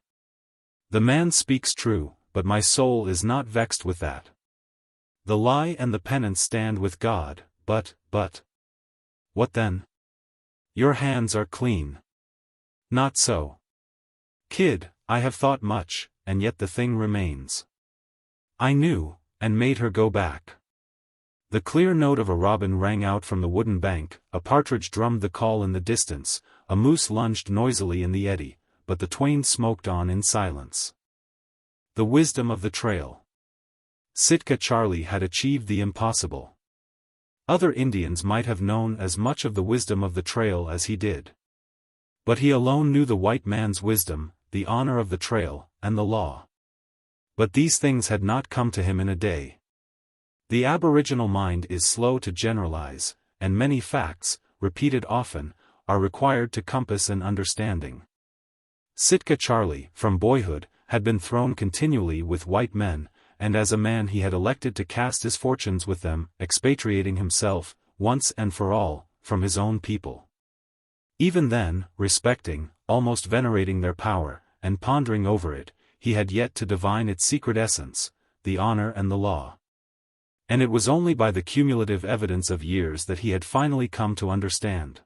"The man speaks true, but my soul is not vexed with that. The lie and the penance stand with God, but. What then? Your hands are clean." "Not so. Kid, I have thought much, and yet the thing remains. I knew, and made her go back." The clear note of a robin rang out from the wooden bank, a partridge drummed the call in the distance, a moose lunged noisily in the eddy, but the twain smoked on in silence. The wisdom of the trail. Sitka Charlie had achieved the impossible. Other Indians might have known as much of the wisdom of the trail as he did. But he alone knew the white man's wisdom, the honor of the trail, and the law. But these things had not come to him in a day. The aboriginal mind is slow to generalize, and many facts, repeated often, are required to compass an understanding. Sitka Charlie, from boyhood, had been thrown continually with white men, and as a man he had elected to cast his fortunes with them, expatriating himself, once and for all, from his own people. Even then, respecting, almost venerating their power, and pondering over it, he had yet to divine its secret essence, the honor and the law. And it was only by the cumulative evidence of years that he had finally come to understand.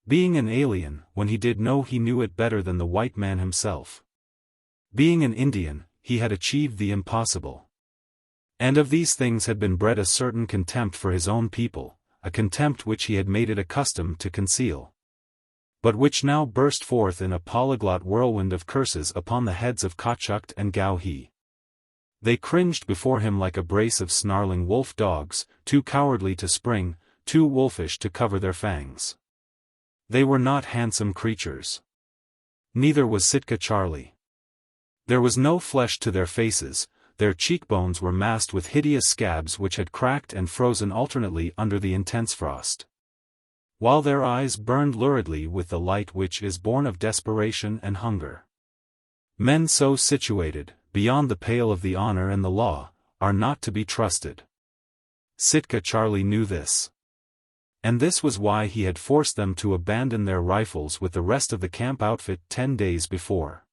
Being an alien, when he did know he knew it better than the white man himself. Being an Indian, he had achieved the impossible. And of these things had been bred a certain contempt for his own people, a contempt which he had made it a custom to conceal. But which now burst forth in a polyglot whirlwind of curses upon the heads of Kachuk and Gauhi. They cringed before him like a brace of snarling wolf dogs, too cowardly to spring, too wolfish to cover their fangs. They were not handsome creatures. Neither was Sitka Charlie. There was no flesh to their faces, their cheekbones were masked with hideous scabs which had cracked and frozen alternately under the intense frost. While their eyes burned luridly with the light which is born of desperation and hunger. Men so situated, beyond the pale of the honor and the law, are not to be trusted. Sitka Charlie knew this. And this was why he had forced them to abandon their rifles with the rest of the camp outfit 10 days before.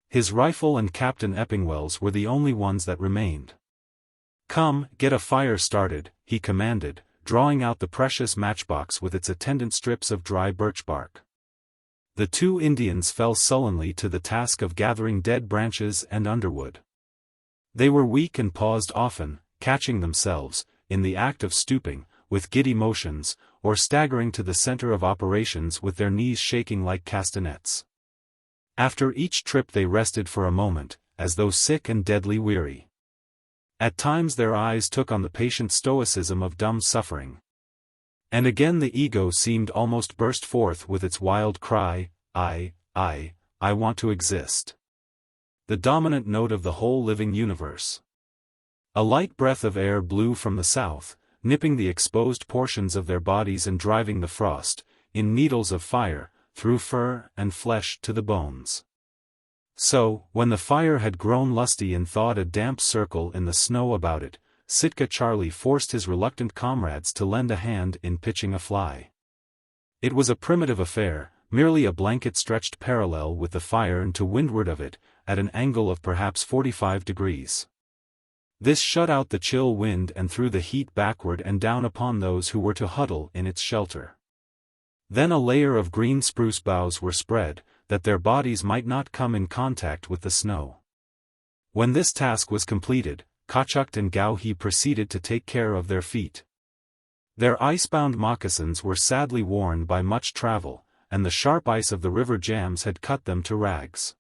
His rifle and Captain Eppingwell's were the only ones that remained. "Come, get a fire started," he commanded, drawing out the precious matchbox with its attendant strips of dry birch bark. The two Indians fell sullenly to the task of gathering dead branches and underwood. They were weak and paused often, catching themselves, in the act of stooping, with giddy motions, or staggering to the center of operations with their knees shaking like castanets. After each trip they rested for a moment, as though sick and deadly weary. At times their eyes took on the patient stoicism of dumb suffering. And again the ego seemed almost burst forth with its wild cry, I want to exist. The dominant note of the whole living universe. A light breath of air blew from the south, nipping the exposed portions of their bodies and driving the frost, in needles of fire, through fur and flesh to the bones. So, when the fire had grown lusty and thawed a damp circle in the snow about it, Sitka Charlie forced his reluctant comrades to lend a hand in pitching a fly. It was a primitive affair, merely a blanket stretched parallel with the fire and to windward of it, at an angle of perhaps 45 degrees. This shut out the chill wind and threw the heat backward and down upon those who were to huddle in its shelter. Then a layer of green spruce boughs were spread, that their bodies might not come in contact with the snow. When this task was completed, Kachuk and Gauhi proceeded to take care of their feet. Their icebound moccasins were sadly worn by much travel, and the sharp ice of the river jams had cut them to rags.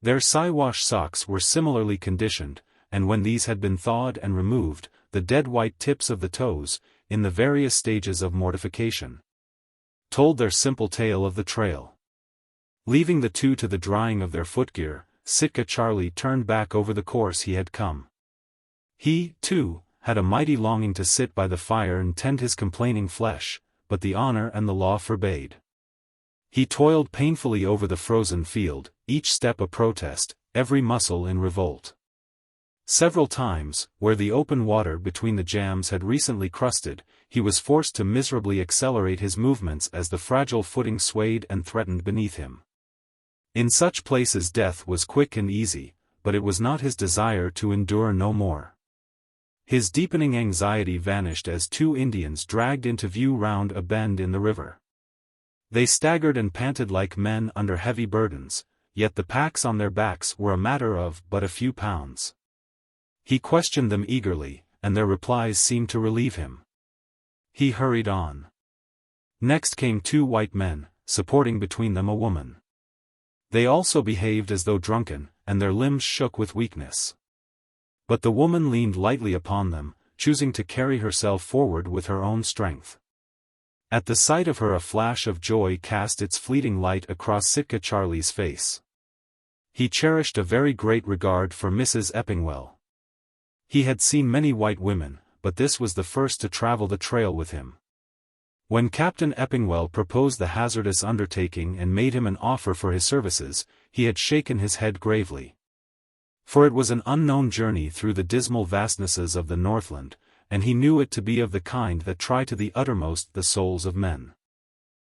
Their Siwash socks were similarly conditioned, and when these had been thawed and removed, the dead white tips of the toes, in the various stages of mortification, told their simple tale of the trail. Leaving the two to the drying of their footgear, Sitka Charlie turned back over the course he had come. He, too, had a mighty longing to sit by the fire and tend his complaining flesh, but the honor and the law forbade. He toiled painfully over the frozen field, each step a protest, every muscle in revolt. Several times, where the open water between the jams had recently crusted, he was forced to miserably accelerate his movements as the fragile footing swayed and threatened beneath him. In such places death was quick and easy, but it was not his desire to endure no more. His deepening anxiety vanished as two Indians dragged into view round a bend in the river. They staggered and panted like men under heavy burdens, yet the packs on their backs were a matter of but a few pounds. He questioned them eagerly, and their replies seemed to relieve him. He hurried on. Next came two white men, supporting between them a woman. They also behaved as though drunken, and their limbs shook with weakness. But the woman leaned lightly upon them, choosing to carry herself forward with her own strength. At the sight of her a flash of joy cast its fleeting light across Sitka Charlie's face. He cherished a very great regard for Mrs. Eppingwell. He had seen many white women, but this was the first to travel the trail with him. When Captain Eppingwell proposed the hazardous undertaking and made him an offer for his services, he had shaken his head gravely. For it was an unknown journey through the dismal vastnesses of the Northland, and he knew it to be of the kind that try to the uttermost the souls of men.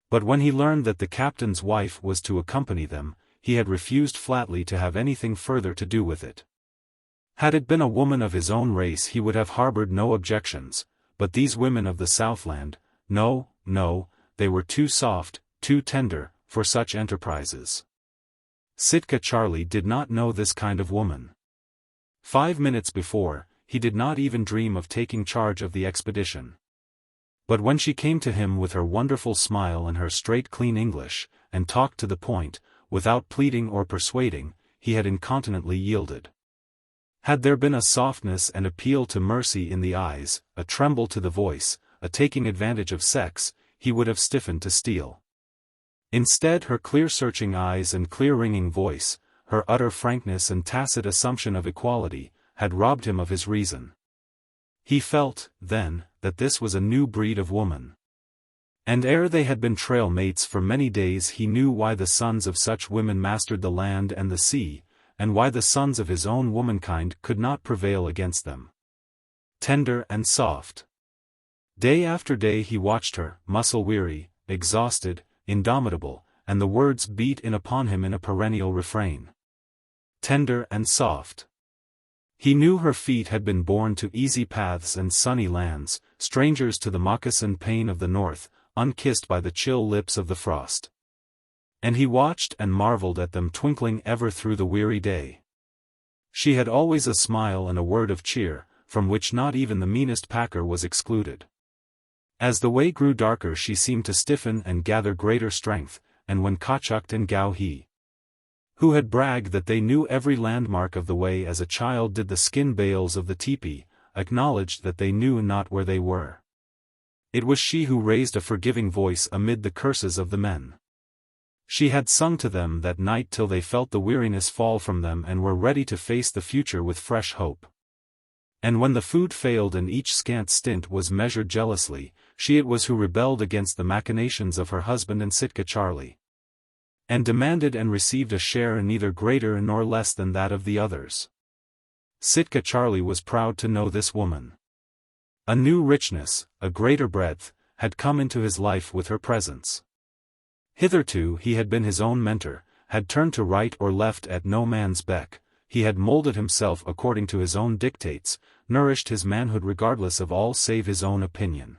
But when he learned that the captain's wife was to accompany them, he had refused flatly to have anything further to do with it. Had it been a woman of his own race he would have harbored no objections, but these women of the Southland, no, they were too soft, too tender, for such enterprises. Sitka Charlie did not know this kind of woman. 5 minutes before, he did not even dream of taking charge of the expedition. But when she came to him with her wonderful smile and her straight clean English, and talked to the point, without pleading or persuading, he had incontinently yielded. Had there been a softness and appeal to mercy in the eyes, a tremble to the voice, a taking advantage of sex, he would have stiffened to steel. Instead, her clear searching eyes and clear ringing voice, her utter frankness and tacit assumption of equality, had robbed him of his reason. He felt, then, that this was a new breed of woman. And ere they had been trail mates for many days he knew why the sons of such women mastered the land and the sea, and why the sons of his own womankind could not prevail against them. Tender and soft. Day after day he watched her, muscle-weary, exhausted, indomitable, and the words beat in upon him in a perennial refrain. Tender and soft. He knew her feet had been born to easy paths and sunny lands, strangers to the moccasin pain of the north, unkissed by the chill lips of the frost. And he watched and marveled at them twinkling ever through the weary day. She had always a smile and a word of cheer, from which not even the meanest packer was excluded. As the way grew darker she seemed to stiffen and gather greater strength, and when Kachuk and Gauhi, who had bragged that they knew every landmark of the way as a child did the skin bales of the teepee, acknowledged that they knew not where they were. It was she who raised a forgiving voice amid the curses of the men. She had sung to them that night till they felt the weariness fall from them and were ready to face the future with fresh hope. And when the food failed and each scant stint was measured jealously, she it was who rebelled against the machinations of her husband and Sitka Charlie, and demanded and received a share neither greater nor less than that of the others. Sitka Charlie was proud to know this woman. A new richness, a greater breadth, had come into his life with her presence. Hitherto he had been his own mentor, had turned to right or left at no man's beck, he had molded himself according to his own dictates, nourished his manhood regardless of all save his own opinion.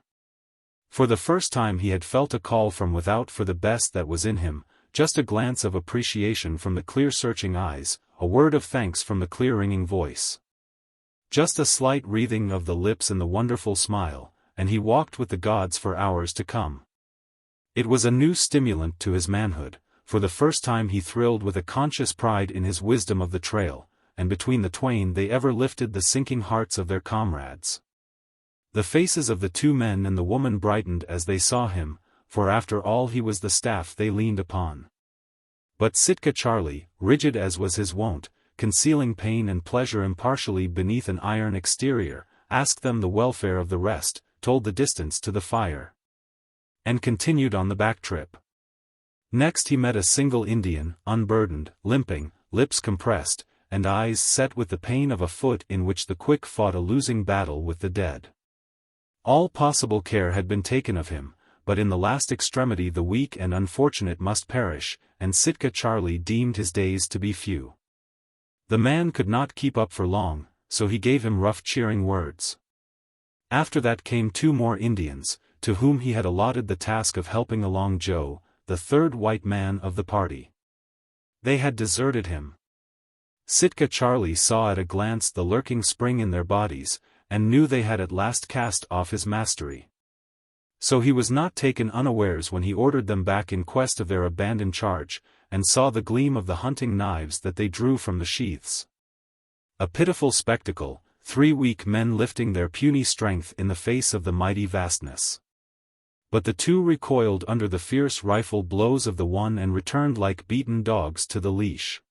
For the first time he had felt a call from without for the best that was in him, Just a glance of appreciation from the clear searching eyes, a word of thanks from the clear ringing voice. Just a slight wreathing of the lips and the wonderful smile, and he walked with the gods for hours to come. It was a new stimulant to his manhood. For the first time he thrilled with a conscious pride in his wisdom of the trail, and between the twain they ever lifted the sinking hearts of their comrades. The faces of the two men and the woman brightened as they saw him, for after all he was the staff they leaned upon. But Sitka Charlie, rigid as was his wont, concealing pain and pleasure impartially beneath an iron exterior, asked them the welfare of the rest, told the distance to the fire, and continued on the back trip. Next he met a single Indian, unburdened, limping, lips compressed, and eyes set with the pain of a foot in which the quick fought a losing battle with the dead. All possible care had been taken of him, but in the last extremity the weak and unfortunate must perish, and Sitka Charlie deemed his days to be few. The man could not keep up for long, so he gave him rough cheering words. After that came two more Indians, to whom he had allotted the task of helping along Joe, the third white man of the party. They had deserted him. Sitka Charlie saw at a glance the lurking spring in their bodies, and knew they had at last cast off his mastery. So he was not taken unawares when he ordered them back in quest of their abandoned charge, and saw the gleam of the hunting knives that they drew from the sheaths. A pitiful spectacle, 3 weak men lifting their puny strength in the face of the mighty vastness. But the two recoiled under the fierce rifle blows of the one and returned like beaten dogs to the leash.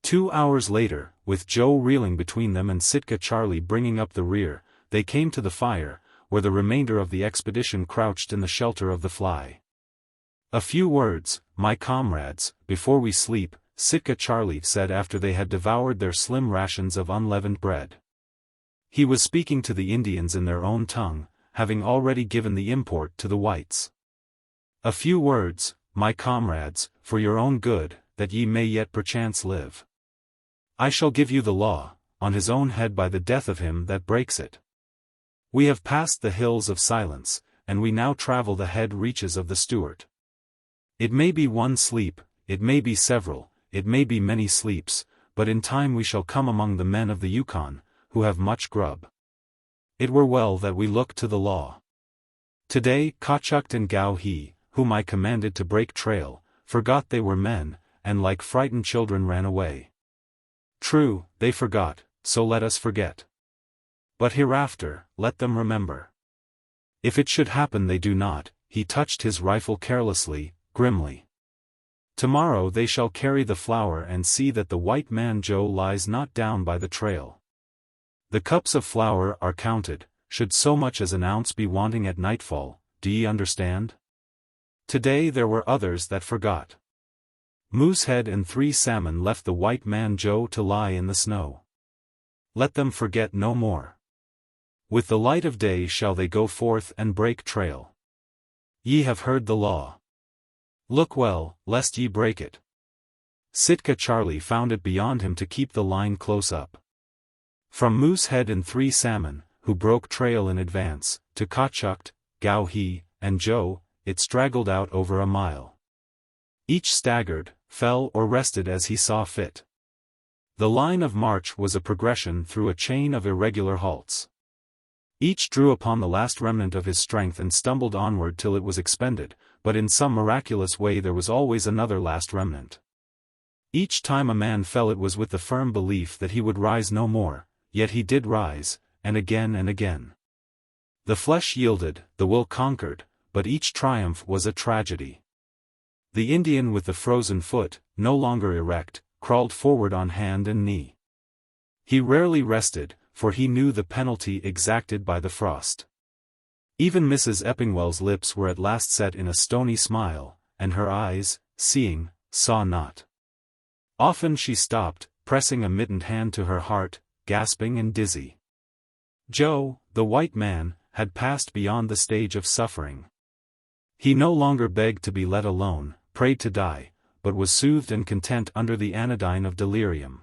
2 hours later, with Joe reeling between them and Sitka Charlie bringing up the rear, they came to the fire, where the remainder of the expedition crouched in the shelter of the fly. "A few words, my comrades, before we sleep," Sitka Charlie said after they had devoured their slim rations of unleavened bread. He was speaking to the Indians in their own tongue, having already given the import to the whites. "A few words, my comrades, for your own good, that ye may yet perchance live. I shall give you the law, on his own head by the death of him that breaks it. We have passed the hills of silence, and we now travel the head reaches of the Stewart. It may be one sleep, it may be several, it may be many sleeps, but in time we shall come among the men of the Yukon, who have much grub. It were well that we look to the law. Today Kachuk and Gao-He, whom I commanded to break trail, forgot they were men, and like frightened children ran away. True, they forgot, so let us forget. But hereafter, let them remember. If it should happen they do not," he touched his rifle carelessly, grimly. "Tomorrow they shall carry the flour and see that the white man Joe lies not down by the trail. The cups of flour are counted, should so much as an ounce be wanting at nightfall, do ye understand? Today there were others that forgot. Moosehead and 3 salmon left the white man Joe to lie in the snow. Let them forget no more. With the light of day shall they go forth and break trail. Ye have heard the law. Look well, lest ye break it." Sitka Charlie found it beyond him to keep the line close up. From Moosehead and 3 salmon, who broke trail in advance, to Kachuk, Gao-He, and Joe, it straggled out over a mile. Each staggered, fell or rested as he saw fit. The line of march was a progression through a chain of irregular halts. Each drew upon the last remnant of his strength and stumbled onward till it was expended, but in some miraculous way there was always another last remnant. Each time a man fell it was with the firm belief that he would rise no more, yet he did rise, and again and again. The flesh yielded, the will conquered, but each triumph was a tragedy. The Indian with the frozen foot, no longer erect, crawled forward on hand and knee. He rarely rested, for he knew the penalty exacted by the frost. Even Mrs. Eppingwell's lips were at last set in a stony smile, and her eyes, seeing, saw not. Often she stopped, pressing a mittened hand to her heart, gasping and dizzy. Joe, the white man, had passed beyond the stage of suffering. He no longer begged to be let alone, prayed to die, but was soothed and content under the anodyne of delirium.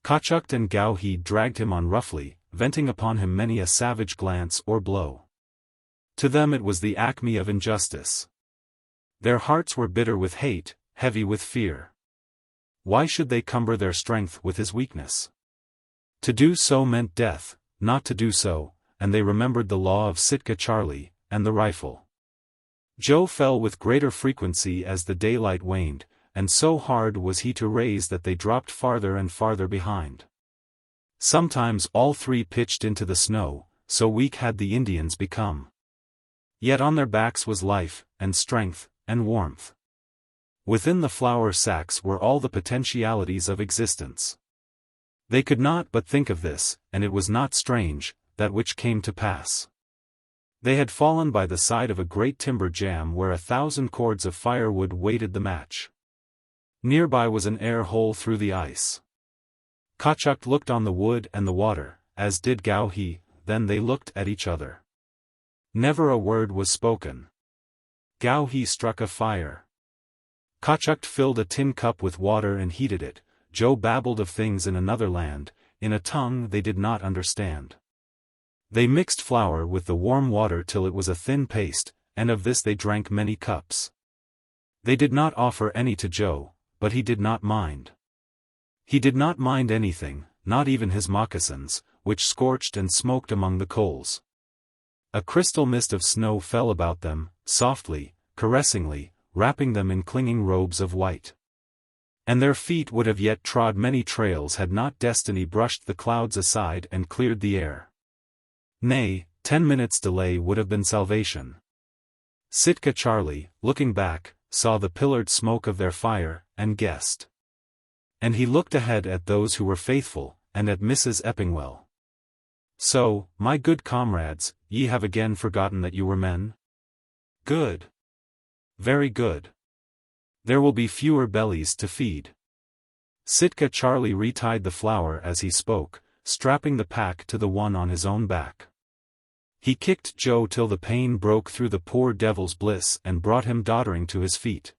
Kachuk and Gao-He dragged him on roughly, venting upon him many a savage glance or blow. To them it was the acme of injustice. Their hearts were bitter with hate, heavy with fear. Why should they cumber their strength with his weakness? To do so meant death, not to do so, and they remembered the law of Sitka Charlie, and the rifle. Joe fell with greater frequency as the daylight waned, and so hard was he to raise that they dropped farther and farther behind. Sometimes all three pitched into the snow, so weak had the Indians become. Yet on their backs was life, and strength, and warmth. Within the flour sacks were all the potentialities of existence. They could not but think of this, and it was not strange, that which came to pass. They had fallen by the side of a great timber jam where 1,000 cords of firewood weighted the match. Nearby was an air hole through the ice. Kachuk looked on the wood and the water, as did Gao-he, then they looked at each other. Never a word was spoken. Gao-he struck a fire. Kachuk filled a tin cup with water and heated it. Joe babbled of things in another land, in a tongue they did not understand. They mixed flour with the warm water till it was a thin paste, and of this they drank many cups. They did not offer any to Joe, but he did not mind. He did not mind anything, not even his moccasins, which scorched and smoked among the coals. A crystal mist of snow fell about them, softly, caressingly, wrapping them in clinging robes of white. And their feet would have yet trod many trails had not destiny brushed the clouds aside and cleared the air. Nay, 10 minutes' delay would have been salvation. Sitka Charlie, looking back, saw the pillared smoke of their fire, and guessed. And he looked ahead at those who were faithful, and at Mrs. Eppingwell. So, my good comrades, ye have again forgotten that you were men? Good. Very good. There will be fewer bellies to feed. Sitka Charlie retied the flour as he spoke, strapping the pack to the one on his own back. He kicked Joe till the pain broke through the poor devil's bliss and brought him doddering to his feet.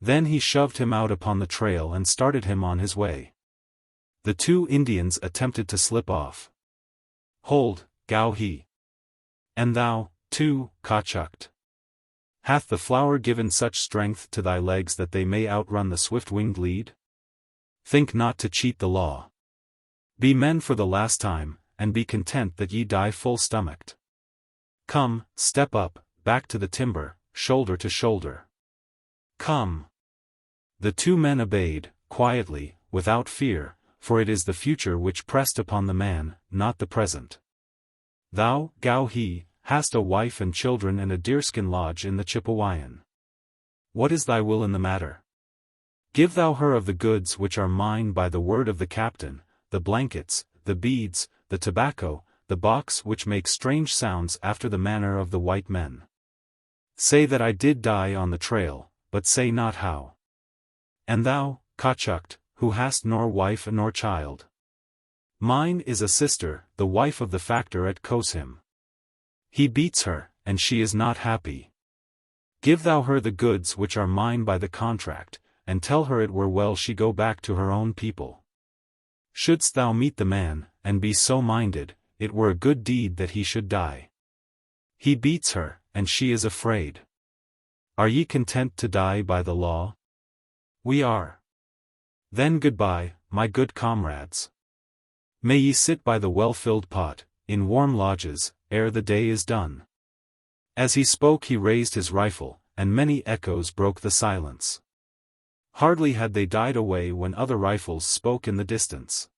Then he shoved him out upon the trail and started him on his way. The two Indians attempted to slip off. Hold, Gao-he. And thou, too, Kachuk. Hath the flour given such strength to thy legs that they may outrun the swift-winged lead? Think not to cheat the law. Be men for the last time, and be content that ye die full-stomached. Come, step up, back to the timber, shoulder to shoulder. Come. The two men obeyed, quietly, without fear, for it is the future which pressed upon the man, not the present. Thou, Gao-he, hast a wife and children and a deerskin lodge in the Chippewayan. What is thy will in the matter? Give thou her of the goods which are mine by the word of the captain, the blankets, the beads, the tobacco, the box which makes strange sounds after the manner of the white men. Say that I did die on the trail, but say not how. And thou, Kachuk, who hast nor wife nor child. Mine is a sister, the wife of the factor at Kosim. He beats her, and she is not happy. Give thou her the goods which are mine by the contract, and tell her it were well she go back to her own people. Shouldst thou meet the man, and be so minded, it were a good deed that he should die. He beats her, and she is afraid. Are ye content to die by the law? We are. Then goodbye, my good comrades. May ye sit by the well-filled pot, in warm lodges, ere the day is done. As he spoke he raised his rifle, and many echoes broke the silence. Hardly had they died away when other rifles spoke in the distance.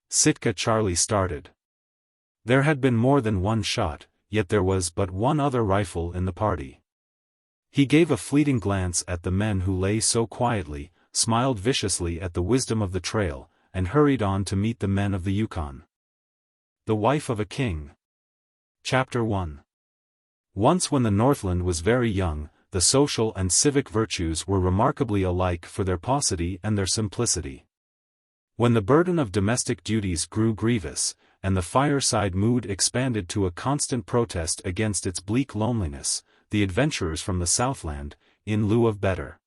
Sitka Charlie started. There had been more than one shot, yet there was but one other rifle in the party. He gave a fleeting glance at the men who lay so quietly, smiled viciously at the wisdom of the trail, and hurried on to meet the men of the Yukon. The Wife of a King. Chapter 1. Once when the Northland was very young, the social and civic virtues were remarkably alike for their paucity and their simplicity. When the burden of domestic duties grew grievous, and the fireside mood expanded to a constant protest against its bleak loneliness, the adventurers from the Southland, in lieu of better,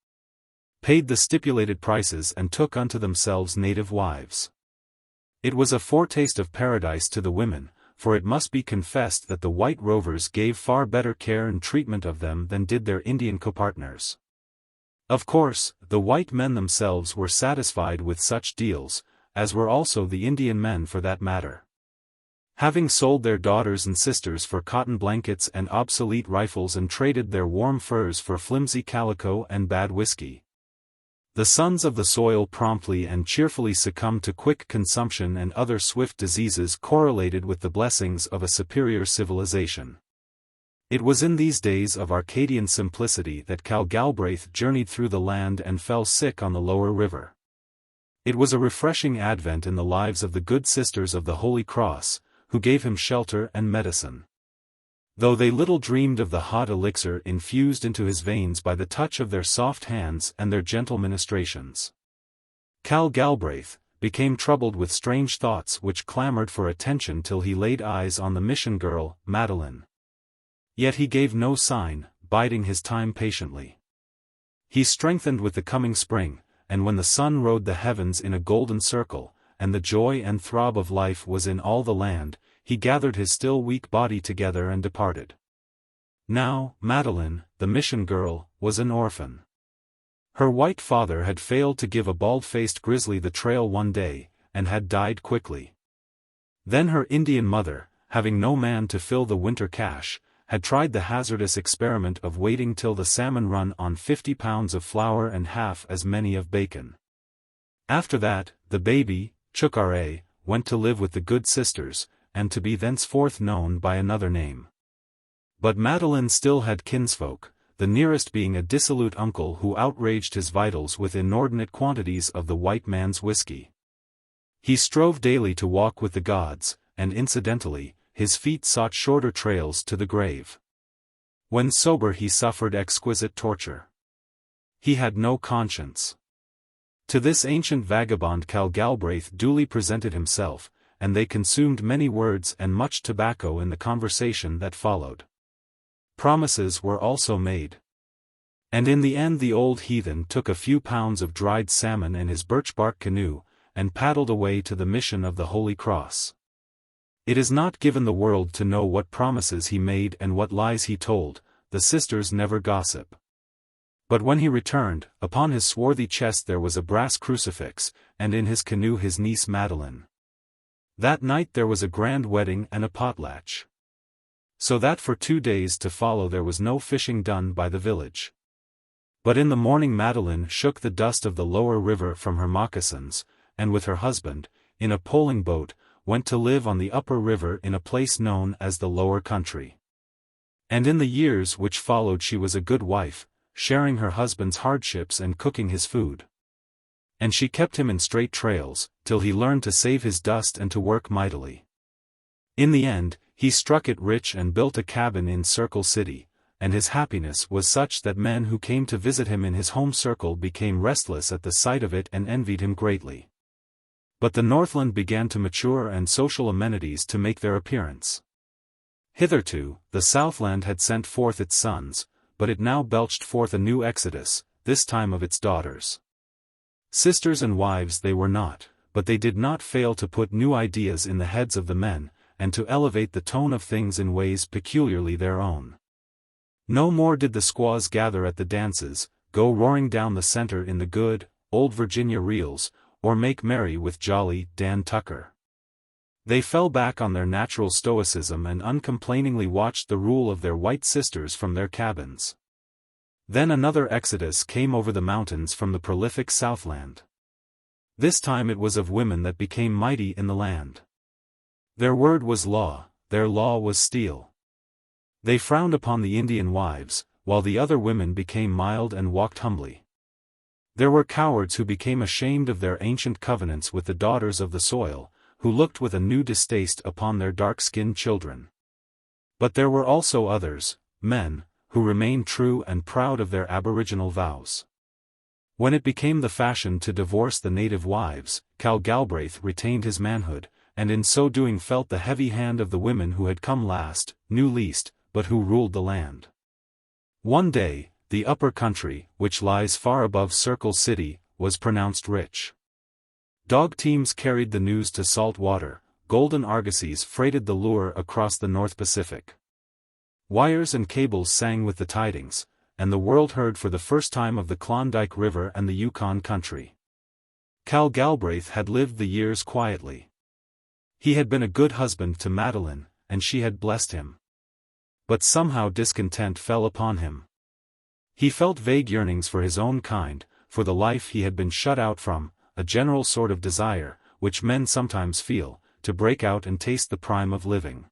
paid the stipulated prices and took unto themselves native wives. It was a foretaste of paradise to the women, for it must be confessed that the white rovers gave far better care and treatment of them than did their Indian copartners. Of course, the white men themselves were satisfied with such deals, as were also the Indian men for that matter. Having sold their daughters and sisters for cotton blankets and obsolete rifles and traded their warm furs for flimsy calico and bad whiskey, the sons of the soil promptly and cheerfully succumbed to quick consumption and other swift diseases correlated with the blessings of a superior civilization. It was in these days of Arcadian simplicity that Cal Galbraith journeyed through the land and fell sick on the lower river. It was a refreshing advent in the lives of the good sisters of the Holy Cross, who gave him shelter and medicine. Though they little dreamed of the hot elixir infused into his veins by the touch of their soft hands and their gentle ministrations. Cal Galbraith became troubled with strange thoughts which clamored for attention till he laid eyes on the mission girl, Madeline. Yet he gave no sign, biding his time patiently. He strengthened with the coming spring, and when the sun rode the heavens in a golden circle, and the joy and throb of life was in all the land, he gathered his still weak body together and departed. Now, Madeline, the mission girl, was an orphan. Her white father had failed to give a bald-faced grizzly the trail one day, and had died quickly. Then her Indian mother, having no man to fill the winter cache, had tried the hazardous experiment of waiting till the salmon run on 50 pounds of flour and half as many of bacon. After that, the baby, Chukare, went to live with the good sisters, and to be thenceforth known by another name. But Madeline still had kinsfolk, the nearest being a dissolute uncle who outraged his vitals with inordinate quantities of the white man's whiskey. He strove daily to walk with the gods, and incidentally, his feet sought shorter trails to the grave. When sober he suffered exquisite torture. He had no conscience. To this ancient vagabond Cal Galbraith duly presented himself, and they consumed many words and much tobacco in the conversation that followed. Promises were also made. And in the end the old heathen took a few pounds of dried salmon in his birch-bark canoe, and paddled away to the mission of the Holy Cross. It is not given the world to know what promises he made and what lies he told, the sisters never gossip. But when he returned, upon his swarthy chest there was a brass crucifix, and in his canoe his niece Madeline. That night there was a grand wedding and a potlatch. So that for 2 days to follow there was no fishing done by the village. But in the morning Madeline shook the dust of the lower river from her moccasins, and with her husband, in a poling boat, went to live on the upper river in a place known as the lower country. And in the years which followed she was a good wife, sharing her husband's hardships and cooking his food. And she kept him in straight trails, till he learned to save his dust and to work mightily. In the end, he struck it rich and built a cabin in Circle City, and his happiness was such that men who came to visit him in his home circle became restless at the sight of it and envied him greatly. But the Northland began to mature and social amenities to make their appearance. Hitherto, the Southland had sent forth its sons, but it now belched forth a new exodus, this time of its daughters. Sisters and wives they were not, but they did not fail to put new ideas in the heads of the men, and to elevate the tone of things in ways peculiarly their own. No more did the squaws gather at the dances, go roaring down the center in the good, old Virginia reels, or make merry with jolly Dan Tucker. They fell back on their natural stoicism and uncomplainingly watched the rule of their white sisters from their cabins. Then another exodus came over the mountains from the prolific Southland. This time it was of women that became mighty in the land. Their word was law, their law was steel. They frowned upon the Indian wives, while the other women became mild and walked humbly. There were cowards who became ashamed of their ancient covenants with the daughters of the soil, who looked with a new distaste upon their dark-skinned children. But there were also others, men, who remained true and proud of their aboriginal vows. When it became the fashion to divorce the native wives, Cal Galbraith retained his manhood, and in so doing felt the heavy hand of the women who had come last, knew least, but who ruled the land. One day, the upper country, which lies far above Circle City, was pronounced rich. Dog teams carried the news to salt water, golden argosies freighted the lure across the North Pacific. Wires and cables sang with the tidings, and the world heard for the first time of the Klondike River and the Yukon country. Cal Galbraith had lived the years quietly. He had been a good husband to Madeline, and she had blessed him. But somehow discontent fell upon him. He felt vague yearnings for his own kind, for the life he had been shut out from, a general sort of desire, which men sometimes feel, to break out and taste the prime of living.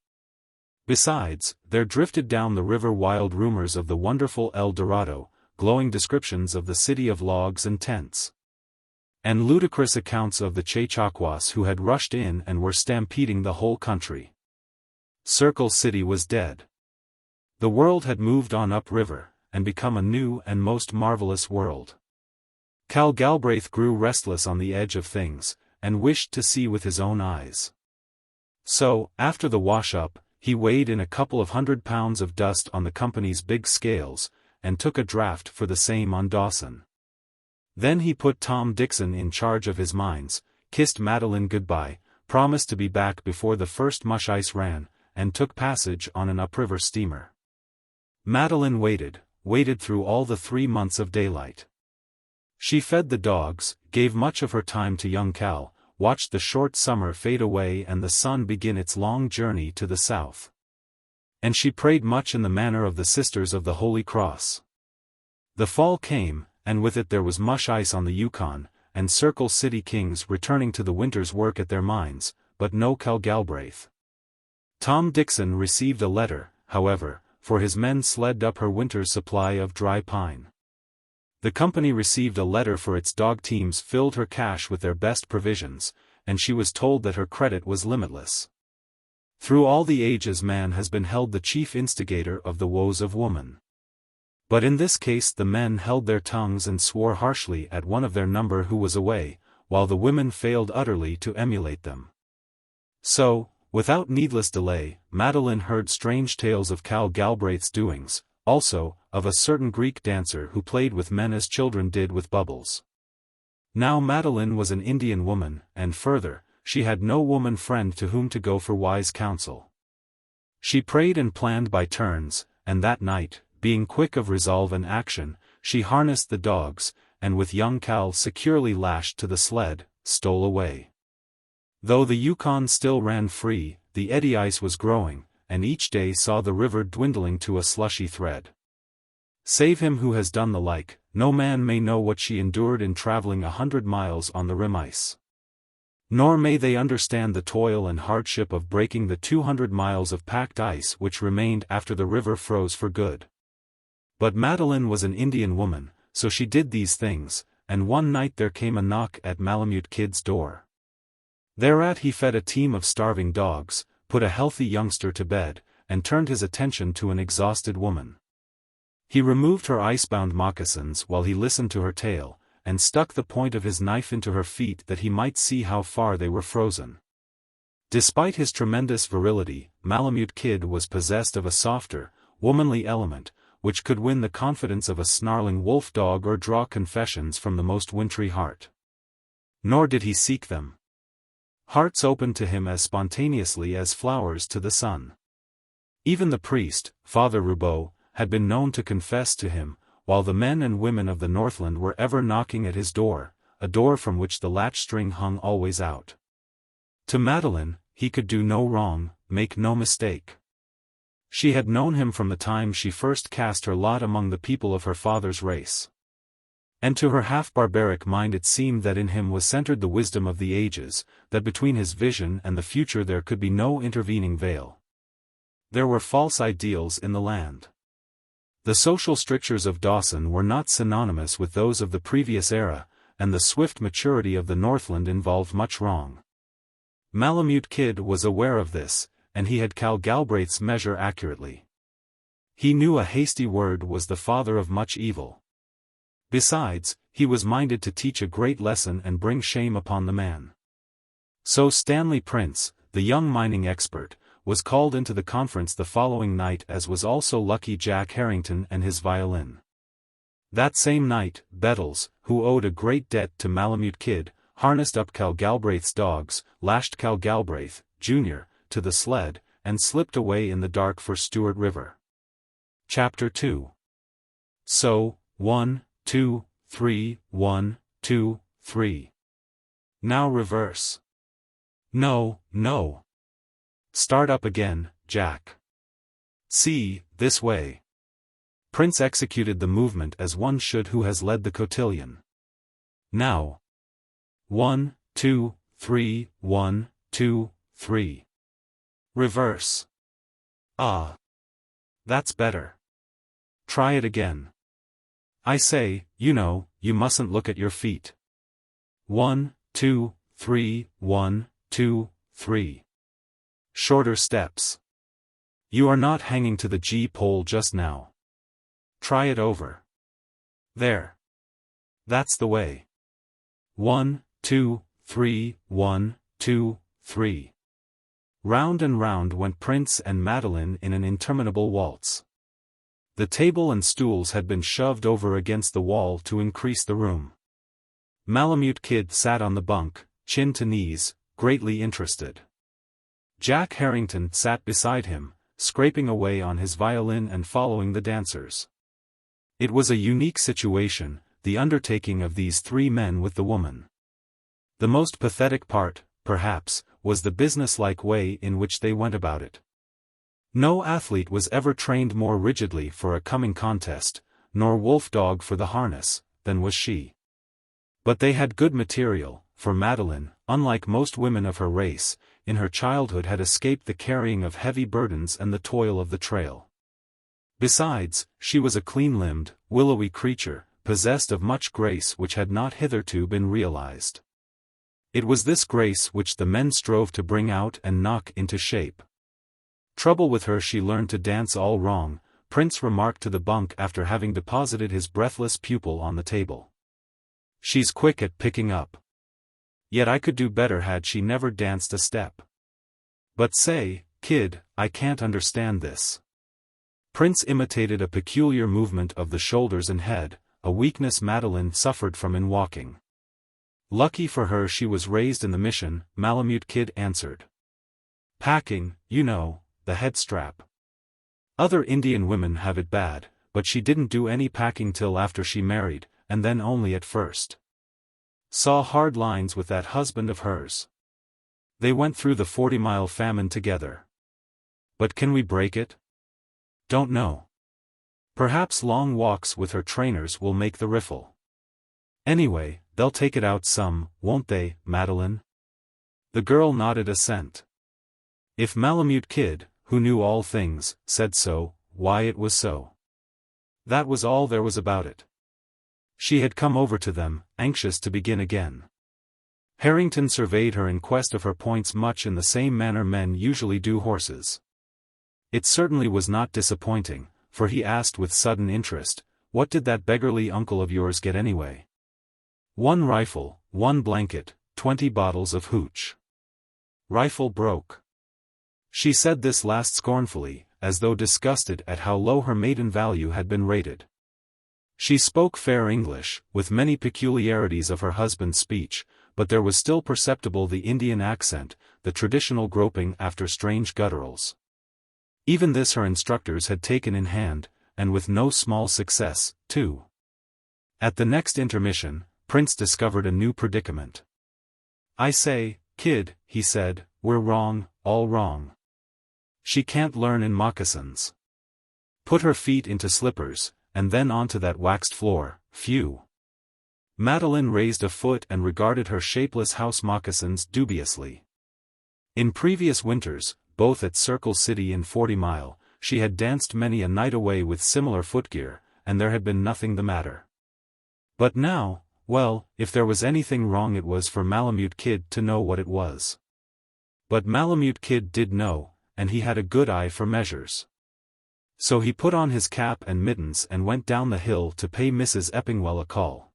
Besides, there drifted down the river wild rumors of the wonderful El Dorado, glowing descriptions of the city of logs and tents, and ludicrous accounts of the Chechaquos who had rushed in and were stampeding the whole country. Circle City was dead. The world had moved on upriver, and become a new and most marvelous world. Cal Galbraith grew restless on the edge of things, and wished to see with his own eyes. So, after the wash-up, he weighed in a couple of 100 pounds of dust on the company's big scales, and took a draft for the same on Dawson. Then he put Tom Dixon in charge of his mines, kissed Madeline goodbye, promised to be back before the first mush ice ran, and took passage on an upriver steamer. Madeline waited through all the 3 months of daylight. She fed the dogs, gave much of her time to young Cal, watched the short summer fade away and the sun begin its long journey to the south. And she prayed much in the manner of the Sisters of the Holy Cross. The fall came, and with it there was mush ice on the Yukon, and Circle City kings returning to the winter's work at their mines, but no Cal Galbraith. Tom Dixon received a letter, however, for his men sledded up her winter's supply of dry pine. The company received a letter for its dog teams filled her cache with their best provisions, and she was told that her credit was limitless. Through all the ages man has been held the chief instigator of the woes of woman. But in this case the men held their tongues and swore harshly at one of their number who was away, while the women failed utterly to emulate them. So, without needless delay, Madeline heard strange tales of Cal Galbraith's doings, also, of a certain Greek dancer who played with men as children did with bubbles. Now Madeline was an Indian woman, and further, she had no woman friend to whom to go for wise counsel. She prayed and planned by turns, and that night, being quick of resolve and action, she harnessed the dogs, and with young Cal securely lashed to the sled, stole away. Though the Yukon still ran free, the eddy ice was growing, and each day saw the river dwindling to a slushy thread. Save him who has done the like, no man may know what she endured in traveling 100 miles on the rim ice. Nor may they understand the toil and hardship of breaking the 200 miles of packed ice which remained after the river froze for good. But Madeline was an Indian woman, so she did these things, and one night there came a knock at Malamute Kid's door. Thereat he fed a team of starving dogs, put a healthy youngster to bed, and turned his attention to an exhausted woman. He removed her icebound moccasins while he listened to her tale, and stuck the point of his knife into her feet that he might see how far they were frozen. Despite his tremendous virility, Malamute Kid was possessed of a softer, womanly element, which could win the confidence of a snarling wolf dog or draw confessions from the most wintry heart. Nor did he seek them. Hearts opened to him as spontaneously as flowers to the sun. Even the priest, Father Roubaud, had been known to confess to him, while the men and women of the Northland were ever knocking at his door, a door from which the latch-string hung always out. To Madeline, he could do no wrong, make no mistake. She had known him from the time she first cast her lot among the people of her father's race. And to her half-barbaric mind it seemed that in him was centered the wisdom of the ages, that between his vision and the future there could be no intervening veil. There were false ideals in the land. The social strictures of Dawson were not synonymous with those of the previous era, and the swift maturity of the Northland involved much wrong. Malamute Kid was aware of this, and he had Cal Galbraith's measure accurately. He knew a hasty word was the father of much evil. Besides, he was minded to teach a great lesson and bring shame upon the man. So Stanley Prince, the young mining expert, was called into the conference the following night, as was also Lucky Jack Harrington and his violin. That same night, Bettles, who owed a great debt to Malamute Kid, harnessed up Cal Galbraith's dogs, lashed Cal Galbraith, Jr., to the sled, and slipped away in the dark for Stewart River. Chapter 2. So, 1, 2, 3, 1, 2, 3. Now reverse. No, no. Start up again, Jack. See, this way. Prince executed the movement as one should who has led the cotillion. Now. 1, 2, 3, 1, 2, 3. Reverse. Ah. That's better. Try it again. I say, you mustn't look at your feet. 1, 2, 3, 1, 2, 3. Shorter steps. You are not hanging to the G-pole just now. Try it over. There. That's the way. 1, 2, 3, 1, 2, 3. Round and round went Prince and Madeline in an interminable waltz. The table and stools had been shoved over against the wall to increase the room. Malamute Kid sat on the bunk, chin to knees, greatly interested. Jack Harrington sat beside him, scraping away on his violin and following the dancers. It was a unique situation, the undertaking of these three men with the woman. The most pathetic part, perhaps, was the businesslike way in which they went about it. No athlete was ever trained more rigidly for a coming contest, nor wolf-dog for the harness, than was she. But they had good material, for Madeline, unlike most women of her race, in her childhood had escaped the carrying of heavy burdens and the toil of the trail. Besides, she was a clean-limbed, willowy creature, possessed of much grace which had not hitherto been realized. It was this grace which the men strove to bring out and knock into shape. Trouble with her, she learned to dance all wrong, Prince remarked to the bunk after having deposited his breathless pupil on the table. She's quick at picking up. Yet I could do better had she never danced a step. But say, kid, I can't understand this. Prince imitated a peculiar movement of the shoulders and head, a weakness Madeline suffered from in walking. Lucky for her she was raised in the mission, Malamute Kid answered. Packing, the head strap. Other Indian women have it bad, but she didn't do any packing till after she married, and then only at first. Saw hard lines with that husband of hers. They went through the 40-mile famine together. But can we break it? Don't know. Perhaps long walks with her trainers will make the riffle. Anyway, they'll take it out some, won't they, Madeline? The girl nodded assent. If Malamute Kid, who knew all things, said so, why it was so. That was all there was about it. She had come over to them, anxious to begin again. Harrington surveyed her in quest of her points much in the same manner men usually do horses. It certainly was not disappointing, for he asked with sudden interest, "What did that beggarly uncle of yours get anyway?" 1 rifle, 1 blanket, 20 bottles of hooch. Rifle broke. She said this last scornfully, as though disgusted at how low her maiden value had been rated. She spoke fair English, with many peculiarities of her husband's speech, but there was still perceptible the Indian accent, the traditional groping after strange gutturals. Even this her instructors had taken in hand, and with no small success, too. At the next intermission, Prince discovered a new predicament. "I say, kid," he said, "we're wrong, all wrong. She can't learn in moccasins. Put her feet into slippers, and then onto that waxed floor, phew." Madeline raised a foot and regarded her shapeless house moccasins dubiously. In previous winters, both at Circle City and 40 Mile, she had danced many a night away with similar footgear, and there had been nothing the matter. But now, well, if there was anything wrong it was for Malamute Kid to know what it was. But Malamute Kid did know, and he had a good eye for measures. So he put on his cap and mittens and went down the hill to pay Mrs. Eppingwell a call.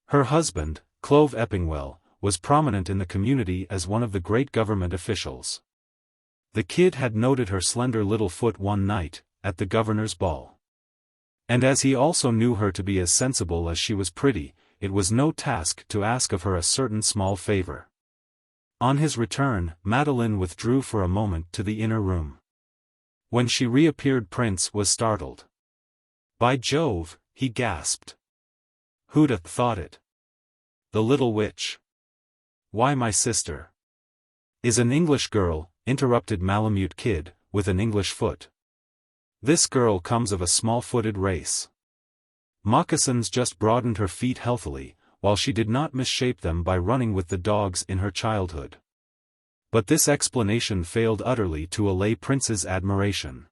Her husband, Clove Eppingwell, was prominent in the community as one of the great government officials. The kid had noted her slender little foot one night, at the governor's ball. And as he also knew her to be as sensible as she was pretty, it was no task to ask of her a certain small favor. On his return, Madeline withdrew for a moment to the inner room. When she reappeared Prince was startled. "By Jove, he gasped. Who'd have thought it? The little witch. Why, my sister is an English girl, interrupted Malamute Kid, with an English foot. This girl comes of a small-footed race. Moccasins just broadened her feet healthily, while she did not misshape them by running with the dogs in her childhood. But this explanation failed utterly to allay Prince's admiration.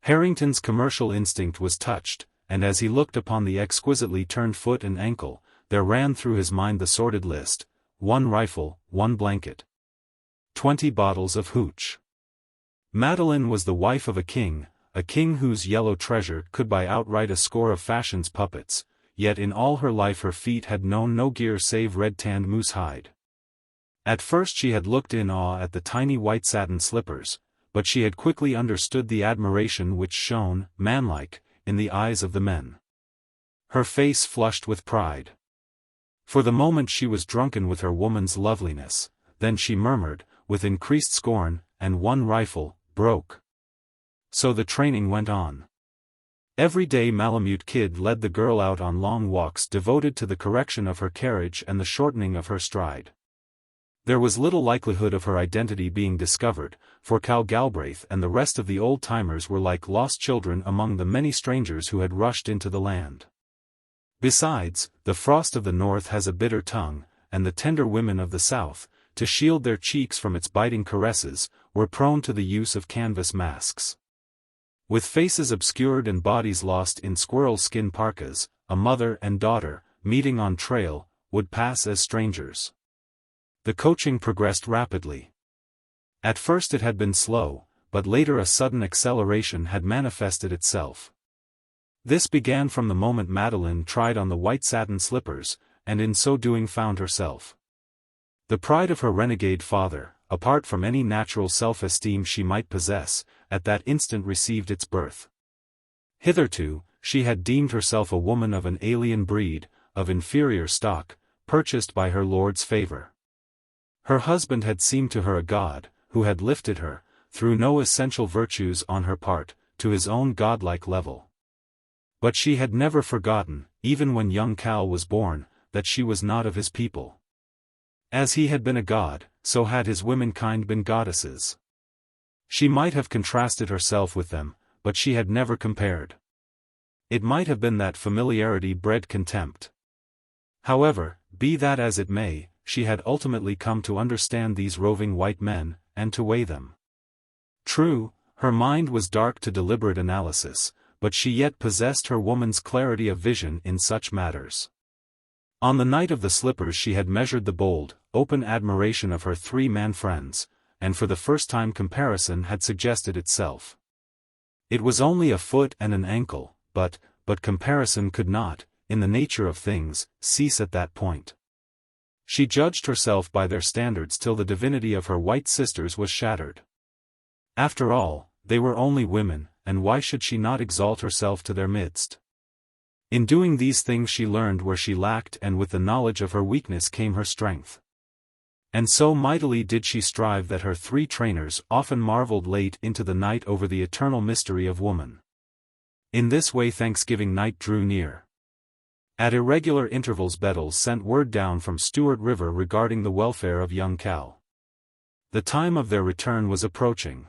Harrington's commercial instinct was touched, and as he looked upon the exquisitely turned foot and ankle, there ran through his mind the sordid list: 1 rifle, 1 blanket, 20 bottles of hooch. Madeline was the wife of a king whose yellow treasure could buy outright a score of fashion's puppets, yet in all her life her feet had known no gear save red-tanned moose hide. At first she had looked in awe at the tiny white satin slippers, but she had quickly understood the admiration which shone, manlike, in the eyes of the men. Her face flushed with pride. For the moment she was drunken with her woman's loveliness, then she murmured, with increased scorn, and 1 rifle, broke. So the training went on. Every day Malamute Kid led the girl out on long walks devoted to the correction of her carriage and the shortening of her stride. There was little likelihood of her identity being discovered, for Cal Galbraith and the rest of the old-timers were like lost children among the many strangers who had rushed into the land. Besides, the frost of the north has a bitter tongue, and the tender women of the south, to shield their cheeks from its biting caresses, were prone to the use of canvas masks. With faces obscured and bodies lost in squirrel skin parkas, a mother and daughter, meeting on trail, would pass as strangers. The coaching progressed rapidly. At first it had been slow, but later a sudden acceleration had manifested itself. This began from the moment Madeline tried on the white satin slippers, and in so doing found herself. The pride of her renegade father, apart from any natural self-esteem she might possess, at that instant received its birth. Hitherto, she had deemed herself a woman of an alien breed, of inferior stock, purchased by her lord's favor. Her husband had seemed to her a god, who had lifted her, through no essential virtues on her part, to his own godlike level. But she had never forgotten, even when young Cal was born, that she was not of his people. As he had been a god, so had his womenkind been goddesses. She might have contrasted herself with them, but she had never compared. It might have been that familiarity bred contempt. However, be that as it may, she had ultimately come to understand these roving white men, and to weigh them. True, her mind was dark to deliberate analysis, but she yet possessed her woman's clarity of vision in such matters. On the night of the slippers she had measured the bold, open admiration of her 3-man friends, and for the first time comparison had suggested itself. It was only a foot and an ankle, but comparison could not, in the nature of things, cease at that point. She judged herself by their standards till the divinity of her white sisters was shattered. After all, they were only women, and why should she not exalt herself to their midst? In doing these things she learned where she lacked, and with the knowledge of her weakness came her strength. And so mightily did she strive that her 3 trainers often marveled late into the night over the eternal mystery of woman. In this way Thanksgiving night drew near. At irregular intervals Bettles sent word down from Stewart River regarding the welfare of young Cal. The time of their return was approaching.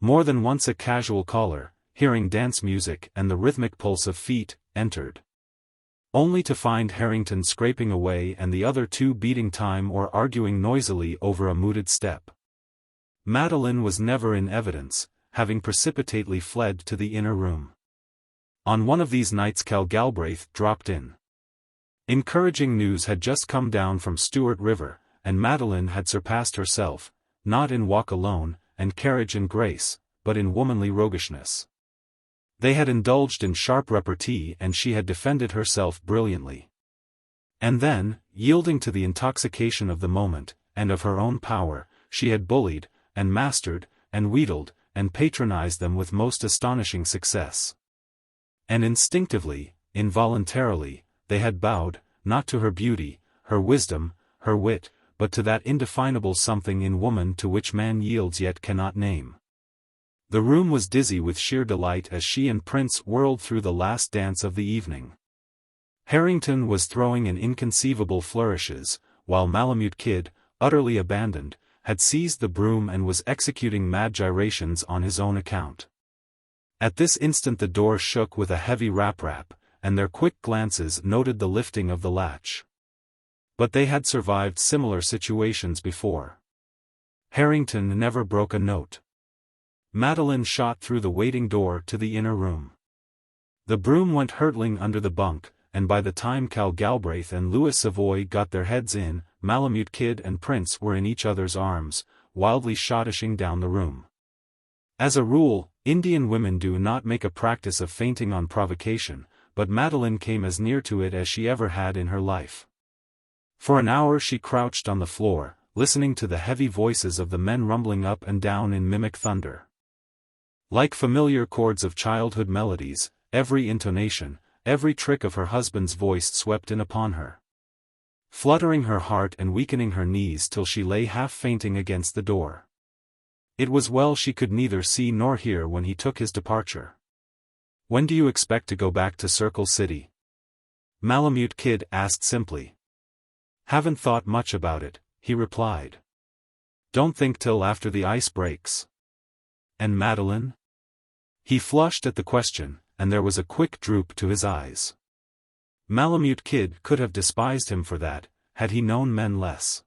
More than once a casual caller, hearing dance music and the rhythmic pulse of feet, entered. Only to find Harrington scraping away and the other 2 beating time or arguing noisily over a mooted step. Madeline was never in evidence, having precipitately fled to the inner room. On one of these nights Cal Galbraith dropped in. Encouraging news had just come down from Stewart River, and Madeline had surpassed herself, not in walk alone, and carriage and grace, but in womanly roguishness. They had indulged in sharp repartee and she had defended herself brilliantly. And then, yielding to the intoxication of the moment, and of her own power, she had bullied, and mastered, and wheedled, and patronized them with most astonishing success. And instinctively, involuntarily, they had bowed, not to her beauty, her wisdom, her wit, but to that indefinable something in woman to which man yields yet cannot name. The room was dizzy with sheer delight as she and Prince whirled through the last dance of the evening. Harrington was throwing in inconceivable flourishes, while Malamute Kid, utterly abandoned, had seized the broom and was executing mad gyrations on his own account. At this instant the door shook with a heavy rap-rap, and their quick glances noted the lifting of the latch. But they had survived similar situations before. Harrington never broke a note. Madeline shot through the waiting door to the inner room. The broom went hurtling under the bunk, and by the time Cal Galbraith and Louis Savoy got their heads in, Malamute Kid and Prince were in each other's arms, wildly shottishing down the room. As a rule, Indian women do not make a practice of fainting on provocation, but Madeline came as near to it as she ever had in her life. For an hour she crouched on the floor, listening to the heavy voices of the men rumbling up and down in mimic thunder. Like familiar chords of childhood melodies, every intonation, every trick of her husband's voice swept in upon her, fluttering her heart and weakening her knees till she lay half fainting against the door. It was well she could neither see nor hear when he took his departure. "When do you expect to go back to Circle City?" Malamute Kid asked simply. "Haven't thought much about it," he replied. "Don't think till after the ice breaks." "And Madeline?" He flushed at the question, and there was a quick droop to his eyes. Malamute Kid could have despised him for that, had he known men less.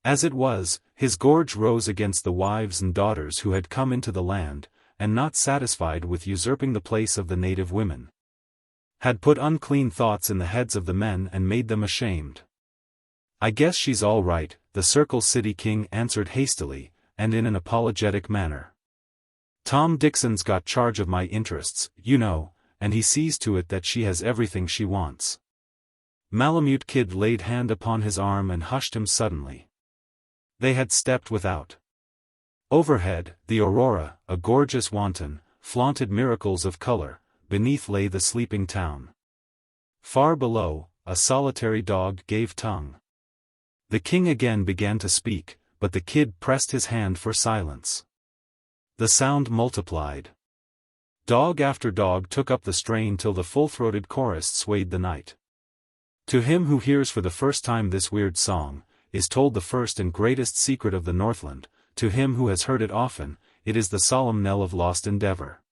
As it was, his gorge rose against the wives and daughters who had come into the land, and not satisfied with usurping the place of the native women, had put unclean thoughts in the heads of the men and made them ashamed. "I guess she's all right," the Circle City King answered hastily, and in an apologetic manner. "Tom Dixon's got charge of my interests, you know, and he sees to it that she has everything she wants." Malamute Kid laid hand upon his arm and hushed him suddenly. They had stepped without. Overhead, the aurora, a gorgeous wanton, flaunted miracles of color. Beneath lay the sleeping town. Far below, a solitary dog gave tongue. The king again began to speak, but the kid pressed his hand for silence. The sound multiplied. Dog after dog took up the strain till the full-throated chorus swayed the night. To him who hears for the first time this weird song, is told the first and greatest secret of the Northland. To him who has heard it often, it is the solemn knell of lost endeavor.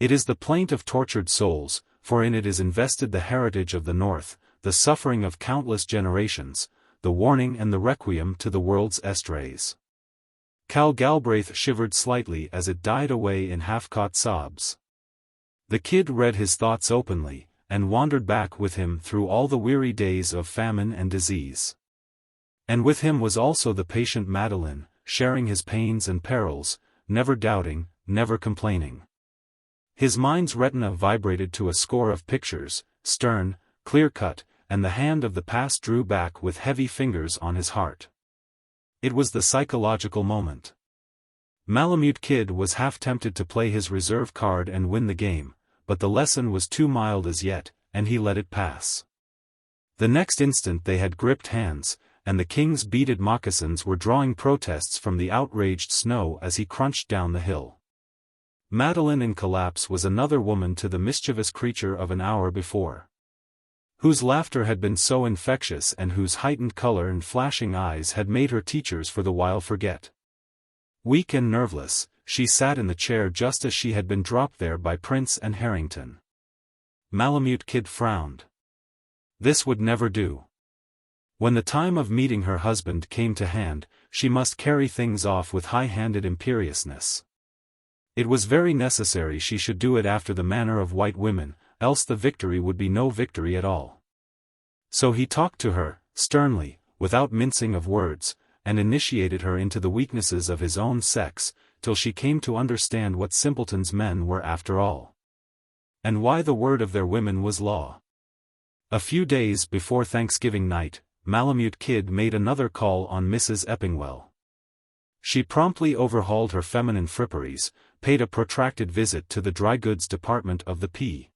It is the plaint of tortured souls, for in it is invested the heritage of the North, the suffering of countless generations, the warning and the requiem to the world's estrays. Cal Galbraith shivered slightly as it died away in half-caught sobs. The kid read his thoughts openly, and wandered back with him through all the weary days of famine and disease. And with him was also the patient Madeline, sharing his pains and perils, never doubting, never complaining. His mind's retina vibrated to a score of pictures, stern, clear-cut, and the hand of the past drew back with heavy fingers on his heart. It was the psychological moment. Malamute Kid was half tempted to play his reserve card and win the game, but the lesson was too mild as yet, and he let it pass. The next instant they had gripped hands, and the king's beaded moccasins were drawing protests from the outraged snow as he crunched down the hill. Madeline in collapse was another woman to the mischievous creature of an hour before, whose laughter had been so infectious and whose heightened color and flashing eyes had made her teachers for the while forget. Weak and nerveless, she sat in the chair just as she had been dropped there by Prince and Harrington. Malamute Kid frowned. This would never do. When the time of meeting her husband came to hand, she must carry things off with high-handed imperiousness. It was very necessary she should do it after the manner of white women, else the victory would be no victory at all. So he talked to her, sternly, without mincing of words, and initiated her into the weaknesses of his own sex, till she came to understand what simpletons men were after all, and why the word of their women was law. A few days before Thanksgiving night, Malamute Kid made another call on Mrs. Eppingwell. She promptly overhauled her feminine fripperies, paid a protracted visit to the dry goods department of the P.C.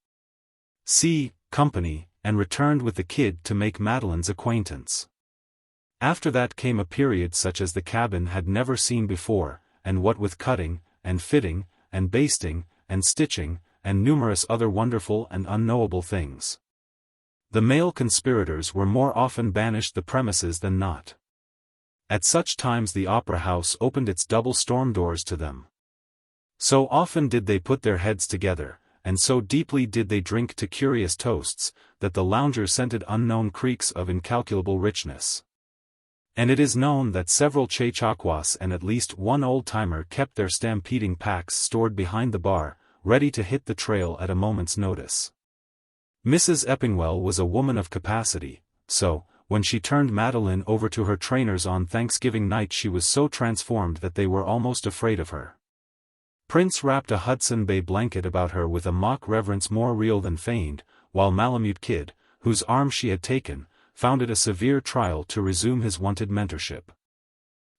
Company, and returned with the kid to make Madeline's acquaintance. After that came a period such as the cabin had never seen before, and what with cutting, and fitting, and basting, and stitching, and numerous other wonderful and unknowable things. The male conspirators were more often banished the premises than not. At such times the opera house opened its double storm doors to them. So often did they put their heads together, and so deeply did they drink to curious toasts, that the loungers scented unknown creeks of incalculable richness. And it is known that several Chechaquas and at least one old-timer kept their stampeding packs stored behind the bar, ready to hit the trail at a moment's notice. Mrs. Eppingwell was a woman of capacity, so, when she turned Madeline over to her trainers on Thanksgiving night, she was so transformed that they were almost afraid of her. Prince wrapped a Hudson Bay blanket about her with a mock reverence more real than feigned, while Malamute Kid, whose arm she had taken, found it a severe trial to resume his wonted mentorship.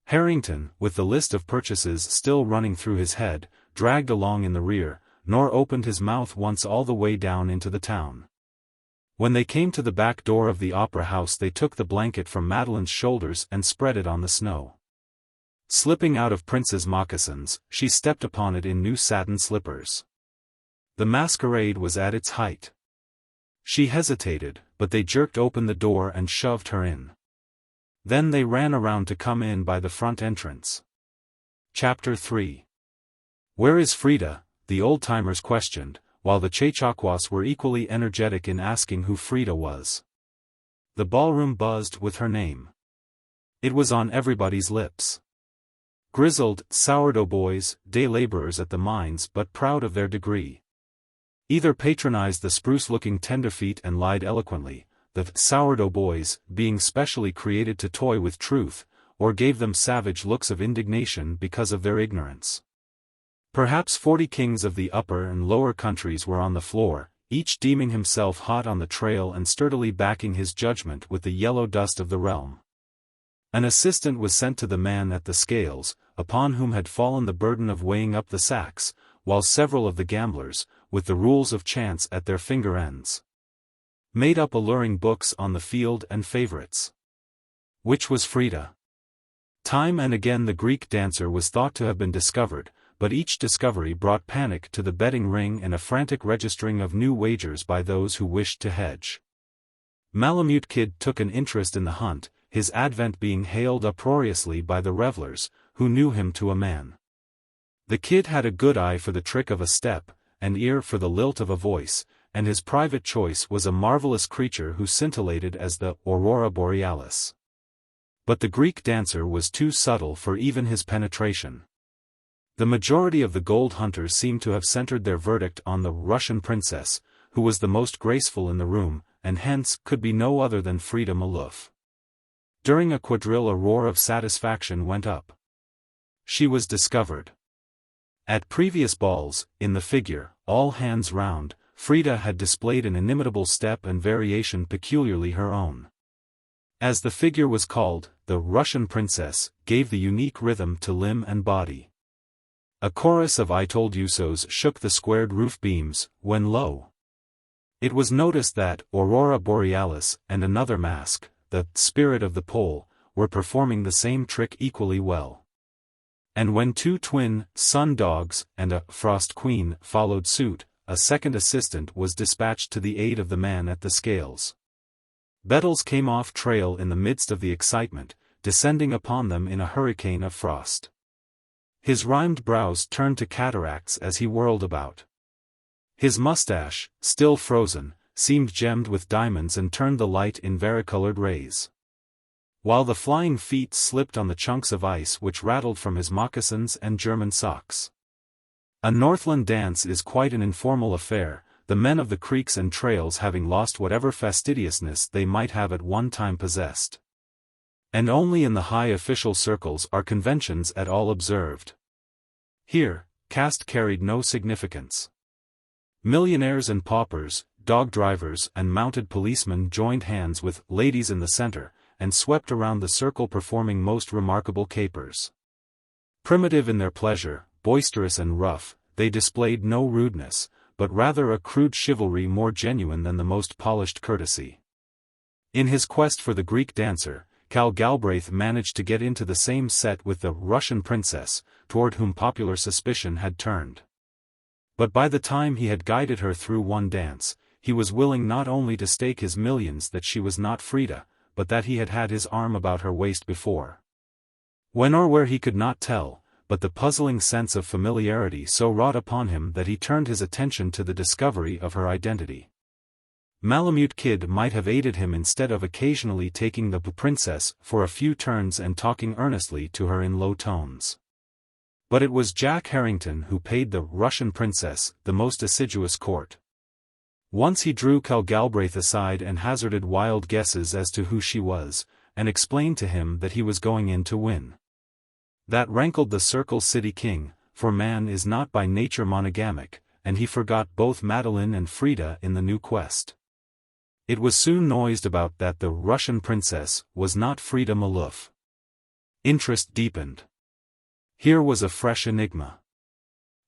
Harrington, with the list of purchases still running through his head, dragged along in the rear, nor opened his mouth once all the way down into the town. When they came to the back door of the opera house, they took the blanket from Madeline's shoulders and spread it on the snow. Slipping out of Prince's moccasins, she stepped upon it in new satin slippers. The masquerade was at its height. She hesitated, but they jerked open the door and shoved her in. Then they ran around to come in by the front entrance. Chapter 3. "Where is Frida?" the old-timers questioned, while the Chechaquas were equally energetic in asking who Frida was. The ballroom buzzed with her name. It was on everybody's lips. Grizzled, sourdough boys, day laborers at the mines but proud of their degree. Either patronized the spruce-looking tenderfeet and lied eloquently, the sourdough boys being specially created to toy with truth, or gave them savage looks of indignation because of their ignorance. Perhaps 40 kings of the upper and lower countries were on the floor, each deeming himself hot on the trail and sturdily backing his judgment with the yellow dust of the realm. An assistant was sent to the man at the scales, upon whom had fallen the burden of weighing up the sacks, while several of the gamblers, with the rules of chance at their finger ends, made up alluring books on the field and favorites. Which was Frida? Time and again the Greek dancer was thought to have been discovered, but each discovery brought panic to the betting ring and a frantic registering of new wagers by those who wished to hedge. Malamute Kid took an interest in the hunt, his advent being hailed uproariously by the revelers, who knew him to a man. The Kid had a good eye for the trick of a step, an ear for the lilt of a voice, and his private choice was a marvelous creature who scintillated as the aurora borealis. But the Greek dancer was too subtle for even his penetration. The majority of the gold hunters seemed to have centered their verdict on the Russian princess, who was the most graceful in the room, and hence could be no other than Frida Maloof. During a quadrille a roar of satisfaction went up. She was discovered. At previous balls, in the figure, all hands round, Frida had displayed an inimitable step and variation peculiarly her own. As the figure was called, the Russian princess gave the unique rhythm to limb and body. A chorus of "I told you so's" shook the squared roof beams, when lo! It was noticed that Aurora Borealis and another mask, the Spirit of the Pole, were performing the same trick equally well. And when 2 twin sun dogs and a Frost Queen followed suit, a second assistant was dispatched to the aid of the man at the scales. Bettles came off trail in the midst of the excitement, descending upon them in a hurricane of frost. His rhymed brows turned to cataracts as he whirled about. His mustache, still frozen, seemed gemmed with diamonds and turned the light in varicolored rays. While the flying feet slipped on the chunks of ice which rattled from his moccasins and German socks. A Northland dance is quite an informal affair, the men of the creeks and trails having lost whatever fastidiousness they might have at one time possessed. And only in the high official circles are conventions at all observed. Here, caste carried no significance. Millionaires and paupers, dog drivers and mounted policemen joined hands with ladies in the center, and swept around the circle performing most remarkable capers. Primitive in their pleasure, boisterous and rough, they displayed no rudeness, but rather a crude chivalry more genuine than the most polished courtesy. In his quest for the Greek dancer, Cal Galbraith managed to get into the same set with the Russian princess, toward whom popular suspicion had turned. But by the time he had guided her through one dance, he was willing not only to stake his millions that she was not Frida, but that he had had his arm about her waist before. When or where he could not tell, but the puzzling sense of familiarity so wrought upon him that he turned his attention to the discovery of her identity. Malamute Kid might have aided him instead of occasionally taking the princess for a few turns and talking earnestly to her in low tones. But it was Jack Harrington who paid the Russian princess the most assiduous court. Once he drew Cal Galbraith aside and hazarded wild guesses as to who she was, and explained to him that he was going in to win. That rankled the Circle City King, for man is not by nature monogamic, and he forgot both Madeline and Frida in the new quest. It was soon noised about that the Russian princess was not Frida Maloof. Interest deepened. Here was a fresh enigma.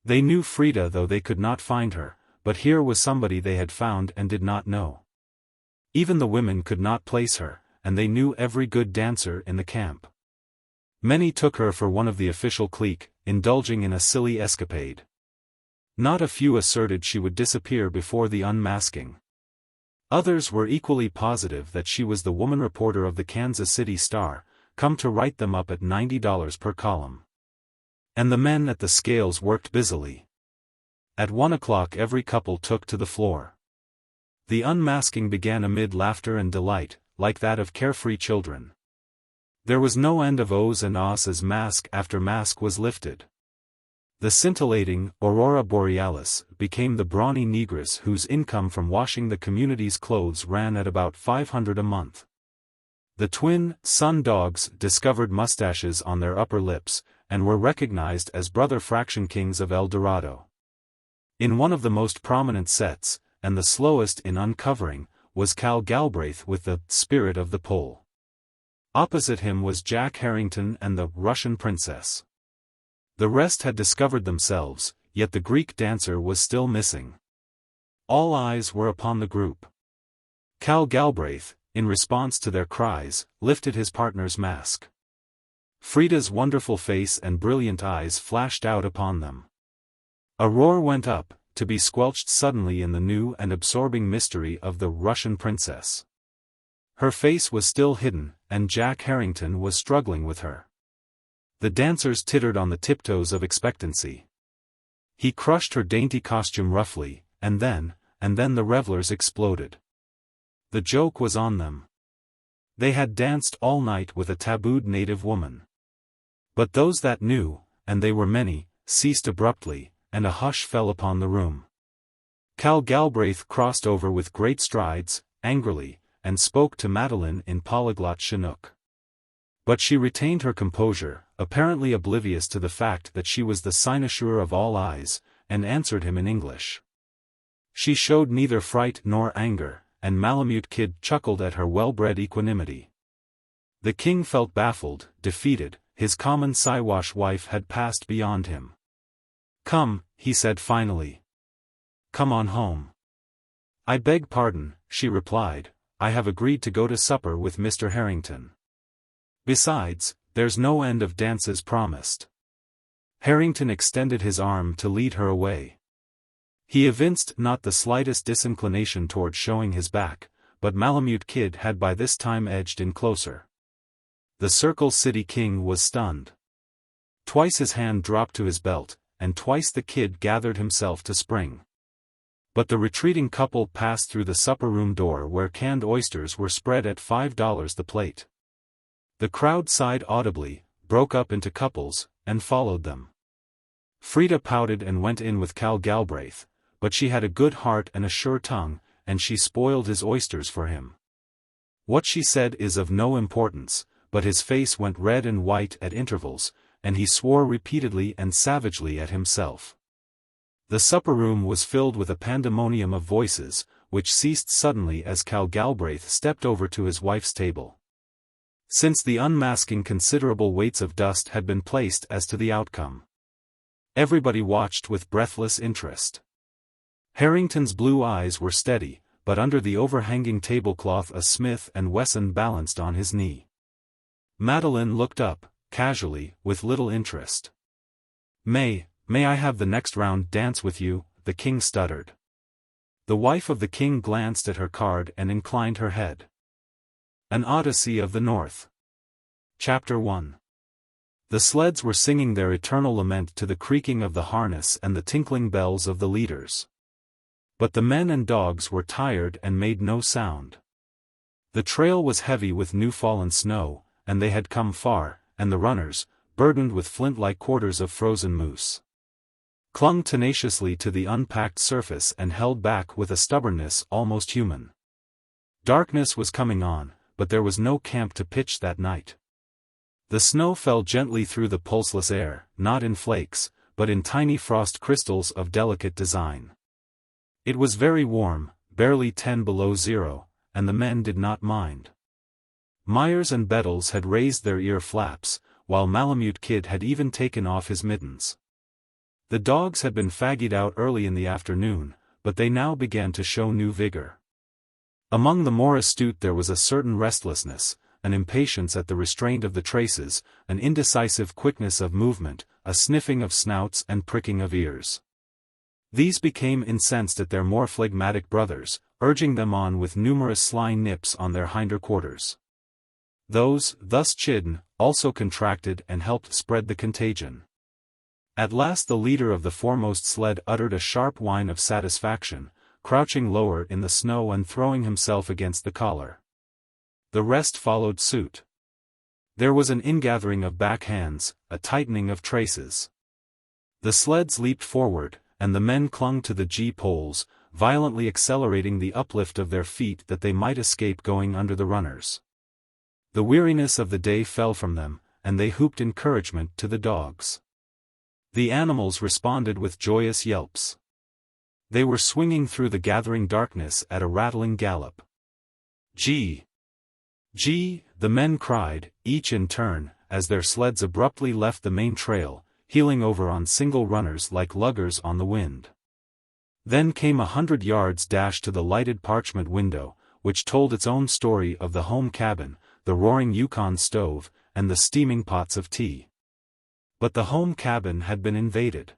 They knew Frida though they could not find her, but here was somebody they had found and did not know. Even the women could not place her, and they knew every good dancer in the camp. Many took her for one of the official clique, indulging in a silly escapade. Not a few asserted she would disappear before the unmasking. Others were equally positive that she was the woman reporter of the Kansas City Star, come to write them up at $90 per column. And the men at the scales worked busily. At 1 o'clock every couple took to the floor. The unmasking began amid laughter and delight, like that of carefree children. There was no end of ohs and ahs as mask after mask was lifted. The scintillating Aurora Borealis became the brawny negress whose income from washing the community's clothes ran at about $500 a month. The twin Sun Dogs discovered mustaches on their upper lips, and were recognized as brother fraction kings of El Dorado. In one of the most prominent sets, and the slowest in uncovering, was Cal Galbraith with the Spirit of the Pole. Opposite him was Jack Harrington and the Russian princess. The rest had discovered themselves, yet the Greek dancer was still missing. All eyes were upon the group. Cal Galbraith, in response to their cries, lifted his partner's mask. Frida's wonderful face and brilliant eyes flashed out upon them. A roar went up, to be squelched suddenly in the new and absorbing mystery of the Russian princess. Her face was still hidden, and Jack Harrington was struggling with her. The dancers tittered on the tiptoes of expectancy. He crushed her dainty costume roughly, and then the revelers exploded. The joke was on them. They had danced all night with a tabooed native woman. But those that knew, and they were many, ceased abruptly, and a hush fell upon the room. Cal Galbraith crossed over with great strides, angrily, and spoke to Madeline in polyglot Chinook. But she retained her composure, apparently oblivious to the fact that she was the cynosure of all eyes, and answered him in English. She showed neither fright nor anger, and Malamute Kid chuckled at her well-bred equanimity. The king felt baffled, defeated, his common Siwash wife had passed beyond him. "Come," he said finally. "Come on home." "I beg pardon," she replied, "I have agreed to go to supper with Mr. Harrington. Besides, there's no end of dances promised." Harrington extended his arm to lead her away. He evinced not the slightest disinclination toward showing his back, but Malamute Kid had by this time edged in closer. The Circle City King was stunned. Twice his hand dropped to his belt, and twice the kid gathered himself to spring. But the retreating couple passed through the supper room door where canned oysters were spread at $5 the plate. The crowd sighed audibly, broke up into couples, and followed them. Frida pouted and went in with Cal Galbraith, but she had a good heart and a sure tongue, and she spoiled his oysters for him. What she said is of no importance, but his face went red and white at intervals, and he swore repeatedly and savagely at himself. The supper room was filled with a pandemonium of voices, which ceased suddenly as Cal Galbraith stepped over to his wife's table. Since the unmasking, considerable weights of dust had been placed as to the outcome. Everybody watched with breathless interest. Harrington's blue eyes were steady, but under the overhanging tablecloth a Smith & Wesson balanced on his knee. Madeline looked up, casually, with little interest. May I have the next round dance with you?" the king stuttered. The wife of the king glanced at her card and inclined her head. An Odyssey of the North. Chapter 1. The sleds were singing their eternal lament to the creaking of the harness and the tinkling bells of the leaders. But the men and dogs were tired and made no sound. The trail was heavy with new-fallen snow, and they had come far, and the runners, burdened with flint-like quarters of frozen moose, clung tenaciously to the unpacked surface and held back with a stubbornness almost human. Darkness was coming on, but there was no camp to pitch that night. The snow fell gently through the pulseless air, not in flakes, but in tiny frost crystals of delicate design. It was very warm, barely 10 below zero, and the men did not mind. Myers and Bettles had raised their ear flaps, while Malamute Kid had even taken off his mittens. The dogs had been faggied out early in the afternoon, but they now began to show new vigor. Among the more astute there was a certain restlessness, an impatience at the restraint of the traces, an indecisive quickness of movement, a sniffing of snouts and pricking of ears. These became incensed at their more phlegmatic brothers, urging them on with numerous sly nips on their hinder quarters. Those, thus chidden, also contracted and helped spread the contagion. At last the leader of the foremost sled uttered a sharp whine of satisfaction, crouching lower in the snow and throwing himself against the collar. The rest followed suit. There was an ingathering of backhands, a tightening of traces. The sleds leaped forward, and the men clung to the G-poles, violently accelerating the uplift of their feet that they might escape going under the runners. The weariness of the day fell from them, and they whooped encouragement to the dogs. The animals responded with joyous yelps. They were swinging through the gathering darkness at a rattling gallop. "Gee! Gee!" the men cried, each in turn, as their sleds abruptly left the main trail, heeling over on single runners like luggers on the wind. Then came 100 yards dash to the lighted parchment window, which told its own story of the home cabin, the roaring Yukon stove, and the steaming pots of tea. But the home cabin had been invaded.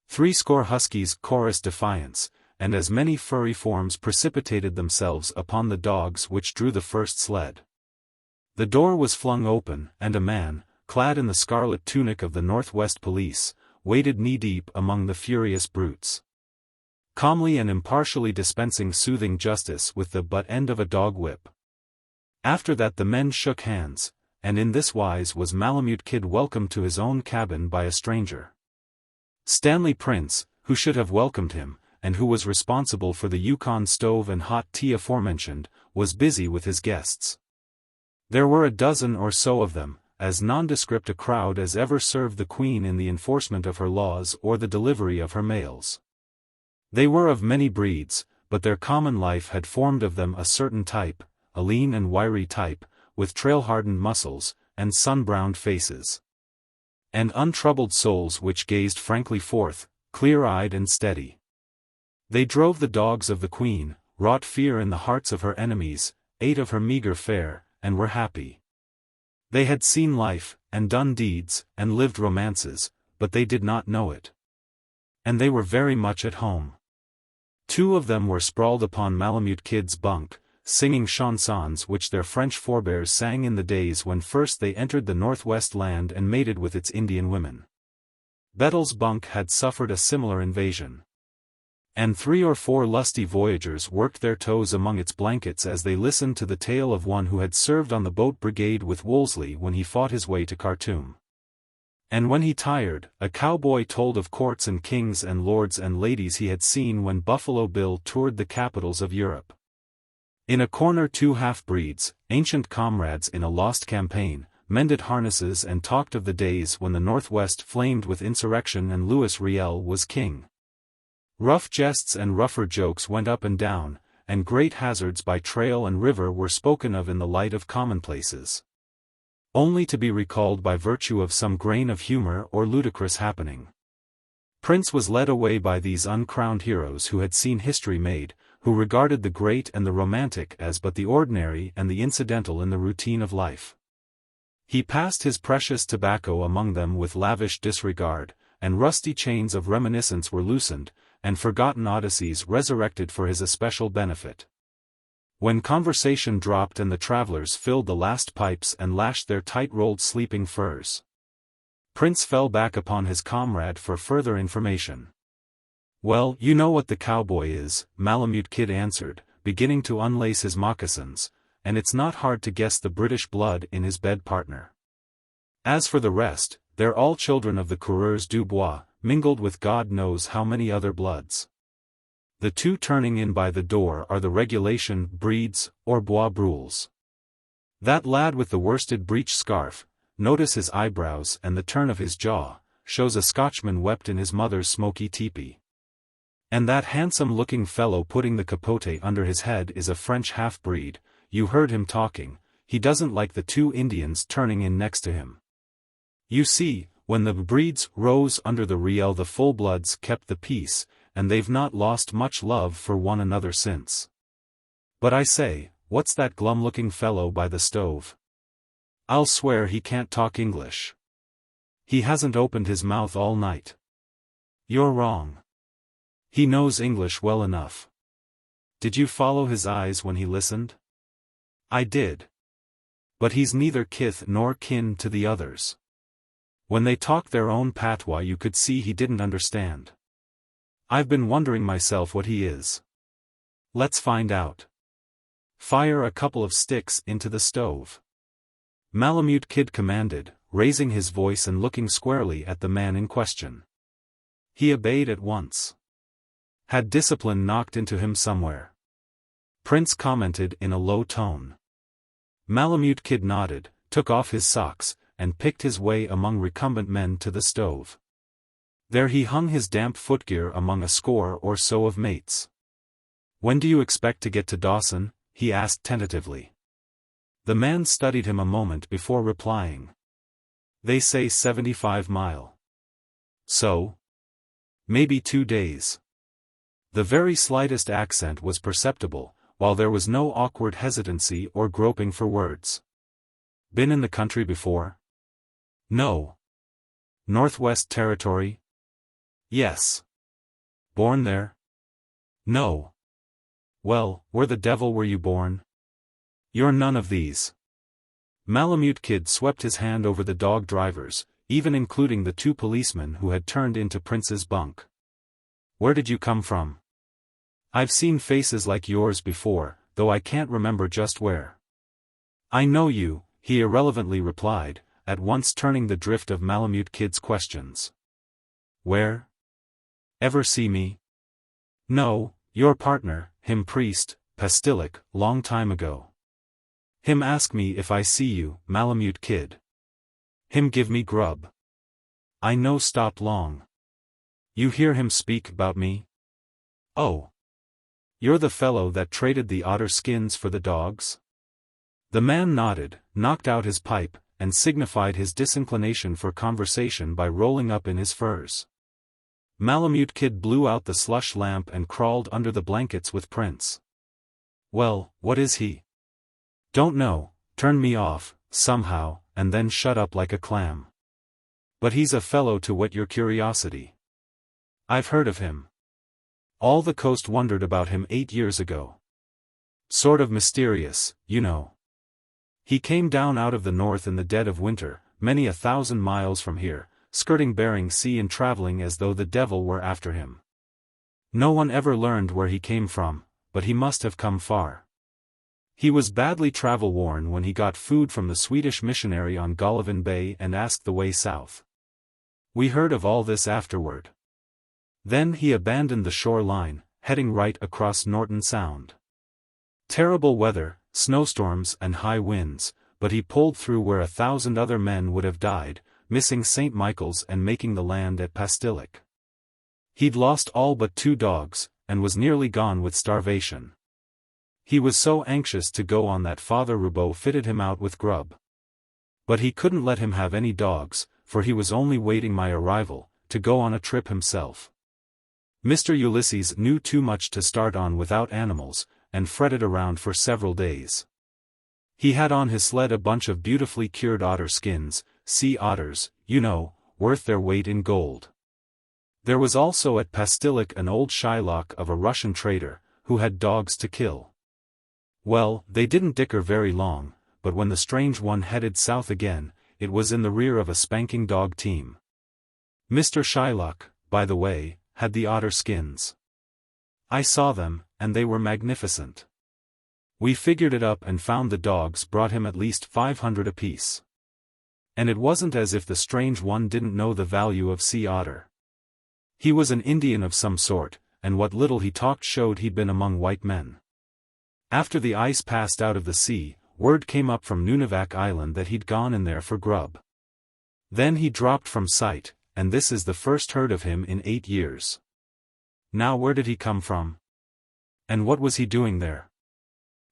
80 huskies chorused defiance, and as many furry forms precipitated themselves upon the dogs which drew the first sled. The door was flung open, and a man, clad in the scarlet tunic of the Northwest Police, waded knee-deep among the furious brutes, calmly and impartially dispensing soothing justice with the butt end of a dog whip. After that the men shook hands, and in this wise was Malamute Kid welcomed to his own cabin by a stranger. Stanley Prince, who should have welcomed him, and who was responsible for the Yukon stove and hot tea aforementioned, was busy with his guests. There were a dozen or so of them, as nondescript a crowd as ever served the Queen in the enforcement of her laws or the delivery of her mails. They were of many breeds, but their common life had formed of them a certain type, a lean and wiry type, with trail-hardened muscles, and sun-browned faces, and untroubled souls which gazed frankly forth, clear-eyed and steady. They drove the dogs of the Queen, wrought fear in the hearts of her enemies, ate of her meager fare, and were happy. They had seen life, and done deeds, and lived romances, but they did not know it. And they were very much at home. 2 of them were sprawled upon Malamute Kid's bunk, singing chansons which their French forebears sang in the days when first they entered the Northwest land and mated with its Indian women. Bettles' bunk had suffered a similar invasion. And 3 or 4 lusty voyagers worked their toes among its blankets as they listened to the tale of one who had served on the boat brigade with Wolseley when he fought his way to Khartoum. And when he tired, a cowboy told of courts and kings and lords and ladies he had seen when Buffalo Bill toured the capitals of Europe. In a corner 2 half-breeds, ancient comrades in a lost campaign, mended harnesses and talked of the days when the Northwest flamed with insurrection and Louis Riel was king. Rough jests and rougher jokes went up and down, and great hazards by trail and river were spoken of in the light of commonplaces, only to be recalled by virtue of some grain of humor or ludicrous happening. Prince was led away by these uncrowned heroes who had seen history made, who regarded the great and the romantic as but the ordinary and the incidental in the routine of life. He passed his precious tobacco among them with lavish disregard, and rusty chains of reminiscence were loosened, and forgotten Odysseys resurrected for his especial benefit. When conversation dropped and the travelers filled the last pipes and lashed their tight-rolled sleeping furs, Prince fell back upon his comrade for further information. "Well, you know what the cowboy is," Malamute Kid answered, beginning to unlace his moccasins, "and it's not hard to guess the British blood in his bed partner. As for the rest, they're all children of the coureurs du bois, mingled with God knows how many other bloods. The two turning in by the door are the regulation breeds, or bois brules. That lad with the worsted breech scarf, notice his eyebrows and the turn of his jaw, shows a Scotchman wept in his mother's smoky teepee. And that handsome-looking fellow putting the capote under his head is a French half-breed. You heard him talking, he doesn't like the two Indians turning in next to him. You see, when the breeds rose under the Riel the full-bloods kept the peace, and they've not lost much love for one another since. But I say, what's that glum-looking fellow by the stove? I'll swear he can't talk English. He hasn't opened his mouth all night." "You're wrong. He knows English well enough." "Did you follow his eyes when he listened?" "I did. But he's neither kith nor kin to the others. When they talked their own patois you could see he didn't understand. I've been wondering myself what he is. Let's find out. Fire a couple of sticks into the stove," Malamute Kid commanded, raising his voice and looking squarely at the man in question. He obeyed at once. Had discipline knocked into him somewhere? Prince commented in a low tone. Malamute Kid nodded, took off his socks, and picked his way among recumbent men to the stove. There he hung his damp footgear among a score or so of mates. "When do you expect to get to Dawson?" he asked tentatively. The man studied him a moment before replying. "They say 75 mile. So? Maybe 2 days." The very slightest accent was perceptible, while there was no awkward hesitancy or groping for words. "Been in the country before?" "No." "Northwest Territory?" "Yes." "Born there?" "No." "Well, where the devil were you born?" "You're none of these." Malamute Kid swept his hand over the dog drivers, even including the two policemen who had turned into Prince's bunk. "Where did you come from?" "I've seen faces like yours before, though I can't remember just where." "I know you," he irrelevantly replied, at once turning the drift of Malamute Kid's questions. "Where? Ever see me?" "No, your partner, him priest, Pastilic, long time ago." "Him ask me if I see you, Malamute Kid." "Him give me grub." "I no stopped long." "You hear him speak about me?" "Oh. You're the fellow that traded the otter skins for the dogs?" The man nodded, knocked out his pipe, and signified his disinclination for conversation by rolling up in his furs. Malamute Kid blew out the slush lamp and crawled under the blankets with Prince. "Well, what is he?" "Don't know, turned me off, somehow, and then shut up like a clam. But he's a fellow to whet your curiosity. I've heard of him. All the coast wondered about him 8 years ago. Sort of mysterious, you know. He came down out of the north in the dead of winter, many 1,000 miles from here, skirting Bering Sea and traveling as though the devil were after him. No one ever learned where he came from, but he must have come far. He was badly travel-worn when he got food from the Swedish missionary on Golovin Bay and asked the way south. We heard of all this afterward. Then he abandoned the shoreline, heading right across Norton Sound. Terrible weather, snowstorms and high winds, but he pulled through where 1,000 other men would have died, missing St. Michael's and making the land at Pastilic. He'd lost all but 2 dogs, and was nearly gone with starvation. He was so anxious to go on that Father Roubaud fitted him out with grub. But he couldn't let him have any dogs, for he was only waiting my arrival, to go on a trip himself. Mr. Ulysses knew too much to start on without animals, and fretted around for several days. He had on his sled a bunch of beautifully cured otter skins, sea otters, you know, worth their weight in gold. There was also at Pastilik an old Shylock of a Russian trader, who had dogs to kill. Well, they didn't dicker very long, but when the strange one headed south again, it was in the rear of a spanking dog team. Mr. Shylock, by the way, had the otter skins. I saw them, and they were magnificent. We figured it up and found the dogs brought him at least 500 apiece. And it wasn't as if the strange one didn't know the value of sea otter. He was an Indian of some sort, and what little he talked showed he'd been among white men. After the ice passed out of the sea, word came up from Nunivak Island that he'd gone in there for grub. Then he dropped from sight, and this is the first heard of him in 8 years. Now where did he come from? And what was he doing there?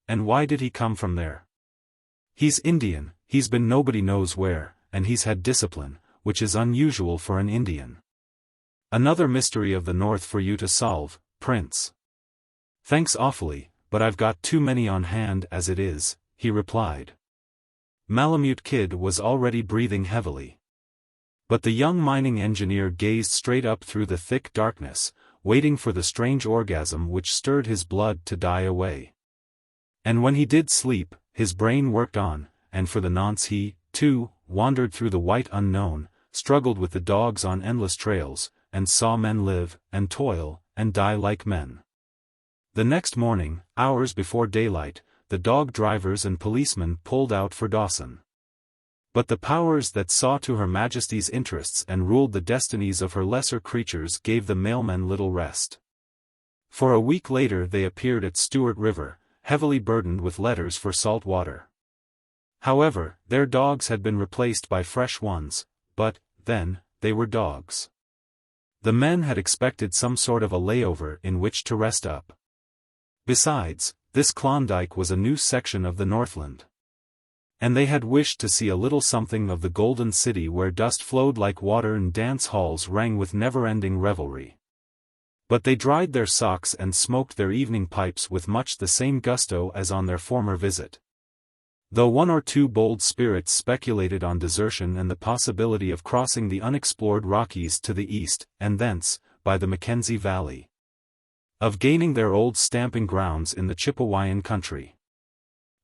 And why did he come from there? He's Indian, he's been nobody knows where, and he's had discipline, which is unusual for an Indian. Another mystery of the North for you to solve, Prince. Thanks awfully, but I've got too many on hand as it is, he replied. Malamute Kid was already breathing heavily. But the young mining engineer gazed straight up through the thick darkness, waiting for the strange orgasm which stirred his blood to die away. And when he did sleep, his brain worked on, and for the nonce he, too, wandered through the white unknown, struggled with the dogs on endless trails, and saw men live, and toil, and die like men. The next morning, hours before daylight, the dog drivers and policemen pulled out for Dawson. But the powers that saw to Her Majesty's interests and ruled the destinies of her lesser creatures gave the mailmen little rest. For a week later they appeared at Stewart River, heavily burdened with letters for salt water. However, their dogs had been replaced by fresh ones, but, then, they were dogs. The men had expected some sort of a layover in which to rest up. Besides, this Klondike was a new section of the Northland. And they had wished to see a little something of the Golden City where dust flowed like water and dance halls rang with never-ending revelry. But they dried their socks and smoked their evening pipes with much the same gusto as on their former visit. Though one or two bold spirits speculated on desertion and the possibility of crossing the unexplored Rockies to the east, and thence, by the Mackenzie Valley, of gaining their old stamping grounds in the Chippewayan country.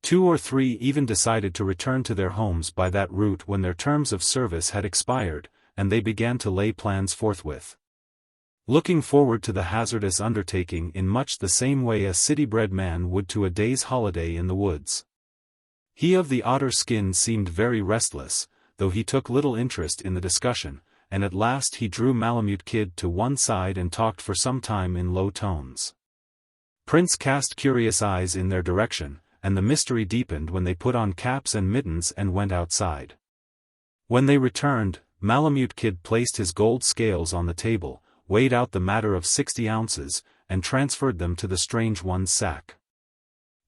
2 or 3 even decided to return to their homes by that route when their terms of service had expired, and they began to lay plans forthwith. Looking forward to the hazardous undertaking in much the same way a city-bred man would to a day's holiday in the woods. He of the otter skin seemed very restless, though he took little interest in the discussion, and at last he drew Malamute Kid to one side and talked for some time in low tones. Prince cast curious eyes in their direction, and the mystery deepened when they put on caps and mittens and went outside. When they returned, Malamute Kid placed his gold scales on the table, weighed out the matter of 60 ounces, and transferred them to the strange one's sack.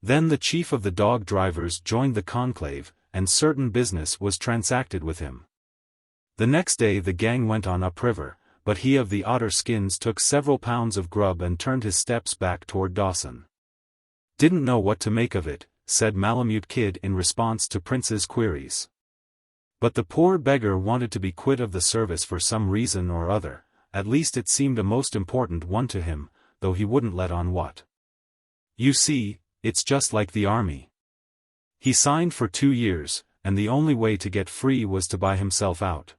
Then the chief of the dog drivers joined the conclave, and certain business was transacted with him. The next day the gang went on upriver, but he of the otter skins took several pounds of grub and turned his steps back toward Dawson. Didn't know what to make of it, said Malamute Kid in response to Prince's queries. But the poor beggar wanted to be quit of the service for some reason or other, at least it seemed a most important one to him, though he wouldn't let on what. You see, it's just like the army. He signed for 2 years, and the only way to get free was to buy himself out.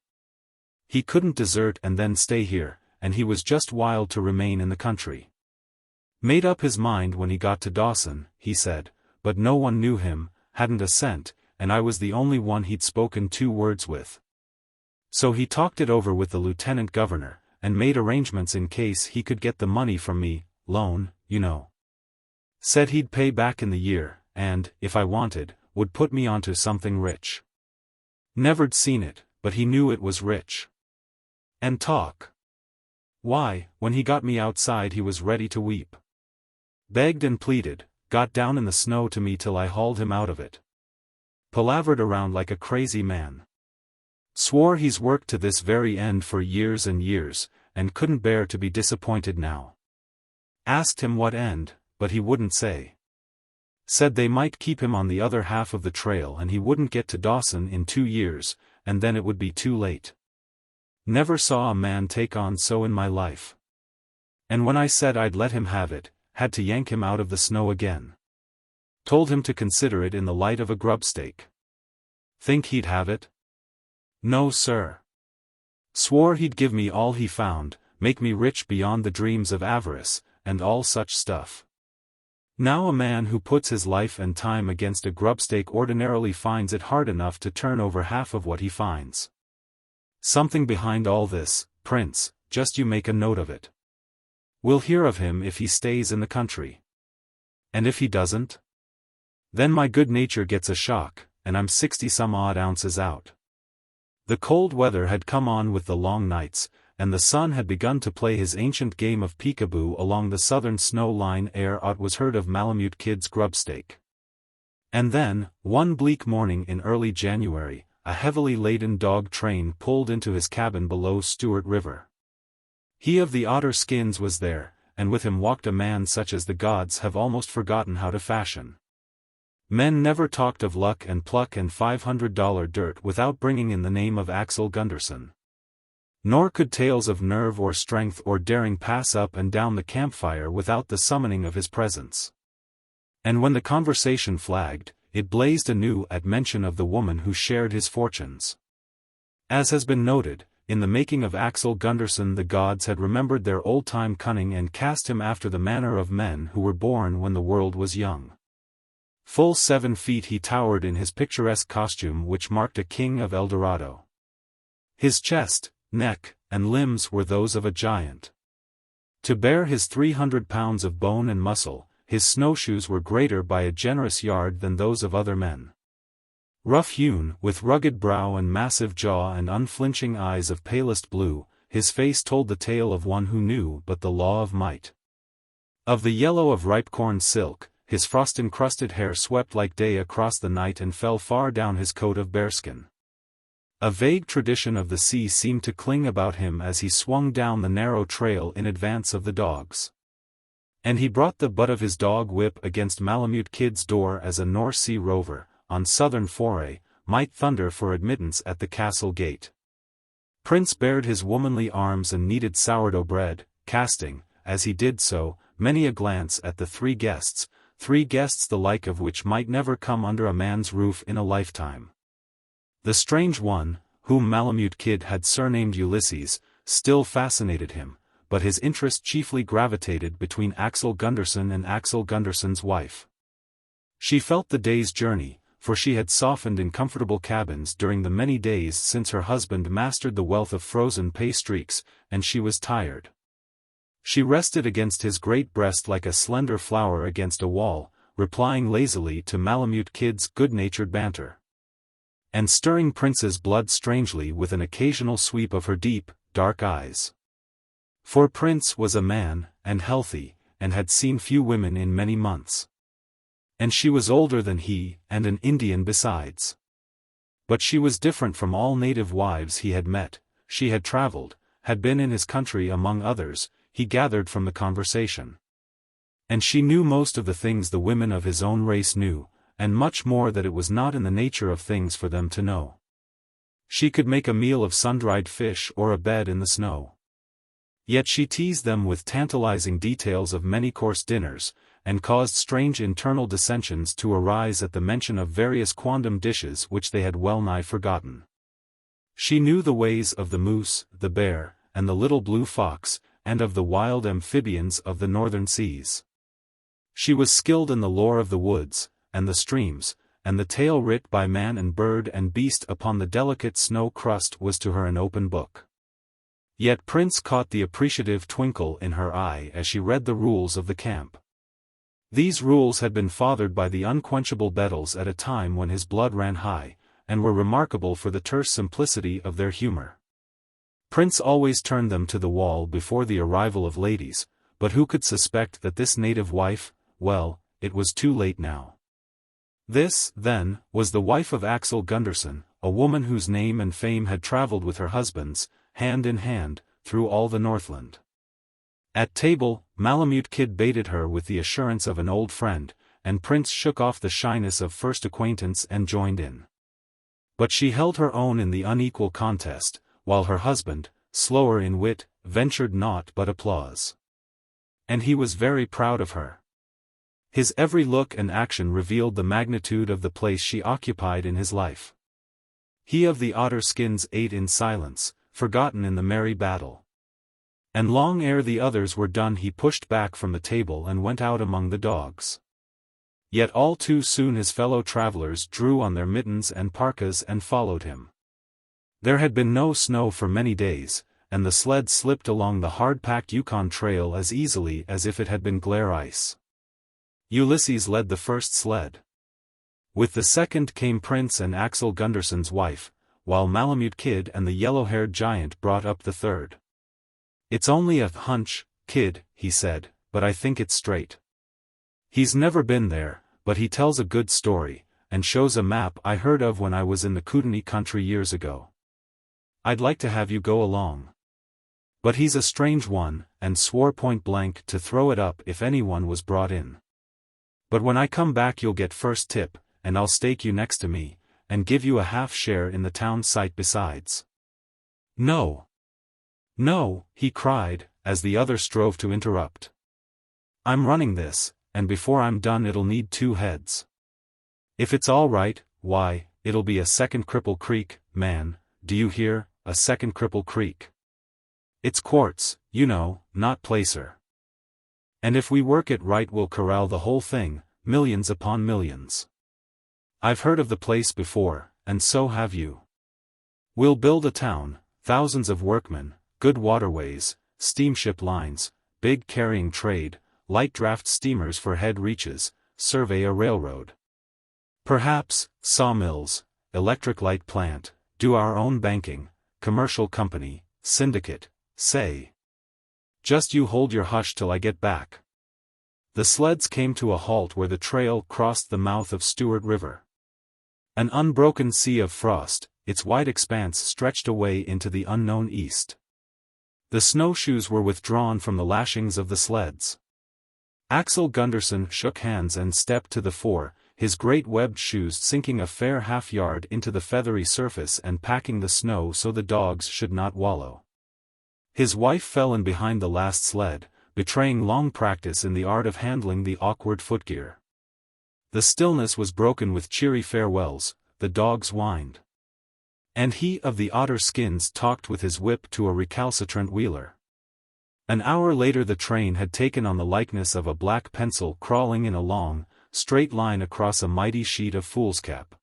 He couldn't desert and then stay here, and he was just wild to remain in the country. Made up his mind when he got to Dawson, he said, but no one knew him, hadn't a cent, and I was the only one he'd spoken 2 words with. So he talked it over with the lieutenant governor, and made arrangements in case he could get the money from me, loan, you know. Said he'd pay back in the year, and, if I wanted, would put me onto something rich. Never'd seen it, but he knew it was rich. And talk. Why, when he got me outside he was ready to weep. Begged and pleaded, got down in the snow to me till I hauled him out of it. Palavered around like a crazy man. Swore he's worked to this very end for years and years, and couldn't bear to be disappointed now. Asked him what end, but he wouldn't say. Said they might keep him on the other half of the trail and he wouldn't get to Dawson in 2 years, and then it would be too late. Never saw a man take on so in my life. And when I said I'd let him have it, had to yank him out of the snow again. Told him to consider it in the light of a grubstake. Think he'd have it? No, sir. Swore he'd give me all he found, make me rich beyond the dreams of avarice, and all such stuff. Now a man who puts his life and time against a grubstake ordinarily finds it hard enough to turn over half of what he finds. Something behind all this, Prince, just you make a note of it. We'll hear of him if he stays in the country. And if he doesn't? Then my good nature gets a shock, and I'm 60-some-odd ounces out. The cold weather had come on with the long nights, and the sun had begun to play his ancient game of peekaboo along the southern snow line ere aught was heard of Malamute Kid's grubstake. And then, one bleak morning in early January, a heavily laden dog train pulled into his cabin below Stewart River. He of the otter skins was there, and with him walked a man such as the gods have almost forgotten how to fashion. Men never talked of luck and pluck and $500 dirt without bringing in the name of Axel Gunderson. Nor could tales of nerve or strength or daring pass up and down the campfire without the summoning of his presence. And when the conversation flagged, it blazed anew at mention of the woman who shared his fortunes. As has been noted, in the making of Axel Gunderson the gods had remembered their old-time cunning and cast him after the manner of men who were born when the world was young. Full 7 feet he towered in his picturesque costume which marked a king of El Dorado. His chest, neck, and limbs were those of a giant. To bear his 300 pounds of bone and muscle, his snowshoes were greater by a generous yard than those of other men. Rough-hewn, with rugged brow and massive jaw and unflinching eyes of palest blue, his face told the tale of one who knew but the law of might. Of the yellow of ripe corn silk, his frost-encrusted hair swept like day across the night and fell far down his coat of bearskin. A vague tradition of the sea seemed to cling about him as he swung down the narrow trail in advance of the dogs. And he brought the butt of his dog whip against Malamute Kid's door as a North Sea rover, on southern foray, might thunder for admittance at the castle gate. Prince bared his womanly arms and kneaded sourdough bread, casting, as he did so, many a glance at the 3 guests the like of which might never come under a man's roof in a lifetime. The strange one, whom Malamute Kid had surnamed Ulysses, still fascinated him, but his interest chiefly gravitated between Axel Gunderson and Axel Gunderson's wife. She felt the day's journey, for she had softened in comfortable cabins during the many days since her husband mastered the wealth of frozen pay streaks, and she was tired. She rested against his great breast like a slender flower against a wall, replying lazily to Malamute Kid's good-natured banter. And stirring Prince's blood strangely with an occasional sweep of her deep, dark eyes. For Prince was a man, and healthy, and had seen few women in many months. And she was older than he, and an Indian besides. But she was different from all native wives he had met, she had traveled, had been in his country among others, he gathered from the conversation. And she knew most of the things the women of his own race knew, and much more that it was not in the nature of things for them to know. She could make a meal of sun-dried fish or a bed in the snow. Yet she teased them with tantalizing details of many-course dinners, and caused strange internal dissensions to arise at the mention of various quondam dishes which they had well-nigh forgotten. She knew the ways of the moose, the bear, and the little blue fox, and of the wild amphibians of the northern seas. She was skilled in the lore of the woods, and the streams, and the tale writ by man and bird and beast upon the delicate snow crust was to her an open book. Yet Prince caught the appreciative twinkle in her eye as she read the rules of the camp. These rules had been fathered by the unquenchable Bettles at a time when his blood ran high, and were remarkable for the terse simplicity of their humor. Prince always turned them to the wall before the arrival of ladies, but who could suspect that this native wife, well, it was too late now. This, then, was the wife of Axel Gunderson, a woman whose name and fame had traveled with her husband's, hand in hand, through all the Northland. At table, Malamute Kid baited her with the assurance of an old friend, and Prince shook off the shyness of first acquaintance and joined in. But she held her own in the unequal contest, while her husband, slower in wit, ventured naught but applause. And he was very proud of her. His every look and action revealed the magnitude of the place she occupied in his life. He of the otter skins ate in silence, forgotten in the merry battle. And long ere the others were done he pushed back from the table and went out among the dogs. Yet all too soon his fellow travelers drew on their mittens and parkas and followed him. There had been no snow for many days, and the sled slipped along the hard-packed Yukon trail as easily as if it had been glare ice. Ulysses led the first sled. With the second came Prince and Axel Gunderson's wife, while Malamute Kid and the yellow-haired giant brought up the third. "It's only a hunch, kid," he said, "but I think it's straight. He's never been there, but he tells a good story, and shows a map I heard of when I was in the Kootenai country years ago. I'd like to have you go along. But he's a strange one, and swore point blank to throw it up if anyone was brought in. But when I come back you'll get first tip, and I'll stake you next to me, and give you a half share in the town site besides." "No. No," he cried, as the other strove to interrupt. "I'm running this, and before I'm done it'll need 2 heads. If it's all right, why, it'll be a second Cripple Creek, man, do you hear, a second Cripple Creek. It's quartz, you know, not placer. And if we work it right we'll corral the whole thing, millions upon millions. I've heard of the place before, and so have you. We'll build a town, thousands of workmen, good waterways, steamship lines, big carrying trade, light draft steamers for head reaches, survey a railroad. Perhaps, sawmills, electric light plant, do our own banking, commercial company, syndicate, say. Just you hold your hush till I get back." The sleds came to a halt where the trail crossed the mouth of Stewart River. An unbroken sea of frost, its wide expanse stretched away into the unknown east. The snowshoes were withdrawn from the lashings of the sleds. Axel Gunderson shook hands and stepped to the fore, his great webbed shoes sinking a fair half-yard into the feathery surface and packing the snow so the dogs should not wallow. His wife fell in behind the last sled, betraying long practice in the art of handling the awkward footgear. The stillness was broken with cheery farewells, the dogs whined. And he of the otter skins talked with his whip to a recalcitrant wheeler. An hour later the train had taken on the likeness of a black pencil crawling in a long, straight line across a mighty sheet of foolscap.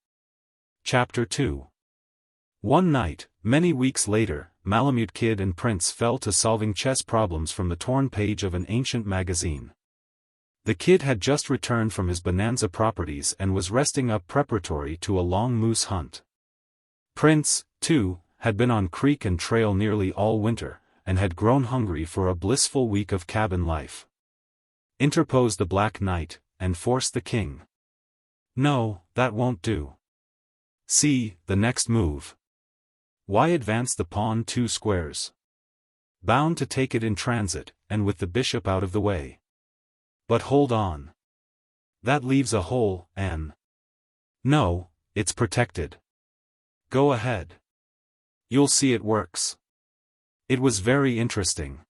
Chapter 2. One night, many weeks later, Malamute Kid and Prince fell to solving chess problems from the torn page of an ancient magazine. The kid had just returned from his bonanza properties and was resting up preparatory to a long moose hunt. Prince, too, had been on creek and trail nearly all winter, and had grown hungry for a blissful week of cabin life. Interposed the Black Knight, and forced the king. "No, that won't do. See, the next move. Why advance the pawn 2 squares? Bound to take it in transit, and with the bishop out of the way. But hold on. That leaves a hole, Anne. No, it's protected. Go ahead. You'll see it works." It was very interesting.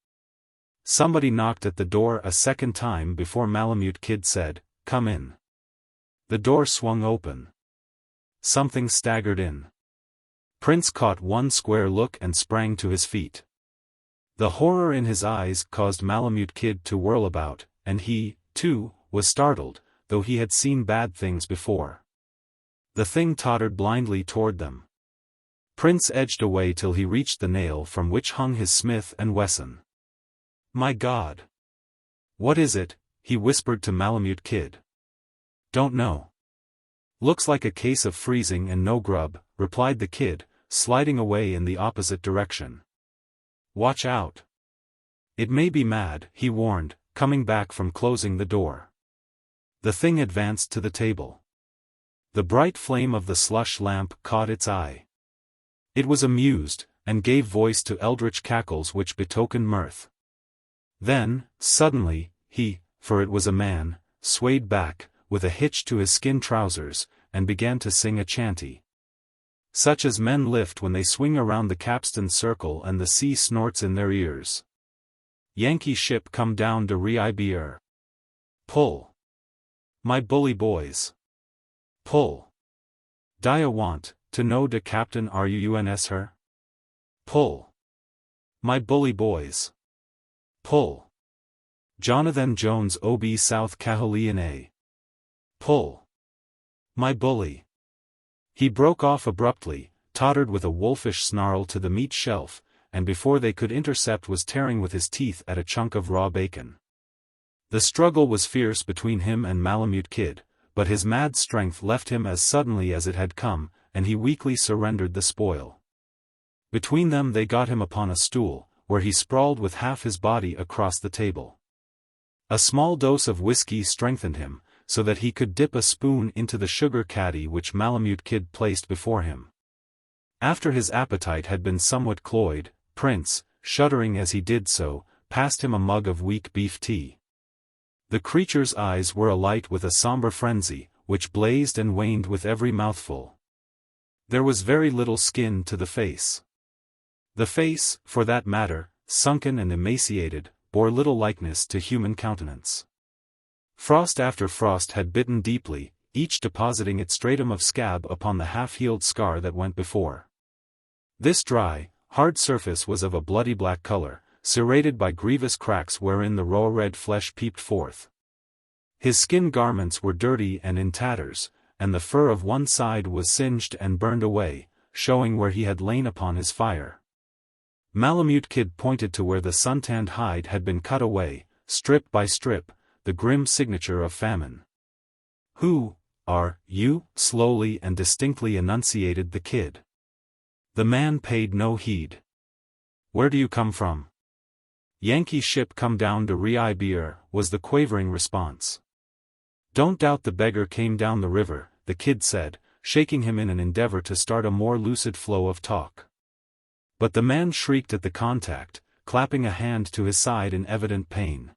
Somebody knocked at the door a second time before Malamute Kid said, "Come in." The door swung open. Something staggered in. Prince caught one square look and sprang to his feet. The horror in his eyes caused Malamute Kid to whirl about, and he, too, was startled, though he had seen bad things before. The thing tottered blindly toward them. Prince edged away till he reached the nail from which hung his Smith & Wesson. "My God! What is it?" he whispered to Malamute Kid. "Don't know. Looks like a case of freezing and no grub," replied the kid, sliding away in the opposite direction. "Watch out. It may be mad," he warned, coming back from closing the door. The thing advanced to the table. The bright flame of the slush lamp caught its eye. It was amused, and gave voice to eldritch cackles which betokened mirth. Then, suddenly, he, for it was a man, swayed back, with a hitch to his skin trousers, and began to sing a chanty. Such as men lift when they swing around the capstan circle and the sea snorts in their ears. Yankee ship come down de Ribier. Pull. My bully boys. Pull. Dia want to know de captain are you uns her? Pull. My bully boys. Pull. Jonathan Jones ob South Carolina. Pull. My bully. He broke off abruptly, tottered with a wolfish snarl to the meat shelf, and before they could intercept was tearing with his teeth at a chunk of raw bacon. The struggle was fierce between him and Malamute Kid, but his mad strength left him as suddenly as it had come, and he weakly surrendered the spoil. Between them they got him upon a stool, where he sprawled with half his body across the table. A small dose of whiskey strengthened him, so that he could dip a spoon into the sugar caddy which Malamute Kid placed before him. After his appetite had been somewhat cloyed, Prince, shuddering as he did so, passed him a mug of weak beef tea. The creature's eyes were alight with a somber frenzy, which blazed and waned with every mouthful. There was very little skin to the face. The face, for that matter, sunken and emaciated, bore little likeness to human countenance. Frost after frost had bitten deeply, each depositing its stratum of scab upon the half-healed scar that went before. This dry, hard surface was of a bloody black color, serrated by grievous cracks wherein the raw red flesh peeped forth. His skin garments were dirty and in tatters, and the fur of one side was singed and burned away, showing where he had lain upon his fire. Malamute Kid pointed to where the suntanned hide had been cut away, strip by strip, the grim signature of famine. "Who are you?" slowly and distinctly enunciated the Kid. The man paid no heed. "Where do you come from?" "Yankee ship come down de Ribier," was the quavering response. "Don't doubt the beggar came down the river," the Kid said, shaking him in an endeavor to start a more lucid flow of talk. But the man shrieked at the contact, clapping a hand to his side in evident pain.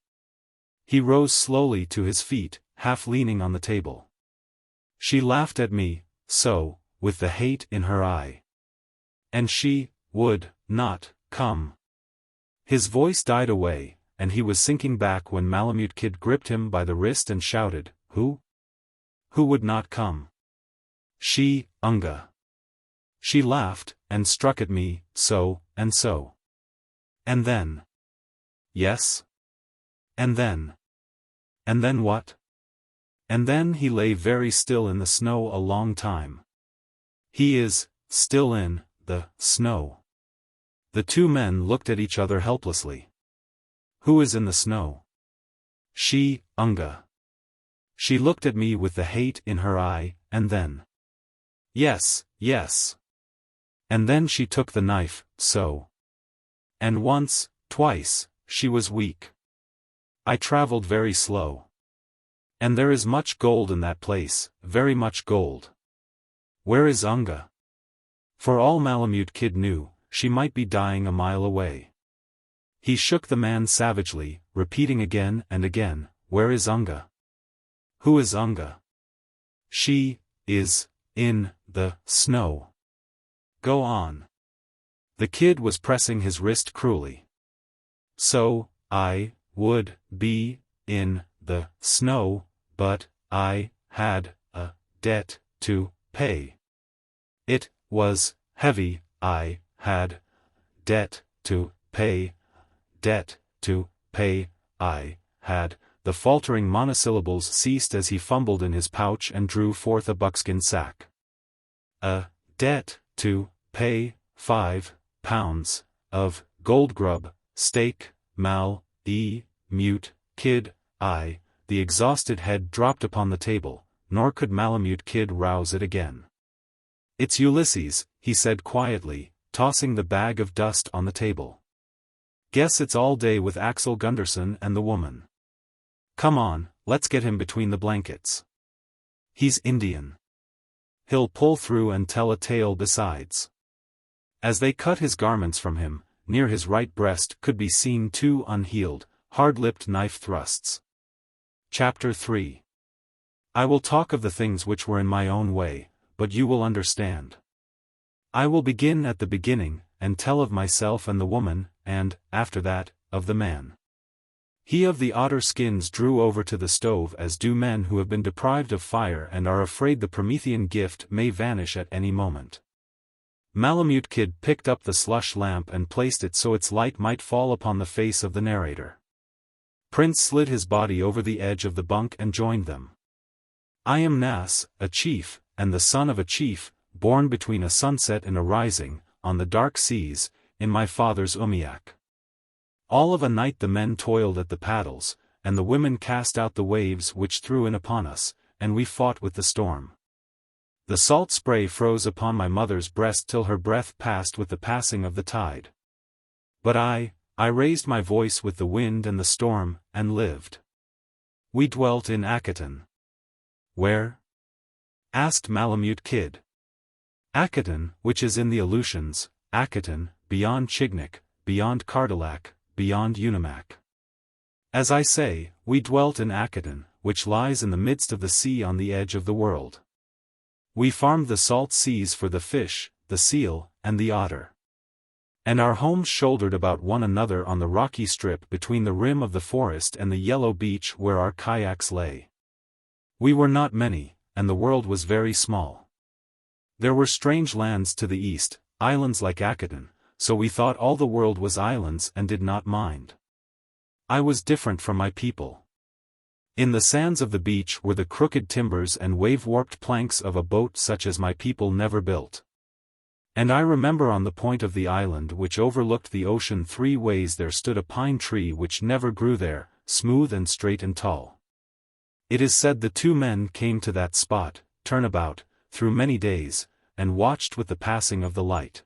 He rose slowly to his feet, half leaning on the table. "She laughed at me, so, with the hate in her eye. And she would not come." His voice died away, and he was sinking back when Malamute Kid gripped him by the wrist and shouted, "Who? Who would not come?" "She, Unga. She laughed, and struck at me, so, and so." "And then?" "Yes. And then?" "And then what?" "And then he lay very still in the snow a long time." "He is still in the snow." The two men looked at each other helplessly. "Who is in the snow?" "She, Unga. She looked at me with the hate in her eye, and then—" "Yes, yes. And then she took the knife, so. And once, twice, she was weak. I traveled very slow. And there is much gold in that place, very much gold." "Where is Unga?" For all Malamute Kid knew, she might be dying a mile away. He shook the man savagely, repeating again and again, "Where is Unga? Who is Unga?" "She is in the snow." "Go on." The Kid was pressing his wrist cruelly. "So, I would be in the snow, but I had a debt to pay. It was heavy. I had debt to pay, debt to pay, I had." The faltering monosyllables ceased as he fumbled in his pouch and drew forth a buckskin sack. "A debt to pay, £5 of gold grub, steak, Mal-mute Kid, I." The exhausted head dropped upon the table, nor could Malamute Kid rouse it again. "It's Ulysses," he said quietly, tossing the bag of dust on the table. "Guess it's all day with Axel Gunderson and the woman. Come on, let's get him between the blankets. He's Indian. He'll pull through and tell a tale besides." As they cut his garments from him, near his right breast could be seen two unhealed, hard-lipped knife thrusts. Chapter 3. I will talk of the things which were in my own way, but you will understand. I will begin at the beginning, and tell of myself and the woman, and, after that, of the man. He of the otter skins drew over to the stove as do men who have been deprived of fire and are afraid the Promethean gift may vanish at any moment. Malamute Kid picked up the slush lamp and placed it so its light might fall upon the face of the narrator. Prince slid his body over the edge of the bunk and joined them. I am Nas, a chief, and the son of a chief, born between a sunset and a rising, on the dark seas, in my father's umiak. All of a night the men toiled at the paddles, and the women cast out the waves which threw in upon us, and we fought with the storm. The salt spray froze upon my mother's breast till her breath passed with the passing of the tide. But I raised my voice with the wind and the storm, and lived. We dwelt in Akaton. Where? Asked Malamute Kid. Akaton, which is in the Aleutians, Akaton, beyond Chignik, beyond Cardillac, beyond Unimak. As I say, we dwelt in Akaton, which lies in the midst of the sea on the edge of the world. We farmed the salt seas for the fish, the seal, and the otter. And our homes shouldered about one another on the rocky strip between the rim of the forest and the yellow beach where our kayaks lay. We were not many, and the world was very small. There were strange lands to the east, islands like Akaton, so we thought all the world was islands and did not mind. I was different from my people. In the sands of the beach were the crooked timbers and wave-warped planks of a boat such as my people never built. And I remember on the point of the island which overlooked the ocean 3 ways there stood a pine tree which never grew there, smooth and straight and tall. It is said the 2 men came to that spot, turnabout, through many days, and watched with the passing of the light.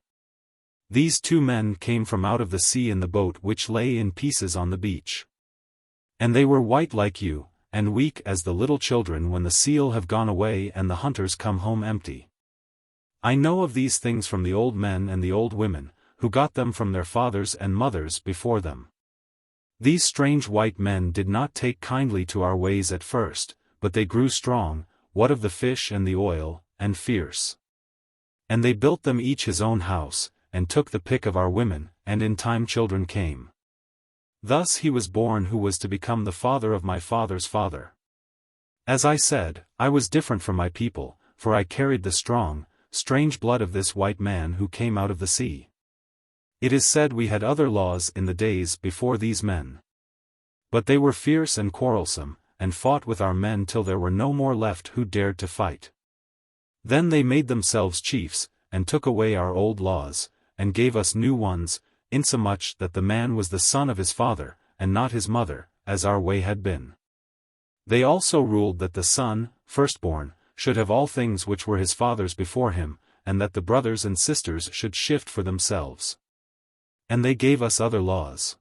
These 2 men came from out of the sea in the boat which lay in pieces on the beach. And they were white like you, and weak as the little children when the seal have gone away and the hunters come home empty. I know of these things from the old men and the old women, who got them from their fathers and mothers before them. These strange white men did not take kindly to our ways at first, but they grew strong, what of the fish and the oil, and fierce. And they built them each his own house, and took the pick of our women, and in time children came. Thus he was born who was to become the father of my father's father. As I said, I was different from my people, for I carried the strong, strange blood of this white man who came out of the sea. It is said we had other laws in the days before these men. But they were fierce and quarrelsome, and fought with our men till there were no more left who dared to fight. Then they made themselves chiefs, and took away our old laws, and gave us new ones, insomuch that the man was the son of his father, and not his mother, as our way had been. They also ruled that the son, firstborn, should have all things which were his father's before him, and that the brothers and sisters should shift for themselves. And they gave us other laws.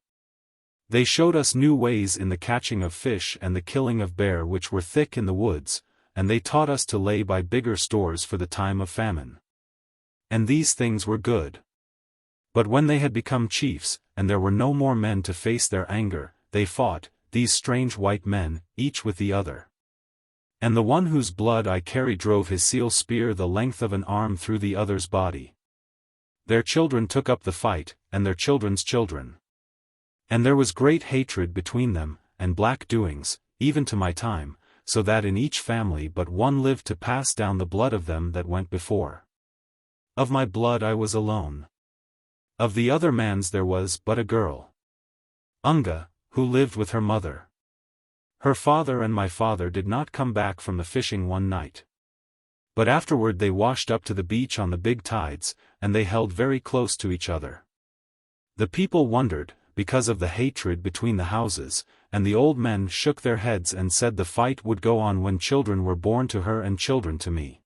They showed us new ways in the catching of fish and the killing of bear which were thick in the woods, and they taught us to lay by bigger stores for the time of famine. And these things were good. But when they had become chiefs, and there were no more men to face their anger, they fought, these strange white men, each with the other. And the one whose blood I carry drove his seal spear the length of an arm through the other's body. Their children took up the fight, and their children's children. And there was great hatred between them, and black doings, even to my time, so that in each family but one lived to pass down the blood of them that went before. Of my blood I was alone. Of the other man's there was but a girl, Unga, who lived with her mother. Her father and my father did not come back from the fishing one night. But afterward they washed up to the beach on the big tides, and they held very close to each other. The people wondered, because of the hatred between the houses, and the old men shook their heads and said the fight would go on when children were born to her and children to me.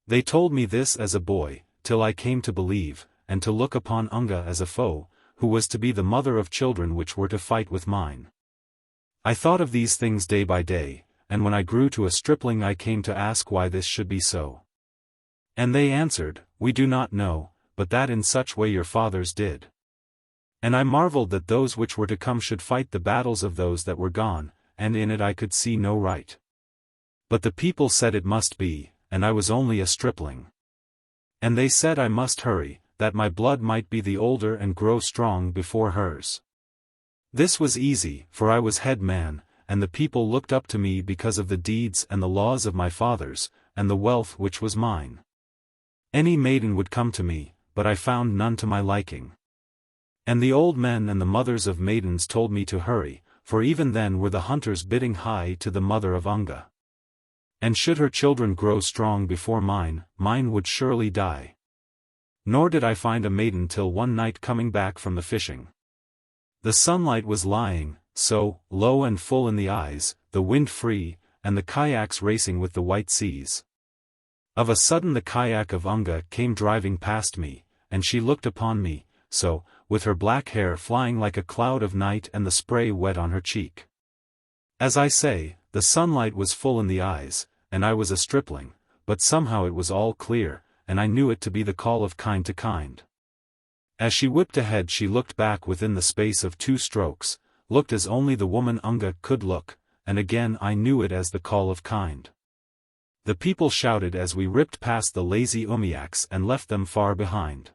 They told me this as a boy, till I came to believe, and to look upon Unga as a foe, who was to be the mother of children which were to fight with mine. I thought of these things day by day, and when I grew to a stripling I came to ask why this should be so. And they answered, we do not know, but that in such way your fathers did. And I marveled that those which were to come should fight the battles of those that were gone, and in it I could see no right. But the people said it must be, and I was only a stripling. And they said I must hurry, that my blood might be the older and grow strong before hers. This was easy, for I was head man, and the people looked up to me because of the deeds and the laws of my fathers, and the wealth which was mine. Any maiden would come to me, but I found none to my liking. And the old men and the mothers of maidens told me to hurry, for even then were the hunters bidding high to the mother of Unga. And should her children grow strong before mine, mine would surely die. Nor did I find a maiden till one night coming back from the fishing. The sunlight was lying, so, low and full in the eyes, the wind free, and the kayaks racing with the white seas. Of a sudden the kayak of Unga came driving past me, and she looked upon me, so, with her black hair flying like a cloud of night and the spray wet on her cheek. As I say, the sunlight was full in the eyes, and I was a stripling, but somehow it was all clear, and I knew it to be the call of kind to kind. As she whipped ahead she looked back within the space of 2 strokes, looked as only the woman Unga could look, and again I knew it as the call of kind. The people shouted as we ripped past the lazy umiaks and left them far behind.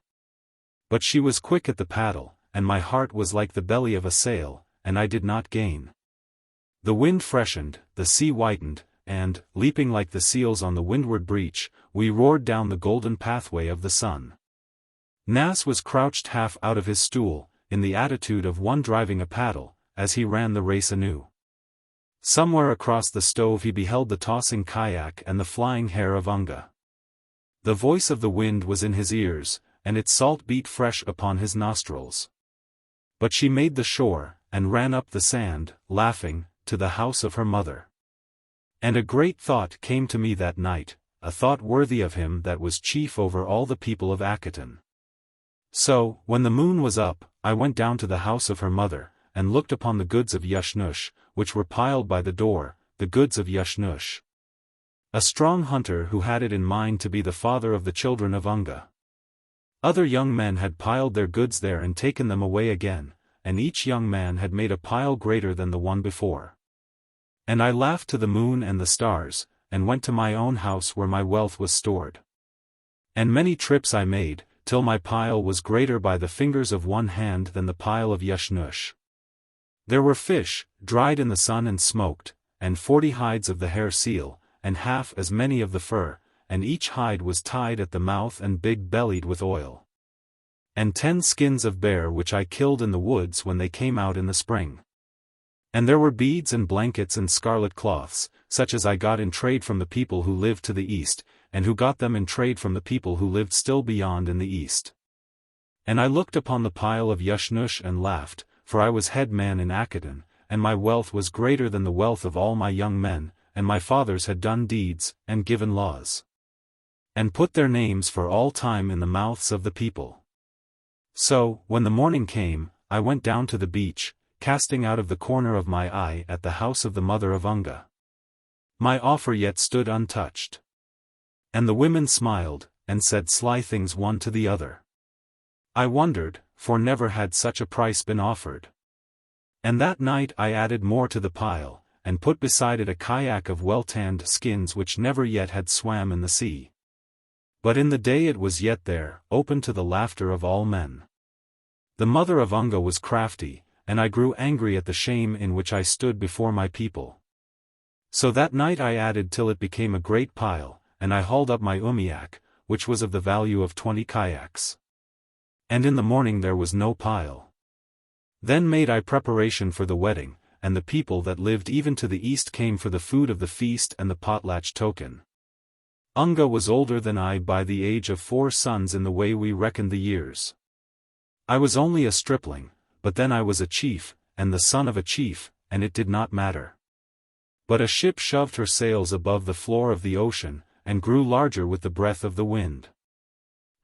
But she was quick at the paddle, and my heart was like the belly of a sail, and I did not gain. The wind freshened, the sea whitened, and, leaping like the seals on the windward breach, we roared down the golden pathway of the sun. Nas was crouched half out of his stool, in the attitude of one driving a paddle, as he ran the race anew. Somewhere across the stove he beheld the tossing kayak and the flying hair of Unga. The voice of the wind was in his ears, and its salt beat fresh upon his nostrils. But she made the shore, and ran up the sand, laughing, to the house of her mother. And a great thought came to me that night, a thought worthy of him that was chief over all the people of Akitan. So, when the moon was up, I went down to the house of her mother, and looked upon the goods of Yushnush, which were piled by the door, the goods of Yushnush. A strong hunter who had it in mind to be the father of the children of Unga. Other young men had piled their goods there and taken them away again, and each young man had made a pile greater than the one before. And I laughed to the moon and the stars, and went to my own house where my wealth was stored. And many trips I made, till my pile was greater by the fingers of one hand than the pile of Yushnush. There were fish, dried in the sun and smoked, and 40 hides of the hair seal, and half as many of the fur, and each hide was tied at the mouth and big-bellied with oil. And 10 skins of bear which I killed in the woods when they came out in the spring. And there were beads and blankets and scarlet cloths, such as I got in trade from the people who lived to the east, and who got them in trade from the people who lived still beyond in the east. And I looked upon the pile of Yushnush and laughed, for I was head man in Akitan, and my wealth was greater than the wealth of all my young men, and my fathers had done deeds, and given laws, and put their names for all time in the mouths of the people. So, when the morning came, I went down to the beach, casting out of the corner of my eye at the house of the mother of Unga. My offer yet stood untouched. And the women smiled, and said sly things one to the other. I wondered, for never had such a price been offered. And that night I added more to the pile, and put beside it a kayak of well-tanned skins which never yet had swam in the sea. But in the day it was yet there, open to the laughter of all men. The mother of Unga was crafty, and I grew angry at the shame in which I stood before my people. So that night I added till it became a great pile, and I hauled up my umiak, which was of the value of 20 kayaks. And in the morning there was no pile. Then made I preparation for the wedding, and the people that lived even to the east came for the food of the feast and the potlatch token. Unga was older than I by the age of 4 sons in the way we reckoned the years. I was only a stripling, but then I was a chief, and the son of a chief, and it did not matter. But a ship shoved her sails above the floor of the ocean, and grew larger with the breath of the wind.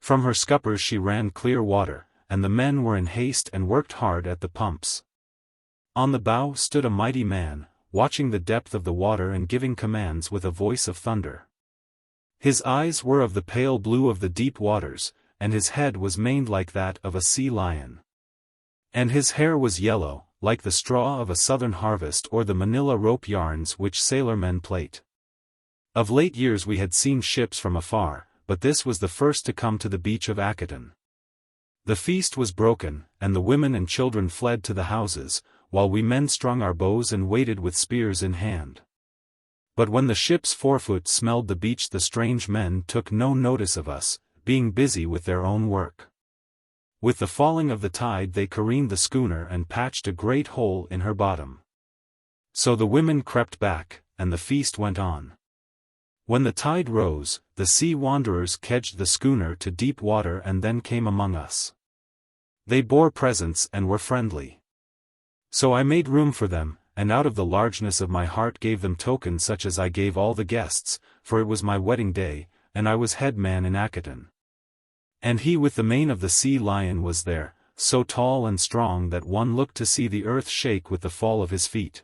From her scuppers she ran clear water, and the men were in haste and worked hard at the pumps. On the bow stood a mighty man, watching the depth of the water and giving commands with a voice of thunder. His eyes were of the pale blue of the deep waters, and his head was maned like that of a sea lion. And his hair was yellow, like the straw of a southern harvest or the manila rope yarns which sailormen plait. Of late years we had seen ships from afar, but this was the first to come to the beach of Akaton. The feast was broken, and the women and children fled to the houses, while we men strung our bows and waited with spears in hand. But when the ship's forefoot smelled the beach, the strange men took no notice of us, being busy with their own work. With the falling of the tide they careened the schooner and patched a great hole in her bottom. So the women crept back, and the feast went on. When the tide rose, the sea wanderers kedged the schooner to deep water and then came among us. They bore presents and were friendly. So I made room for them, and out of the largeness of my heart gave them tokens such as I gave all the guests, for it was my wedding day, and I was head man in Akaton. And he with the mane of the sea lion was there, so tall and strong that one looked to see the earth shake with the fall of his feet.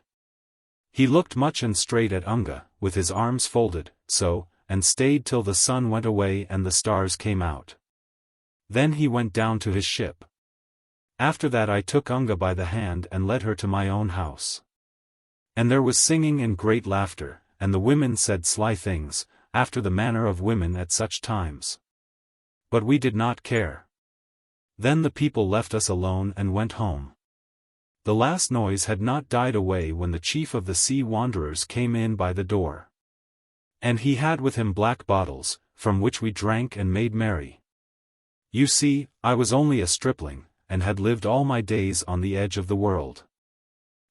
He looked much and straight at Unga, with his arms folded, so, and stayed till the sun went away and the stars came out. Then he went down to his ship. After that I took Unga by the hand and led her to my own house. And there was singing and great laughter, and the women said sly things, after the manner of women at such times. But we did not care. Then the people left us alone and went home. The last noise had not died away when the chief of the sea wanderers came in by the door. And he had with him black bottles, from which we drank and made merry. You see, I was only a stripling, and had lived all my days on the edge of the world.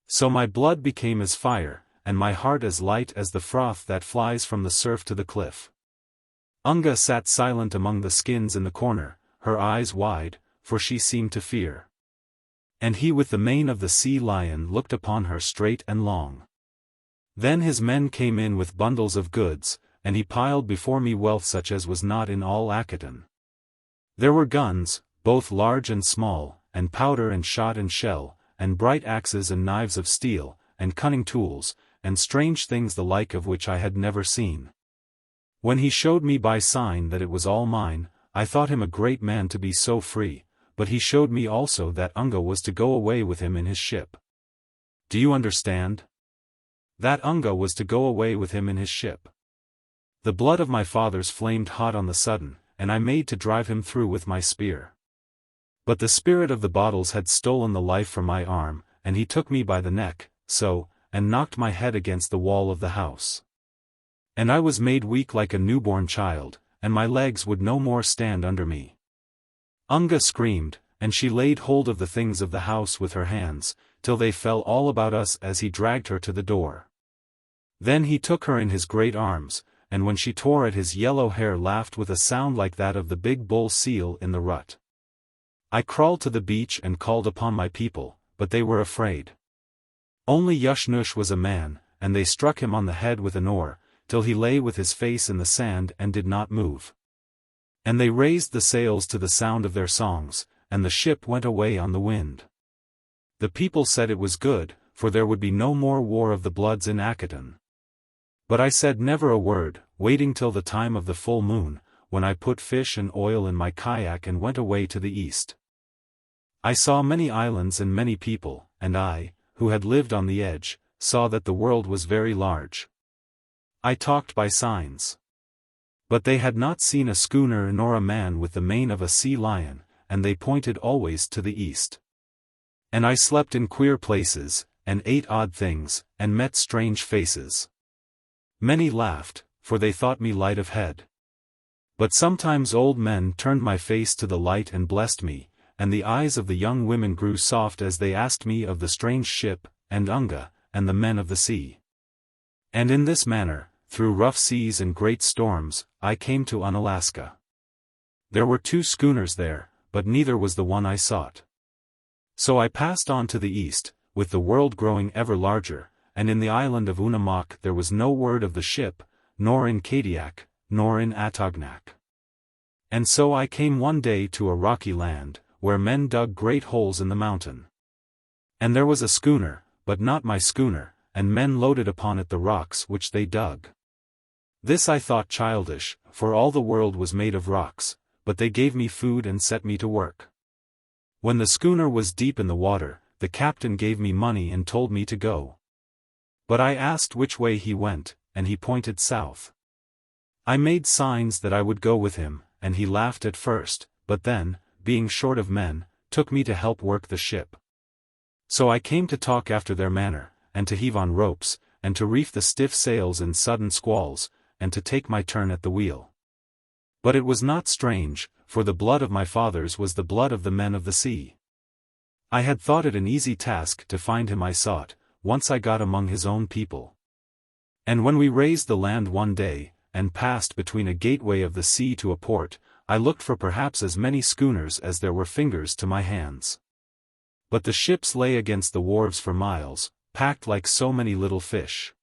So my blood became as fire, and my heart as light as the froth that flies from the surf to the cliff. Unga sat silent among the skins in the corner, her eyes wide, for she seemed to fear. And he with the mane of the sea lion looked upon her straight and long. Then his men came in with bundles of goods, and he piled before me wealth such as was not in all Akaton. There were guns, both large and small, and powder and shot and shell, and bright axes and knives of steel, and cunning tools, and strange things the like of which I had never seen. When he showed me by sign that it was all mine, I thought him a great man to be so free, but he showed me also that Unga was to go away with him in his ship. Do you understand? That Unga was to go away with him in his ship. The blood of my fathers flamed hot on the sudden, and I made to drive him through with my spear. But the spirit of the bottles had stolen the life from my arm, and he took me by the neck, so, and knocked my head against the wall of the house. And I was made weak like a newborn child, and my legs would no more stand under me. Unga screamed, and she laid hold of the things of the house with her hands, till they fell all about us as he dragged her to the door. Then he took her in his great arms, and when she tore at his yellow hair laughed with a sound like that of the big bull seal in the rut. I crawled to the beach and called upon my people, but they were afraid. Only Yushnush was a man, and they struck him on the head with an oar, till he lay with his face in the sand and did not move. And they raised the sails to the sound of their songs, and the ship went away on the wind. The people said it was good, for there would be no more war of the bloods in Akaton. But I said never a word, waiting till the time of the full moon, when I put fish and oil in my kayak and went away to the east. I saw many islands and many people, and I, who had lived on the edge, saw that the world was very large. I talked by signs. But they had not seen a schooner nor a man with the mane of a sea lion, and they pointed always to the east. And I slept in queer places, and ate odd things, and met strange faces. Many laughed, for they thought me light of head. But sometimes old men turned my face to the light and blessed me, and the eyes of the young women grew soft as they asked me of the strange ship, and Unga, and the men of the sea. And in this manner, through rough seas and great storms, I came to Unalaska. There were 2 schooners there, but neither was the one I sought. So I passed on to the east, with the world growing ever larger, and in the island of Unamak there was no word of the ship, nor in Kadiak, nor in Atognak. And so I came one day to a rocky land, where men dug great holes in the mountain. And there was a schooner, but not my schooner, and men loaded upon it the rocks which they dug. This I thought childish, for all the world was made of rocks, but they gave me food and set me to work. When the schooner was deep in the water, the captain gave me money and told me to go. But I asked which way he went, and he pointed south. I made signs that I would go with him, and he laughed at first, but then, being short of men, took me to help work the ship. So I came to talk after their manner, and to heave on ropes, and to reef the stiff sails in sudden squalls, and to take my turn at the wheel. But it was not strange, for the blood of my fathers was the blood of the men of the sea. I had thought it an easy task to find him I sought, once I got among his own people. And when we raised the land one day, and passed between a gateway of the sea to a port, I looked for perhaps as many schooners as there were fingers to my hands. But the ships lay against the wharves for miles, packed like so many little fish.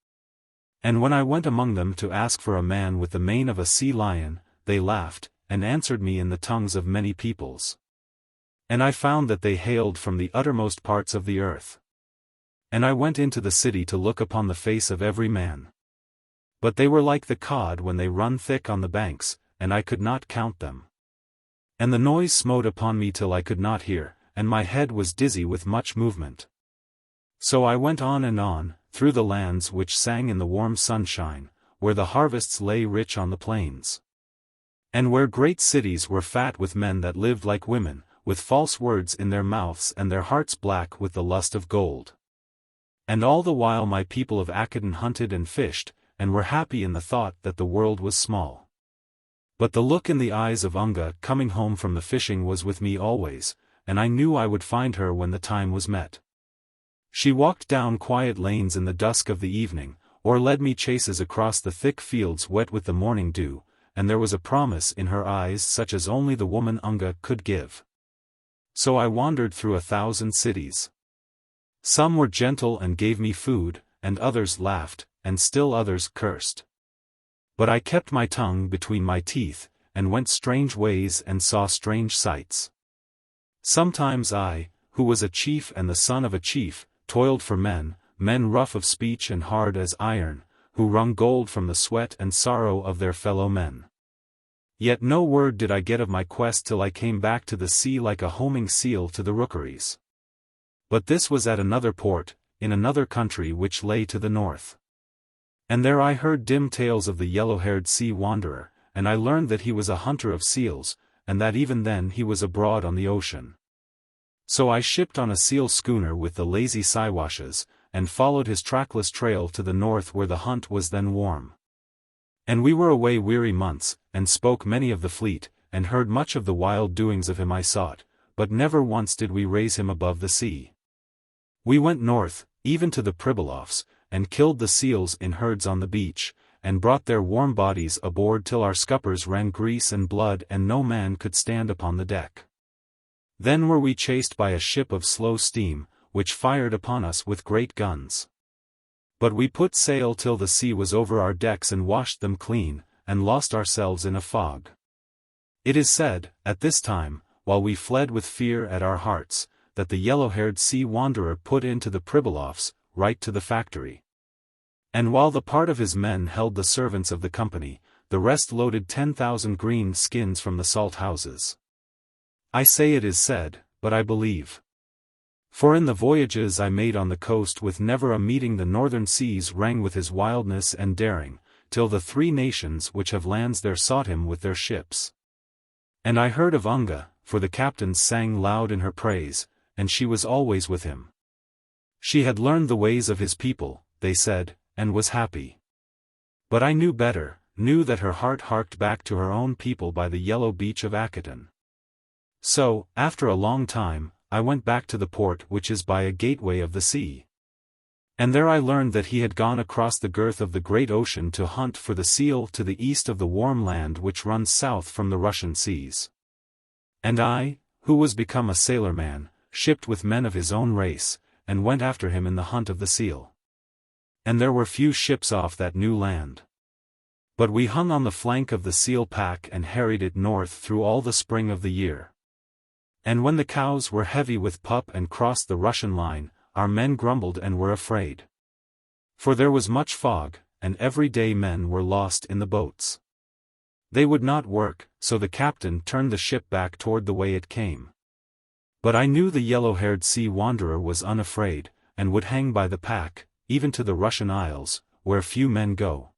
And when I went among them to ask for a man with the mane of a sea lion, they laughed, and answered me in the tongues of many peoples. And I found that they hailed from the uttermost parts of the earth. And I went into the city to look upon the face of every man. But they were like the cod when they run thick on the banks, and I could not count them. And the noise smote upon me till I could not hear, and my head was dizzy with much movement. So I went on, through the lands which sang in the warm sunshine, where the harvests lay rich on the plains. And where great cities were fat with men that lived like women, with false words in their mouths and their hearts black with the lust of gold. And all the while my people of Akedon hunted and fished, and were happy in the thought that the world was small. But the look in the eyes of Unga coming home from the fishing was with me always, and I knew I would find her when the time was met. She walked down quiet lanes in the dusk of the evening, or led me chases across the thick fields wet with the morning dew, and there was a promise in her eyes such as only the woman Unga could give. So I wandered through 1,000 cities. Some were gentle and gave me food, and others laughed, and still others cursed. But I kept my tongue between my teeth, and went strange ways and saw strange sights. Sometimes I, who was a chief and the son of a chief, toiled for men rough of speech and hard as iron, who wrung gold from the sweat and sorrow of their fellow men. Yet no word did I get of my quest till I came back to the sea like a homing seal to the rookeries. But this was at another port, in another country which lay to the north. And there I heard dim tales of the yellow-haired sea wanderer, and I learned that he was a hunter of seals, and that even then he was abroad on the ocean. So I shipped on a seal schooner with the lazy Siwashes, and followed his trackless trail to the north where the hunt was then warm. And we were away weary months, and spoke many of the fleet, and heard much of the wild doings of him I sought, but never once did we raise him above the sea. We went north, even to the Pribilofs, and killed the seals in herds on the beach, and brought their warm bodies aboard till our scuppers ran grease and blood and no man could stand upon the deck. Then were we chased by a ship of slow steam, which fired upon us with great guns. But we put sail till the sea was over our decks and washed them clean, and lost ourselves in a fog. It is said, at this time, while we fled with fear at our hearts, that the yellow-haired sea wanderer put into the Pribilofs, right to the factory. And while the part of his men held the servants of the company, the rest loaded 10,000 green skins from the salt houses. I say it is said, but I believe. For in the voyages I made on the coast with never a meeting the northern seas rang with his wildness and daring, till the 3 nations which have lands there sought him with their ships. And I heard of Unga, for the captains sang loud in her praise, and she was always with him. She had learned the ways of his people, they said, and was happy. But I knew better, knew that her heart harked back to her own people by the yellow beach of Akedon. So, after a long time, I went back to the port which is by a gateway of the sea. And there I learned that he had gone across the girth of the great ocean to hunt for the seal to the east of the warm land which runs south from the Russian seas. And I, who was become a sailor-man, shipped with men of his own race, and went after him in the hunt of the seal. And there were few ships off that new land. But we hung on the flank of the seal pack and harried it north through all the spring of the year. And when the cows were heavy with pup and crossed the Russian line, our men grumbled and were afraid. For there was much fog, and every day men were lost in the boats. They would not work, so the captain turned the ship back toward the way it came. But I knew the yellow-haired sea wanderer was unafraid, and would hang by the pack, even to the Russian Isles, where few men go.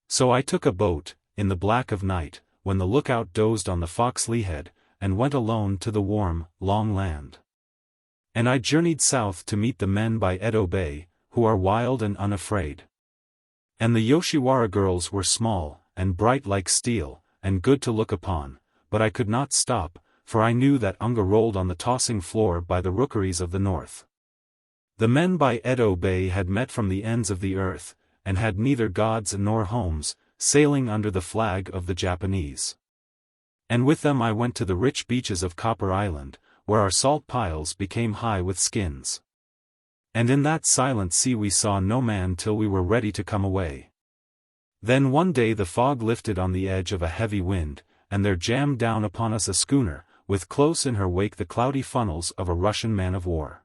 So I took a boat, in the black of night, when the lookout dozed on the Fox Leahead, and went alone to the warm, long land. And I journeyed south to meet the men by Edo Bay, who are wild and unafraid. And the Yoshiwara girls were small, and bright like steel, and good to look upon, but I could not stop, for I knew that Unga rolled on the tossing floor by the rookeries of the north. The men by Edo Bay had met from the ends of the earth, and had neither gods nor homes, sailing under the flag of the Japanese. And with them I went to the rich beaches of Copper Island, where our salt piles became high with skins. And in that silent sea we saw no man till we were ready to come away. Then one day the fog lifted on the edge of a heavy wind, and there jammed down upon us a schooner, with close in her wake the cloudy funnels of a Russian man-of-war.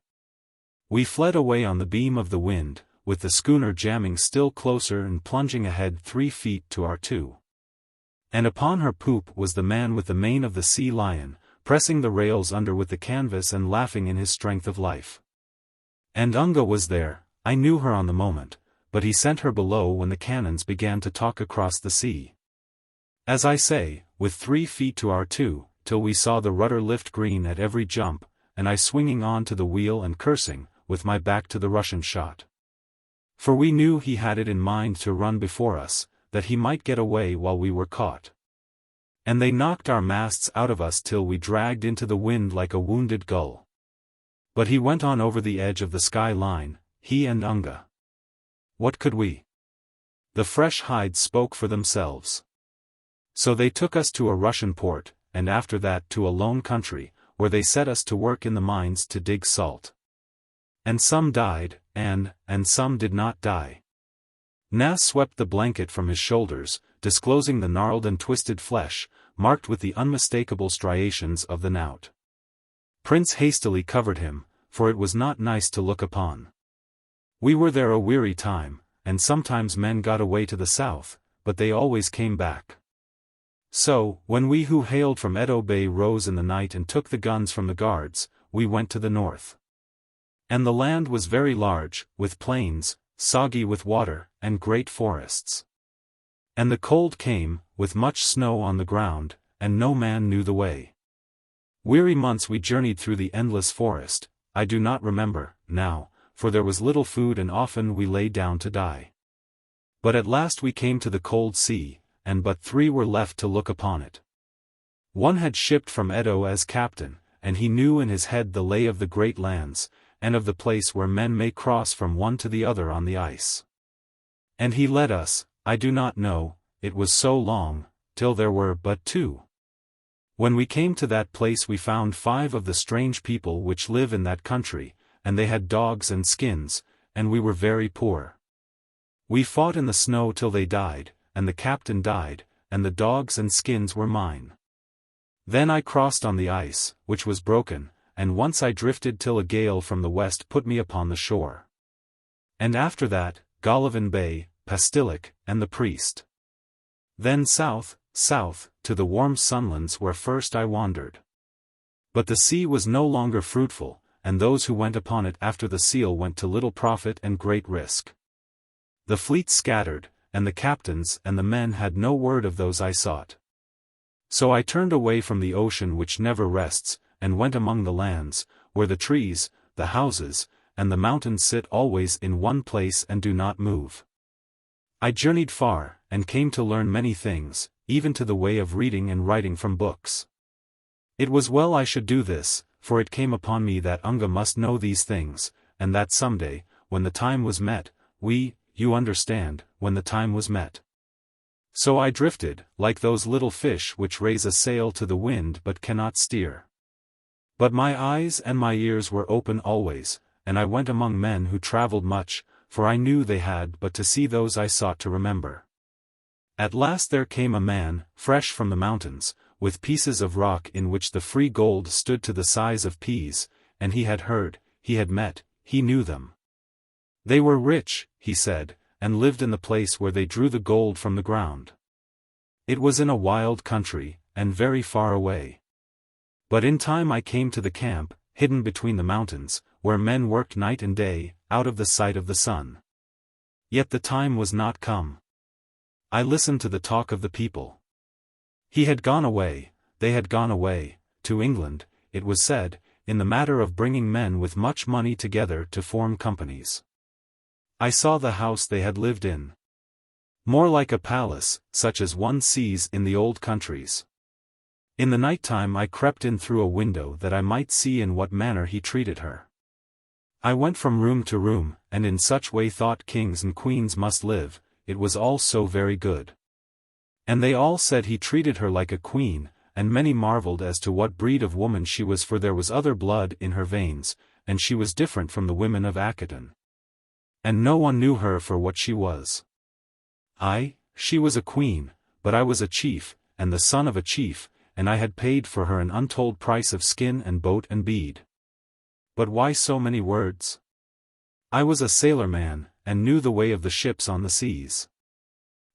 We fled away on the beam of the wind, with the schooner jamming still closer and plunging ahead 3 feet to our 2. And upon her poop was the man with the mane of the sea lion, pressing the rails under with the canvas and laughing in his strength of life. And Unga was there. I knew her on the moment, but he sent her below when the cannons began to talk across the sea. As I say, with 3 feet to our 2, till we saw the rudder lift green at every jump, and I swinging on to the wheel and cursing, with my back to the Russian shot. For we knew he had it in mind to run before us, that he might get away while we were caught. And they knocked our masts out of us till we dragged into the wind like a wounded gull. But he went on over the edge of the sky line, he and Unga. What could we? The fresh hides spoke for themselves. So they took us to a Russian port, and after that to a lone country, where they set us to work in the mines to dig salt. And some died, and some did not die. Nas swept the blanket from his shoulders, disclosing the gnarled and twisted flesh, marked with the unmistakable striations of the knout. Prince hastily covered him, for it was not nice to look upon. We were there a weary time, and sometimes men got away to the south, but they always came back. So, when we who hailed from Edo Bay rose in the night and took the guns from the guards, we went to the north. And the land was very large, with plains, soggy with water, and great forests. And the cold came, with much snow on the ground, and no man knew the way. Weary months we journeyed through the endless forest. I do not remember, now, for there was little food and often we lay down to die. But at last we came to the cold sea, and but 3 were left to look upon it. One had shipped from Edo as captain, and he knew in his head the lay of the great lands, and of the place where men may cross from one to the other on the ice. And he led us, I do not know, it was so long, till there were but 2. When we came to that place we found 5 of the strange people which live in that country, and they had dogs and skins, and we were very poor. We fought in the snow till they died, and the captain died, and the dogs and skins were mine. Then I crossed on the ice, which was broken, and once I drifted till a gale from the west put me upon the shore. And after that, Golovin Bay, Pastilik, and the priest. Then south, to the warm sunlands where first I wandered. But the sea was no longer fruitful, and those who went upon it after the seal went to little profit and great risk. The fleet scattered, and the captains and the men had no word of those I sought. So I turned away from the ocean which never rests, and went among the lands, where the trees, the houses, and the mountains sit always in one place and do not move. I journeyed far, and came to learn many things, even to the way of reading and writing from books. It was well I should do this, for it came upon me that Unga must know these things, and that someday, when the time was met, you understand, when the time was met. So I drifted, like those little fish which raise a sail to the wind but cannot steer. But my eyes and my ears were open always, and I went among men who traveled much, for I knew they had but to see those I sought to remember. At last there came a man, fresh from the mountains, with pieces of rock in which the free gold stood to the size of peas, and he had heard, he had met, he knew them. They were rich, he said, and lived in the place where they drew the gold from the ground. It was in a wild country, and very far away. But in time I came to the camp, hidden between the mountains, where men worked night and day, out of the sight of the sun. Yet the time was not come. I listened to the talk of the people. He had gone away, they had gone away, to England, it was said, in the matter of bringing men with much money together to form companies. I saw the house they had lived in. More like a palace, such as one sees in the old countries. In the night time I crept in through a window that I might see in what manner he treated her. I went from room to room, and in such way thought kings and queens must live, it was all so very good. And they all said he treated her like a queen, and many marveled as to what breed of woman she was, for there was other blood in her veins, and she was different from the women of Akaton. And no one knew her for what she was. She was a queen, but I was a chief, and the son of a chief, and I had paid for her an untold price of skin and boat and bead. But why so many words? I was a sailor man, and knew the way of the ships on the seas.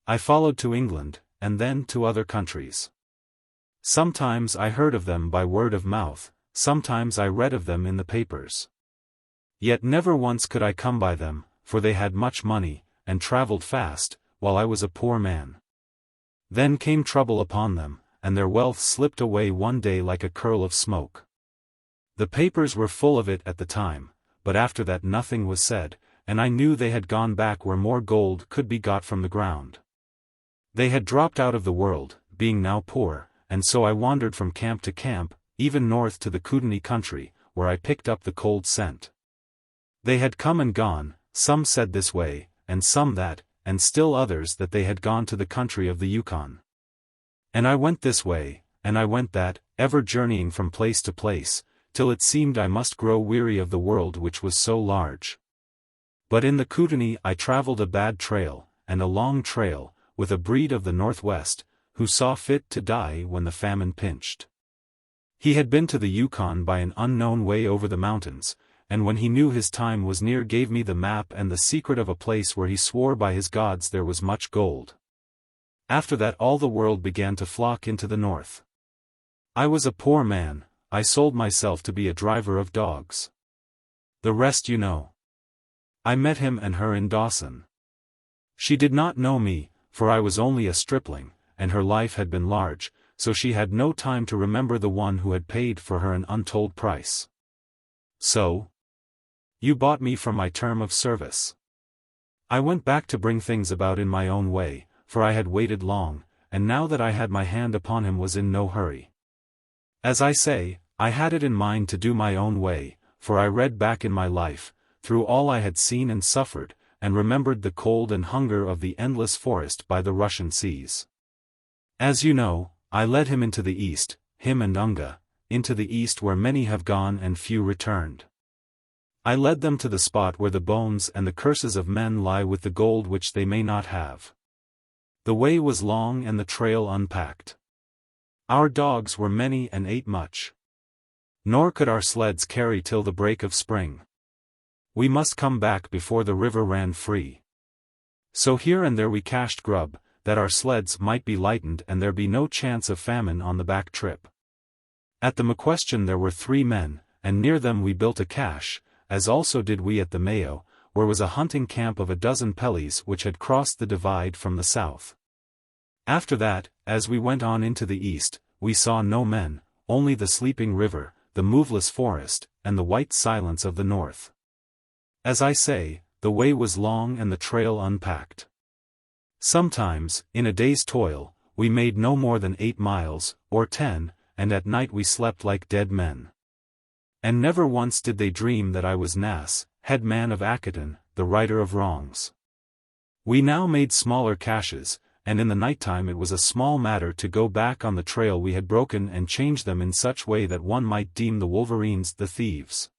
I followed to England, and then to other countries. Sometimes I heard of them by word of mouth, sometimes I read of them in the papers. Yet never once could I come by them, for they had much money, and travelled fast, while I was a poor man. Then came trouble upon them, and their wealth slipped away one day like a curl of smoke. The papers were full of it at the time, but after that nothing was said, and I knew they had gone back where more gold could be got from the ground. They had dropped out of the world, being now poor, and so I wandered from camp to camp, even north to the Kootenai country, where I picked up the cold scent. They had come and gone, some said this way, and some that, and still others that they had gone to the country of the Yukon. And I went this way, and I went that, ever journeying from place to place, till it seemed I must grow weary of the world which was so large. But in the Kootenai I travelled a bad trail, and a long trail, with a breed of the northwest, who saw fit to die when the famine pinched. He had been to the Yukon by an unknown way over the mountains, and when he knew his time was near gave me the map and the secret of a place where he swore by his gods there was much gold. After that all the world began to flock into the north. I was a poor man, I sold myself to be a driver of dogs. The rest you know. I met him and her in Dawson. She did not know me, for I was only a stripling, and her life had been large, so she had no time to remember the one who had paid for her an untold price. So? You bought me for my term of service. I went back to bring things about in my own way, for I had waited long, and now that I had my hand upon him was in no hurry. As I say, I had it in mind to do my own way, for I read back in my life, through all I had seen and suffered, and remembered the cold and hunger of the endless forest by the Russian seas. As you know, I led him into the east, him and Unga, into the east where many have gone and few returned. I led them to the spot where the bones and the curses of men lie with the gold which they may not have. The way was long and the trail unpacked. Our dogs were many and ate much. Nor could our sleds carry till the break of spring. We must come back before the river ran free. So here and there we cached grub, that our sleds might be lightened and there be no chance of famine on the back trip. At the McQuestion there were 3 men, and near them we built a cache, as also did we at the Mayo, where was a hunting camp of 12 pellies which had crossed the divide from the south. After that, as we went on into the east, we saw no men, only the sleeping river, the moveless forest, and the white silence of the north. As I say, the way was long and the trail unpacked. Sometimes, in a day's toil, we made no more than 8 miles, or 10, and at night we slept like dead men. And never once did they dream that I was Nas, head man of Akaton, the righter of wrongs. We now made smaller caches, and in the night-time it was a small matter to go back on the trail we had broken and change them in such way that one might deem the wolverines the thieves.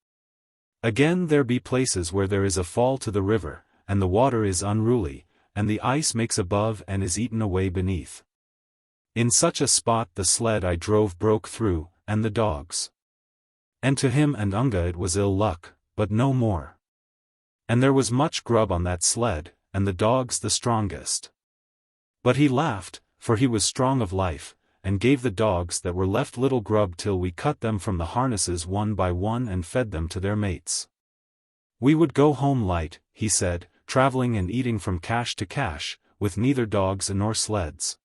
Again there be places where there is a fall to the river, and the water is unruly, and the ice makes above and is eaten away beneath. In such a spot the sled I drove broke through, and the dogs. And to him and Unga it was ill luck, but no more. And there was much grub on that sled, and the dogs the strongest. But he laughed, for he was strong of life, and gave the dogs that were left little grub till we cut them from the harnesses one by one and fed them to their mates. We would go home light, he said, travelling and eating from cache to cache, with neither dogs nor sleds.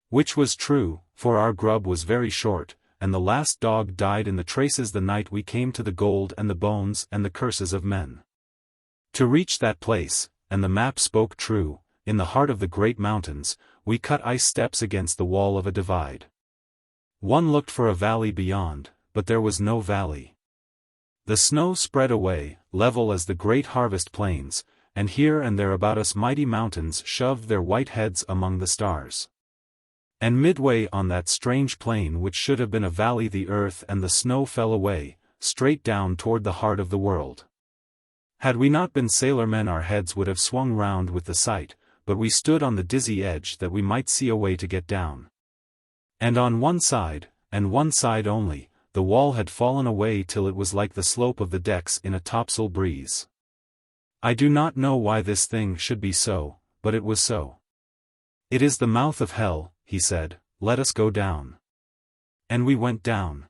Which was true, for our grub was very short, and the last dog died in the traces the night we came to the gold and the bones and the curses of men. To reach that place, and the map spoke true, in the heart of the great mountains, we cut ice steps against the wall of a divide. One looked for a valley beyond, but there was no valley. The snow spread away, level as the great harvest plains, and here and there about us mighty mountains shoved their white heads among the stars. And midway on that strange plain which should have been a valley the earth and the snow fell away, straight down toward the heart of the world. Had we not been sailormen our heads would have swung round with the sight, but we stood on the dizzy edge that we might see a way to get down. And on one side, and one side only, the wall had fallen away till it was like the slope of the decks in a topsail breeze. I do not know why this thing should be so, but it was so. It is the mouth of hell, he said, let us go down. And we went down.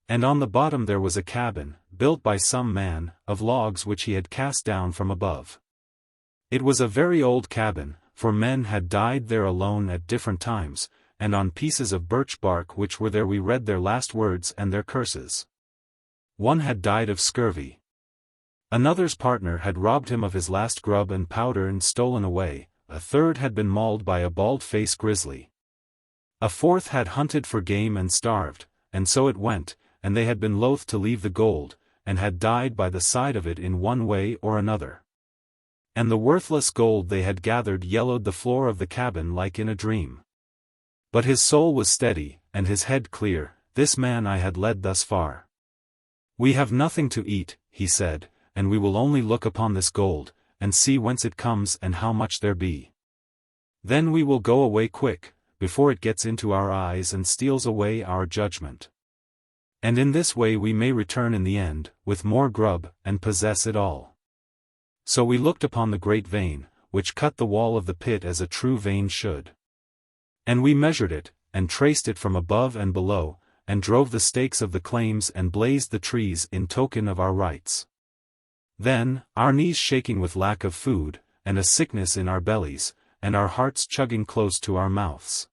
And on the bottom there was a cabin, built by some man, of logs which he had cast down from above. It was a very old cabin, for men had died there alone at different times, and on pieces of birch bark which were there we read their last words and their curses. One had died of scurvy. Another's partner had robbed him of his last grub and powder and stolen away, a third had been mauled by a bald-faced grizzly. A fourth had hunted for game and starved, and so it went, and they had been loath to leave the gold, and had died by the side of it in one way or another. And the worthless gold they had gathered yellowed the floor of the cabin like in a dream. But his soul was steady, and his head clear, this man I had led thus far. We have nothing to eat, he said, and we will only look upon this gold, and see whence it comes and how much there be. Then we will go away quick, before it gets into our eyes and steals away our judgment. And in this way we may return in the end, with more grub, and possess it all. So we looked upon the great vein, which cut the wall of the pit as a true vein should. And we measured it, and traced it from above and below, and drove the stakes of the claims and blazed the trees in token of our rights. Then, our knees shaking with lack of food, and a sickness in our bellies, and our hearts chugging close to our mouths,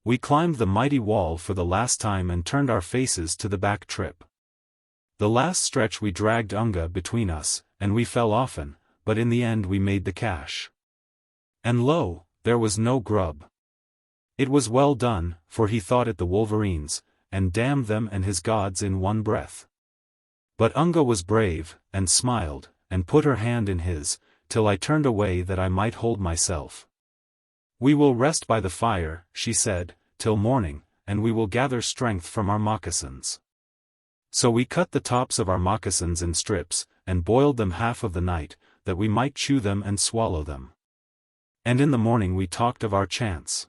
we climbed the mighty wall for the last time and turned our faces to the back trip. The last stretch we dragged Unga between us, and we fell often, but in the end we made the cache. And lo, there was no grub. It was well done, for he thought it the wolverines, and damned them and his gods in one breath. But Unga was brave, and smiled, and put her hand in his, till I turned away that I might hold myself. We will rest by the fire, she said, till morning, and we will gather strength from our moccasins. So we cut the tops of our moccasins in strips, and boiled them half of the night, that we might chew them and swallow them. And in the morning we talked of our chance.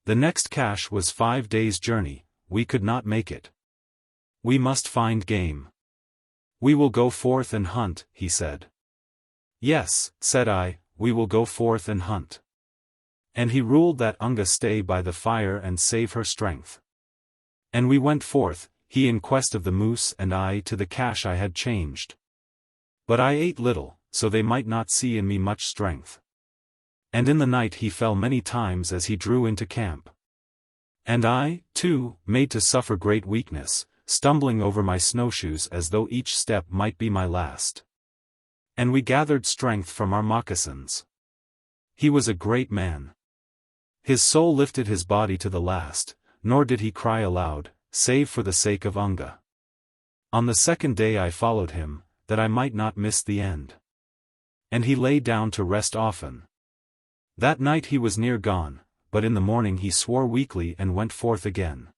The next cache was 5 days' journey, we could not make it. We must find game. We will go forth and hunt, he said. Yes, said I, we will go forth and hunt. And he ruled that Unga stay by the fire and save her strength. And we went forth, he in quest of the moose and I to the cache I had changed. But I ate little, so they might not see in me much strength. And in the night he fell many times as he drew into camp. And I, too, made to suffer great weakness, stumbling over my snowshoes as though each step might be my last. And we gathered strength from our moccasins. He was a great man. His soul lifted his body to the last, nor did he cry aloud, save for the sake of Unga. On the second day I followed him, that I might not miss the end. And he lay down to rest often. That night he was near gone, but in the morning he swore weakly and went forth again.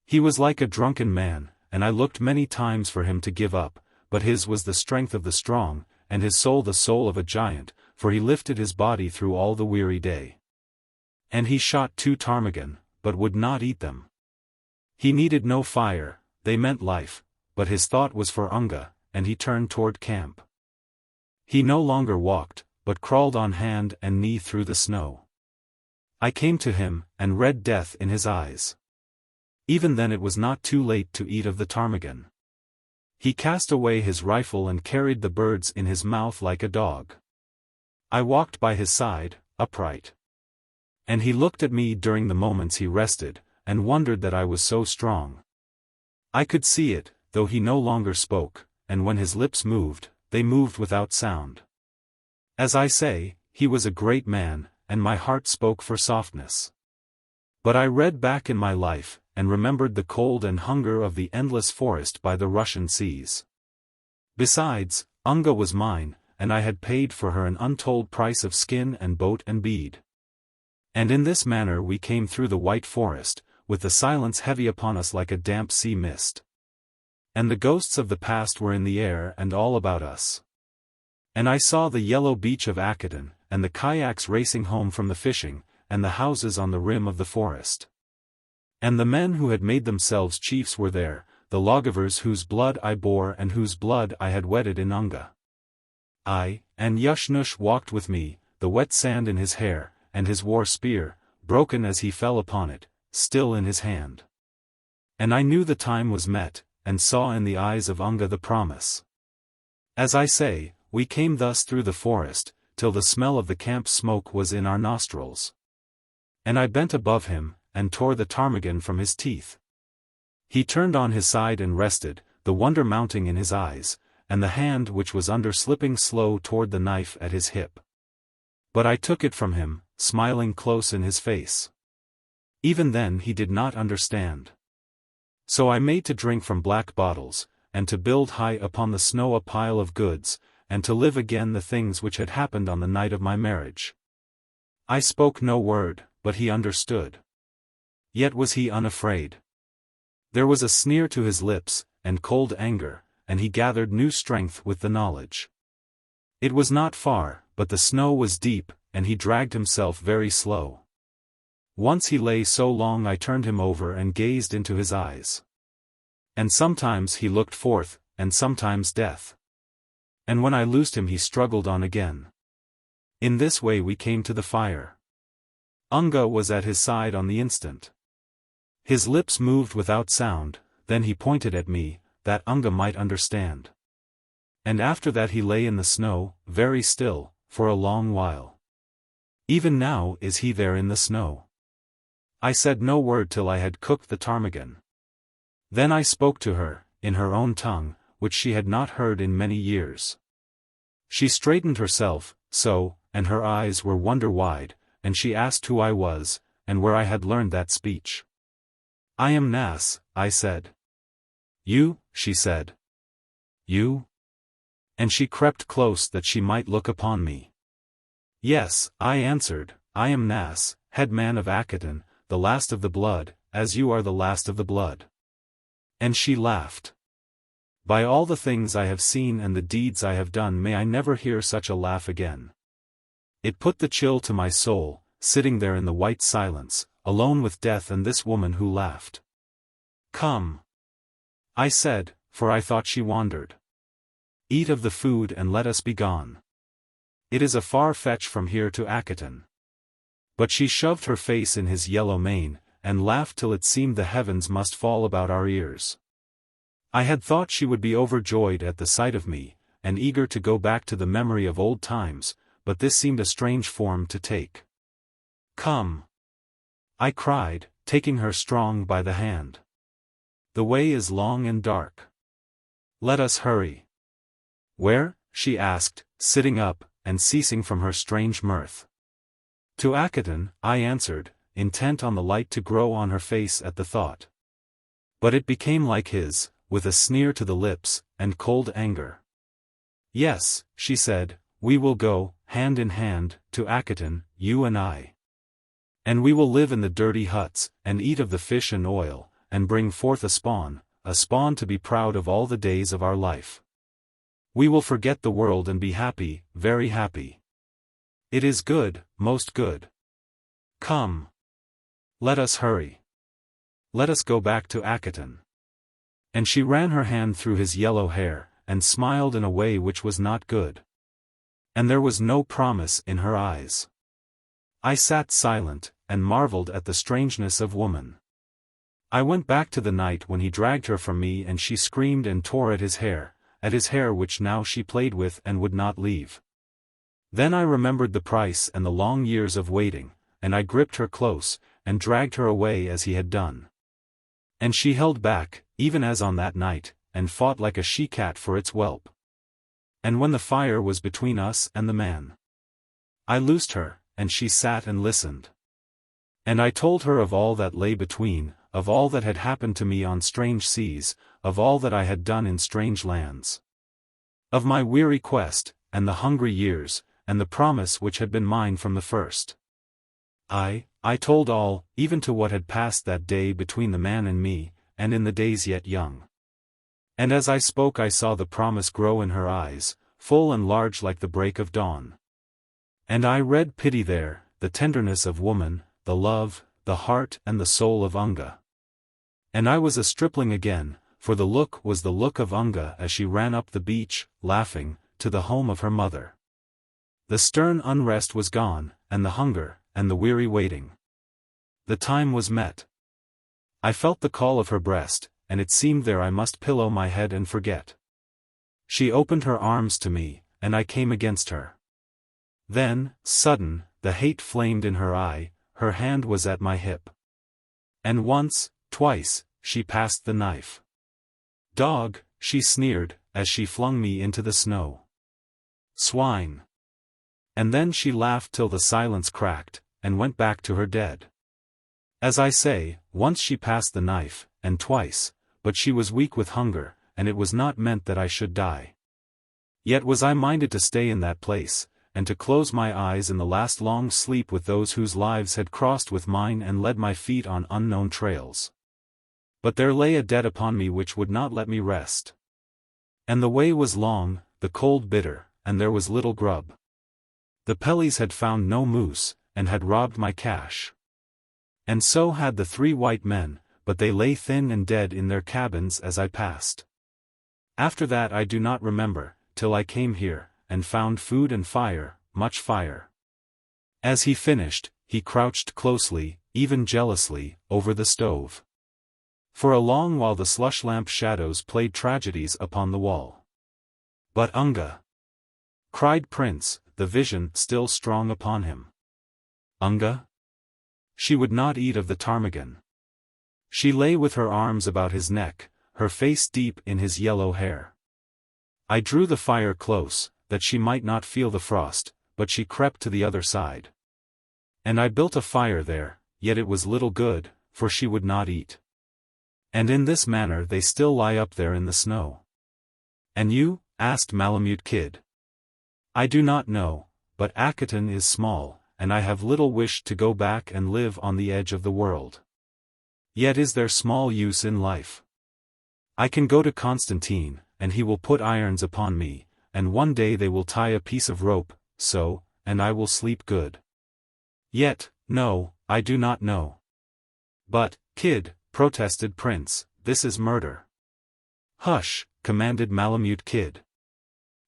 He was like a drunken man, and I looked many times for him to give up, but his was the strength of the strong, and his soul the soul of a giant, for he lifted his body through all the weary day. And he shot 2 ptarmigan, but would not eat them. He needed no fire, they meant life, but his thought was for Unga, and he turned toward camp. He no longer walked, but crawled on hand and knee through the snow. I came to him, and read death in his eyes. Even then it was not too late to eat of the ptarmigan. He cast away his rifle and carried the birds in his mouth like a dog. I walked by his side, upright. And he looked at me during the moments he rested, and wondered that I was so strong. I could see it, though he no longer spoke, and when his lips moved, they moved without sound. As I say, he was a great man, and my heart spoke for softness. But I read back in my life, and remembered the cold and hunger of the endless forest by the Russian seas. Besides, Unga was mine, and I had paid for her an untold price of skin and boat and bead. And in this manner we came through the white forest, with the silence heavy upon us like a damp sea mist. And the ghosts of the past were in the air and all about us. And I saw the yellow beach of Akiton, and the kayaks racing home from the fishing, and the houses on the rim of the forest. And the men who had made themselves chiefs were there, the lawgivers whose blood I bore and whose blood I had wedded in Unga. I, and Yushnush walked with me, the wet sand in his hair, and his war spear, broken as he fell upon it, still in his hand. And I knew the time was met, and saw in the eyes of Unga the promise. As I say, we came thus through the forest, till the smell of the camp smoke was in our nostrils. And I bent above him, and tore the ptarmigan from his teeth. He turned on his side and rested, the wonder mounting in his eyes, and the hand which was under slipping slow toward the knife at his hip. But I took it from him, smiling close in his face. Even then he did not understand. So I made to drink from black bottles, and to build high upon the snow a pile of goods, and to live again the things which had happened on the night of my marriage. I spoke no word, but he understood. Yet was he unafraid. There was a sneer to his lips, and cold anger, and he gathered new strength with the knowledge. It was not far, but the snow was deep, and he dragged himself very slow. Once he lay so long I turned him over and gazed into his eyes. And sometimes he looked forth, and sometimes death. And when I loosed him he struggled on again. In this way we came to the fire. Unga was at his side on the instant. His lips moved without sound, then he pointed at me, that Unga might understand. And after that he lay in the snow, very still, for a long while. Even now is he there in the snow. I said no word till I had cooked the ptarmigan. Then I spoke to her, in her own tongue, which she had not heard in many years. She straightened herself, so, and her eyes were wonder-wide, and she asked who I was, and where I had learned that speech. I am Nas, I said. You, she said. You? And she crept close that she might look upon me. Yes, I answered, I am Nas, headman of Akiton, the last of the blood, as you are the last of the blood. And she laughed. By all the things I have seen and the deeds I have done, may I never hear such a laugh again. It put the chill to my soul, sitting there in the white silence, alone with death and this woman who laughed. Come, I said, for I thought she wandered. Eat of the food and let us be gone. It is a far fetch from here to Akiton. But she shoved her face in his yellow mane, and laughed till it seemed the heavens must fall about our ears. I had thought she would be overjoyed at the sight of me, and eager to go back to the memory of old times, but this seemed a strange form to take. Come, I cried, taking her strong by the hand. The way is long and dark. Let us hurry. Where? She asked, sitting up, and ceasing from her strange mirth. To Akiton, I answered, intent on the light to grow on her face at the thought. But it became like his, with a sneer to the lips, and cold anger. Yes, she said, we will go, hand in hand, to Akiton, you and I. And we will live in the dirty huts, and eat of the fish and oil, and bring forth a spawn to be proud of all the days of our life. We will forget the world and be happy, very happy. It is good, most good. Come. Let us hurry. Let us go back to Akiton. And she ran her hand through his yellow hair, and smiled in a way which was not good. And there was no promise in her eyes. I sat silent, and marveled at the strangeness of woman. I went back to the night when he dragged her from me, and she screamed and tore at his hair which now she played with and would not leave. Then I remembered the price and the long years of waiting, and I gripped her close, and dragged her away as he had done. And she held back, even as on that night, and fought like a she-cat for its whelp. And when the fire was between us and the man, I loosed her, and she sat and listened. And I told her of all that lay between, of all that had happened to me on strange seas, of all that I had done in strange lands. Of my weary quest, and the hungry years, and the promise which had been mine from the first. I told all, even to what had passed that day between the man and me, and in the days yet young. And as I spoke I saw the promise grow in her eyes, full and large like the break of dawn. And I read pity there, the tenderness of woman, the love, the heart and the soul of Unga. And I was a stripling again, for the look was the look of Unga as she ran up the beach, laughing, to the home of her mother. The stern unrest was gone, and the hunger, and the weary waiting. The time was met. I felt the call of her breast, and it seemed there I must pillow my head and forget. She opened her arms to me, and I came against her. Then, sudden, the hate flamed in her eye, her hand was at my hip. And once, twice, she passed the knife. Dog, she sneered, as she flung me into the snow. Swine. And then she laughed till the silence cracked, and went back to her dead. As I say, once she passed the knife, and twice, but she was weak with hunger, and it was not meant that I should die. Yet was I minded to stay in that place, and to close my eyes in the last long sleep with those whose lives had crossed with mine and led my feet on unknown trails. But there lay a debt upon me which would not let me rest. And the way was long, the cold bitter, and there was little grub. The pellies had found no moose, and had robbed my cache. And so had the 3 white men, but they lay thin and dead in their cabins as I passed. After that I do not remember, till I came here, and found food and fire, much fire. As he finished, he crouched closely, even jealously, over the stove. For a long while the slush lamp shadows played tragedies upon the wall. But Unga! Cried Prince, the vision still strong upon him. Unga? She would not eat of the ptarmigan. She lay with her arms about his neck, her face deep in his yellow hair. I drew the fire close, that she might not feel the frost, but she crept to the other side. And I built a fire there, yet it was little good, for she would not eat. And in this manner they still lie up there in the snow. And you? Asked Malamute Kid. I do not know, but Akaton is small, and I have little wish to go back and live on the edge of the world. Yet is there small use in life. I can go to Constantine, and he will put irons upon me, and one day they will tie a piece of rope, so, and I will sleep good. Yet, no, I do not know. But, Kid, protested Prince, this is murder. Hush, commanded Malamute Kid.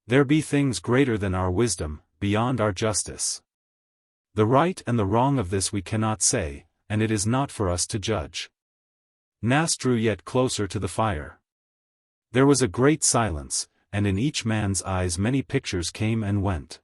There be things greater than our wisdom, beyond our justice. The right and the wrong of this we cannot say, and it is not for us to judge. Nas drew yet closer to the fire. There was a great silence, and in each man's eyes many pictures came and went.